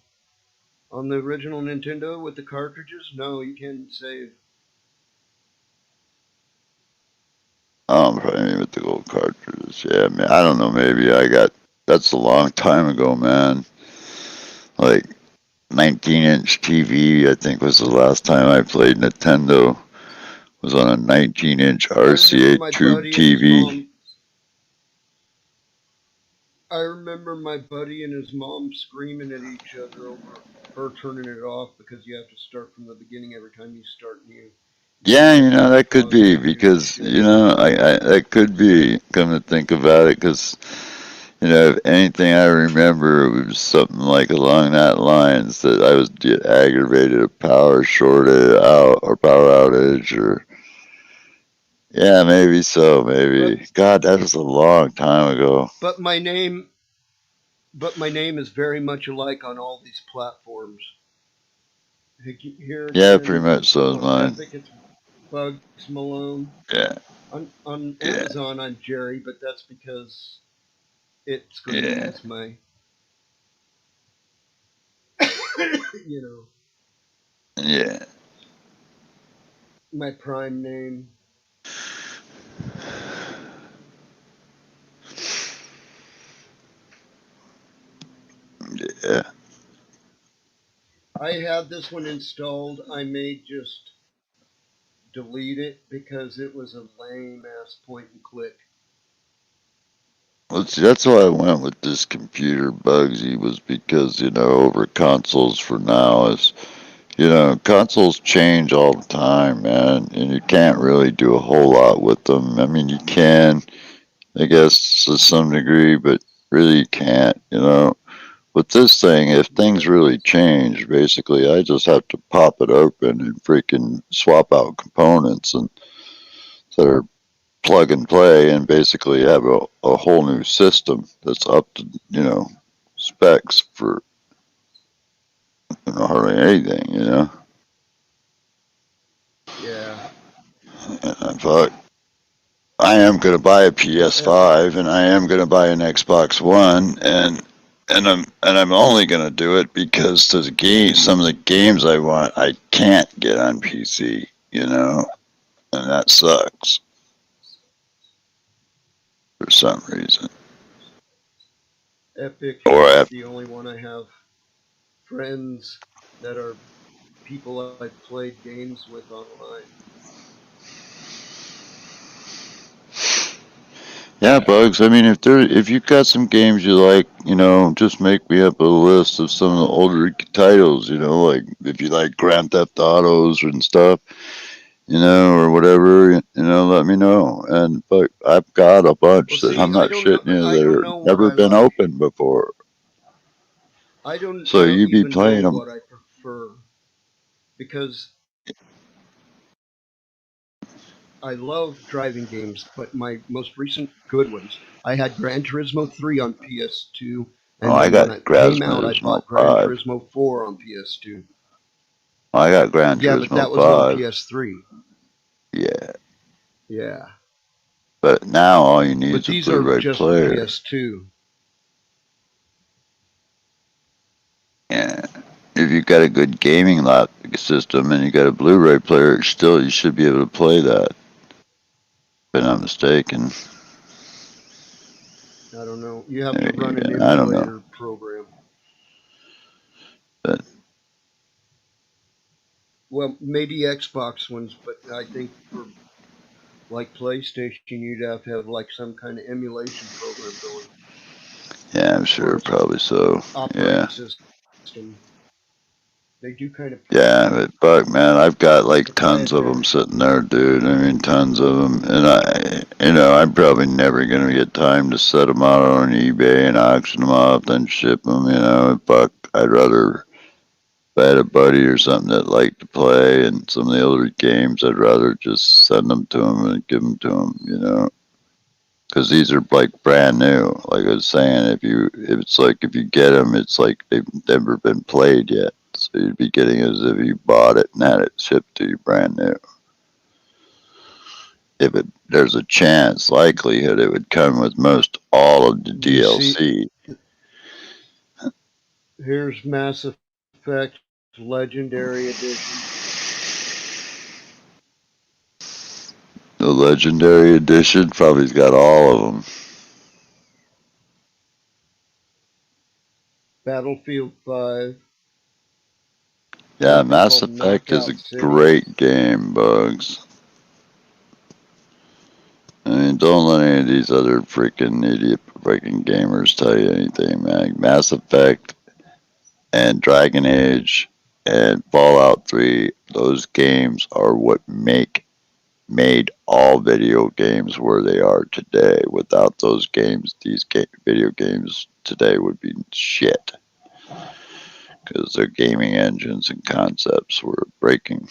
Speaker 2: On the original Nintendo with the cartridges, no, you can't save.
Speaker 6: Probably with the gold cartridges. Yeah, man. I don't know. Maybe I got. That's a long time ago, man. Like 19-inch TV, I think was the last time I played Nintendo. Was on a 19-inch
Speaker 2: I remember
Speaker 6: RCA
Speaker 2: my
Speaker 6: tube
Speaker 2: buddy and his
Speaker 6: TV.
Speaker 2: mom. I remember my buddy and his mom screaming at each other over her turning it off because you have to start from the beginning every time you start new.
Speaker 6: Yeah,
Speaker 2: You have to
Speaker 6: that could
Speaker 2: pause it
Speaker 6: be
Speaker 2: and do
Speaker 6: because
Speaker 2: shit.
Speaker 6: I that could be. Come to think about it, because if anything I remember, it was something like along that lines that I was get aggravated a power shorted out or power outage or yeah, maybe so,
Speaker 2: But
Speaker 6: maybe. God, that was a long time ago.
Speaker 2: but my name but my name is very much alike on all these platforms. Here
Speaker 6: Yeah, pretty
Speaker 2: again,
Speaker 6: much so is
Speaker 2: on
Speaker 6: mine.
Speaker 2: Epic it's Bugs Malone.
Speaker 6: Yeah,
Speaker 2: On
Speaker 6: yeah,
Speaker 2: Amazon I'm Jerry, but that's because it's going to
Speaker 6: yeah,
Speaker 2: use my you know
Speaker 6: yeah,
Speaker 2: my prime name.
Speaker 6: yeah.
Speaker 2: I had this one installed. I may just delete it because it was a lame ass point and click.
Speaker 6: Well, see, that's why I went with this computer, Bugsy, was because, over consoles for now is, consoles change all the time, man, and you can't really do a whole lot with them. I mean, you can, I guess, to some degree, but really you can't. With this thing, if
Speaker 2: Yeah.
Speaker 6: things really change, basically, I just have to pop it open and freaking swap out components and that are plug and play and basically have a whole new system that's up to, specs for hardly anything.
Speaker 2: Yeah.
Speaker 6: And fuck, I am going to buy a
Speaker 2: Well, Epic.
Speaker 6: PS5 and I am going to buy an Xbox One and I'm only going to do it because some of the games I want I can't get on PC, and that sucks for some reason.
Speaker 2: Epic
Speaker 6: Or I
Speaker 2: is
Speaker 6: have
Speaker 2: the only one I have friends that are people I've played games with online.
Speaker 6: Yeah, Bugs. I mean, if you've got some games you like, just make me up a list of some of the older titles. Like if you like Grand Theft Autos and stuff, or whatever. Let me know. But I've got a
Speaker 2: Well,
Speaker 6: bunch that
Speaker 2: see,
Speaker 6: I'm not shitting you
Speaker 2: I
Speaker 6: that
Speaker 2: don't
Speaker 6: are
Speaker 2: know what
Speaker 6: never
Speaker 2: I
Speaker 6: been
Speaker 2: like.
Speaker 6: open before.
Speaker 2: I
Speaker 6: So
Speaker 2: don't
Speaker 6: you be
Speaker 2: even know
Speaker 6: playing them.
Speaker 2: what I prefer because I love driving games, but my most recent good ones, I had Gran Turismo 3 on PS2,
Speaker 6: Oh,
Speaker 2: and
Speaker 6: I
Speaker 2: then when
Speaker 6: got
Speaker 2: it
Speaker 6: Gran
Speaker 2: came out, I
Speaker 6: Turismo
Speaker 2: bought Gran
Speaker 6: 5.
Speaker 2: Turismo 4 on PS2.
Speaker 6: I got Gran
Speaker 2: Yeah, but
Speaker 6: Turismo
Speaker 2: that was on
Speaker 6: 5.
Speaker 2: PS3.
Speaker 6: Yeah.
Speaker 2: Yeah.
Speaker 6: But now all you need
Speaker 2: But
Speaker 6: is a
Speaker 2: these are
Speaker 6: Blu-ray
Speaker 2: just for
Speaker 6: player.
Speaker 2: PS2.
Speaker 6: Yeah. If you've got a good gaming system and you got a Blu-ray player, still you should be able to play that. If I'm not mistaken.
Speaker 2: I don't know. You have to run an
Speaker 6: I don't know.
Speaker 2: emulator program.
Speaker 6: But
Speaker 2: Well, maybe Xbox ones, but I think for like PlayStation, you'd have to have like some kind of emulation program going,
Speaker 6: yeah, I'm
Speaker 2: or
Speaker 6: sure probably so.
Speaker 2: operating
Speaker 6: Yeah.
Speaker 2: system. They do kind of
Speaker 6: Yeah, but fuck, man, I've got like tons of them
Speaker 2: proprietary.
Speaker 6: sitting there, dude. I mean, tons of them, and I'm probably never gonna get time to set them out on eBay and auction them off, then ship them. Fuck, I'd rather if I had a buddy or something that liked to play and some of the older games, I'd rather just send them to him and give them to him. Because these are like brand new. Like I was saying, if you get them, it's like they've never been played yet. So you'd be getting it as if you bought it and had it shipped to you brand new. There's a chance, likelihood it would come with most all of the
Speaker 2: You see,
Speaker 6: DLC.
Speaker 2: here's Mass Effect Legendary Edition.
Speaker 6: The Legendary Edition probably's got all of them.
Speaker 2: Battlefield 5.
Speaker 6: Yeah,
Speaker 2: Something
Speaker 6: Mass
Speaker 2: called
Speaker 6: Effect is a
Speaker 2: Knockout City.
Speaker 6: great game, Bugs. I mean, don't let any of these other freaking idiot freaking gamers tell you anything, man. Mass Effect and Dragon Age and Fallout 3, those games are what made all video games where they are today. Without those games, these video games today would be shit. Because their gaming engines and concepts were breaking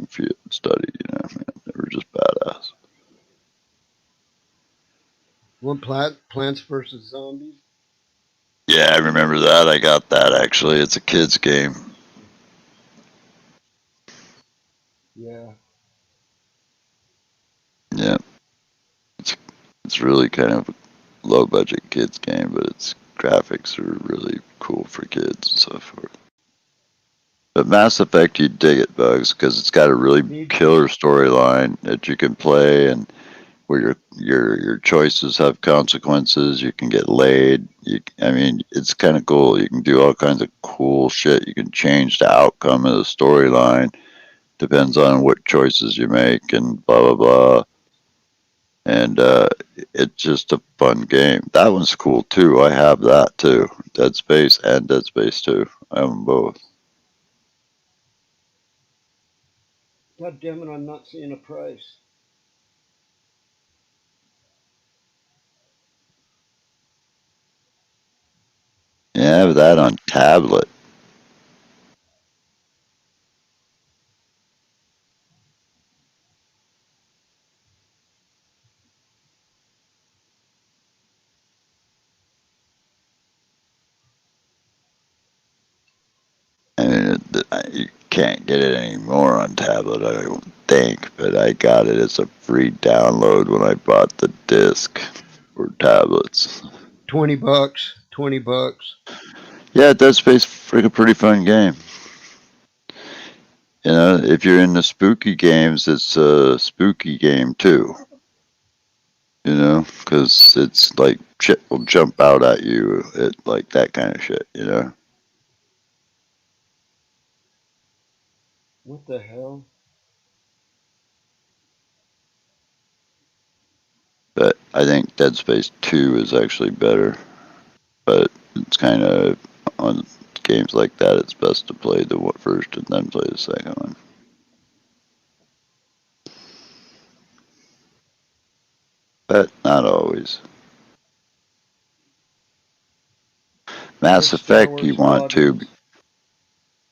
Speaker 6: field study, man. They were just badass.
Speaker 2: One Plants vs. Zombies.
Speaker 6: Yeah, I remember that. I got that actually. It's a kid's game.
Speaker 2: Yeah.
Speaker 6: Yeah. It's really kind of a low budget kids game, but its graphics are really cool for kids and so forth. But Mass Effect, you dig it, Bugs, because it's got a really killer storyline that you can play, and where your choices have consequences. You can get laid. I mean, it's kind of cool. You can do all kinds of cool shit. You can change the outcome of the storyline. Depends on what choices you make, and blah blah blah. And it's just a fun game. That one's cool too. I have that too. Dead Space and Dead Space 2. I have them both.
Speaker 2: God damn it, I'm not seeing a price.
Speaker 6: Yeah, I have that on tablet. I mean, you can't get it anymore on tablet, I don't think, but I got it as a free download when I bought the disc for tablets.
Speaker 2: $20. $20.
Speaker 6: Yeah, Dead Space freaking pretty fun game. You know, if you're into spooky games, it's a spooky game too. You know, because it's like shit will jump out at you, like that kind of shit. You know.
Speaker 2: What the hell?
Speaker 6: But I think Dead Space 2 is actually better. But it's kind of on games like that, it's best to play the first and then play the second one. But not always. Mass
Speaker 2: There's Star
Speaker 6: Effect, you
Speaker 2: Wars
Speaker 6: want to
Speaker 2: Squadrons.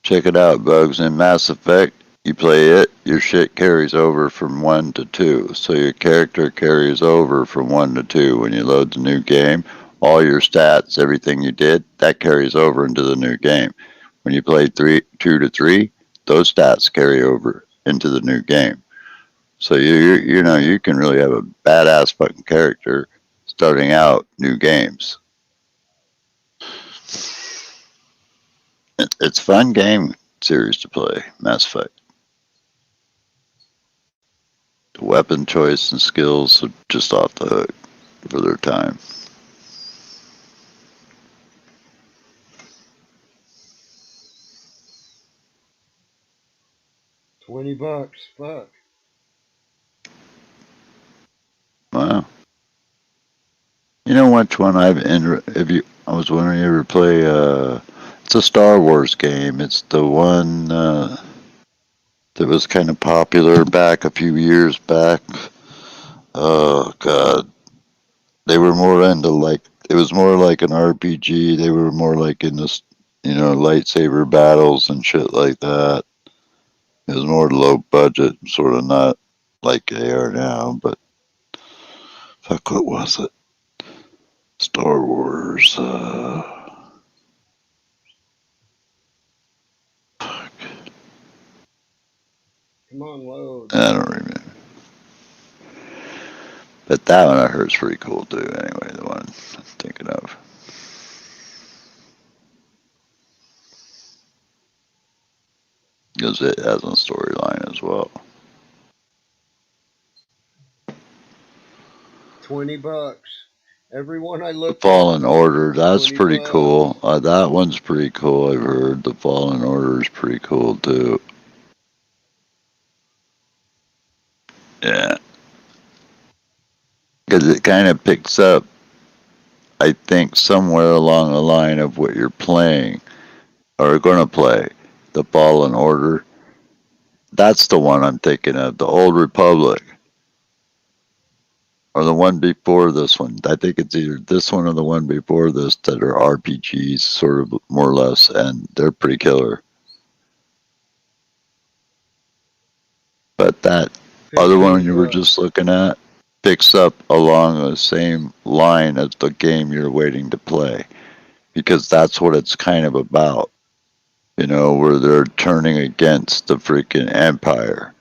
Speaker 6: check it out, Bugs. In Mass Effect, you play it, your shit carries over from 1 to 2. So your character carries over from 1 to 2. When you load the new game, all your stats, everything you did, that carries over into the new game. When you play 2 to 3, those stats carry over into the new game. So you know you can really have a badass fucking character starting out new games. It's a fun game series to play, Mass Effect. The weapon choice and skills are just off the hook for their time.
Speaker 2: $20. Fuck.
Speaker 6: Wow. You know which one if you I was wondering you ever play it's a Star Wars game. It's the one that was kind of popular back a few years back. Oh god. They were more into like it was more like an RPG. They were more like in this, lightsaber battles and shit like that. It was more low budget, sort of not like they are now. But fuck, what was it? Star Wars.
Speaker 2: Come on, load.
Speaker 6: I don't remember. But that one I heard is pretty cool too. Anyway, the one I'm thinking of. because it has a storyline as well.
Speaker 2: $20. Everyone I
Speaker 6: The
Speaker 2: looked at,
Speaker 6: Fallen Order, that's
Speaker 2: 20
Speaker 6: pretty
Speaker 2: bucks.
Speaker 6: cool. That one's pretty cool. I've heard the Fallen Order is pretty cool too. Yeah, because it kind of picks up, I think, somewhere along the line of what you're playing or going to play. The Fallen Order. That's the one I'm thinking of. The Old Republic. Or the one before this one. I think it's either this one or the one before this that are RPGs, sort of more or less, and they're pretty killer. But that other one
Speaker 2: 15
Speaker 6: you were
Speaker 2: bucks.
Speaker 6: just looking at picks up along the same line as the game you're waiting to play because that's what it's kind of about. Where they're turning against the freaking empire.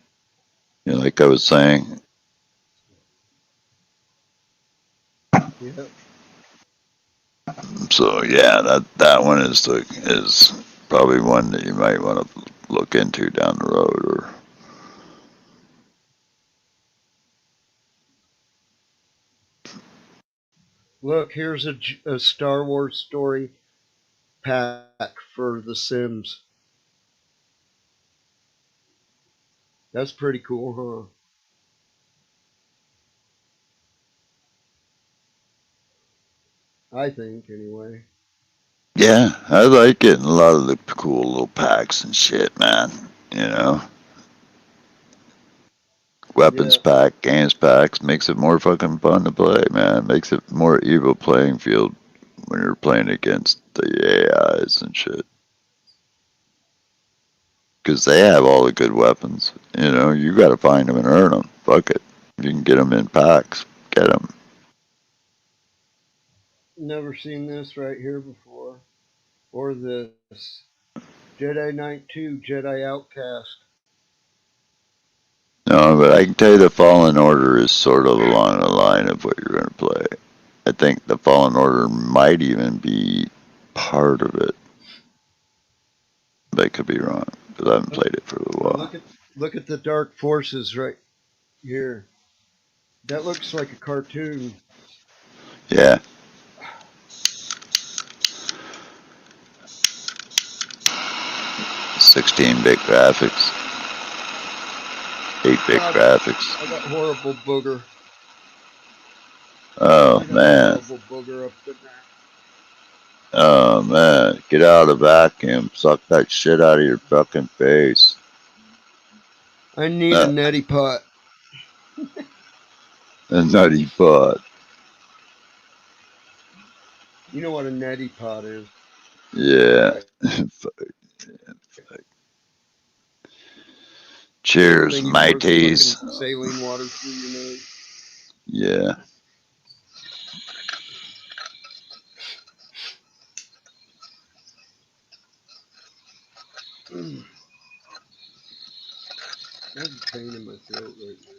Speaker 6: Like I was saying.
Speaker 2: Yep.
Speaker 6: So yeah, that one is probably one that you might want to look into down the road. Or
Speaker 2: Look, here's a Star Wars story pack for The Sims. That's pretty cool, huh? I think, anyway.
Speaker 6: yeah, I like getting a lot of the cool little packs and shit, man. You know, weapons
Speaker 2: Yeah.
Speaker 6: pack, games packs makes it more fucking fun to play, man. Makes it more evil playing field when you're playing against the AIs and shit. Because they have all the good weapons. You got to find them and earn them. Fuck it. You can get them in packs. Get them.
Speaker 2: Never seen this right here before. Or this. Jedi Knight 2, Jedi Outcast.
Speaker 6: No, but I can tell you the Fallen Order is sort of along the line of what you're going to play. I think the Fallen Order might even be part of it. But I could be wrong because I haven't played it for a little
Speaker 2: Oh,
Speaker 6: while.
Speaker 2: look at the Dark Forces right here. That looks like a cartoon.
Speaker 6: Yeah, 16-bit graphics, 8-bit
Speaker 2: God,
Speaker 6: graphics.
Speaker 2: I got horrible booger.
Speaker 6: Oh
Speaker 2: I got a
Speaker 6: man,
Speaker 2: horrible booger up in there.
Speaker 6: oh man, get out of the vacuum, suck that shit out of your fucking face.
Speaker 2: I need a
Speaker 6: Uh,
Speaker 2: neti pot.
Speaker 6: a nutty butt.
Speaker 2: You know what a neti pot is,
Speaker 6: Yeah.
Speaker 2: right? Little
Speaker 6: Cheers,
Speaker 2: thing you pour the
Speaker 6: mateys.
Speaker 2: fucking saline water through your nose.
Speaker 6: Yeah.
Speaker 2: I have a pain in my throat right now.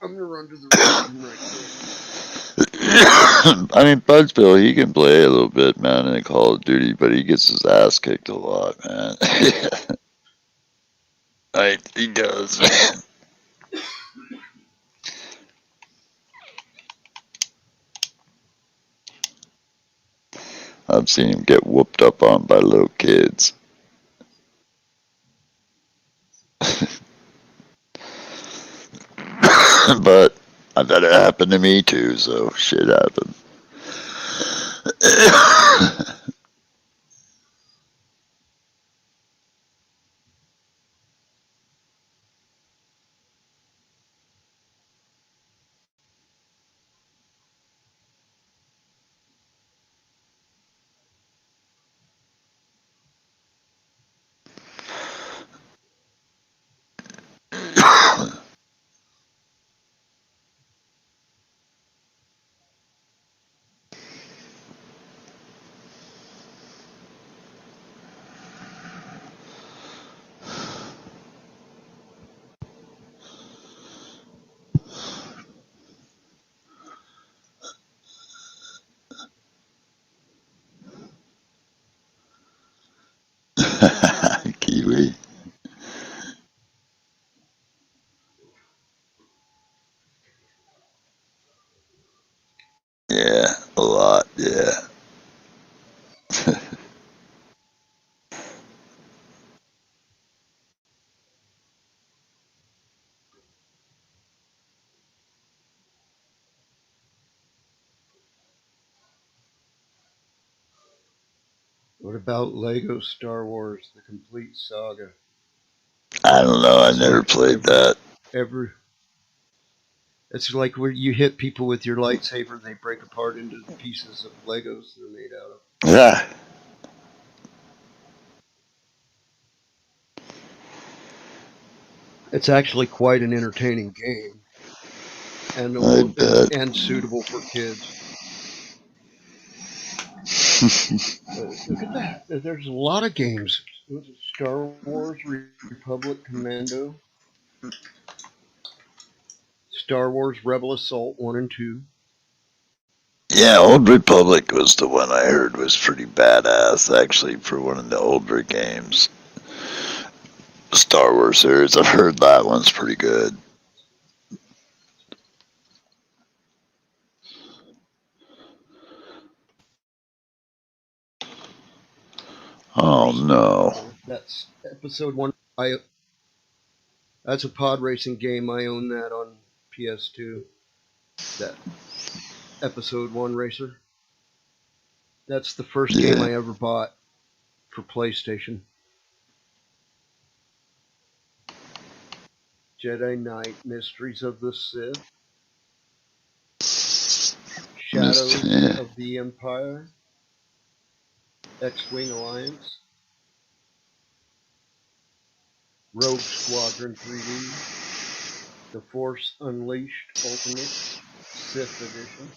Speaker 2: I'm gonna run to the restroom right quick.
Speaker 6: I mean, Budsville, he can play a little bit, man, in Call of Duty, but he gets his ass kicked a lot, man. He does, man. I've seen him get whooped up on by little kids. But I bet it happened to me too, so shit happens. Kiwi. Yeah, a lot. Yeah.
Speaker 2: What about Lego Star Wars: The Complete Saga?
Speaker 6: I don't know. I
Speaker 2: It's
Speaker 6: never
Speaker 2: like
Speaker 6: played that.
Speaker 2: every. It's like where you hit people with your lightsaber, they break apart into the pieces of Legos they're made out of.
Speaker 6: Yeah,
Speaker 2: It's actually quite an entertaining game, and
Speaker 6: I bet.
Speaker 2: and suitable for kids. Look at that! There's a lot of games. Star Wars Republic Commando, Star Wars Rebel Assault 1 and 2.
Speaker 6: Yeah, Old Republic was the one I heard was pretty badass, actually, for one of the older games. Star Wars series. I've heard that one's pretty good. Oh no.
Speaker 2: That's episode 1. That's a pod racing game. I own that on PS2. That episode 1 racer. That's the first game
Speaker 6: Yeah.
Speaker 2: I ever bought for PlayStation. Jedi Knight, Mysteries of the Sith, Shadows
Speaker 6: Yeah.
Speaker 2: of the Empire, X-Wing Alliance, Rogue Squadron 3D, The Force Unleashed Ultimate, Sith Edition,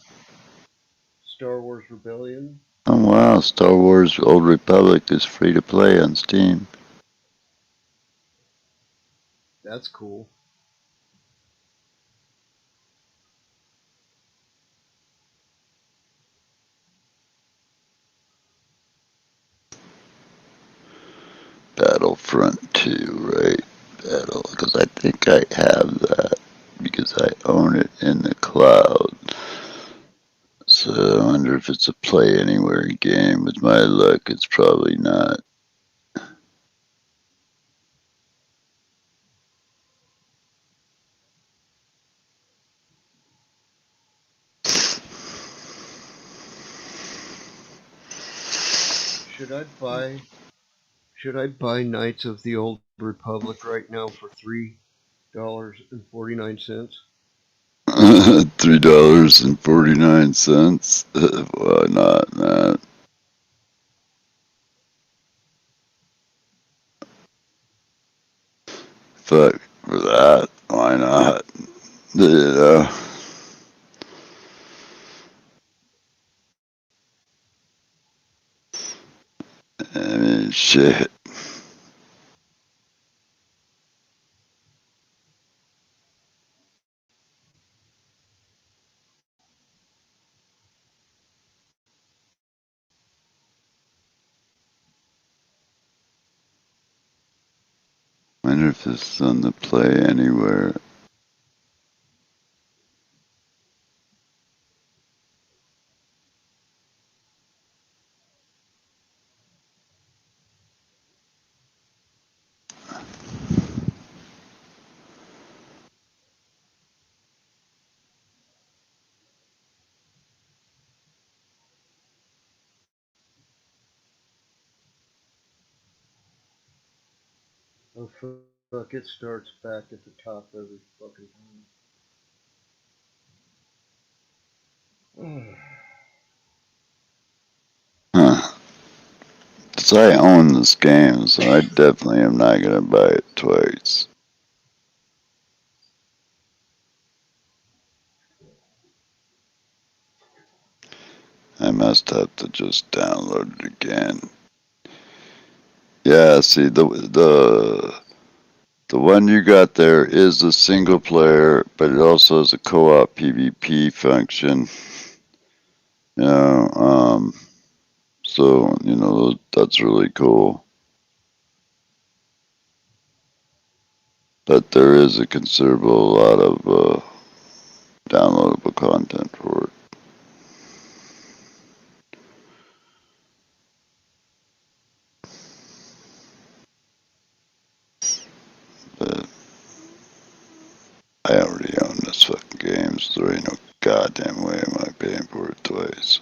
Speaker 2: Star Wars Rebellion.
Speaker 6: Oh wow, Star Wars Old Republic is free to play on Steam.
Speaker 2: That's cool.
Speaker 6: Battlefront 2, right? Because I think I have that because I own it in the cloud. So I wonder if it's a play anywhere game. With my luck, it's probably not.
Speaker 2: Should I buy should I buy Knights of the Old Republic right now for $3.49?
Speaker 6: $3.49. Why not, man? Fuck for that. Why not? You know. I mean, shit. Wonder if this is on the play anywhere.
Speaker 2: Oh fuck! It starts back at the top every fucking time.
Speaker 6: Huh. Because I own this game, so I definitely am not going to buy it twice. I must have to just download it again. Yeah, see, the one you got there is a single player, but it also has a co-op PvP function. You know, so, that's really cool. but there is a considerable lot of downloadable content for it. But I already own this fucking game, so there ain't no goddamn way am I paying for it twice.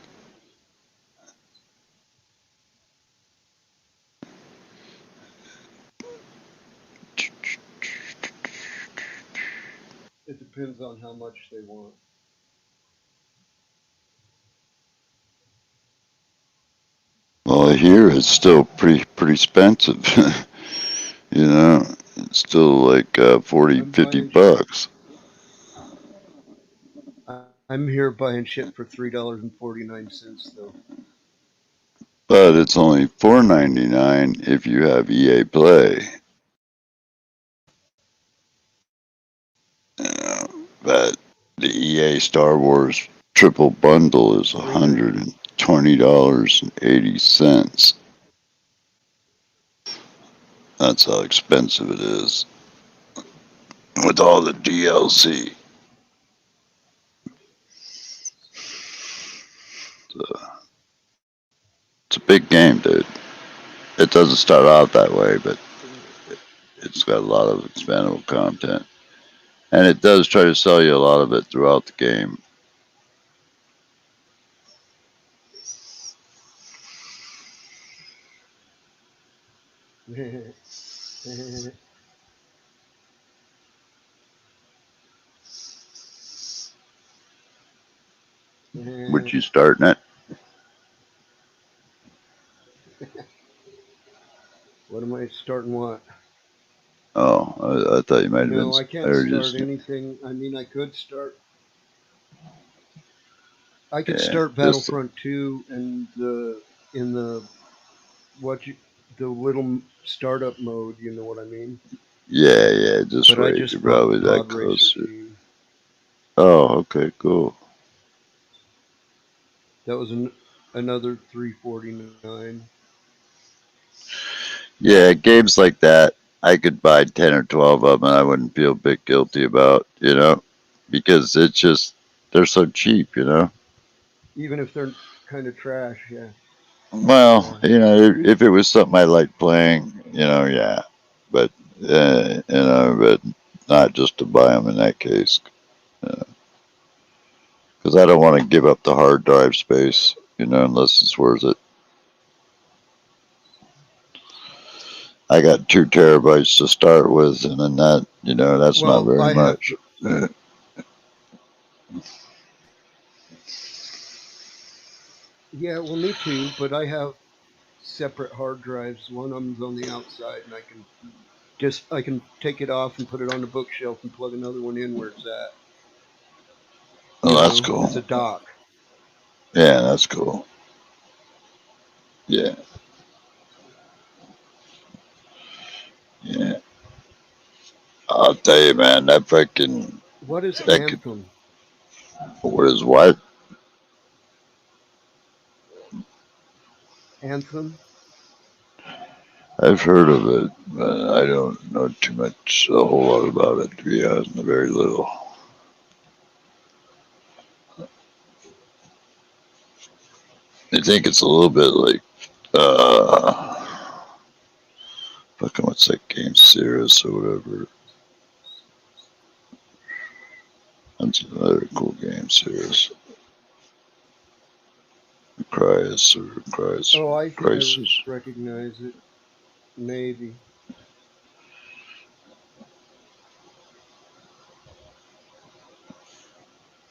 Speaker 2: It depends on how much they want.
Speaker 6: Well, here it's still pretty expensive. You know, it's still like 40,
Speaker 2: I'm
Speaker 6: 50
Speaker 2: buying shit.
Speaker 6: bucks.
Speaker 2: I'm here buying shit for $3.49 though.
Speaker 6: But it's only $4.99 if you have EA Play. You know, but the EA Star Wars triple bundle is
Speaker 2: $3.90.
Speaker 6: $120.80. That's how expensive it is with all the DLC. It's a big game, dude. It doesn't start out that way, but it's got a lot of expandable content. And it does try to sell you a lot of it throughout the game. Would you starting it?
Speaker 2: What am I starting what?
Speaker 6: Oh, I thought you might have been.
Speaker 2: No, I can't
Speaker 6: Or
Speaker 2: start
Speaker 6: just
Speaker 2: anything. I mean, I could start. I could
Speaker 6: yeah,
Speaker 2: start
Speaker 6: just
Speaker 2: Battlefront 2 and in the what you the little startup mode. You know what I mean?
Speaker 6: yeah. Just
Speaker 2: But I
Speaker 6: wait. You're
Speaker 2: just bought the
Speaker 6: probably that
Speaker 2: Pod Racer
Speaker 6: close.
Speaker 2: game.
Speaker 6: Oh, okay, cool.
Speaker 2: That was another $3.49.
Speaker 6: Yeah, games like that, I could buy 10 or 12 of them and I wouldn't feel a bit guilty about, because it's just, they're so cheap,
Speaker 2: Even if they're kind of trash, yeah.
Speaker 6: Well,
Speaker 2: Yeah.
Speaker 6: if it was something I like playing, yeah. But, but not just to buy them in that case. Because I don't want to give up the hard drive space, unless it's worth it. I got 2 terabytes to start with, and then that's not
Speaker 2: Well,
Speaker 6: very
Speaker 2: I have.
Speaker 6: much.
Speaker 2: Yeah, well, me too. But I have separate hard drives. One of them's on the outside, and I can take it off and put it on the bookshelf and plug another one in where it's at.
Speaker 6: Oh, that's
Speaker 2: It's a
Speaker 6: cool.
Speaker 2: dock.
Speaker 6: Yeah, that's cool. Yeah, yeah. I'll tell you, man,
Speaker 2: What is
Speaker 6: that could,
Speaker 2: Anthem?
Speaker 6: what is what?
Speaker 2: Anthem?
Speaker 6: I've heard of it, but I don't know too much, a whole lot about it, to be honest, very little. I think it's a little bit like, fucking what's that game, Cirrus or whatever. That's another cool game, Cirrus.
Speaker 2: Oh, I think I
Speaker 6: Crisis.
Speaker 2: recognize it. Maybe.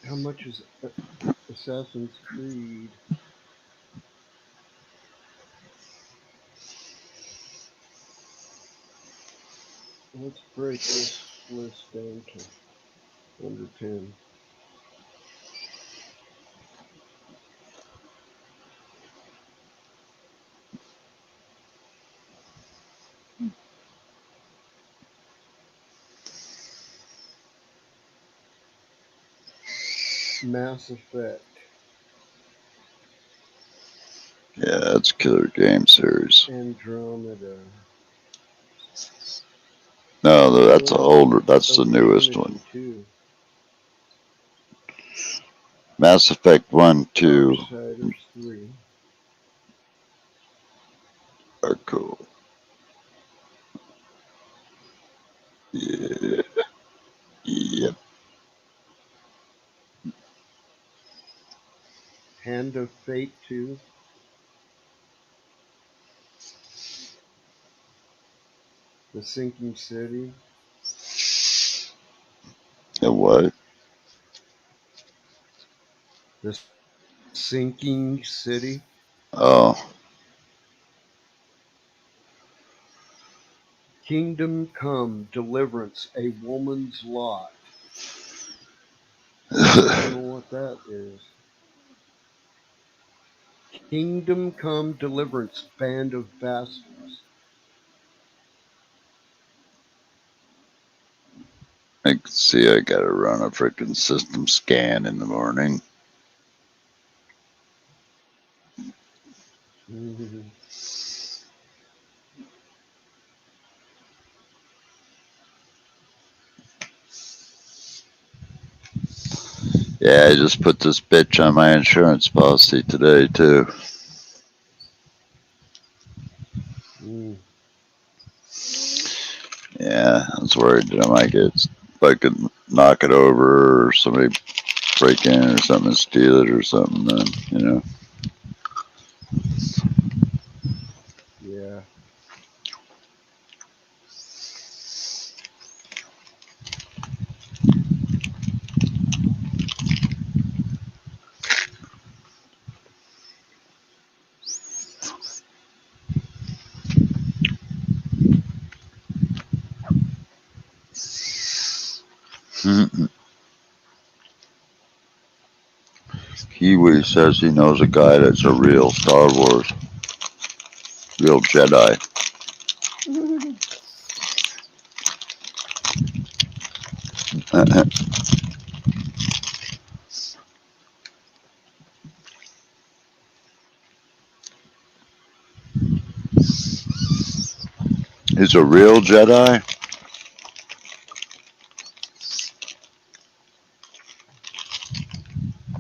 Speaker 2: How much is Assassin's Creed? Let's break this list down to under 10. Mass Effect,
Speaker 6: Yeah, that's a killer game series.
Speaker 2: Andromeda.
Speaker 6: No, that's a
Speaker 2: Well,
Speaker 6: older. That's the
Speaker 2: of
Speaker 6: newest one.
Speaker 2: Premonition 2.
Speaker 6: Mass Effect 1, 2
Speaker 2: Darksiders 3.
Speaker 6: are cool. Yeah. Yep.
Speaker 2: Hand of Fate 2. The Sinking City.
Speaker 6: And what?
Speaker 2: The Sinking City.
Speaker 6: Oh.
Speaker 2: Kingdom Come, Deliverance, A Woman's Lot. I don't know what that is. Kingdom Come, Deliverance, Band of Bastards.
Speaker 6: I can see I gotta run a freaking system scan in the morning. Yeah, I just put this bitch on my insurance policy today, too. Yeah, I was worried that I might get fucking knock it over or somebody break in or something and steal it or something, then, you know.
Speaker 2: Yeah.
Speaker 6: Kiwi says he knows a guy that's a real Star Wars, real Jedi. He's a real Jedi?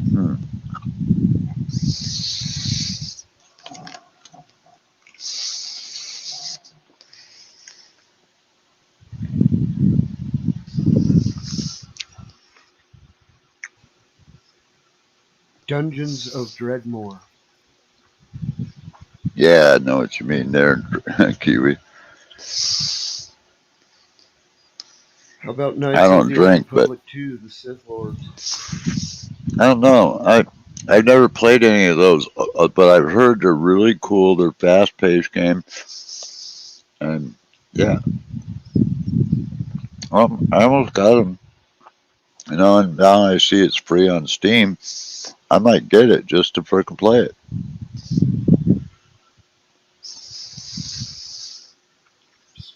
Speaker 6: Hmm.
Speaker 2: Dungeons of Dreadmore.
Speaker 6: Yeah, I know what you mean there, Kiwi.
Speaker 2: How about
Speaker 6: I
Speaker 2: Knights of
Speaker 6: don't
Speaker 2: the Old
Speaker 6: drink, but
Speaker 2: Republic 2, The Sith Lords?
Speaker 6: I don't know. I've never played any of those, but I've heard they're really cool. They're fast-paced game, and yeah, I almost got them. You know, and now I see it's free on Steam. I might get it just to freaking play it.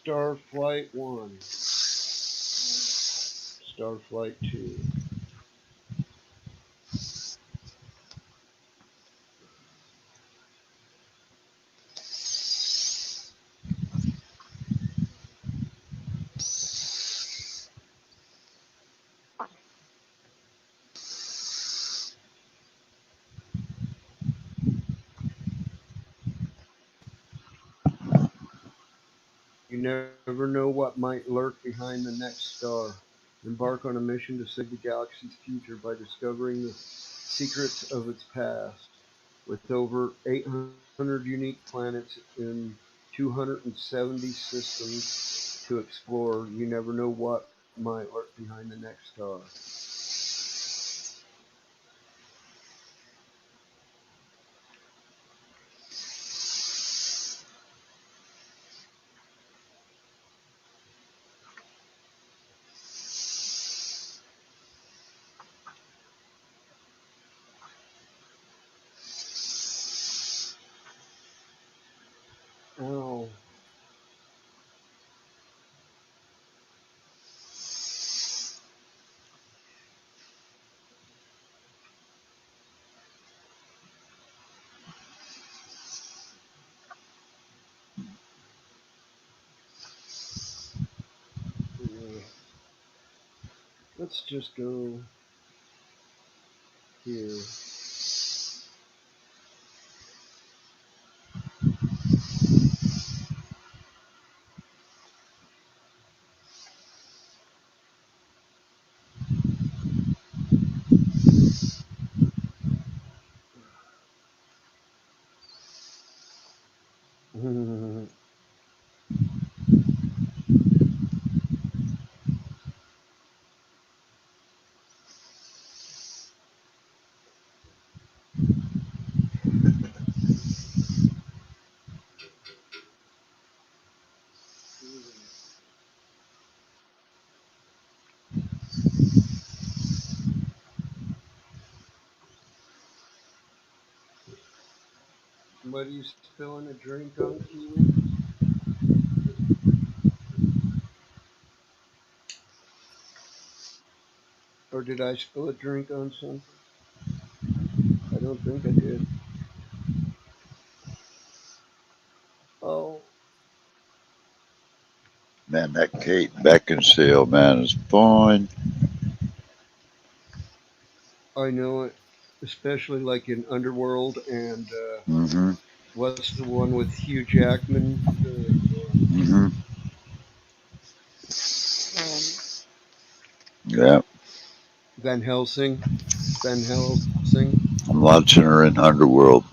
Speaker 2: Starflight 1. Starflight 2. You never know what might lurk behind the next star. Embark on a mission to save the galaxy's future by discovering the secrets of its past. With over 800 unique planets and 270 systems to explore, you never know what might lurk behind the next star. Oh, Let's just go here. Somebody's spilling a drink on Kiwi? Or did I spill a drink on something? I don't think I did. Oh,
Speaker 6: Man, that Kate Beckinsale, man, is fine.
Speaker 2: I know it. Especially like in Underworld and
Speaker 6: Mm-hmm.
Speaker 2: what's the one with Hugh Jackman?
Speaker 6: Mm-hmm. Yeah.
Speaker 2: Van Helsing. Van Helsing.
Speaker 6: I'm watching her in Underworld.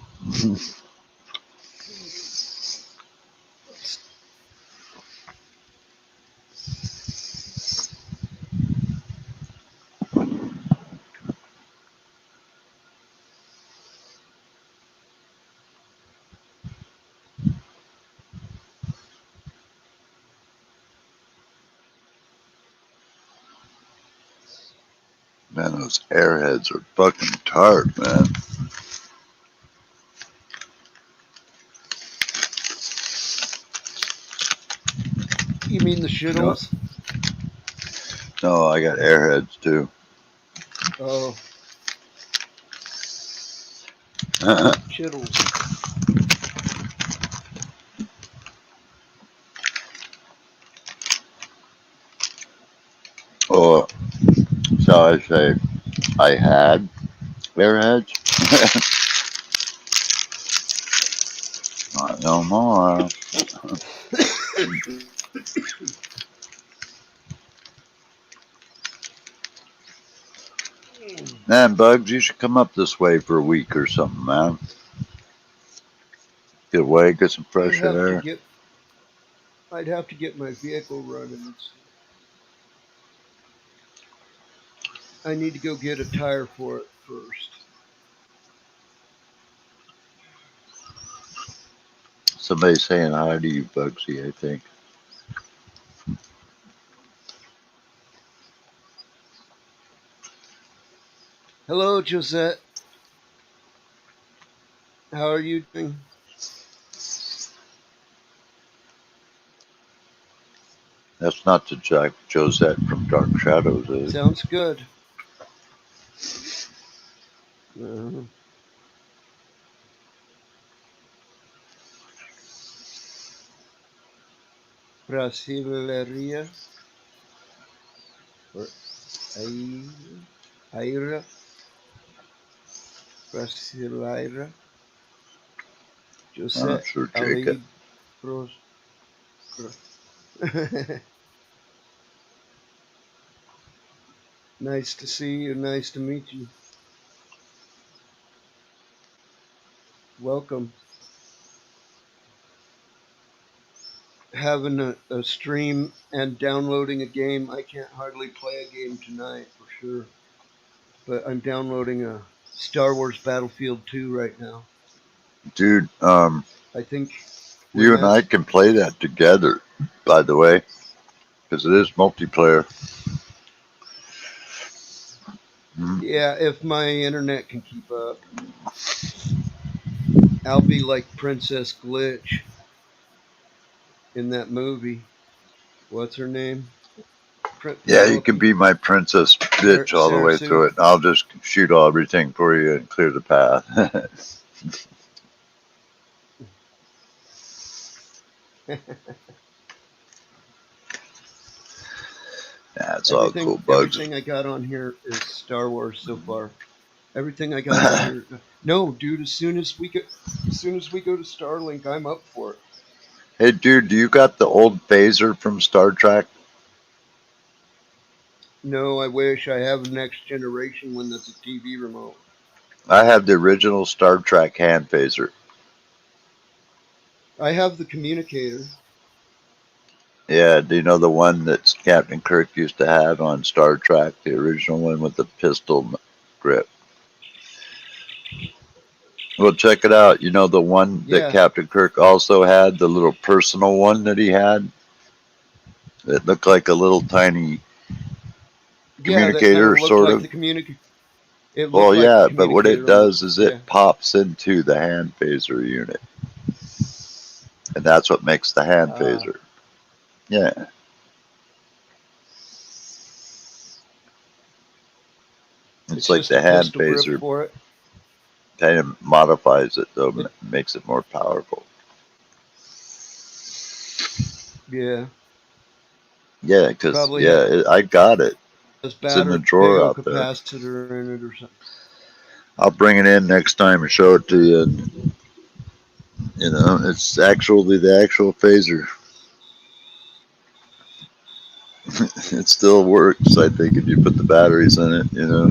Speaker 6: Man, those airheads are fucking tired, man.
Speaker 2: You mean the
Speaker 6: No,
Speaker 2: shittles?
Speaker 6: no, I got airheads too.
Speaker 2: Oh, chittles.
Speaker 6: Oh, so I say I had airheads. Not no more. Man, Bugs, you should come up this way for a week or something, man. Get away, get some
Speaker 2: I'd
Speaker 6: fresh
Speaker 2: have to
Speaker 6: air.
Speaker 2: get I'd have to get my vehicle running. I need to go get a tire for it first.
Speaker 6: Somebody saying hi to you, Bugsy, I think.
Speaker 2: Hello, Josette. How are you doing?
Speaker 6: That's not the Jack Josette from Dark Shadows, is it?
Speaker 2: Sounds good. Uh, Brasileria or Aira Brasileira
Speaker 6: I'm not
Speaker 2: Josette
Speaker 6: sure, Jacob.
Speaker 2: Ali Bros. Nice to see you. Nice to meet you. Welcome. Having a stream and downloading a game. I can't hardly play a game tonight for sure, but I'm downloading a Star Wars Battlefield 2 right now.
Speaker 6: Dude,
Speaker 2: I think we're
Speaker 6: you and I
Speaker 2: matched.
Speaker 6: can play that together, by the way, because it is multiplayer. Mm-hmm.
Speaker 2: Yeah, if my internet can keep up, I'll be like Princess Glitch in that movie. What's her name?
Speaker 6: Yeah, you can
Speaker 2: Penelope
Speaker 6: be my princess bitch all the
Speaker 2: Sarah
Speaker 6: way
Speaker 2: Sue.
Speaker 6: through it. I'll just shoot everything for you and clear the path. That's That's all cool, bugs.
Speaker 2: Everything I got on here is Star Wars so far. Everything I got on here. No, dude. As soon as we go to Starlink, I'm up for it.
Speaker 6: Hey, dude, do you got the old phaser from Star Trek?
Speaker 2: No, I wish I have a next generation one that's a TV remote.
Speaker 6: I have the original Star Trek hand phaser.
Speaker 2: I have the communicator.
Speaker 6: Yeah, do you know the one that Captain Kirk used to have on Star Trek? The original one with the pistol grip. Well, check it out. You know the one that
Speaker 2: Yeah,
Speaker 6: Captain Kirk also had, the little personal one that he had? It looked like a little tiny
Speaker 2: yeah. That kind
Speaker 6: communicator,
Speaker 2: of looked
Speaker 6: sort
Speaker 2: like
Speaker 6: of.
Speaker 2: the communicator. It
Speaker 6: Well,
Speaker 2: looked like the
Speaker 6: yeah, but what it
Speaker 2: communicator on.
Speaker 6: does is
Speaker 2: Yeah.
Speaker 6: it pops into the hand phaser unit, and that's what makes the hand phaser. Yeah, it's
Speaker 2: It's
Speaker 6: like
Speaker 2: just a
Speaker 6: the hand
Speaker 2: pistol grip
Speaker 6: phaser
Speaker 2: for it.
Speaker 6: kind of modifies it, though,
Speaker 2: It.
Speaker 6: makes it more powerful.
Speaker 2: Yeah.
Speaker 6: Yeah, because,
Speaker 2: Probably
Speaker 6: yeah, I got it.
Speaker 2: has
Speaker 6: It's in the
Speaker 2: battery, big
Speaker 6: drawer
Speaker 2: old
Speaker 6: out there.
Speaker 2: capacitor in it or something.
Speaker 6: I'll bring it in next time and show it to you. And, you know, it's actually the actual phaser. It still works, I think, if you put the batteries in it, you know.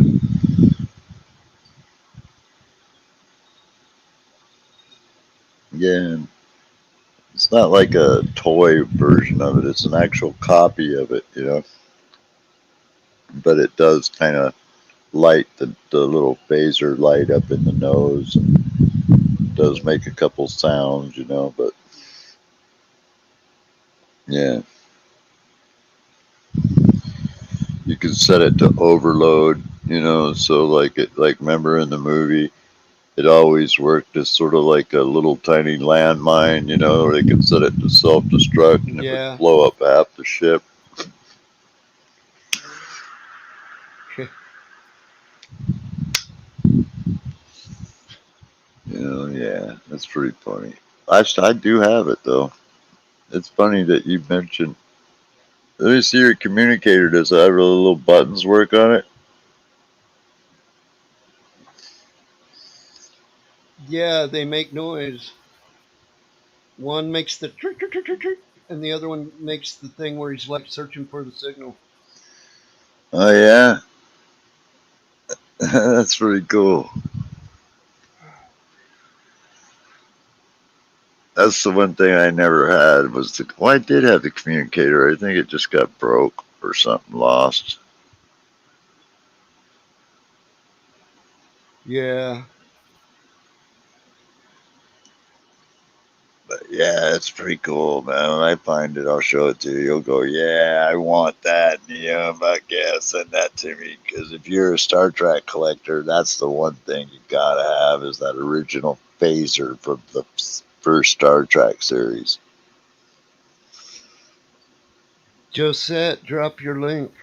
Speaker 6: Yeah, it's not like a toy version of it. It's an actual copy of it, you know. But it does kind of light the little phaser light up in the nose and does make a couple sounds, you know. But yeah, you can set it to overload, you know. So like remember in the movie, it always worked as sort of like a little tiny landmine, you know, or they could set it to self destruct and it would
Speaker 2: Yeah.
Speaker 6: blow up half the ship. You know, yeah, that's pretty funny. I do have it though. It's funny that you mentioned. Let me see your communicator. Does it have little buttons work on it?
Speaker 2: Yeah, they make noise. One makes the trick, trick, trick, trick, trick, and the other one makes the thing where he's like searching for the signal.
Speaker 6: Oh yeah, that's pretty cool. That's the one thing I never had was the. Well, I did have the communicator. I think it just got broke or something lost.
Speaker 2: Yeah.
Speaker 6: But yeah, it's pretty cool, man. When I find it, I'll show it to you. You'll go, yeah, I want that. Yeah, fuck yeah, send that to me. Because if you're a Star Trek collector, that's the one thing you gotta have is that original phaser from the first Star Trek series.
Speaker 2: Josette, drop your link.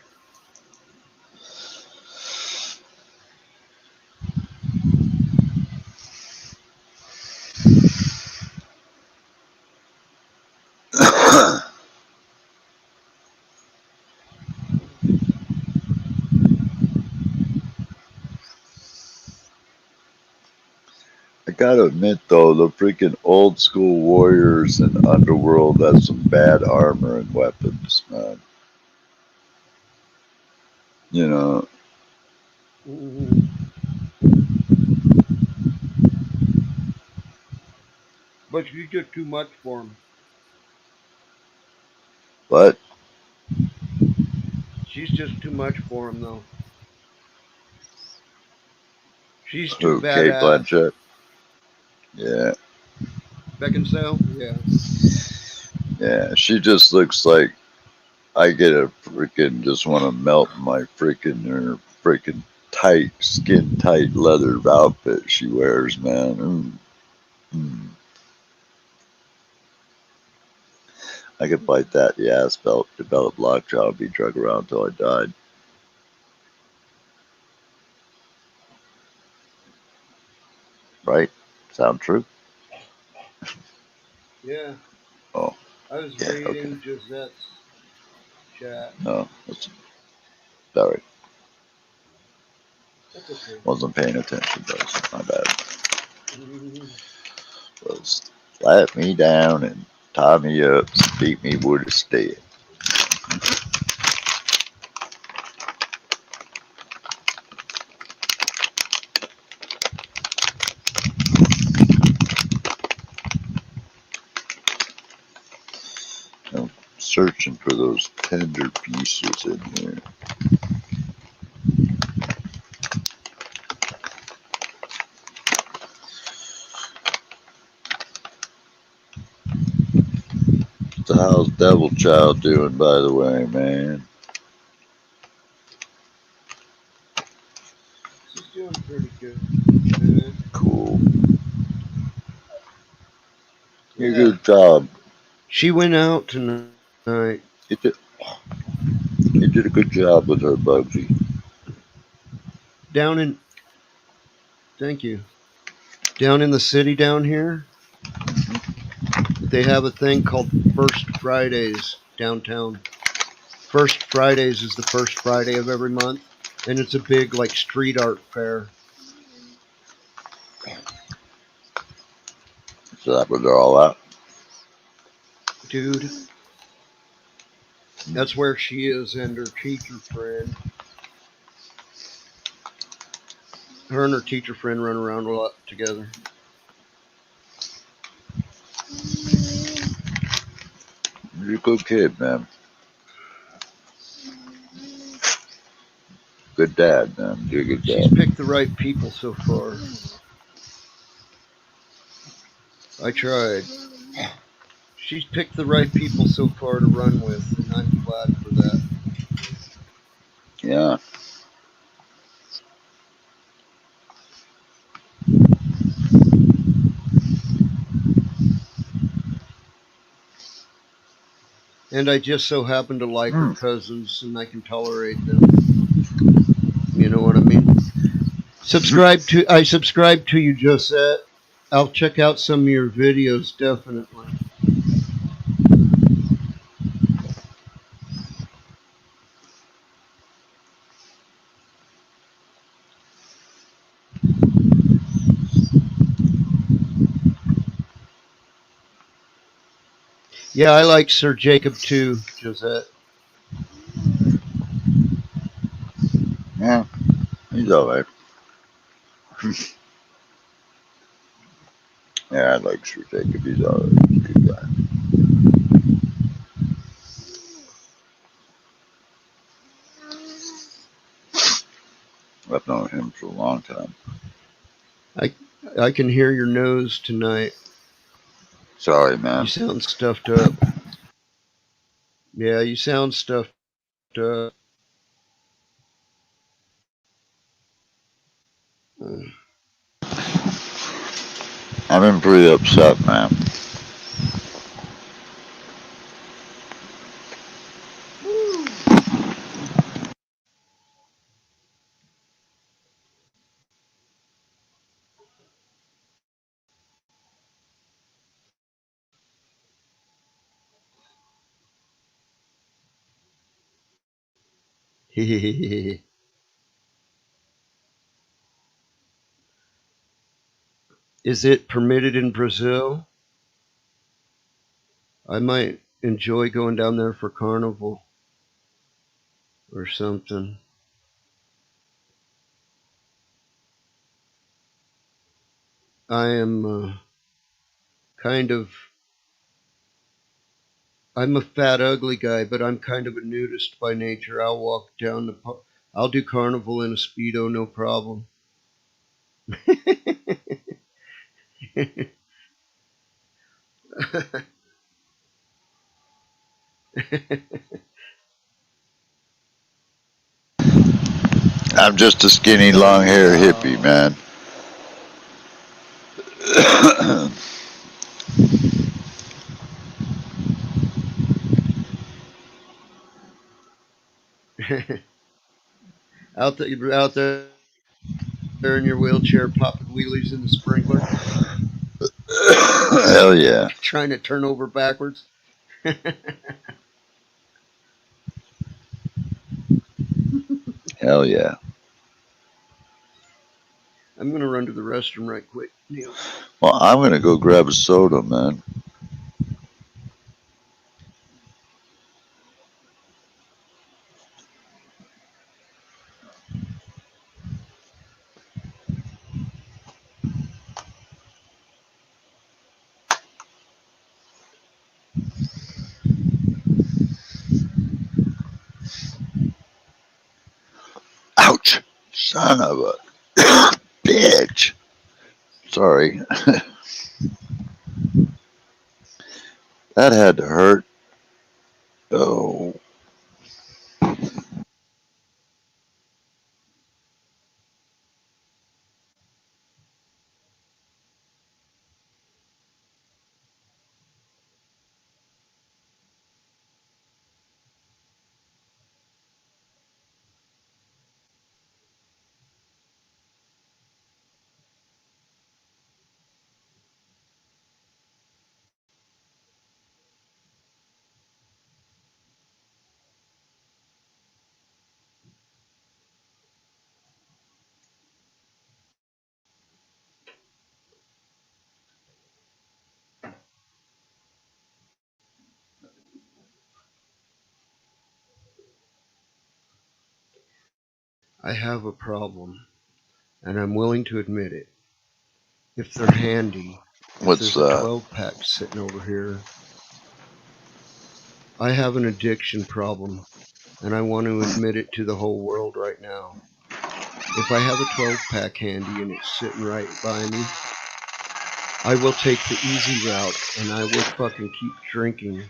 Speaker 6: I gotta admit though, the freaking old school warriors in Underworld have some bad armor and weapons, man. You know,
Speaker 2: Hmm. But you did too much for him.
Speaker 6: but
Speaker 2: She's just too much for him, though. She's too
Speaker 6: who, Kate
Speaker 2: badass.
Speaker 6: Blanchett? Yeah,
Speaker 2: Beckinsale? Yeah.
Speaker 6: yeah, she just looks like I get a freaking just want to melt my freaking her freaking tight skin tight leather outfit she wears, man. Mm. I could bite that the ass belt, develop lockjaw, be drug around till I died. Right? Sound true?
Speaker 2: Yeah.
Speaker 6: Oh,
Speaker 2: I was
Speaker 6: yeah. Okay.
Speaker 2: reading Josette's chat.
Speaker 6: No, Sorry,
Speaker 2: That's okay.
Speaker 6: wasn't paying attention, guys. My bad. Was slap me down and tie me up, beat me with a stick. I'm searching for those tender pieces in here. So how's Devil Child doing, by the way, man?
Speaker 2: She's doing pretty good.
Speaker 6: Cool. You
Speaker 2: Yeah.
Speaker 6: good job.
Speaker 2: She went out tonight.
Speaker 6: You did, you did a good job with her, Bugsy.
Speaker 2: Down in, thank you. Down in the city down here, they have a thing called First Fridays downtown. First Fridays is the first Friday of every month, and it's a big like street art fair.
Speaker 6: So that was all at.
Speaker 2: Dude, that's where she is and her teacher friend. Her and her teacher friend run around a lot together.
Speaker 6: You're a good kid, man. Good dad, man. You're a good
Speaker 2: She's
Speaker 6: dad.
Speaker 2: picked the right people so far. I tried. She's picked the right people so far to run with, and I'm glad for that.
Speaker 6: Yeah.
Speaker 2: And I just so happen to like her
Speaker 6: Hmm.
Speaker 2: cousins, and I can tolerate them. You know what I mean? I subscribe to you, Josette. I'll check out some of your videos definitely. Yeah, I like Sir Jacob too, Josette.
Speaker 6: Yeah. He's alright. Yeah, I like Sir Jacob. He's alright. He's a good guy. I've known him for a long time.
Speaker 2: I I can hear your nose tonight.
Speaker 6: Sorry,
Speaker 2: You
Speaker 6: man.
Speaker 2: sound stuffed up. Yeah, you sound stuffed up. Uh,
Speaker 6: I've been pretty upset, man.
Speaker 2: Is it permitted in Brazil? I might enjoy going down there for carnival or something. I am kind of. I'm a fat, ugly guy, but I'm kind of a nudist by nature. I'll walk down the. I'll do carnival in a speedo, no problem.
Speaker 6: I'm just a skinny, long hair hippie,
Speaker 2: No.
Speaker 6: man.
Speaker 2: Out there in your wheelchair, popping wheelies in the sprinkler,
Speaker 6: Hell yeah.
Speaker 2: trying to turn over backwards.
Speaker 6: Hell yeah.
Speaker 2: I'm gonna run to the restroom right quick, Neil.
Speaker 6: Well, I'm going to go grab a soda, man. Ouch! Son of a bitch. Sorry. That had to hurt. Oh.
Speaker 2: I have a problem, and I'm willing to admit it. If they're handy, if
Speaker 6: What's
Speaker 2: there's a
Speaker 6: that?
Speaker 2: 12 pack sitting over here, I have an addiction problem, and I want to admit it to the whole world right now. If I have a 12 pack handy and it's sitting right by me, I will take the easy route and I will fucking keep drinking.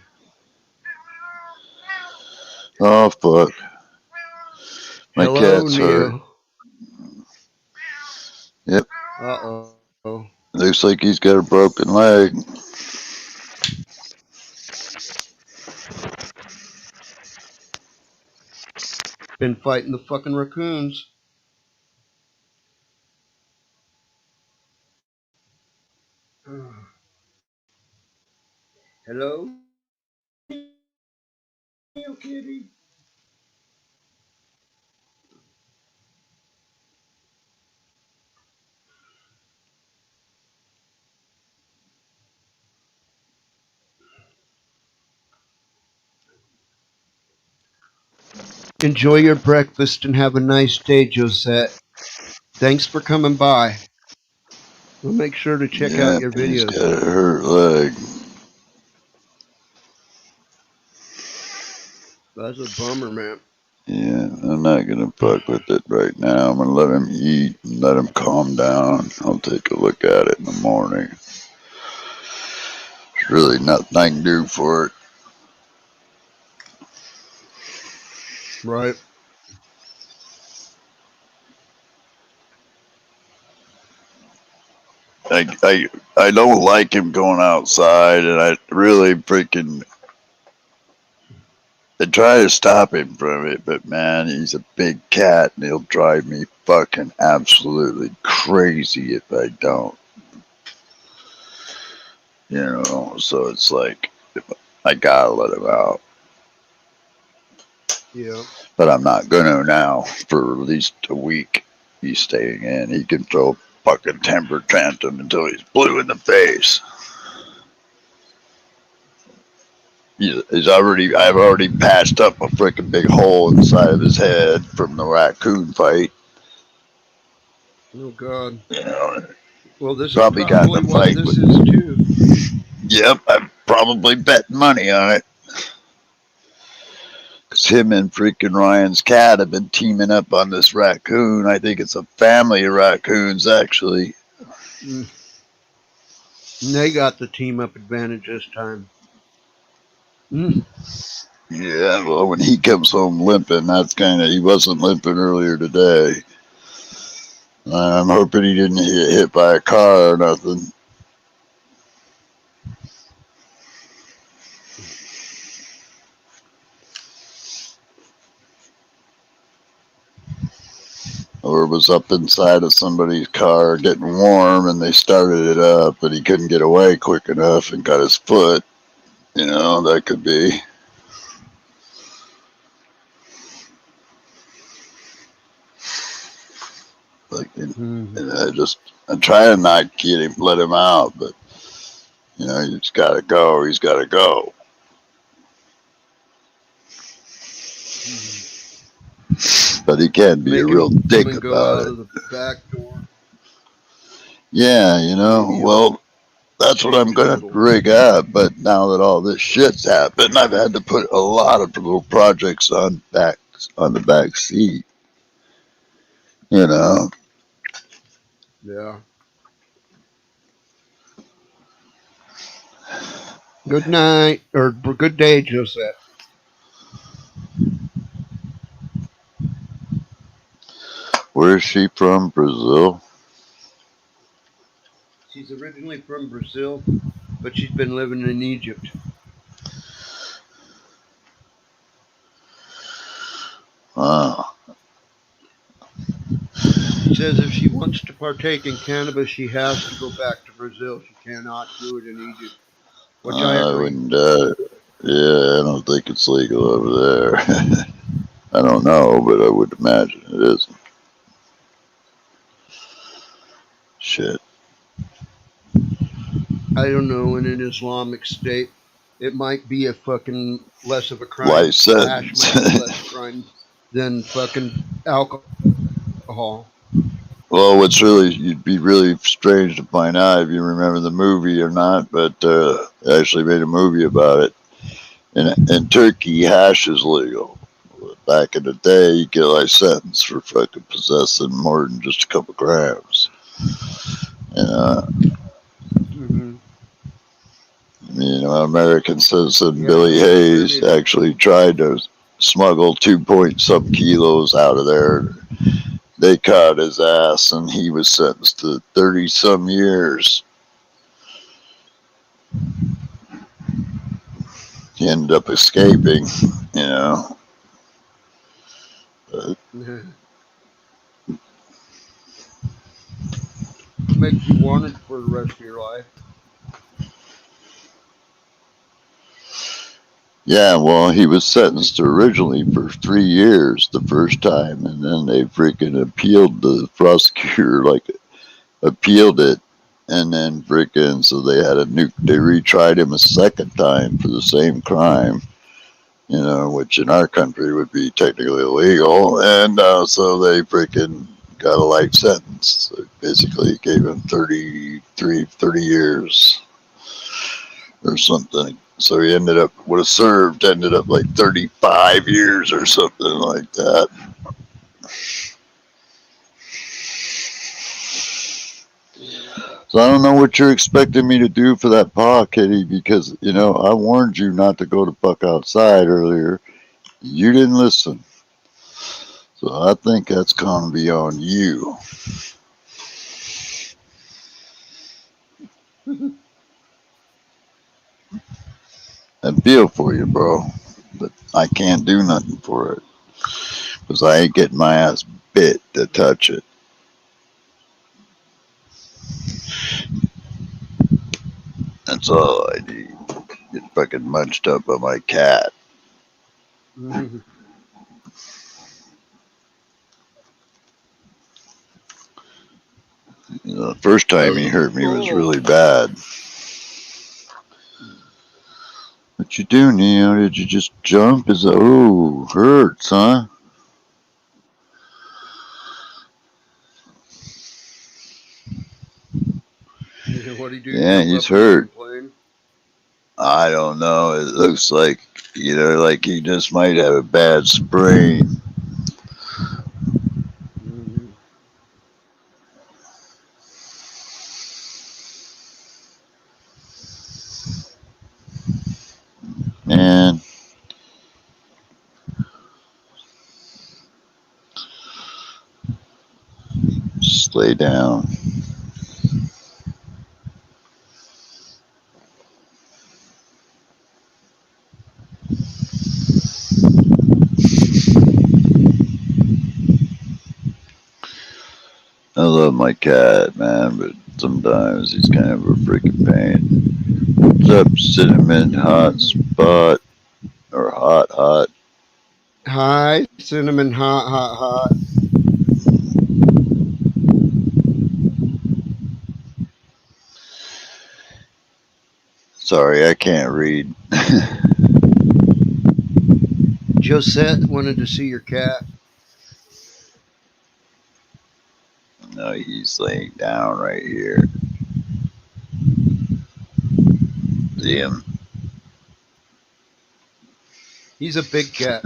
Speaker 6: Oh, fuck. My
Speaker 2: Hello,
Speaker 6: cat's hurt.
Speaker 2: Neil.
Speaker 6: Yep.
Speaker 2: Uh oh.
Speaker 6: Looks like he's got a broken leg.
Speaker 2: Been fighting the fucking raccoons. Hello, Neil Kitty. Enjoy your breakfast and have a nice day, Josette. Thanks for coming by. We'll make sure to check out
Speaker 6: Yep,
Speaker 2: your
Speaker 6: he's
Speaker 2: videos.
Speaker 6: got a hurt leg.
Speaker 2: That's a bummer, man.
Speaker 6: Yeah, I'm not gonna fuck with it right now. I'm gonna let him eat and let him calm down. I'll take a look at it in the morning. There's really nothing I can do for it.
Speaker 2: Right.
Speaker 6: I don't like him going outside, and I really freaking I try to stop him from it, but man, he's a big cat, and he'll drive me fucking absolutely crazy if I don't. You know, so it's like I gotta let him out,
Speaker 2: Yeah.
Speaker 6: but I'm not gonna now for at least a week. He's staying in. He can throw a fucking temper tantrum until he's blue in the face. I've already patched up a freaking big hole inside of his head from the raccoon fight.
Speaker 2: Oh, God.
Speaker 6: You know,
Speaker 2: Well, this is
Speaker 6: probably got in
Speaker 2: probably
Speaker 6: a
Speaker 2: what
Speaker 6: fight
Speaker 2: this
Speaker 6: with.
Speaker 2: is, too.
Speaker 6: Yep, I'm probably betting money on it. Because him and freaking Ryan's cat have been teaming up on this raccoon. I think it's a family of raccoons, actually.
Speaker 2: Mm. And they got the team up advantage this time. Mm.
Speaker 6: Yeah, well, when he comes home limping, that's kind of. He wasn't limping earlier today. I'm hoping he didn't get hit by a car or nothing. Or was up inside of somebody's car getting warm and they started it up, but he couldn't get away quick enough and got his foot. You know, that could be.
Speaker 2: Mhm.
Speaker 6: And I try to not let him out, but he's got to go. He's got to go. But he can be
Speaker 2: Make
Speaker 6: a real
Speaker 2: him come
Speaker 6: dick
Speaker 2: and go
Speaker 6: about
Speaker 2: out
Speaker 6: it.
Speaker 2: of the back door.
Speaker 6: Yeah,
Speaker 2: Maybe
Speaker 6: well, that's what I'm
Speaker 2: change a
Speaker 6: going to
Speaker 2: little.
Speaker 6: rig up. But now that all this shit's happened, I've had to put a lot of little projects on the back seat.
Speaker 2: Yeah. Good night or good day, Josette.
Speaker 6: Where's she from? Brazil?
Speaker 2: She's originally from Brazil, but she's been living in Egypt.
Speaker 6: Wow.
Speaker 2: She says if she wants to partake in cannabis, she has to go back to Brazil. She cannot do it in Egypt, which I
Speaker 6: I
Speaker 2: agree.
Speaker 6: wouldn't. Yeah, I don't think it's legal over there. I don't know, but I would imagine it isn't. Shit.
Speaker 2: I don't know. In an Islamic state, it might be a fucking less of a crime.
Speaker 6: Life
Speaker 2: Hash
Speaker 6: sentence.
Speaker 2: might be less crime than fucking alcohol.
Speaker 6: Well, you'd be really strange to find out if you remember the movie or not, but they actually made a movie about it. In Turkey, hash is legal. Back in the day, you get a life sentence for fucking possessing more than just a couple grams. And,
Speaker 2: Hmm.
Speaker 6: American citizen
Speaker 2: Yeah,
Speaker 6: Billy
Speaker 2: he was
Speaker 6: Hayes
Speaker 2: cremated.
Speaker 6: actually tried to smuggle 2 point some kilos out of there. They caught his ass, and he was sentenced to 30 some years. He ended up escaping, you know. But,
Speaker 2: Makes you want it for the rest of your life.
Speaker 6: yeah, well, he was sentenced originally for 3 years the first time, and then they freaking appealed the prosecutor, appealed it, and then freaking, so they retried him a second time for the same crime, which in our country would be technically illegal, and so they freaking got a life sentence. So basically gave him 30 years or something. So he ended up like 35 years or something like that. So I don't know what you're expecting me to do for that paw, Kitty, because, I warned you not to go to fuck outside earlier. You didn't listen. So I think that's going to be on you. I feel for you, bro. But I can't do nothing for it. Because I ain't getting my ass bit to touch it. That's all I need. Get fucking munched up by my cat.
Speaker 2: Mhm.
Speaker 6: The first time he hurt me was really bad. What you do, Neo? Did you just jump? Hurts, huh?
Speaker 2: What do you do?
Speaker 6: Yeah,
Speaker 2: Jump
Speaker 6: he's
Speaker 2: up and
Speaker 6: hurt.
Speaker 2: complain?
Speaker 6: I don't know. It looks like, like he just might have a bad sprain.
Speaker 2: Hmm.
Speaker 6: Man, just lay down. I love my cat, man, but sometimes he's kind of a freaking pain. What's up, Cinnamon Hot Spot? Or Hot?
Speaker 2: Hi, cinnamon hot, hot, hot.
Speaker 6: Sorry, I can't read.
Speaker 2: Josette wanted to see your cat.
Speaker 6: No, he's laying down right here. See him?
Speaker 2: He's a big cat.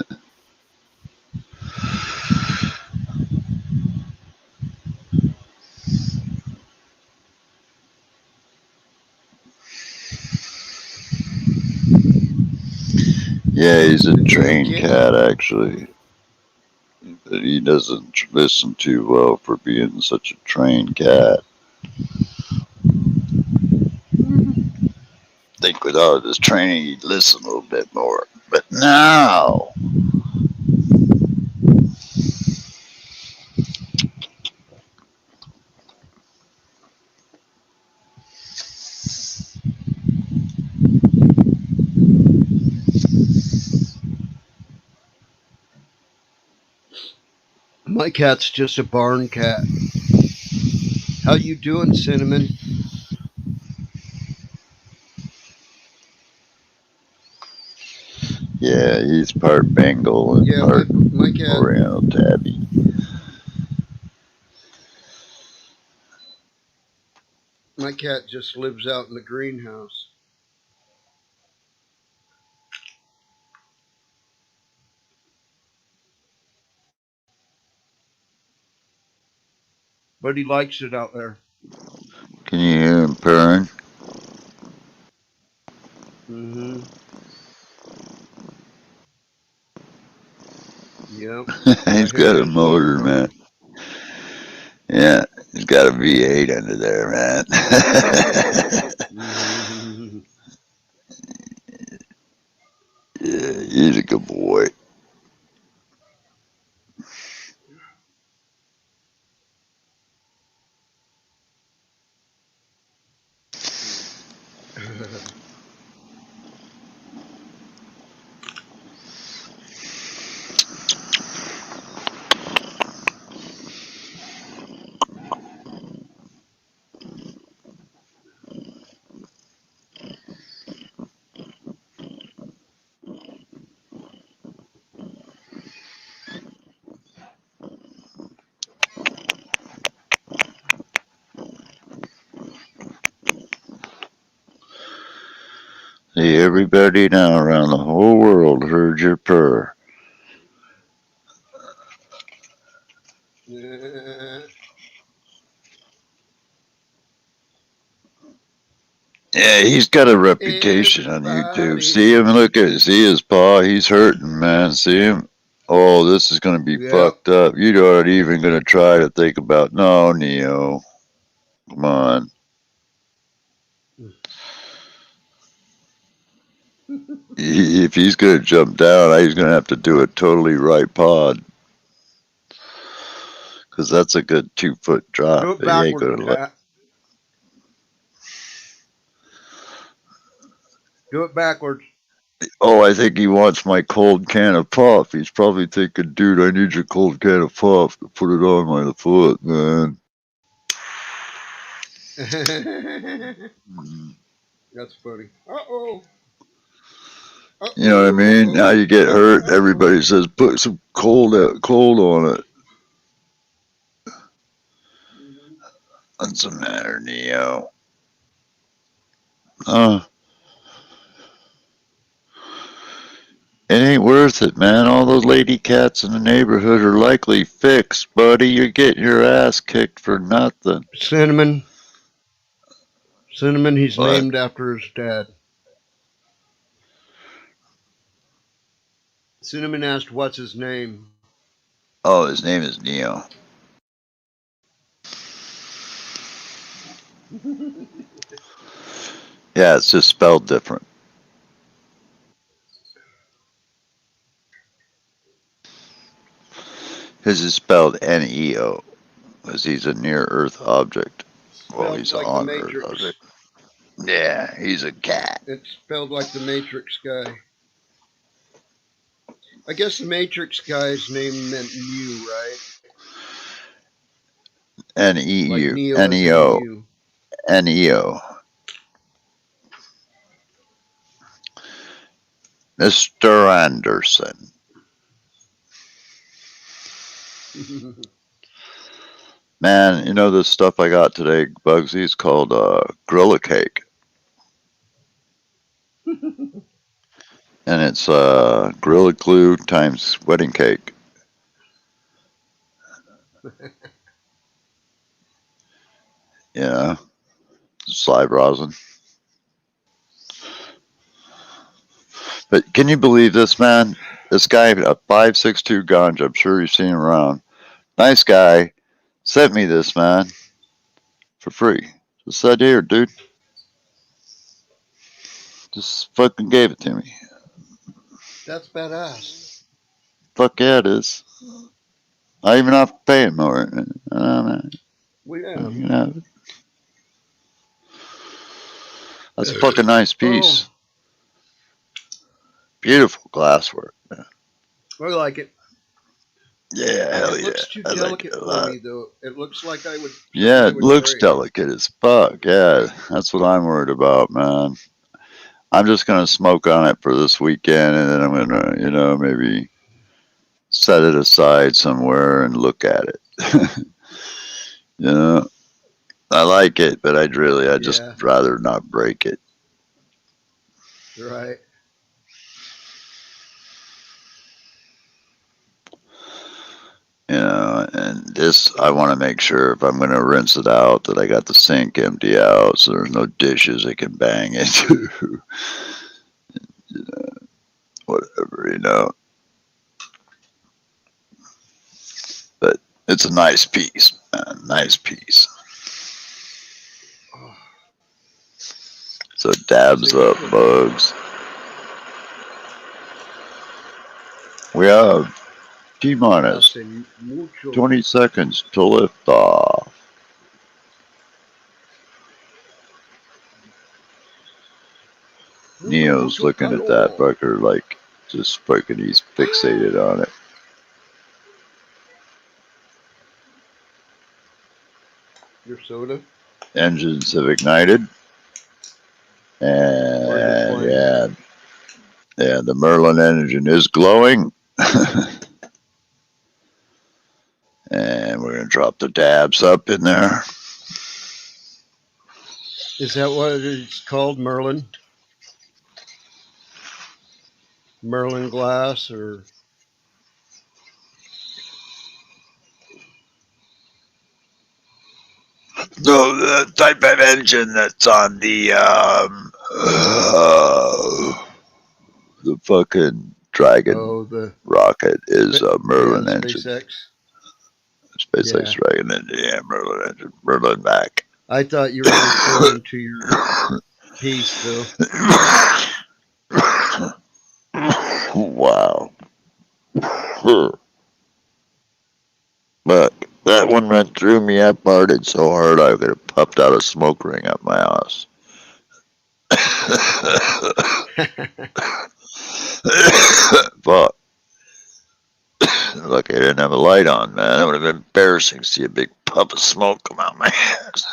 Speaker 6: Yeah, he's a
Speaker 2: The damn
Speaker 6: trained
Speaker 2: kitty.
Speaker 6: cat, actually. But he doesn't listen too well for being such a trained cat. Think with all this training he'd listen a little bit more. But no!
Speaker 2: My cat's just a barn cat. How you doing, Cinnamon?
Speaker 6: Yeah, he's part Bengal and
Speaker 2: Yeah,
Speaker 6: part
Speaker 2: my cat.
Speaker 6: Oriental Tabby.
Speaker 2: My cat just lives out in the greenhouse. But he likes it out there.
Speaker 6: Can you hear him purring?
Speaker 2: Mm-hmm. Yep. I
Speaker 6: He's
Speaker 2: hear
Speaker 6: got a
Speaker 2: his motor
Speaker 6: motor, man.
Speaker 2: running.
Speaker 6: Yeah, he's got a V8 under there, man.
Speaker 2: Mm-hmm.
Speaker 6: Yeah, he's a good boy. See, everybody now around the whole world heard your purr. Yeah, he's got a reputation on YouTube.
Speaker 2: Everybody.
Speaker 6: See him, see his paw. He's hurting, man. See him? Oh, this is going to be
Speaker 2: Yep.
Speaker 6: fucked up. You aren't even going to try to think about, no, Neo. Come on. If he's going to jump down, he's going to have to do it totally right pod. Because that's a good 2 foot drop.
Speaker 2: Do it
Speaker 6: But he ain't
Speaker 2: backwards,
Speaker 6: going to let.
Speaker 2: cat. Do it backwards.
Speaker 6: Oh, I think he wants my cold can of puff. He's probably thinking, dude, I need your cold can of puff to put it on my foot, man.
Speaker 2: That's funny. Uh-oh.
Speaker 6: You know what I
Speaker 2: Uh-oh.
Speaker 6: mean? Now
Speaker 2: Uh-oh.
Speaker 6: you get hurt,
Speaker 2: Uh-oh.
Speaker 6: everybody says, put some cold on it. What's the matter, Neo? It ain't worth it, man. All those lady cats in the neighborhood are likely fixed, buddy. You're getting your ass kicked for nothing.
Speaker 2: Cinnamon. Cinnamon, he's
Speaker 6: What?
Speaker 2: named after his dad. Cinnamon asked, what's his name?
Speaker 6: Oh, his name is Neo. Yeah, it's just spelled different. His is spelled Neo, because he's a near Earth object. Well,
Speaker 2: Spelled
Speaker 6: he's an
Speaker 2: like the
Speaker 6: on Earth
Speaker 2: Matrix.
Speaker 6: object. Yeah, he's a cat.
Speaker 2: It's spelled like the Matrix guy. I guess the Matrix guy's name meant Neo, right? Like
Speaker 6: Neo,
Speaker 2: Neo as in
Speaker 6: Neo,
Speaker 2: Mew.
Speaker 6: Neo. Mr. Anderson. Man, you know this stuff I got today, Bugsy? It's called Gorilla Cake. And it's Gorilla Glue times wedding cake. Yeah, slide rosin. But can you believe this, man? This guy, a 5.62 ganja, I'm sure you've seen him around. Nice guy, sent me this, man, for free. Just said, here, dude. Just fucking gave it to me.
Speaker 2: That's badass.
Speaker 6: Fuck yeah, it is. I even have to pay him for it. Man.
Speaker 2: Well,
Speaker 6: You
Speaker 2: yeah.
Speaker 6: can have it. That's a fucking nice piece.
Speaker 2: Oh,
Speaker 6: Beautiful glasswork, man.
Speaker 2: I like it.
Speaker 6: Yeah, hell
Speaker 2: It
Speaker 6: yeah.
Speaker 2: looks too
Speaker 6: I like it
Speaker 2: delicate
Speaker 6: a
Speaker 2: for
Speaker 6: lot.
Speaker 2: me, though. It looks like I would.
Speaker 6: Yeah,
Speaker 2: I
Speaker 6: it
Speaker 2: would
Speaker 6: looks
Speaker 2: break.
Speaker 6: delicate as fuck. Yeah, that's what I'm worried about, man. I'm just gonna smoke on it for this weekend, and then I'm gonna, maybe set it aside somewhere and look at it. you know, I like it, but I just
Speaker 2: Yeah,
Speaker 6: rather not break it.
Speaker 2: right.
Speaker 6: And this, I want to make sure if I'm gonna rinse it out that I got the sink empty out, so there's no dishes I can bang into. Whatever. But it's a nice piece, man. Nice piece.
Speaker 2: Oh,
Speaker 6: So dabs up,
Speaker 2: significant.
Speaker 6: bugs. We have T-minus
Speaker 2: Hace mucho.
Speaker 6: 20 seconds to lift off. Neo's
Speaker 2: Mucho
Speaker 6: looking at that
Speaker 2: calor.
Speaker 6: fucker like just fucking he's fixated on it.
Speaker 2: Your soda,
Speaker 6: Engines have ignited.
Speaker 2: or your
Speaker 6: And
Speaker 2: flame.
Speaker 6: yeah, the Merlin engine is glowing. And we're gonna drop the dabs up in there.
Speaker 2: Is that what it's called, Merlin? Merlin glass, or
Speaker 6: No, the type of engine that's on the fucking Dragon
Speaker 2: the
Speaker 6: rocket is a Merlin engine.
Speaker 2: SpaceX.
Speaker 6: SpaceX
Speaker 2: Yeah,
Speaker 6: Dragon engine, yeah, Merlin engine, Merlin back.
Speaker 2: I thought you were referring to your piece, though.
Speaker 6: Wow. But that one went through me. I farted so hard I could have popped out a smoke ring up my ass. Fuck. Lucky I didn't have a light on, man. That would have been embarrassing to see a big puff of smoke come out my ass.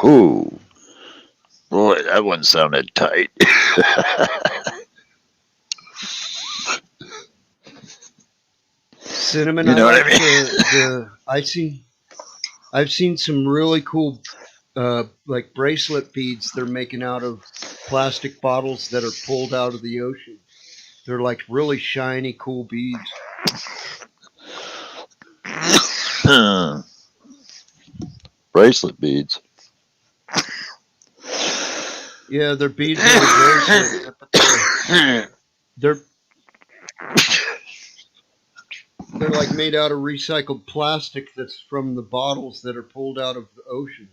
Speaker 6: Ooh, boy, that one sounded tight.
Speaker 2: Cinnamon,
Speaker 6: You
Speaker 2: I
Speaker 6: know what
Speaker 2: like
Speaker 6: I mean?
Speaker 2: I've seen some really cool like bracelet beads they're making out of plastic bottles that are pulled out of the ocean. They're like really shiny, cool beads.
Speaker 6: Bracelet beads.
Speaker 2: Yeah, they're beads on a bracelet, but they're they're like made out of recycled plastic that's from the bottles that are pulled out of the ocean.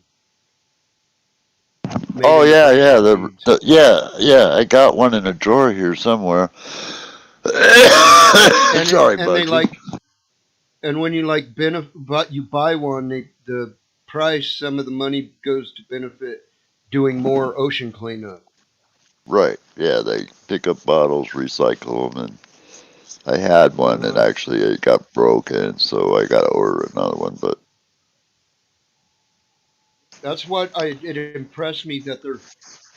Speaker 2: Made
Speaker 6: Oh
Speaker 2: into
Speaker 6: yeah,
Speaker 2: bracelet beads.
Speaker 6: yeah. I got one in a drawer here somewhere. Sorry,
Speaker 2: And they
Speaker 6: Bugsy.
Speaker 2: like, and when you like but you buy one, the price, some of the money goes to benefit doing more ocean cleanup.
Speaker 6: Right. Yeah, they pick up bottles, recycle them, and I had one, and actually it got broken, so I got to order another one. But
Speaker 2: That's what it impressed me that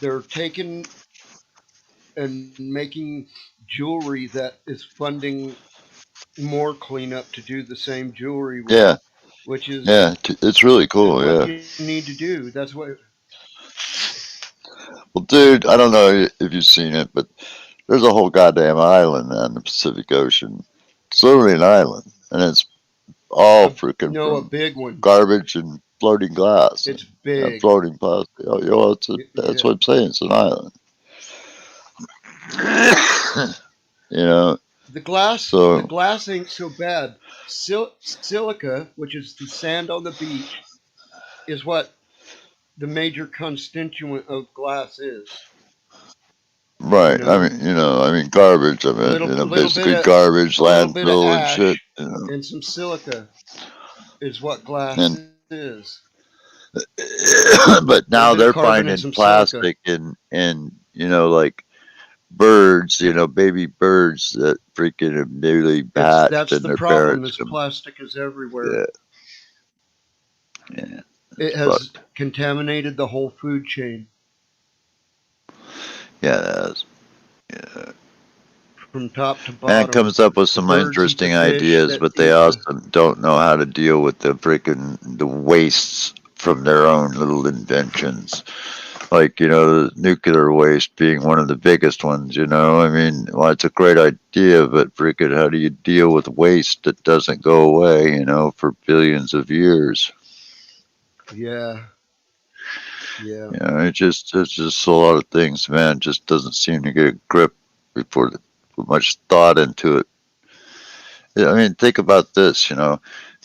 Speaker 2: they're taking and making jewelry that is funding more cleanup to do the same jewelry with,
Speaker 6: yeah,
Speaker 2: which is
Speaker 6: yeah, it's really cool.
Speaker 2: what
Speaker 6: Yeah.
Speaker 2: you need to do. That's what.
Speaker 6: Well, dude, I don't know if you've seen it, but there's a whole goddamn island on the Pacific Ocean. It's literally an island, and it's all freaking
Speaker 2: No, a
Speaker 6: from
Speaker 2: big one.
Speaker 6: garbage and floating glass
Speaker 2: It's
Speaker 6: and
Speaker 2: big.
Speaker 6: floating plastic. You know, that's
Speaker 2: Yeah.
Speaker 6: what I'm saying. It's an island. You know,
Speaker 2: The
Speaker 6: so
Speaker 2: glass ain't so bad. Silica, which is the sand on the beach, is what the major constituent of glass is. You
Speaker 6: right.
Speaker 2: know,
Speaker 6: I mean, garbage. I mean, basically garbage,
Speaker 2: a little bit of
Speaker 6: landfill and shit.
Speaker 2: ash and some silica is what glass
Speaker 6: And
Speaker 2: is.
Speaker 6: but
Speaker 2: A little
Speaker 6: now
Speaker 2: bit of
Speaker 6: they're
Speaker 2: carbon and
Speaker 6: finding
Speaker 2: some silica.
Speaker 6: plastic in like birds, baby birds that freaking have newly hatched
Speaker 2: That's
Speaker 6: and
Speaker 2: the
Speaker 6: their
Speaker 2: problem.
Speaker 6: parents
Speaker 2: Is
Speaker 6: come.
Speaker 2: plastic is everywhere.
Speaker 6: Yeah, yeah,
Speaker 2: It
Speaker 6: it's
Speaker 2: has
Speaker 6: fucked.
Speaker 2: contaminated the whole food chain
Speaker 6: Yeah, it is. Yeah.
Speaker 2: from top to
Speaker 6: And it
Speaker 2: bottom.
Speaker 6: comes up with
Speaker 2: The
Speaker 6: some
Speaker 2: birds eat the
Speaker 6: interesting
Speaker 2: fish
Speaker 6: ideas,
Speaker 2: that
Speaker 6: but they
Speaker 2: eat the.
Speaker 6: also don't know how to deal with the wastes from their own little inventions. Like, the nuclear waste being one of the biggest ones, I mean, well, it's a great idea, but freaking how do you deal with waste that doesn't go away, for billions of years?
Speaker 2: Yeah, yeah.
Speaker 6: It's just a lot of things, man, just doesn't seem to get a grip before they put much thought into it. Yeah, I mean, think about this.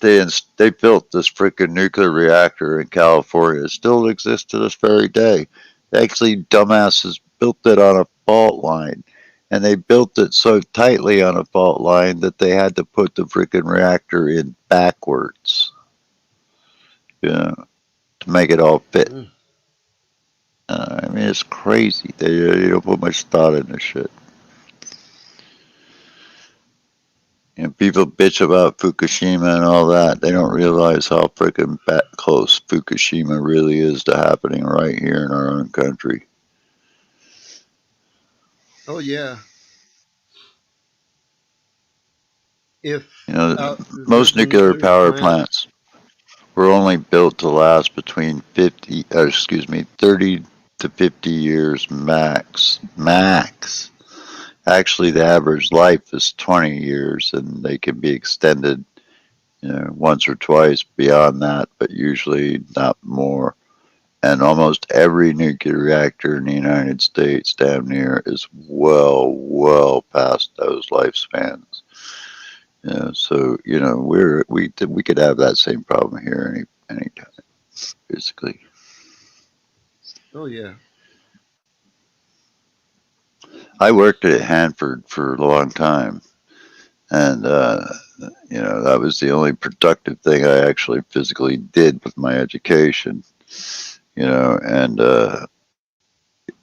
Speaker 6: They built this freaking nuclear reactor in California. It still exists to this very day. Actually, dumbasses built it on a fault line, and they built it so tightly on a fault line that they had to put the freaking reactor in backwards, to make it all fit.
Speaker 2: Mm.
Speaker 6: I mean, it's crazy. They don't put much thought into shit. People bitch about Fukushima and all that. They don't realize how freaking close Fukushima really is to happening right here in our own country.
Speaker 2: Oh yeah. If
Speaker 6: Most
Speaker 2: there's a
Speaker 6: nuclear
Speaker 2: nuclear
Speaker 6: power
Speaker 2: plant,
Speaker 6: plants were only built to last between 30 to 50 years max. Max. Actually, the average life is 20 years, and they can be extended, once or twice beyond that, but usually not more. And almost every nuclear reactor in the United States, damn near, is well past those lifespans. So we could have that same problem here anytime, basically.
Speaker 2: oh yeah,
Speaker 6: I worked at Hanford for a long time, and that was the only productive thing I actually physically did with my education. And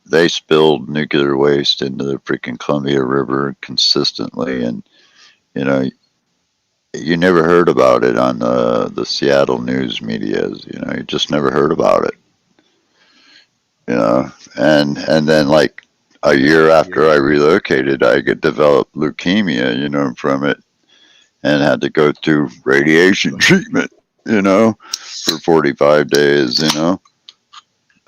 Speaker 6: they spilled nuclear waste into the freaking Columbia River consistently, and you know, you never heard about it on the Seattle news medias. You just never heard about it. And then like a year after I
Speaker 2: yeah,
Speaker 6: relocated, I could develop leukemia, from it, and had to go through radiation treatment, for 45 days.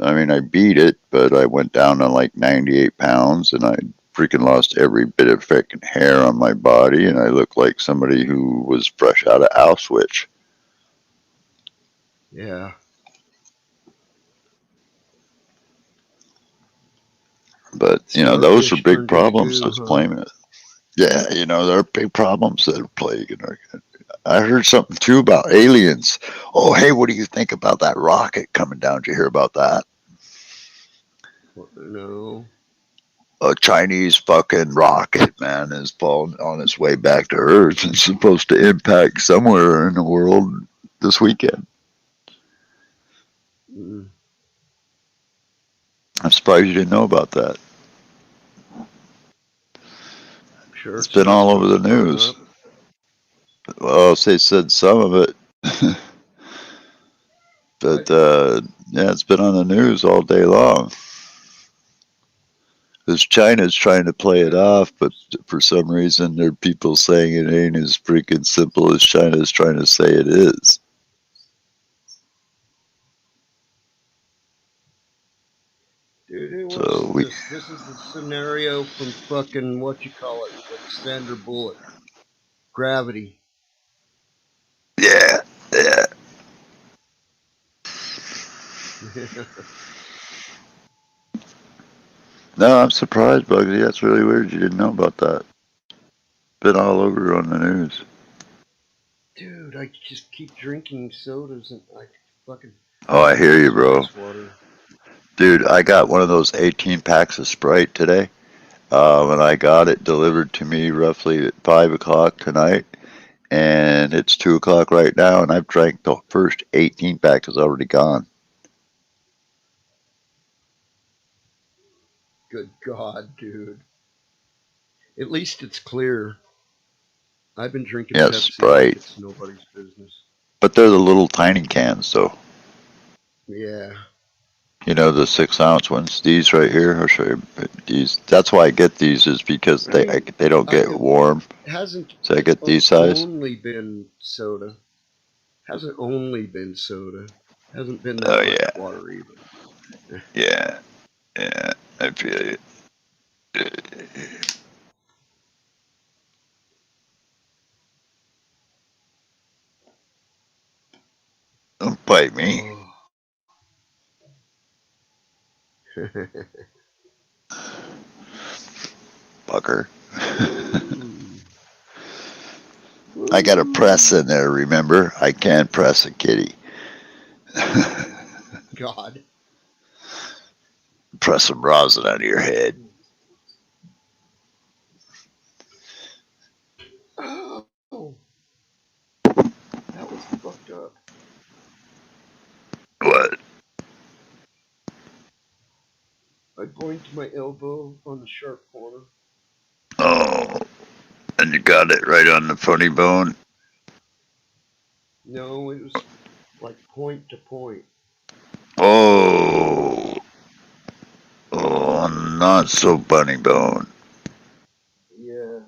Speaker 6: I mean, I beat it, but I went down to like 98 pounds, and I freaking lost every bit of freaking hair on my body, and I looked like somebody who was fresh out of Auschwitz.
Speaker 2: yeah.
Speaker 6: But those are
Speaker 2: Starfish
Speaker 6: big
Speaker 2: turned into
Speaker 6: problems
Speaker 2: goo,
Speaker 6: that's
Speaker 2: huh?
Speaker 6: plaguing it. Yeah, there are big problems that are plaguing our country. I heard something too about aliens. Oh, hey, what do you think about that rocket coming down? Did you hear about that?
Speaker 2: No.
Speaker 6: A Chinese fucking rocket, man, is falling on its way back to Earth and supposed to impact somewhere in the world this weekend.
Speaker 2: Mm.
Speaker 6: I'm surprised you didn't know about that.
Speaker 2: Sure.
Speaker 6: It's been all over the news. Well, they said some of it. But yeah, it's been on the news all day long. Because China's trying to play it off, but for some reason there are people saying it ain't as freaking simple as China's trying to say it is.
Speaker 2: Dude,
Speaker 6: So
Speaker 2: this is the scenario from fucking what you call it with Sandra Bullock. Gravity.
Speaker 6: yeah, yeah. No, I'm surprised, Bugsy. That's really weird. You didn't know about that. Been all over on the news.
Speaker 2: Dude, I just keep drinking sodas and I fucking.
Speaker 6: Oh, I hear you, bro.
Speaker 2: Ice water.
Speaker 6: Dude, I got one of those 18 packs of Sprite today. And I got it delivered to me roughly at 5 o'clock tonight. And it's 2 o'clock right now, and I've drank the first 18 pack is already gone.
Speaker 2: Good God, dude. At least it's clear. I've been drinking
Speaker 6: Yeah,
Speaker 2: Pepsi like
Speaker 6: Sprite.
Speaker 2: it's nobody's business.
Speaker 6: But they're the little tiny cans, though.
Speaker 2: Yeah.
Speaker 6: You know, the 6-ounce ones. These right here, I'll show you. These. That's why I get these, is because they don't get warm.
Speaker 2: Hasn't
Speaker 6: So I get these size.
Speaker 2: only been soda. Hasn't only been soda. Hasn't been that
Speaker 6: Oh
Speaker 2: much
Speaker 6: yeah,
Speaker 2: water either.
Speaker 6: yeah, yeah. I feel it. Don't bite me, fucker. I got a press in there, remember? I can press a kitty.
Speaker 2: God.
Speaker 6: Press some rosin out of your head.
Speaker 2: Oh, that was fucked up.
Speaker 6: What?
Speaker 2: I pointed my elbow on the sharp corner.
Speaker 6: Oh, and you got it right on the funny bone?
Speaker 2: No, it was like point to point.
Speaker 6: Oh. Oh, not so bunny bone.
Speaker 2: Yeah.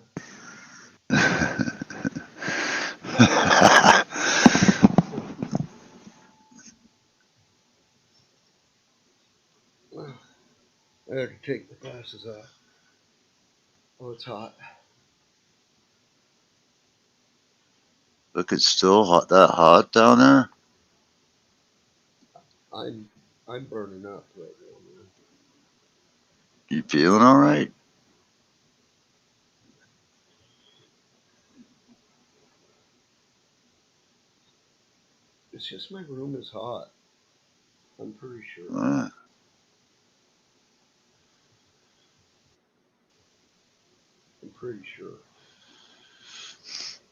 Speaker 2: I had to take the glasses off. Oh, it's hot.
Speaker 6: Look, it's still hot. That hot down there?
Speaker 2: I'm burning up right now, man.
Speaker 6: You feeling all right?
Speaker 2: It's just my room is hot. I'm pretty sure. I'm pretty sure.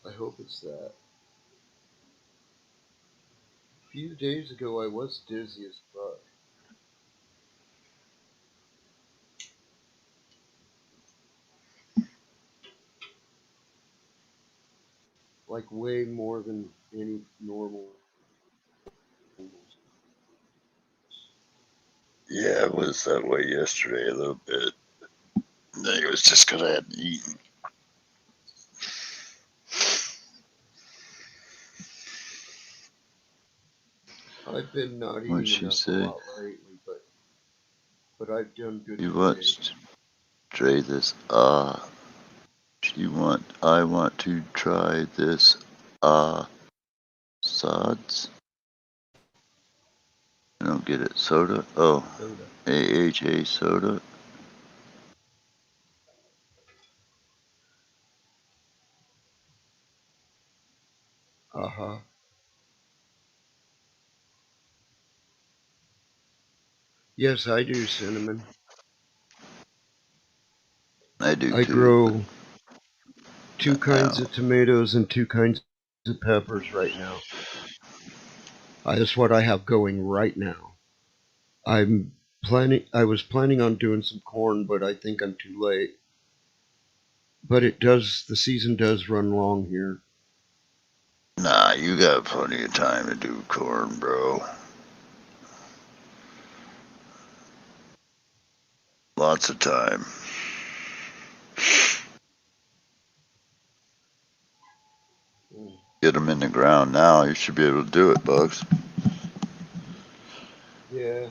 Speaker 2: I hope it's that. A few days ago, I was dizzy as fuck. Like way more than any normal.
Speaker 6: Yeah, it was that way yesterday a little bit. I think it was just because I hadn't eaten.
Speaker 2: I've been not
Speaker 6: What'd
Speaker 2: eating
Speaker 6: she
Speaker 2: enough a
Speaker 6: say?
Speaker 2: lot lately, but I've done good
Speaker 6: You
Speaker 2: today.
Speaker 6: want try this? I want to try this. Sods? I don't get it. Soda? Oh,
Speaker 2: Soda.
Speaker 6: AHA soda?
Speaker 2: Uh-huh. Yes, I do, Cinnamon.
Speaker 6: I do
Speaker 2: I
Speaker 6: too, but
Speaker 2: grow two
Speaker 6: not
Speaker 2: kinds
Speaker 6: now.
Speaker 2: of tomatoes and two kinds of peppers right now. That's what I have going right now. I was planning on doing some corn, but I think I'm too late. but the season does run long here.
Speaker 6: Nah, you got plenty of time to do corn, bro. Lots of time. Get them in the ground now. You should be able to do it, Bugs.
Speaker 2: Yeah.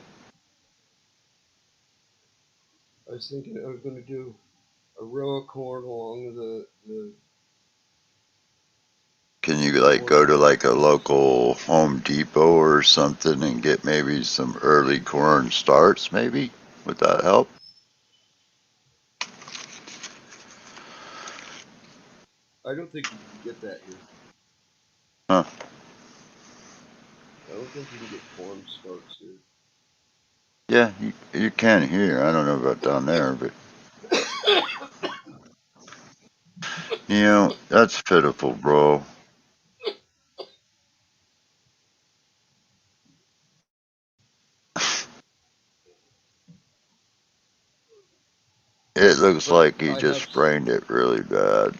Speaker 2: I was thinking I was going to do a row of corn along the
Speaker 6: Can you like go to like a local Home Depot or something and get maybe some early corn starts? Maybe would that help?
Speaker 2: I don't think you can get that here.
Speaker 6: Huh?
Speaker 2: I don't think you can get corn starts here.
Speaker 6: Yeah, you can here. I don't know about down there, but you know that's pitiful, bro. It looks
Speaker 2: But
Speaker 6: like he
Speaker 2: I
Speaker 6: just
Speaker 2: have
Speaker 6: sprained it really bad.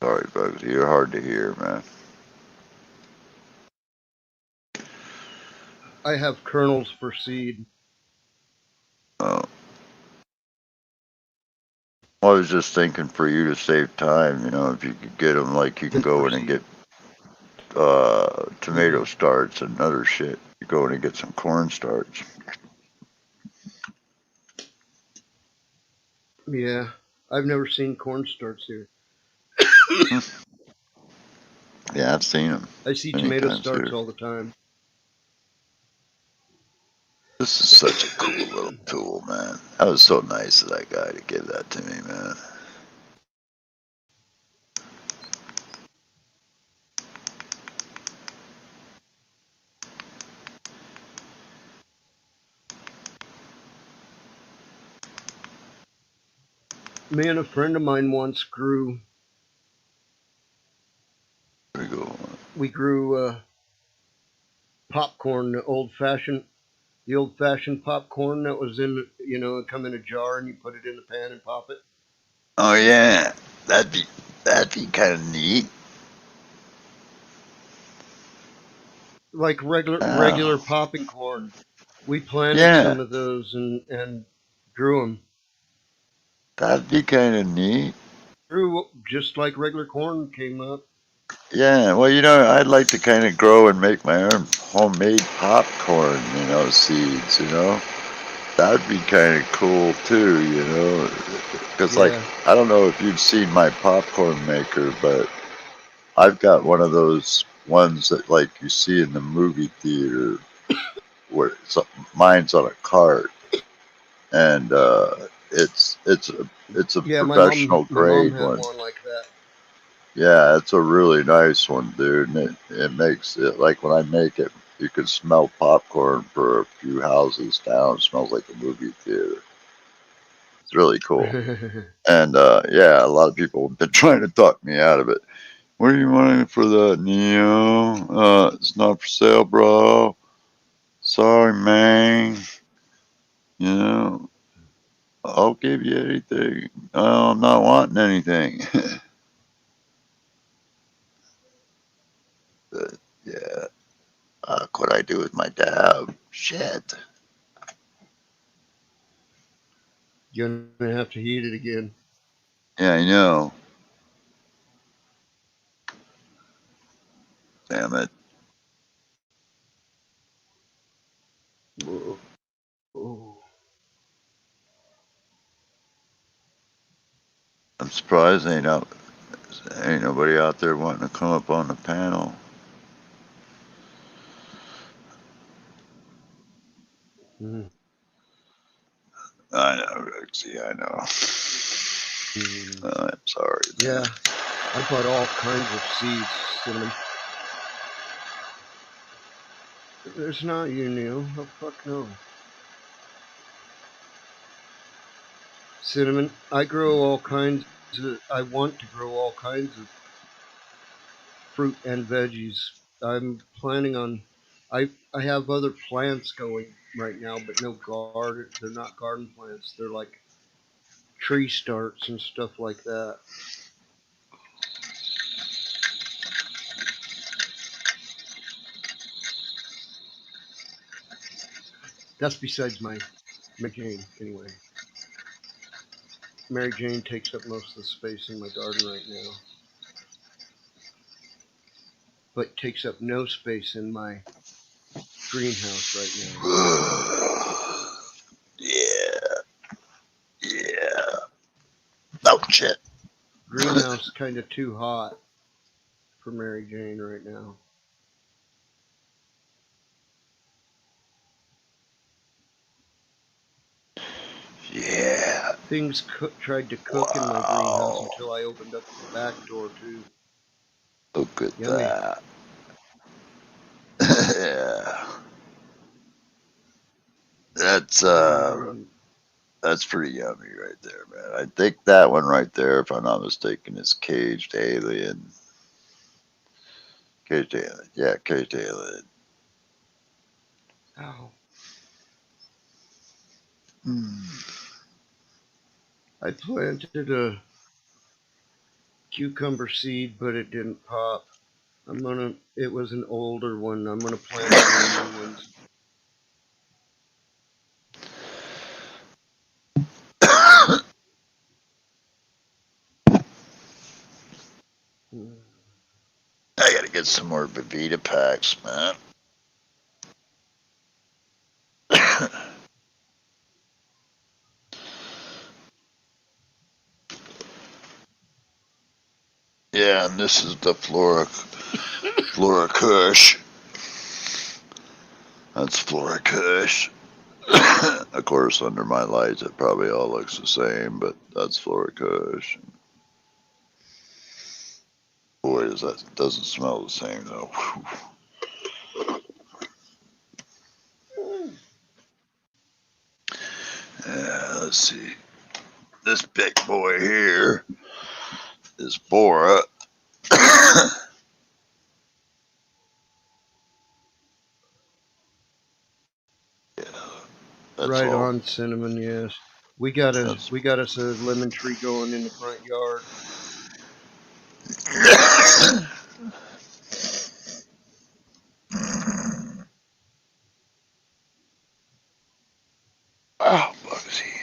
Speaker 6: Sorry, Bugs. You're hard to hear, man.
Speaker 2: kernels for seed.
Speaker 6: Oh, I was just thinking for you to save time. You know, if you could get them, like you can go
Speaker 2: For
Speaker 6: in and
Speaker 2: seed.
Speaker 6: get tomato starts and other shit. You go in and get some corn starch.
Speaker 2: Yeah. I've never seen corn starts here.
Speaker 6: Yeah, I've seen them
Speaker 2: I see
Speaker 6: many
Speaker 2: tomato
Speaker 6: times
Speaker 2: starts
Speaker 6: here.
Speaker 2: all the time.
Speaker 6: This is such a cool little tool, man. That was so nice of that guy to give that to me, man.
Speaker 2: Me and a friend of mine once grew.
Speaker 6: Pretty cool.
Speaker 2: We grew popcorn, the old fashioned popcorn that was come in a jar and you put it in the pan and pop it.
Speaker 6: Oh yeah, that'd be kind of neat.
Speaker 2: Like regular
Speaker 6: Oh,
Speaker 2: popping corn. We planted
Speaker 6: yeah,
Speaker 2: some of those and grew them.
Speaker 6: that'd be kind of neat.
Speaker 2: Grew just like regular corn came up.
Speaker 6: Yeah, well, I'd like to kind of grow and make my own homemade popcorn, seeds, That'd be kind of cool too, because like
Speaker 2: Yeah.
Speaker 6: I don't know if you've seen my popcorn maker, but I've got one of those ones that like you see in the movie theater where mine's on a cart, and it's a
Speaker 2: Yeah,
Speaker 6: professional
Speaker 2: my mom
Speaker 6: grade
Speaker 2: had
Speaker 6: one.
Speaker 2: one like that.
Speaker 6: Yeah, it's a really nice one, dude, and it makes it like when I make it, you can smell popcorn for a few houses down. It smells like a movie theater. It's really cool. And yeah, a lot of people have been trying to talk me out of it. What are you wanting for that, Neo? It's not for sale, bro. Sorry, man. You know, I'll give you anything. I'm not wanting anything. But yeah, what I do with my dab? Shit.
Speaker 2: You're gonna have to heat it again.
Speaker 6: Yeah, I know. Damn it.
Speaker 2: Whoa. Oh.
Speaker 6: I'm surprised ain't nobody out there wanting to come up on the panel.
Speaker 2: Mm.
Speaker 6: I know, Rexy. I know.
Speaker 2: Mm.
Speaker 6: I'm sorry, man.
Speaker 2: Yeah, I bought all kinds of seeds, cinnamon. It's not you, Neil. Oh fuck no. Cinnamon. I want to grow all kinds of fruit and veggies. I'm planning on. I have other plants going right now, but no garden. They're not garden plants. They're like tree starts and stuff like that. That's besides my Mary Jane, anyway. Mary Jane takes up most of the space in my garden right now, but takes up no space in my greenhouse right now.
Speaker 6: Yeah, yeah. Oh shit.
Speaker 2: Greenhouse kind of too hot for Mary Jane right now.
Speaker 6: Yeah.
Speaker 2: Things tried to cook in my greenhouse
Speaker 6: Wow.
Speaker 2: until I opened up the back door too.
Speaker 6: Look at
Speaker 2: Yummy.
Speaker 6: that. Yeah. That's
Speaker 2: Mm,
Speaker 6: that's pretty yummy right there, man. I think that one right there, if I'm not mistaken, is caged alien. Caged alien. Yeah, caged alien.
Speaker 2: ow.
Speaker 6: Hmm.
Speaker 2: I planted a cucumber seed, but it didn't pop. It was an older one. I'm gonna plant some new ones. Mm.
Speaker 6: I gotta get some more Bavita packs, man. Yeah, and this is the Flora Kush. That's Flora Kush. Of course, under my lights, it probably all looks the same, but that's Flora Kush. Boy, doesn't smell the same though. Yeah, let's see. This big boy here is Bora. Yeah, that's
Speaker 2: Right
Speaker 6: all.
Speaker 2: on, cinnamon. Yes,
Speaker 6: That's.
Speaker 2: we got us a lemon tree going in the front yard.
Speaker 6: Oh, Bugsy.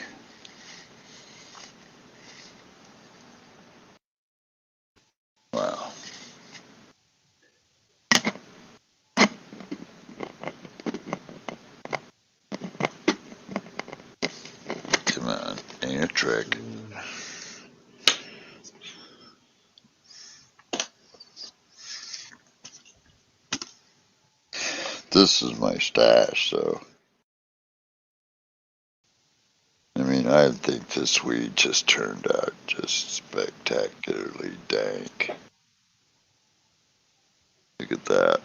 Speaker 6: Wow. Come on. Ain't a trick.
Speaker 2: Mm.
Speaker 6: This is my stash, so. I mean, I think this weed just turned out just spectacularly dank. Look at that.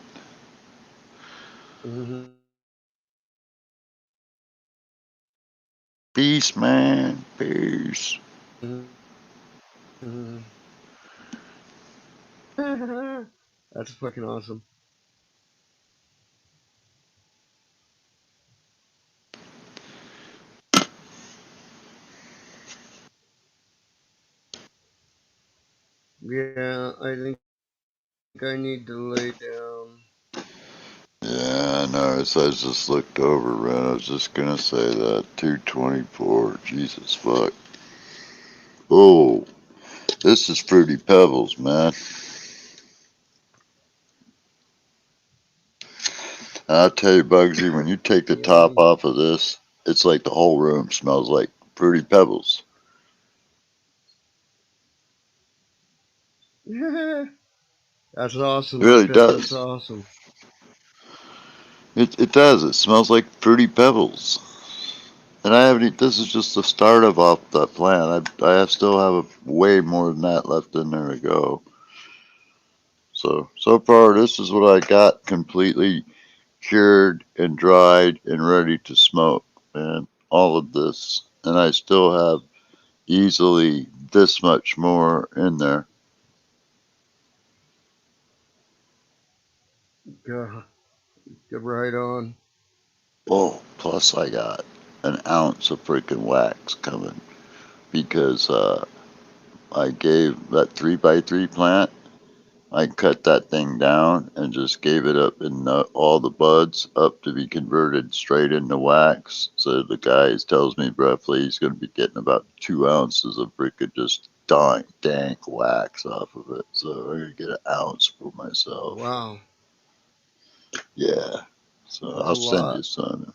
Speaker 2: Mm-hmm.
Speaker 6: Peace, man. Peace.
Speaker 2: Mm-hmm. That's fucking awesome. Yeah, I think I need to lay down.
Speaker 6: Yeah, I know. I just looked over, Ren. I was just gonna say that. 224. Jesus fuck. Oh, this is Fruity Pebbles, man. I'll tell you, Bugsy, when you take the top
Speaker 2: Yummy.
Speaker 6: off of this, it's like the whole room smells like Fruity Pebbles.
Speaker 2: That's
Speaker 6: It
Speaker 2: awesome,
Speaker 6: really
Speaker 2: Pip. That's
Speaker 6: does.
Speaker 2: awesome.
Speaker 6: It does. It smells like Fruity Pebbles. And I haven't. This is just the start of off that plant. Still have way more than that left in there to go. So far, this is what I got completely cured and dried and ready to smoke, man. All of this, and I still have easily this much more in there.
Speaker 2: God, Right on.
Speaker 6: Oh, plus I got an ounce of freaking wax coming because I gave that 3x3 plant. I cut that thing down and just gave it up in all the buds up to be converted straight into wax. So the guy tells me roughly he's going to be getting about 2 ounces of freaking just dank wax off of it. So I'm going to get an ounce for myself.
Speaker 2: Wow.
Speaker 6: Yeah. So
Speaker 2: That's a
Speaker 6: I'll send
Speaker 2: lot.
Speaker 6: you some.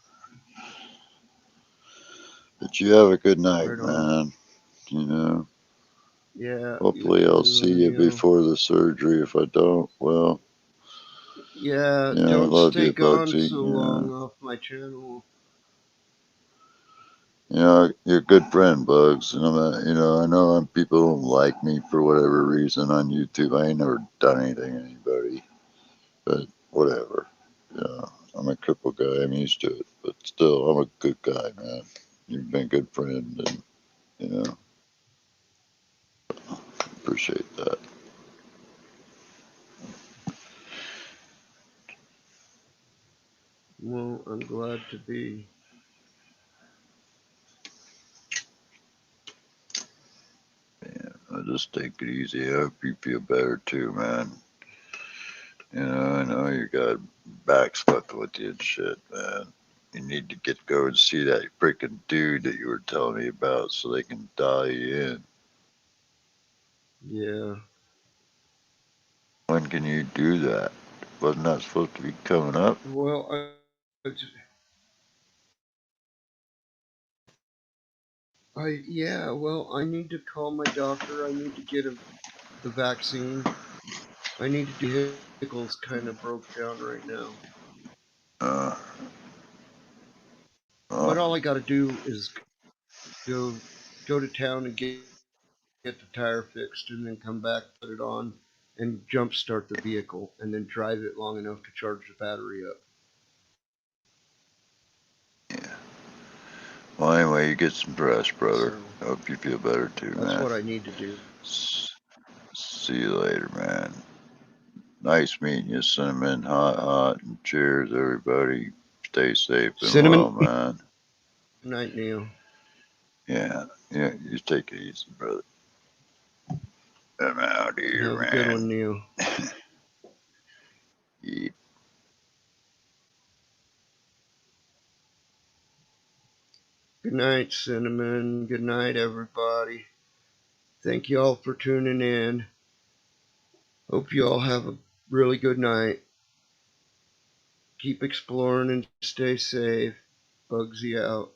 Speaker 6: But you have a good night,
Speaker 2: Right on.
Speaker 6: man. You know,
Speaker 2: Yeah, you
Speaker 6: hopefully I'll
Speaker 2: too,
Speaker 6: see you
Speaker 2: Neil.
Speaker 6: before the surgery. If I don't, well,
Speaker 2: Yeah,
Speaker 6: you know, I
Speaker 2: don't
Speaker 6: love
Speaker 2: stay
Speaker 6: you,
Speaker 2: gone
Speaker 6: Bugsy.
Speaker 2: so
Speaker 6: You know.
Speaker 2: long off my channel.
Speaker 6: You know, you're a good friend, Bugs. And I know people don't like me for whatever reason on YouTube. I ain't never done anything to anybody, but whatever. You know, I'm a crippled guy. I'm used to it, but still, I'm a good guy, man. You've been a good friend, and you know, appreciate that.
Speaker 2: Well, I'm glad to be.
Speaker 6: I just take it easy. I hope you feel better too, man. You know, I know you got backs fucking with you and shit, man. You need to go and see that freaking dude that you were telling me about so they can dial you in.
Speaker 2: Yeah.
Speaker 6: When can you do that? Wasn't that supposed to be coming up?
Speaker 2: Well, well, I need to call my doctor. I need to get the vaccine. I need to do vehicles kind of broke down right now.
Speaker 6: Uh,
Speaker 2: But
Speaker 6: oh,
Speaker 2: all I got to do is go go to town and get the tire fixed, and then come back, put it on, and jump start the vehicle, and then drive it long enough to charge the battery up.
Speaker 6: yeah. Well, anyway, you get some rest, brother.
Speaker 2: So
Speaker 6: I hope you feel better too,
Speaker 2: that's
Speaker 6: man.
Speaker 2: what I need to do.
Speaker 6: See you later, man. Nice meeting you, Cinnamon. Hot, hot, and cheers, everybody. Stay safe and well,
Speaker 2: Cinnamon.
Speaker 6: man.
Speaker 2: Good night, Neil.
Speaker 6: Yeah, yeah, you take it easy, brother. I'm out here,
Speaker 2: Have a good one,
Speaker 6: man.
Speaker 2: Neil.
Speaker 6: Yeah.
Speaker 2: Good night, Cinnamon. Good night, everybody. Thank you all for tuning in. Hope you all have a really good night. Keep exploring and stay safe. Bugsy out.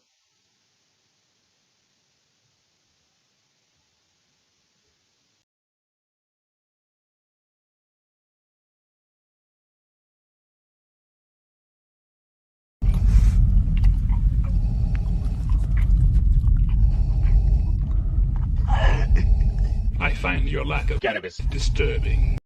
Speaker 1: I find your lack of cannabis disturbing.